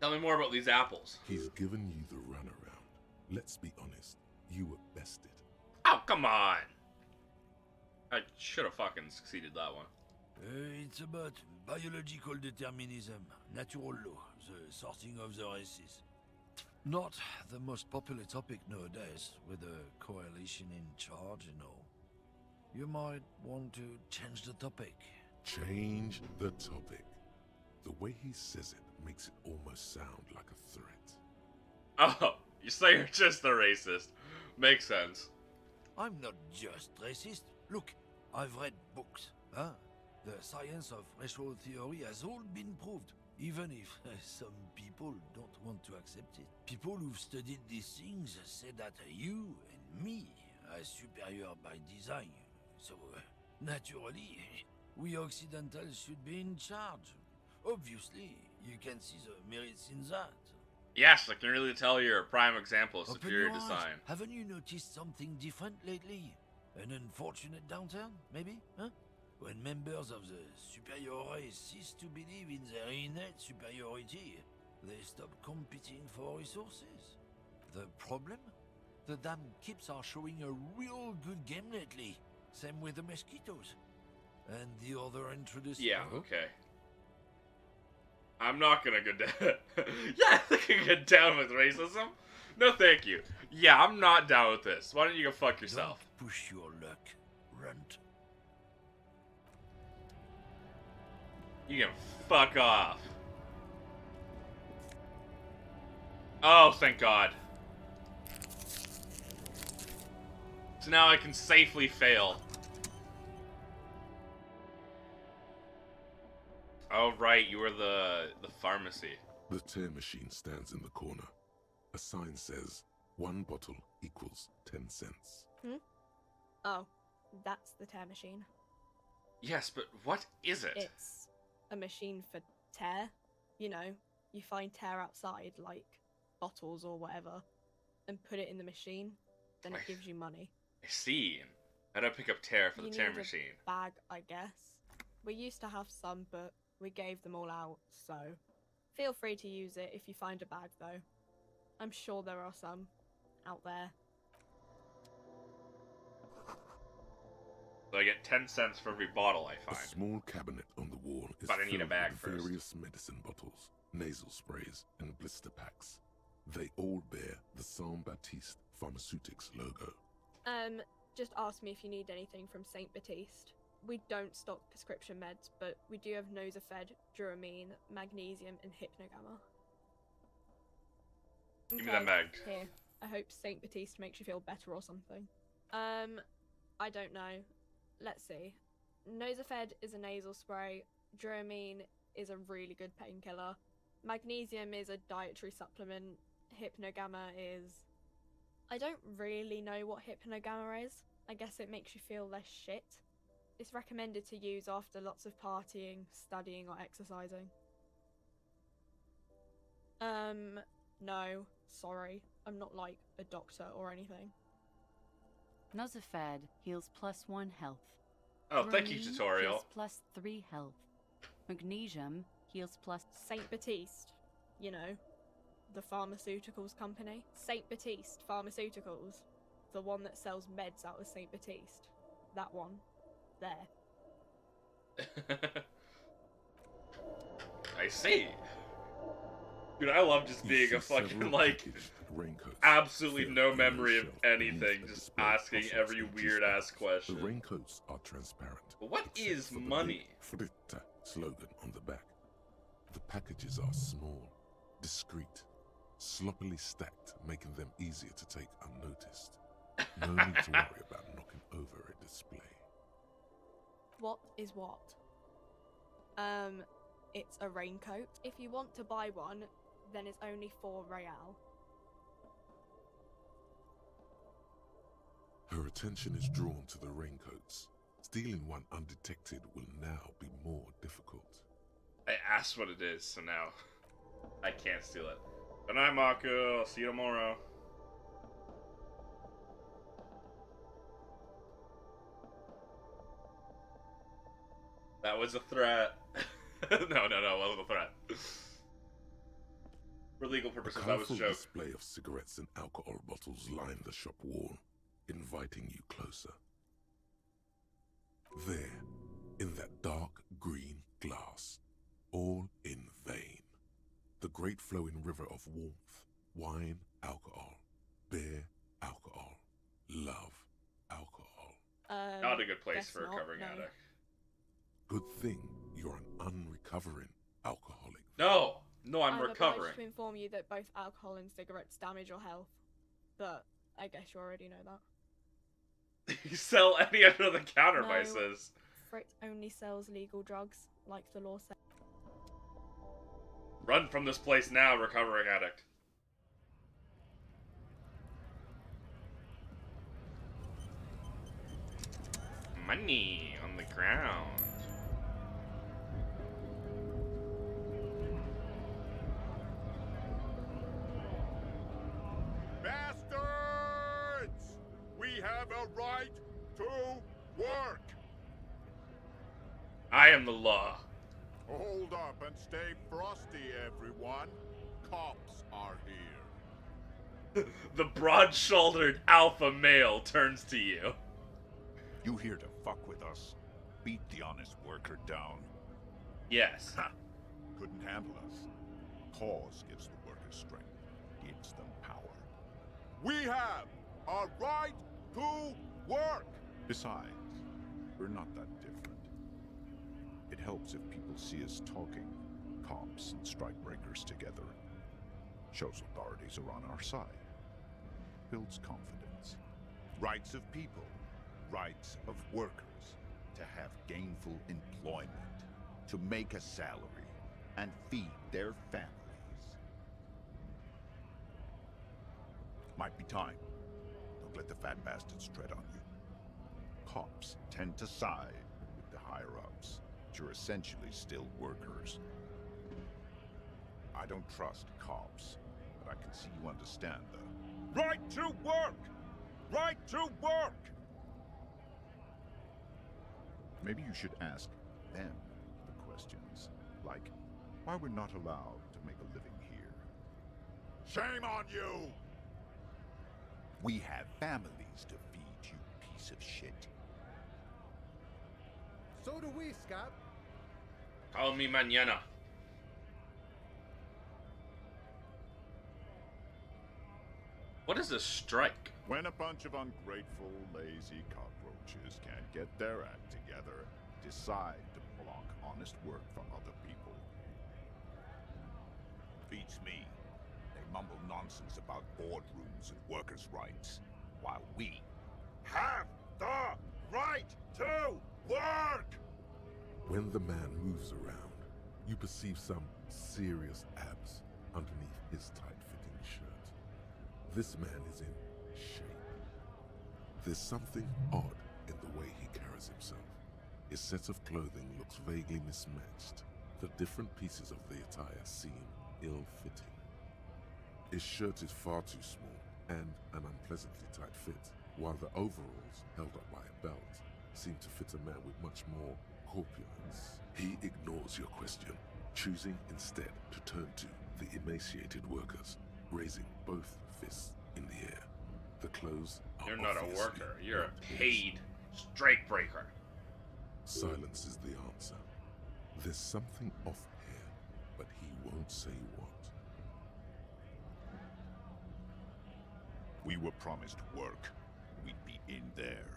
Tell me more about these apples. He's given you the runaround. Let's be honest. You were bested. Oh, come on. I should have fucking succeeded that one. It's about biological determinism, natural law, the sorting of the races. Not the most popular topic nowadays, with the coalition in charge and all. You might want to change the topic. Change the topic. The way he says it makes it almost sound like a threat. Oh, you say you're just a racist. Makes sense. I'm not just racist. Look, I've read books. Huh? The science of racial theory has all been proved, even if some people don't want to accept it. People who've studied these things say that you and me are superior by design. So, naturally, we Occidentals should be in charge. Obviously, you can see the merits in that. Yes, I can really tell you're a prime example of Open superior your eyes. design. Haven't you noticed something different lately? An unfortunate downturn, maybe? Huh? When members of the superior race cease to believe in their innate superiority, they stop competing for resources. The problem? The damn kips are showing a real good game lately. Same with the mosquitoes. And the other introduced... Yeah, okay. I'm not gonna go down. Yeah, I can get down with racism. No, thank you. Yeah, I'm not down with this. Why don't you go fuck yourself? Don't push your luck, runt. You can fuck off. Oh, thank God. So now I can safely fail. Oh, right, you were the pharmacy. The tear machine stands in the corner. A sign says, 1 bottle equals 10 cents. Oh, that's the tear machine. Yes, but what is it? It's a machine for tear. You know, you find tear outside, like bottles or whatever, and put it in the machine, then it gives you money. I see. How do I pick up tear for the You tear need a machine? bag, I guess. We used to have some, but we gave them all out, so feel free to use it if you find a bag, though. I'm sure there are some out there. So I get 10 cents for every bottle I A find. small cabinet on the wall is But I need a filled bag with first. various medicine bottles, nasal sprays, and blister packs. They all bear the Saint Baptiste Pharmaceutics logo. Just ask me if you need anything from St. Baptiste. We don't stock prescription meds, but we do have Nosafed, Duramine, Magnesium, and Hypnogamma. Give me that bag. Here. I hope St. Baptiste makes you feel better or something. I don't know. Let's see. Nosafed is a nasal spray. Duramine is a really good painkiller. Magnesium is a dietary supplement. Hypnogamma is... I don't really know what Hypnogamma is. I guess it makes you feel less shit. It's recommended to use after lots of partying, studying, or exercising. No, sorry. I'm not like a doctor or anything. Nosafed heals +1 health. Oh, thank you, Dramine tutorial. Heals +3 health. Magnesium heals plus. Saint Baptiste, you know, the pharmaceuticals company. Saint Baptiste Pharmaceuticals, the one that sells meds out of Saint Baptiste. That one. There. I see. Dude, I love just You being see a fucking, several like, packaged raincoats absolutely filled no on a memory of shelf beneath anything, a just display of asking fossils every and weird-ass G-spots. question. The raincoats are transparent. But what except is for the money? big Fritta slogan on the back. The packages are small, discreet, sloppily stacked, making them easier to take unnoticed. No need to worry about knocking over a display. What is what? It's a raincoat. If you want to buy one, then it's only 4 real. Her attention is drawn to the raincoats. Stealing one undetected will now be more difficult. I asked what it is, so now I can't steal it. Good night, Maku. I'll see you tomorrow. That was a threat. no, it wasn't a threat. For legal purposes, that was a A joke. display of cigarettes and alcohol bottles line the shop wall, inviting you closer. There, in that dark green glass, all in vain. The great flowing river of warmth, wine, alcohol, beer, alcohol, love, alcohol. Not a good place guess for a not, recovering no. addict. Good thing you're an unrecovering alcoholic. No, I'm I'm recovering. obliged to inform you that both alcohol and cigarettes damage your health. But I guess you already know that. You sell any under the counter No. vices. Frit only sells legal drugs, like the law says. Run from this place now, recovering addict. Money on the ground. Bastards! We have a right to work! I am the law. Hold up and stay frosty, everyone. Cops are here. The broad-shouldered alpha male turns to you. You here to fuck with us? Beat the honest worker down. Yes. Couldn't handle us. Cause gives the workers strength, gives them power. We have a right to work! Besides, we're not that different. It helps if people see us talking, cops and strikebreakers together. Shows authorities are on our side. Builds confidence. Rights of people. Rights of workers. To have gainful employment. To make a salary. And feed their families. Might be time. Don't let the fat bastards tread on you. Cops tend to side with the higher-ups. But you're essentially still workers. I don't trust cops, but I can see you understand the right to work! Right to work! Maybe you should ask them the questions, like why we're not allowed to make a living here. Shame on you! We have families to feed, you piece of shit. So do we, Scab. Call me mañana. What is a strike? When a bunch of ungrateful, lazy cockroaches can't get their act together, decide to block honest work for other people. Beats me. They mumble nonsense about boardrooms and workers' rights, while we have the right to work! When the man moves around, you perceive some serious abs underneath his tight-fitting shirt. This man is in shape. There's something odd in the way he carries himself. His set of clothing looks vaguely mismatched. The different pieces of the attire seem ill-fitting. His shirt is far too small and an unpleasantly tight fit, while the overalls, held up by a belt, seem to fit a man with much more corpulence. He ignores your question, choosing instead to turn to the emaciated workers, raising both fists in the air. The clothes are You're not a obviously worker. You're not a his. paid strikebreaker. Silence is the answer. There's something off here, but he won't say what. We were promised work. We'd be in there,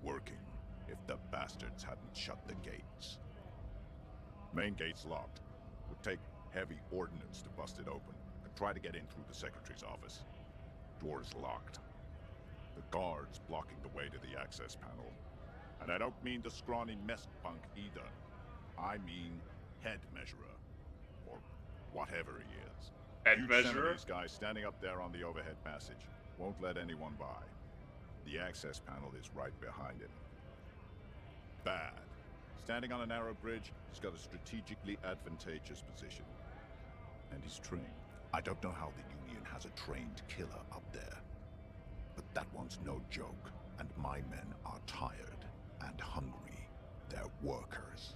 working, if the bastards hadn't shut the gates. Main gate's locked. Would take heavy ordnance to bust it open, and try to get in through the secretary's office. Door's locked. The guard's blocking the way to the access panel. And I don't mean the scrawny mess punk either. I mean head measurer. Or whatever he is. Head Huge measurer? These guys standing up there on the overhead passage. Won't let anyone by. The access panel is right behind him. Bad. Standing on a narrow bridge, he's got a strategically advantageous position. And he's trained. I don't know how the Union has a trained killer up there. But that one's no joke. And my men are tired and hungry. They're workers,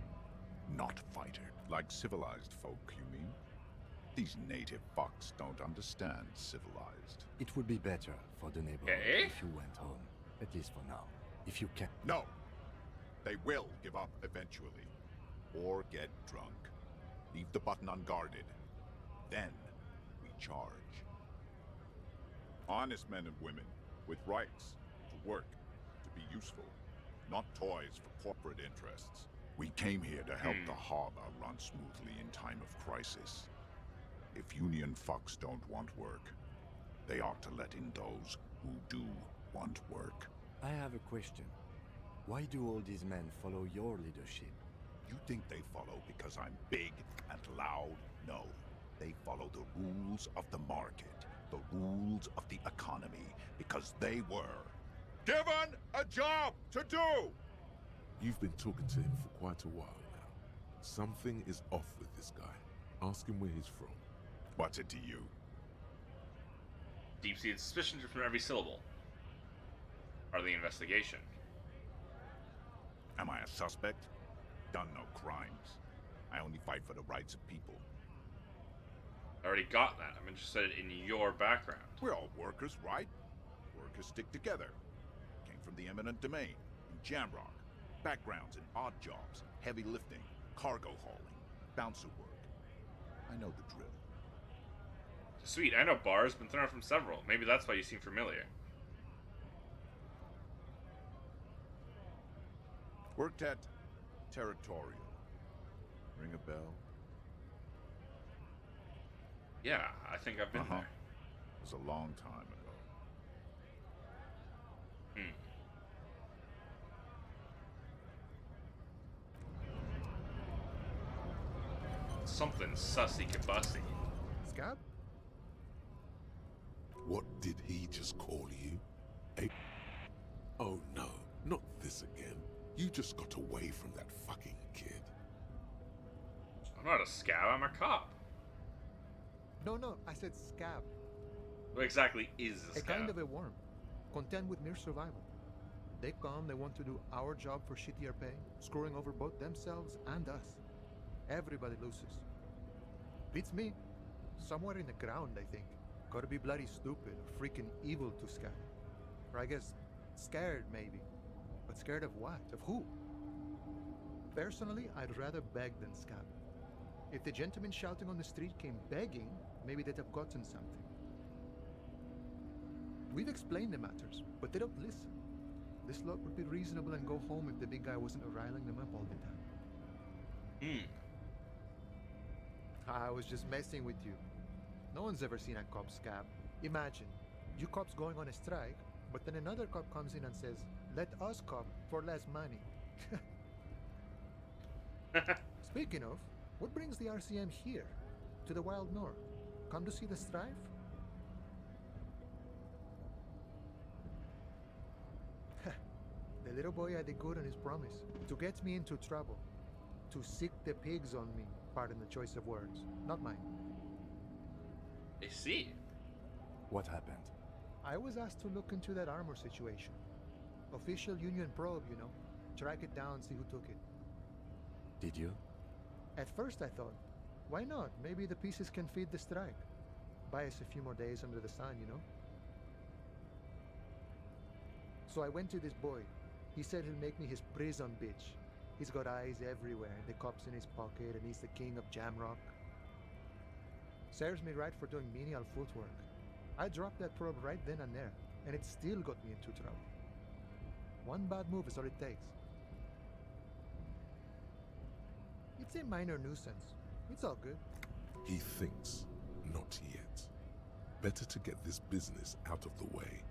not fighters. Like civilized folk, you mean? These native fucks don't understand civilized. It would be better for the neighborhood if you went home, at least for now. If you kept... No! They will give up eventually. Or get drunk. Leave the button unguarded. Then we charge. Honest men and women with rights to work, to be useful. Not toys for corporate interests. We came here to help the harbor run smoothly in time of crisis. If Union fucks don't want work, they ought to let in those who do want work. I have a question. Why do all these men follow your leadership? You think they follow because I'm big and loud? No. They follow the rules of the market, the rules of the economy, because they were given a job to do! You've been talking to him for quite a while now. Something is off with this guy. Ask him where he's from. What's it to you? Deep-seated suspicions from every syllable. Part of the investigation. Am I a suspect? Done no crimes. I only fight for the rights of people. I already got that. I'm interested in your background. We're all workers, right? Workers stick together. Came from the eminent domain, in Jamrock. Backgrounds in odd jobs, heavy lifting, cargo hauling, bouncer work. I know the drill. Sweet, I know bars, been thrown out from several. Maybe that's why you seem familiar. Worked at Territorial. Ring a bell? Yeah, I think I've been there. It was a long time ago. Something sussy kabussy. Scab? What did he just call you? Oh no, not this again. You just got away from that fucking kid. I'm not a scab, I'm a cop. No, I said scab. What exactly is a A scab? kind of a worm. Content with mere survival. They come, they want to do our job for shittier pay, screwing over both themselves and us. Everybody loses. Beats me. Somewhere in the ground, I think. Gotta be bloody stupid or freaking evil to scab. Or I guess scared, maybe. But scared of what? Of who? Personally, I'd rather beg than scab. If the gentleman shouting on the street came begging, maybe they'd have gotten something. We've explained the matters, but they don't listen. This lot would be reasonable and go home if the big guy wasn't riling them up all the time. I was just messing with you. No one's ever seen a cop scab. Imagine, you cops going on a strike, but then another cop comes in and says, let us cop for less money. Speaking of, what brings the RCM here? To the Wild North? Come to see the strife? The little boy had it good on his promise. To get me into trouble. To sick the pigs on me. Pardon the choice of words. Not mine. I see. What happened? I was asked to look into that armor situation. Official Union probe, you know. Track it down, see who took it. Did you? At first I thought, why not? Maybe the pieces can feed the strike. Buy us a few more days under the sun, you know? So I went to this boy. He said he'll make me his prison bitch. He's got eyes everywhere, and the cop's in his pocket, and he's the king of Jamrock. Serves me right for doing menial footwork. I dropped that probe right then and there, and it still got me into trouble. One bad move is all it takes. It's a minor nuisance. It's all good. He thinks, not yet. Better to get this business out of the way.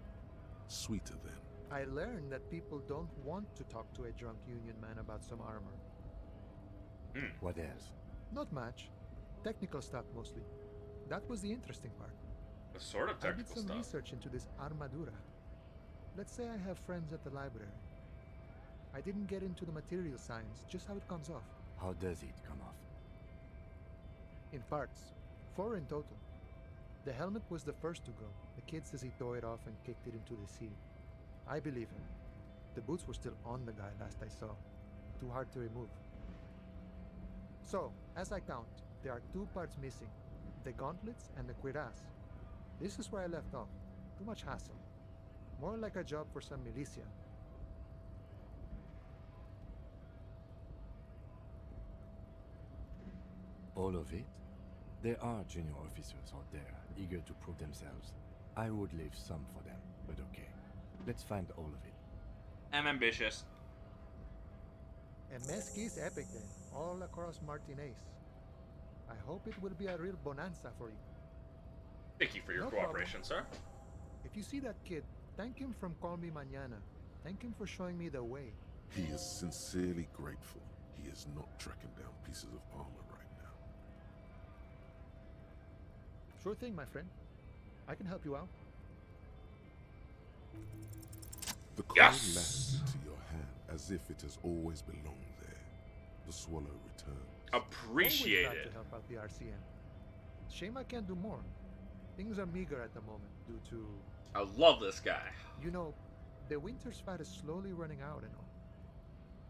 Sweeter then. I learned that people don't want to talk to a drunk Union man about some armor. What else? Not much. Technical stuff mostly. That was the interesting part. A sort of technical I did some stuff. research into this armadura. Let's say I have friends at the library. I didn't get into the material science, just how it comes off. How does it come off? In parts. 4 in total. The helmet was the first to go. The kid says he tore it off and kicked it into the sea. I believe him. The boots were still on the guy last I saw. Too hard to remove. So, as I count, there are 2 parts missing. The gauntlets and the cuirass. This is where I left off. Too much hassle. More like a job for some militia. All of it? There are junior officers out there, eager to prove themselves. I would leave some for them, but okay. Let's find all of it. I'm ambitious. A mesquite epic then, all across Martinez. I hope it will be a real bonanza for you. Thank you for your No cooperation, sir. If you see that kid, thank him from Call Me Mañana. Thank him for showing me the way. He is sincerely grateful he is not tracking down pieces of armor right now. Sure thing, my friend. I can help you out. The coin lands into your hand as if it has always belonged there. The swallow returns. Appreciate Always glad it. to help out the RCM. Shame I can't do more. Things are meager at the moment due to... I love this guy. You know, the winter's fat is slowly running out and all.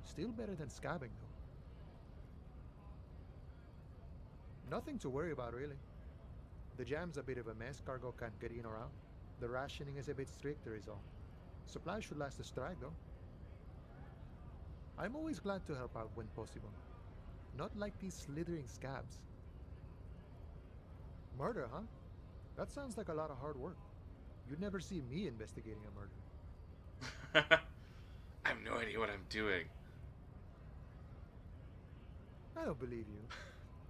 Still better than scabbing, though. Nothing to worry about, really. The jam's a bit of a mess. Cargo can't get in or out. The rationing is a bit stricter is all. Supplies should last the strike, though. I'm always glad to help out when possible. Not like these slithering scabs. Murder, huh? That sounds like a lot of hard work. You'd never see me investigating a murder. I have no idea what I'm doing. I don't believe you.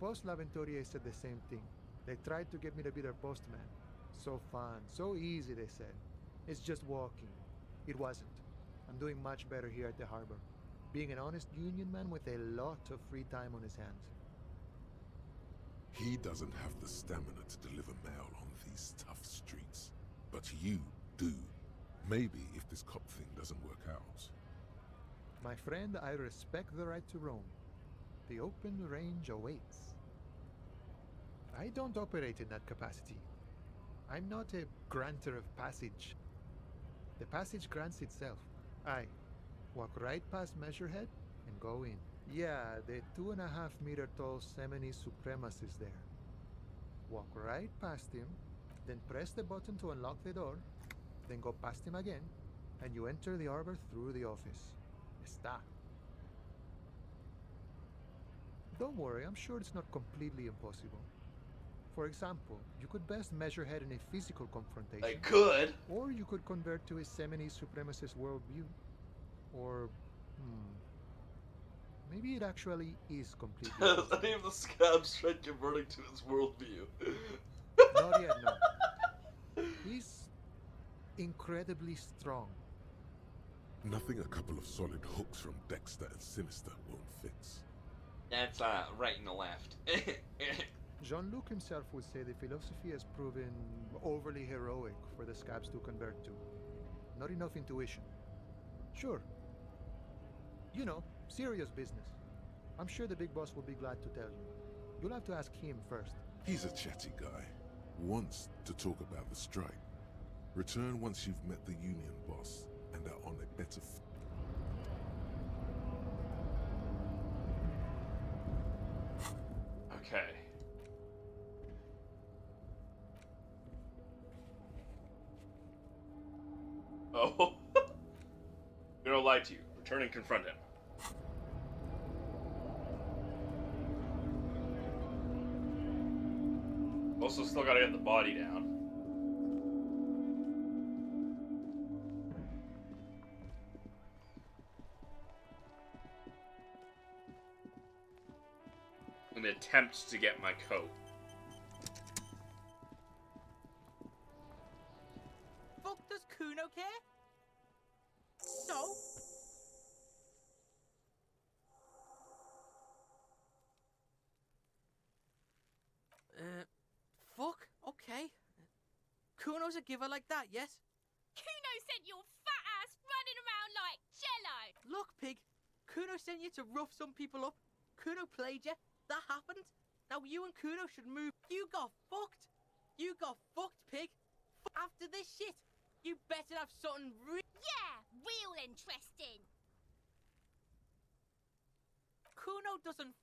Post L'Aventurier said the same thing. They tried to get me to be their postman. So fun, so easy, they said. It's just walking. It wasn't. I'm doing much better here at the harbor. Being an honest union man with a lot of free time on his hands. He doesn't have the stamina to deliver mail on these tough streets. But you do. Maybe if this cop thing doesn't work out. My friend, I respect the right to roam. The open range awaits. I don't operate in that capacity. I'm not a granter of passage. The passage grants itself. I walk right past Measurehead and go in. Yeah, the 2.5 meter tall Semini Supremus is there. Walk right past him, then press the button to unlock the door, then go past him again, and you enter the arbor through the office. Está. Don't worry, I'm sure it's not completely impossible. For example, you could best Measurehead in a physical confrontation. I could. Or you could convert to his Semini Supremacist worldview. Or, maybe it actually is completely Has impossible. any of the scabs tried converting to his worldview? Not yet, no. He's incredibly strong. Nothing a couple of solid hooks from Dexter and Sinister won't fix. That's right and the left. Jean-Luc himself would say the philosophy has proven overly heroic for the scabs to convert to. Not enough intuition. Sure, You know, serious business. I'm sure the big boss will be glad to tell you. You'll have to ask him first. He's a chatty guy. Wants to talk about the strike. Return once you've met the union boss and are on a better Okay. Oh. Gonna lie to you. Return and confront him. Also, still gotta get the body down. An attempt to get my coat. Fuck does Kuno care? So? Fuck? Okay. Kuno's a giver like that, yes? Kuno sent your fat ass running around like jello! Look, pig. Kuno sent you to rough some people up. Kuno played you. That happened. Now you and Kuno should move. You got fucked. You got fucked, pig. After this shit, you better have something Yeah, real interesting. Kuno doesn't...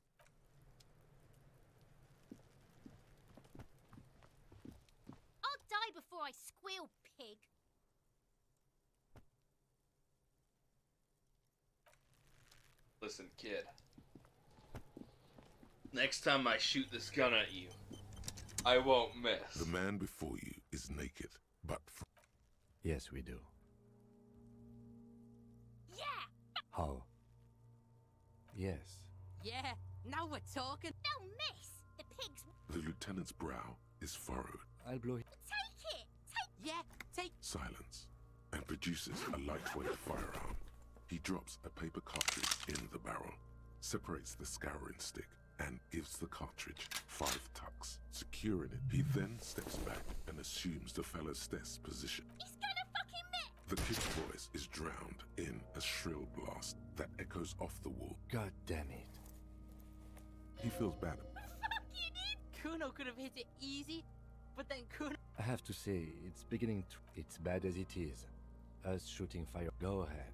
I'll die before I squeal, pig. Listen, kid. Next time I shoot this gun at you, I won't miss. The man before you is naked, but Yes, we do. Yeah! How? Yes. Yeah, now we're talking. They'll miss. The pigs... the lieutenant's brow is furrowed. I'll blow it. Take it! Yeah, take... Silence, and produces a lightweight firearm. He drops a paper cartridge in the barrel, separates the scouring stick, and gives the cartridge 5 tucks, securing it. He then steps back and assumes the fellow's desk position. He's gonna fucking miss! The kid's voice is drowned in a shrill blast that echoes off the wall. God damn it. He feels bad. Kuno could have hit it easy, but then Kuno... I have to say, it's beginning to... It's bad as it is. Us shooting fire. Go ahead.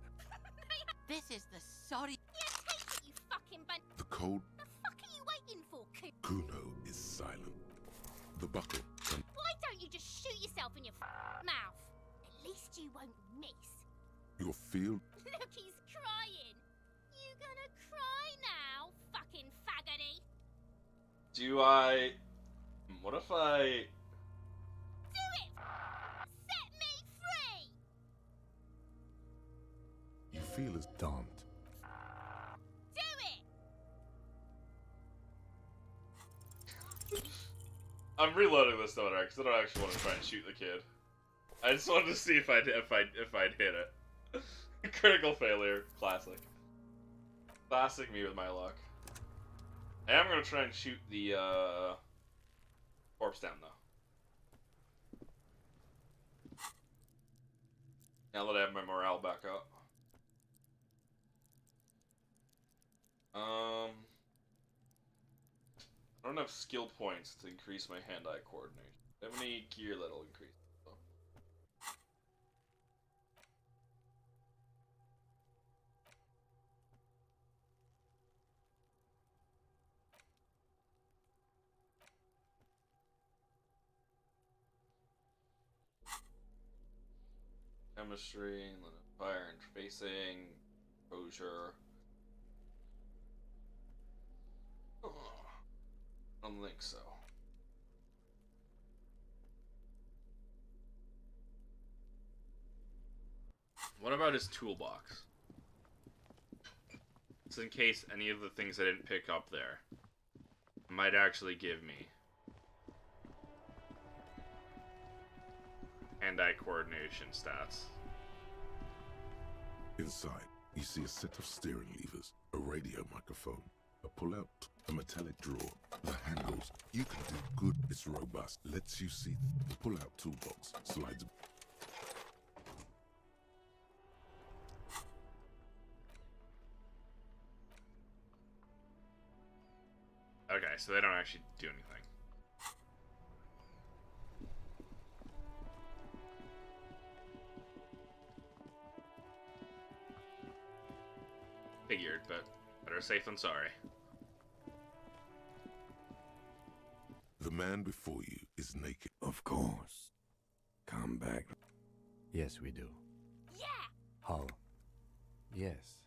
This is the sorry... Yeah, take it, you fucking bun... The cold The fuck are you waiting for, Kuno is silent. The buckle and Why don't you just shoot yourself in your mouth? At least you won't miss. your field Look, he's crying. You gonna cry now, fucking faggoty? Do I... What if I... Do it! Set me free! you feel as Don't. Do it! I'm reloading this though, because I don't actually want to try and shoot the kid. I just wanted to see if I'd hit it. Critical failure, classic. Classic me with my luck. I am gonna try and shoot the corpse down though. Now that I have my morale back up. I don't have skill points to increase my hand-eye coordination. Do I have any gear that'll increase it, though? Chemistry, fire interfacing, exposure. I don't think so. What about his toolbox? Just in case any of the things I didn't pick up there might actually give me hand-eye coordination stats. inside. You see a set of steering levers, a radio microphone, a pull-out, a metallic drawer, the handles. You can do good. It's robust. Lets you see the pull-out toolbox. Slides. Okay, so they don't actually do anything. Figured, but better safe than sorry. The man before you is naked. Of course. Come back. Yes, we do. Yeah! How? Yes.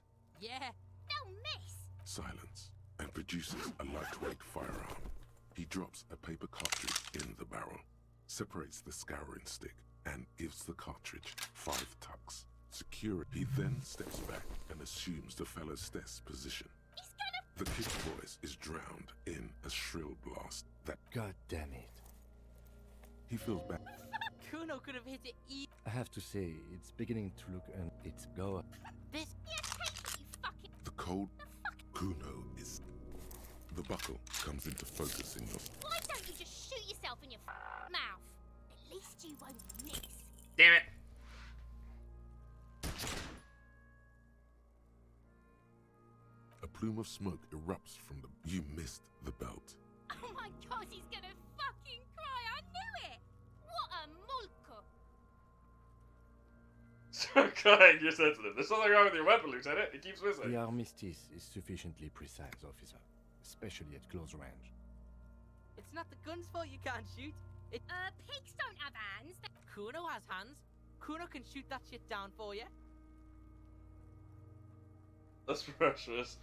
Yeah! No miss! Silence, and produces a lightweight firearm. He drops a paper cartridge in the barrel, separates the scouring stick, and gives the cartridge 5 tucks. Secure it. He then steps back and assumes the fellow's desk position. The kid's voice is drowned in a shrill blast that... God damn it. He feels bad. Kuno could have hit it I have to say, it's beginning to look and it's go. This. Yeah, take it, you fucking. The cold Kuno is... The buckle comes into focus in your... Why don't you just shoot yourself in your mouth? At least you won't miss. Damn it! A plume of smoke erupts from the... You missed the belt. Oh my god, he's gonna fucking cry. I knew it! What a mulka. Go ahead, you're sensitive. There's something wrong with your weapon, Lieutenant. It keeps missing. The armistice is sufficiently precise, officer. Especially at close range. It's not the gun's fault you can't shoot. Pigs don't have hands. Kuno has hands. Kuno can shoot that shit down for you. That's precious.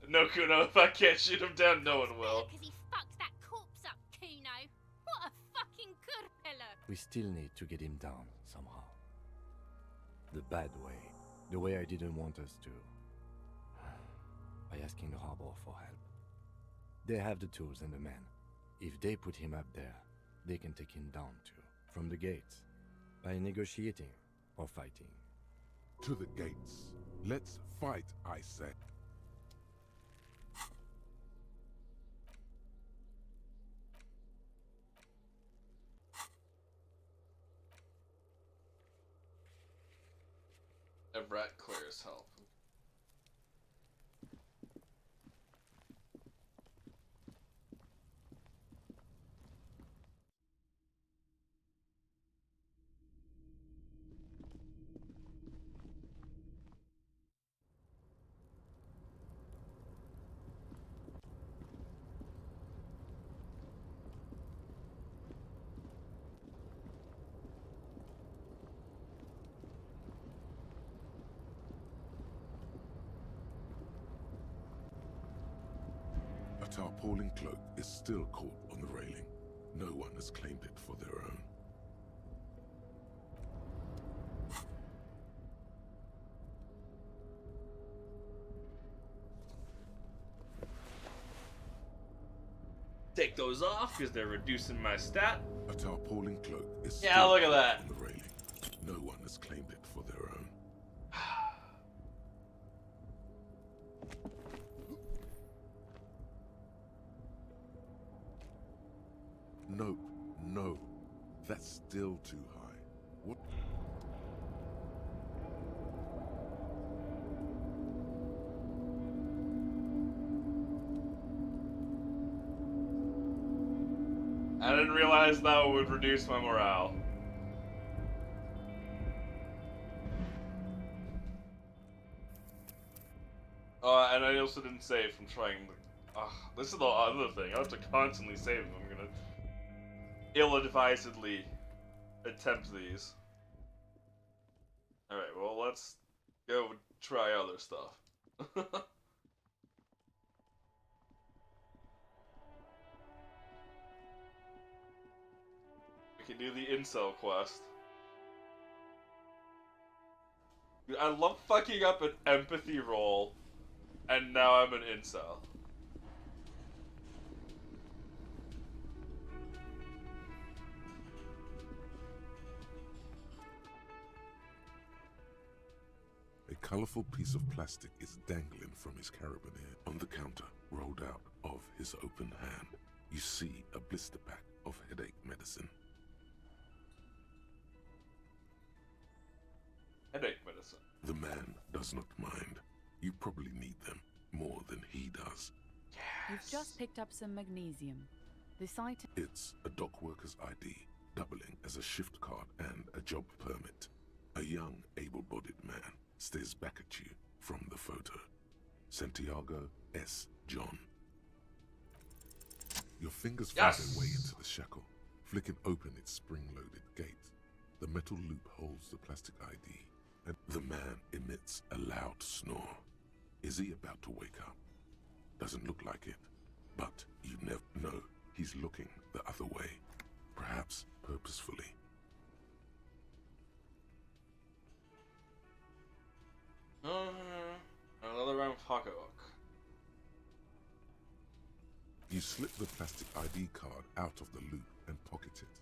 No, Kuno, if I can't shoot him down, no one will. Because he fucked that corpse up, Kuno. What a fucking good pillar. We still need to get him down, somehow. The bad way. The way I didn't want us to. By asking the harbor for help. They have the tools and the men. If they put him up there, they can take him down too. From the gates. By negotiating or fighting. To the gates. Let's fight, I say. Everett clears help. A tarpaulin cloak is still caught on the railing. No one has claimed it for their own. Take those off because they're reducing my stat. A tarpaulin cloak is Yeah, still look at caught that. on the railing. No one has claimed it for their own. Nope, no. That's still too high. What? I didn't realize that would reduce my morale. And I also didn't save from trying the... this is the other thing. I have to constantly save if I'm gonna ill-advisedly attempt these. Alright, well, let's go try other stuff. We can do the incel quest. Dude, I love fucking up an empathy roll, and now I'm an incel. A colorful piece of plastic is dangling from his carabiner. On the counter, rolled out of his open hand, you see a blister pack of headache medicine. Headache medicine. The man does not mind. You probably need them more than he does. Yeah. You've just picked up some magnesium. This item... It's a dock worker's ID, doubling as a shift card and a job permit. A young, able-bodied man stares back at you from the photo. Santiago S. John. Your fingers find their way into the shackle, flicking open its spring-loaded gate. The metal loop holds the plastic ID, and the man emits a loud snore. Is he about to wake up? Doesn't look like it, but you never know. He's looking the other way, perhaps purposefully. Another round of pocketbook. You slip the plastic ID card out of the loop and pocket it.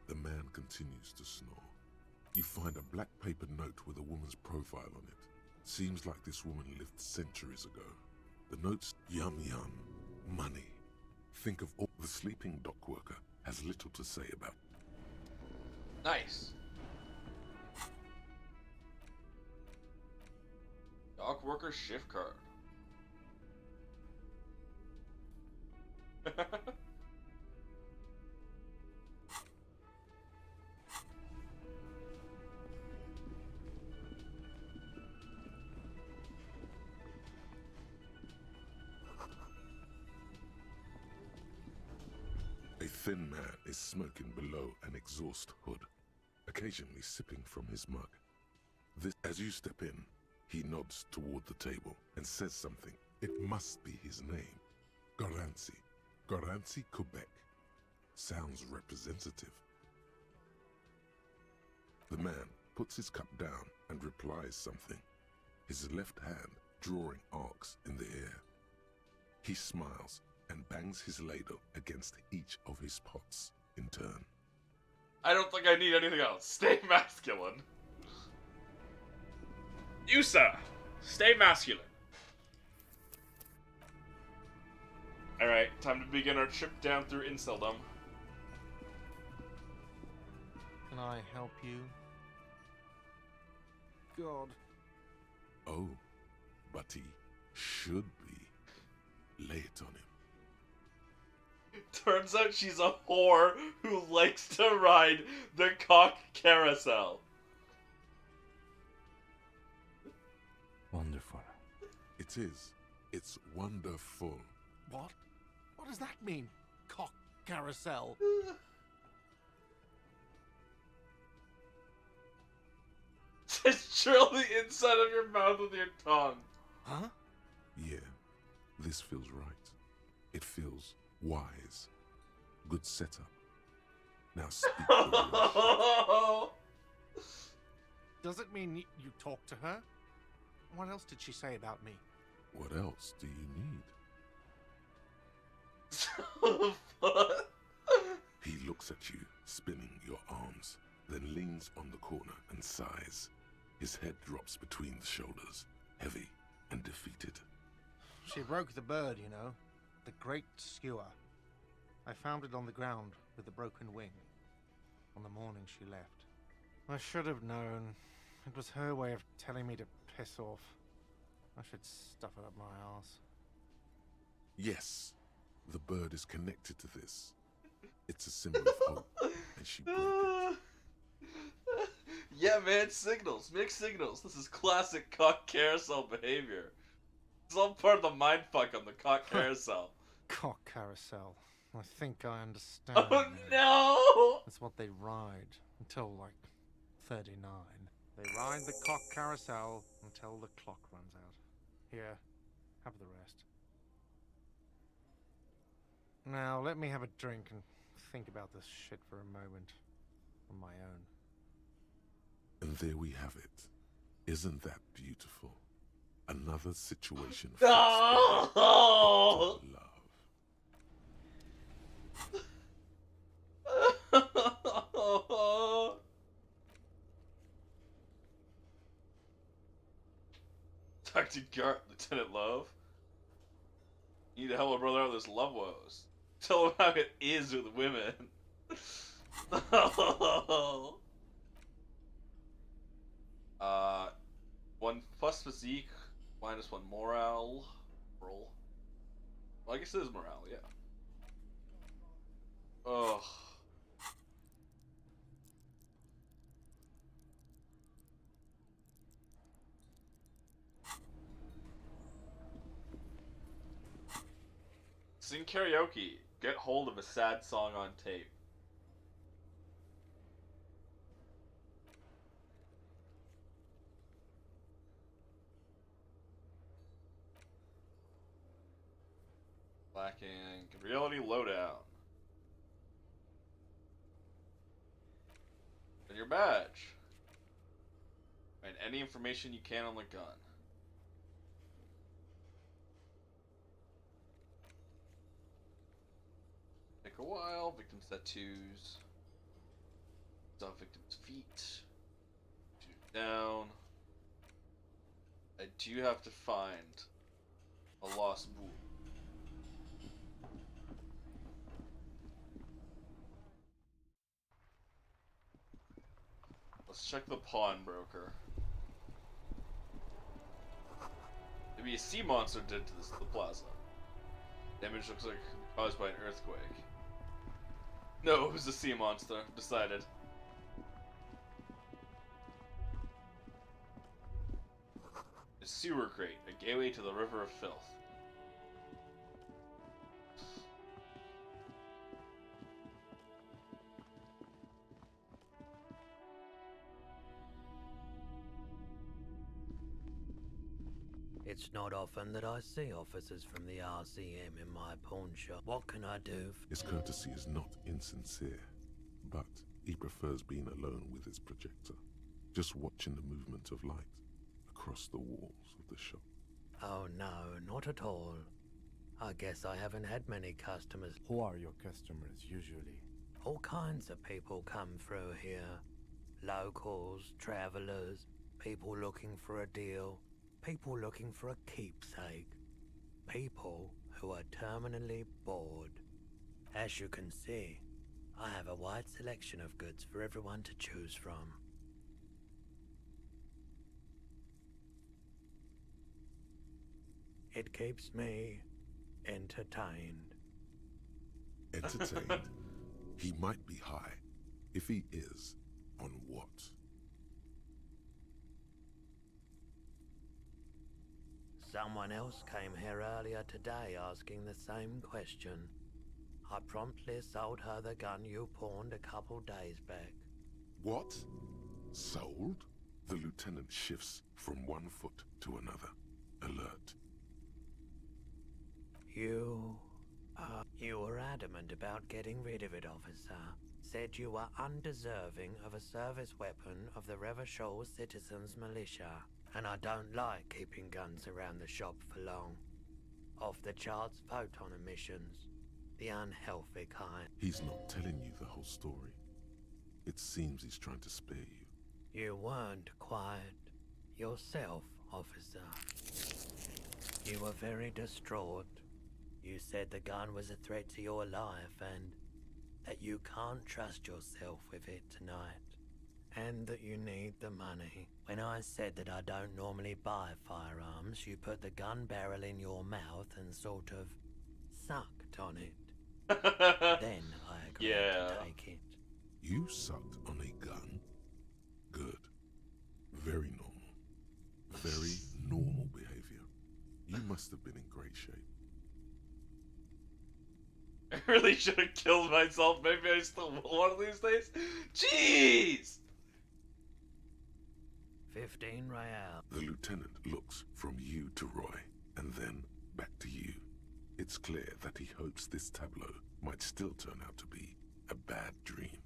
The man continues to snore. You find a black paper note with a woman's profile on it. Seems like this woman lived centuries ago. The note's yum yum, money. Think of all the sleeping dock worker has little to say about. Nice. Dock worker shift card. A thin man is smoking below an exhaust hood, occasionally sipping from his mug. As you step in, he nods toward the table and says something. It must be his name. Garanci, Quebec. Sounds representative. The man puts his cup down and replies something, his left hand drawing arcs in the air. He smiles and bangs his ladle against each of his pots in turn. I don't think I need anything else. Stay masculine. You, sir, stay masculine. Alright, time to begin our trip down through inceldom. Can I help you? God. Oh, but he should be. Lay it on him. Turns out she's a whore who likes to ride the cock carousel. Wonderful. It is. It's wonderful. What? What does that mean? Cock carousel? Just drill the inside of your mouth with your tongue. Huh? Yeah, this feels right. It feels wise. Good setup. Now speak for Does it mean you talked to her? What else did she say about me? What else do you need? He looks at you, spinning your arms, then leans on the corner and sighs. His head drops between the shoulders, heavy and defeated. She broke the bird, you know. The great skewer. I found it on the ground with a broken wing on the morning she left. I should have known. It was her way of telling me to piss off. I should stuff it up my arse. Yes, the bird is connected to this. It's a symbol of hope, and she broke it. Yeah, man, signals. Mixed signals. This is classic cock carousel behavior. It's all part of the mindfuck on the cock carousel. Cock carousel. I think I understand. Oh now. no! That's what they ride until like 39. They ride the cock carousel until the clock runs out. Here, have the rest. Now let me have a drink and think about this shit for a moment on my own. And there we have it. Isn't that beautiful? Another situation for Oh! love. Dr. Gart, Lieutenant Love. You need to help my brother out with his love woes. Tell him how it is with women. One plus physique, minus one morale. Roll. Well, I guess it is morale, yeah. Ugh. Sing karaoke. Get hold of a sad song on tape. Lacking reality lowdown. And your badge. And any information you can on the gun. Take a while. Victim's tattoos. Saw victim's feet. Shoot down. I do have to find a lost bull. Let's check the pawnbroker. Maybe a sea monster did to the plaza. Damage looks like caused by an earthquake. No, it was a sea monster. Decided. A sewer grate, a gateway to the river of filth. It's not often that I see officers from the RCM in my pawn shop. What can I do? His courtesy is not insincere, but he prefers being alone with his projector, just watching the movement of light across the walls of the shop. Oh no, not at all. I guess I haven't had many customers. Who are your customers usually? All kinds of people come through here. Locals, travelers, people looking for a deal, people looking for a keepsake, people who are terminally bored. As you can see, I have a wide selection of goods for everyone to choose from. It keeps me entertained. Entertained? He might be high. If he is, on what? Someone else came here earlier today asking the same question. I promptly sold her the gun you pawned a couple days back. What? Sold? The lieutenant shifts from one foot to another. Alert. You were adamant about getting rid of it, officer. Said you were undeserving of a service weapon of the Revachol Citizens Militia. And I don't like keeping guns around the shop for long. Off-the-charts photon emissions. The unhealthy kind. He's not telling you the whole story. It seems he's trying to spare you. You weren't quiet yourself, officer. You were very distraught. You said the gun was a threat to your life and that you can't trust yourself with it tonight. And that you need the money. When I said that I don't normally buy firearms, you put the gun barrel in your mouth and sort of sucked on it. Then I agreed to take it. You sucked on a gun? Good. Very normal. Very normal behavior. You must have been in great shape. I really should have killed myself. Maybe I still will one of these days. Jeez! 15 real. The lieutenant looks from you to Roy, and then back to you. It's clear that he hopes this tableau might still turn out to be a bad dream.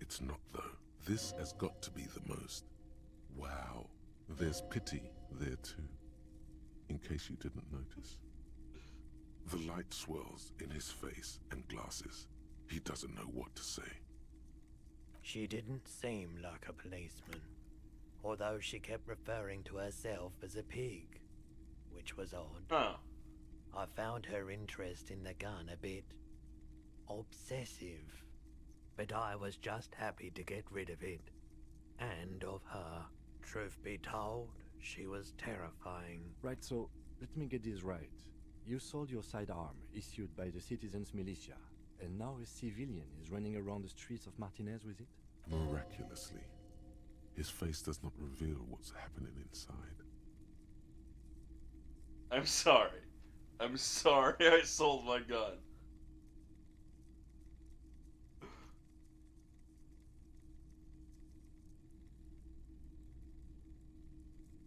It's not, though. This has got to be the most. Wow. There's pity there, too. In case you didn't notice. The light swirls in his face and glasses. He doesn't know what to say. She didn't seem like a policeman, although she kept referring to herself as a pig, which was odd. Huh. I found her interest in the gun a bit obsessive, but I was just happy to get rid of it, and of her. Truth be told, she was terrifying. Right, so let me get this right. You sold your sidearm, issued by the citizens' militia, and now a civilian is running around the streets of Martinez with it? Miraculously, his face does not reveal what's happening inside. I'm sorry. I'm sorry I sold my gun.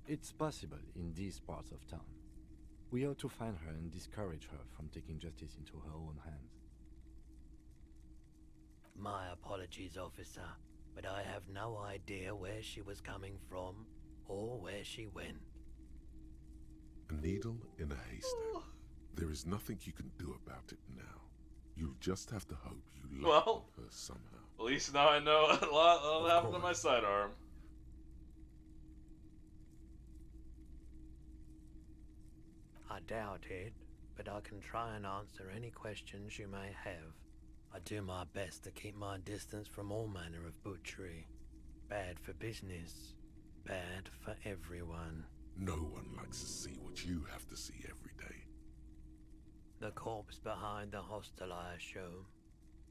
It's possible in these parts of town. We ought to find her and discourage her from taking justice into her own hands. My apologies, officer, but I have no idea where she was coming from or where she went. A needle in a haystack. There is nothing you can do about it now. You'll just have to hope you luck on her somehow. At least now I know a lot that'll happen to my sidearm. I doubt it, but I can try and answer any questions you may have. I do my best to keep my distance from all manner of butchery. Bad for business, bad for everyone. No one likes to see what you have to see every day. The corpse behind the hostel, I assume.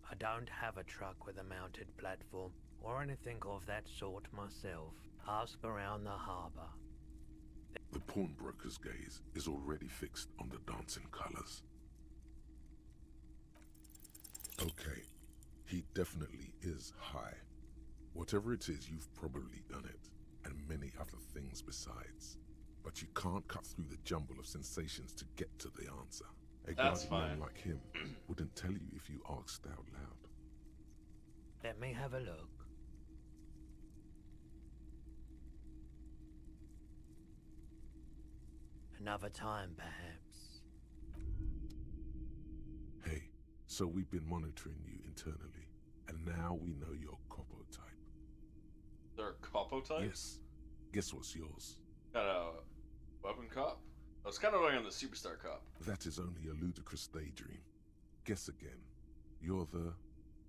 I don't have a truck with a mounted platform or anything of that sort myself. Ask around the harbor. The pawnbroker's gaze is already fixed on the dancing colors. Okay, he definitely is high. Whatever it is, you've probably done it, and many other things besides. But you can't cut through the jumble of sensations to get to the answer. A That's guardian fine. like him wouldn't tell you if you asked out loud. Let me have a look. Another time, perhaps. Hey, so we've been monitoring you internally, and now we know your Copo type. They're a Copo type? Yes. Guess what's yours? Got a weapon cop? I was kind of going on the superstar cop. That is only a ludicrous daydream. Guess again. You're the...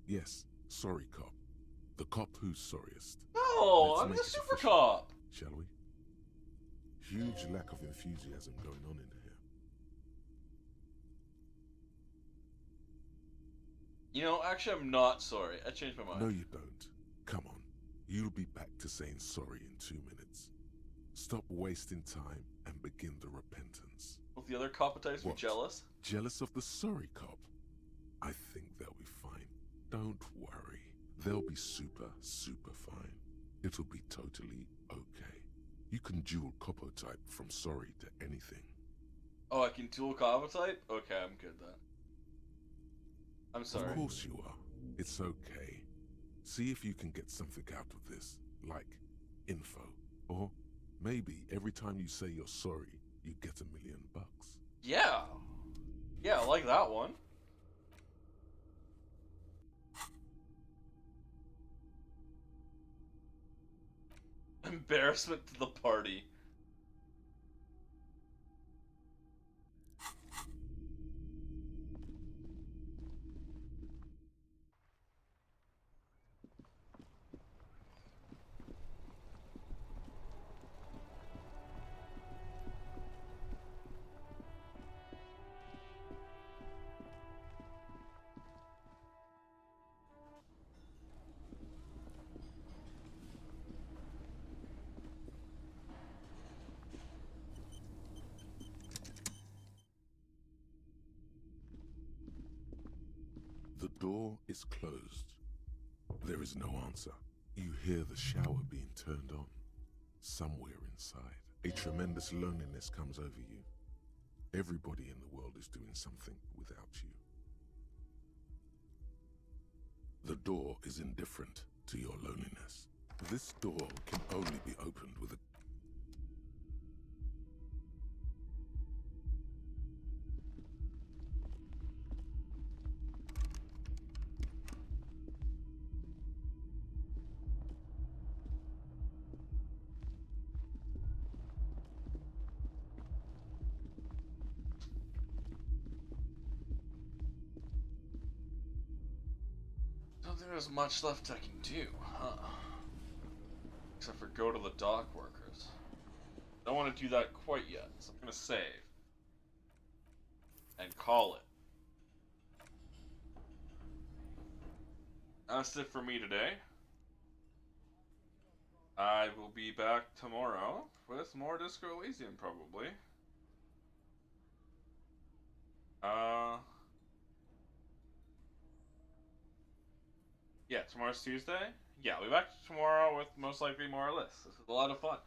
Yes, sorry cop. The cop who's sorriest. No, Let's I'm make the it super official, cop. shall we? Huge lack of enthusiasm going on in here. You know, actually, I'm not sorry. I changed my mind. No, you don't. Come on. You'll be back to saying sorry in 2 minutes. Stop wasting time and begin the repentance. Will the other cop types be What? jealous? Jealous of the sorry cop? I think they'll be fine. Don't worry. They'll be super, super fine. It'll be totally okay. You can dual Copo type from sorry to anything. Oh, I can dual cop type? Okay, I'm good then. I'm sorry. Of course you are. It's okay. See if you can get something out of this, like info. Or maybe every time you say you're sorry, you get $1 million. Yeah. Yeah, I like that one. Embarrassment to the party. The door is closed. There is no answer. You hear the shower being turned on. Somewhere inside, a tremendous loneliness comes over you. Everybody in the world is doing something without you. The door is indifferent to your loneliness. This door can only be opened with a... Don't think there's much left I can do, huh? Except for go to the dock workers. Don't want to do that quite yet, so I'm gonna save. and call it. That's it for me today. I will be back tomorrow with more Disco Elysium, probably. Yeah, tomorrow's Tuesday. Yeah, I'll be back tomorrow with most likely more or less. This is a lot of fun.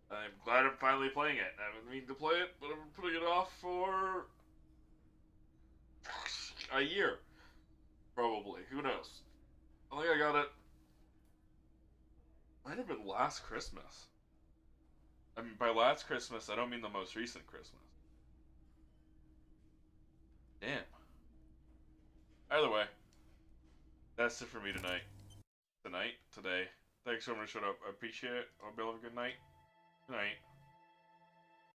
I'm glad I'm finally playing it. I haven't meaning to play it, but I'm putting it off for a year. Probably. Who knows? I think I got it. Might have been last Christmas. I mean, by last Christmas, I don't mean the most recent Christmas. Damn. Either way, that's it for me tonight. Today. Thanks so much for showing up. I appreciate it. Hope you have a good night. Good night.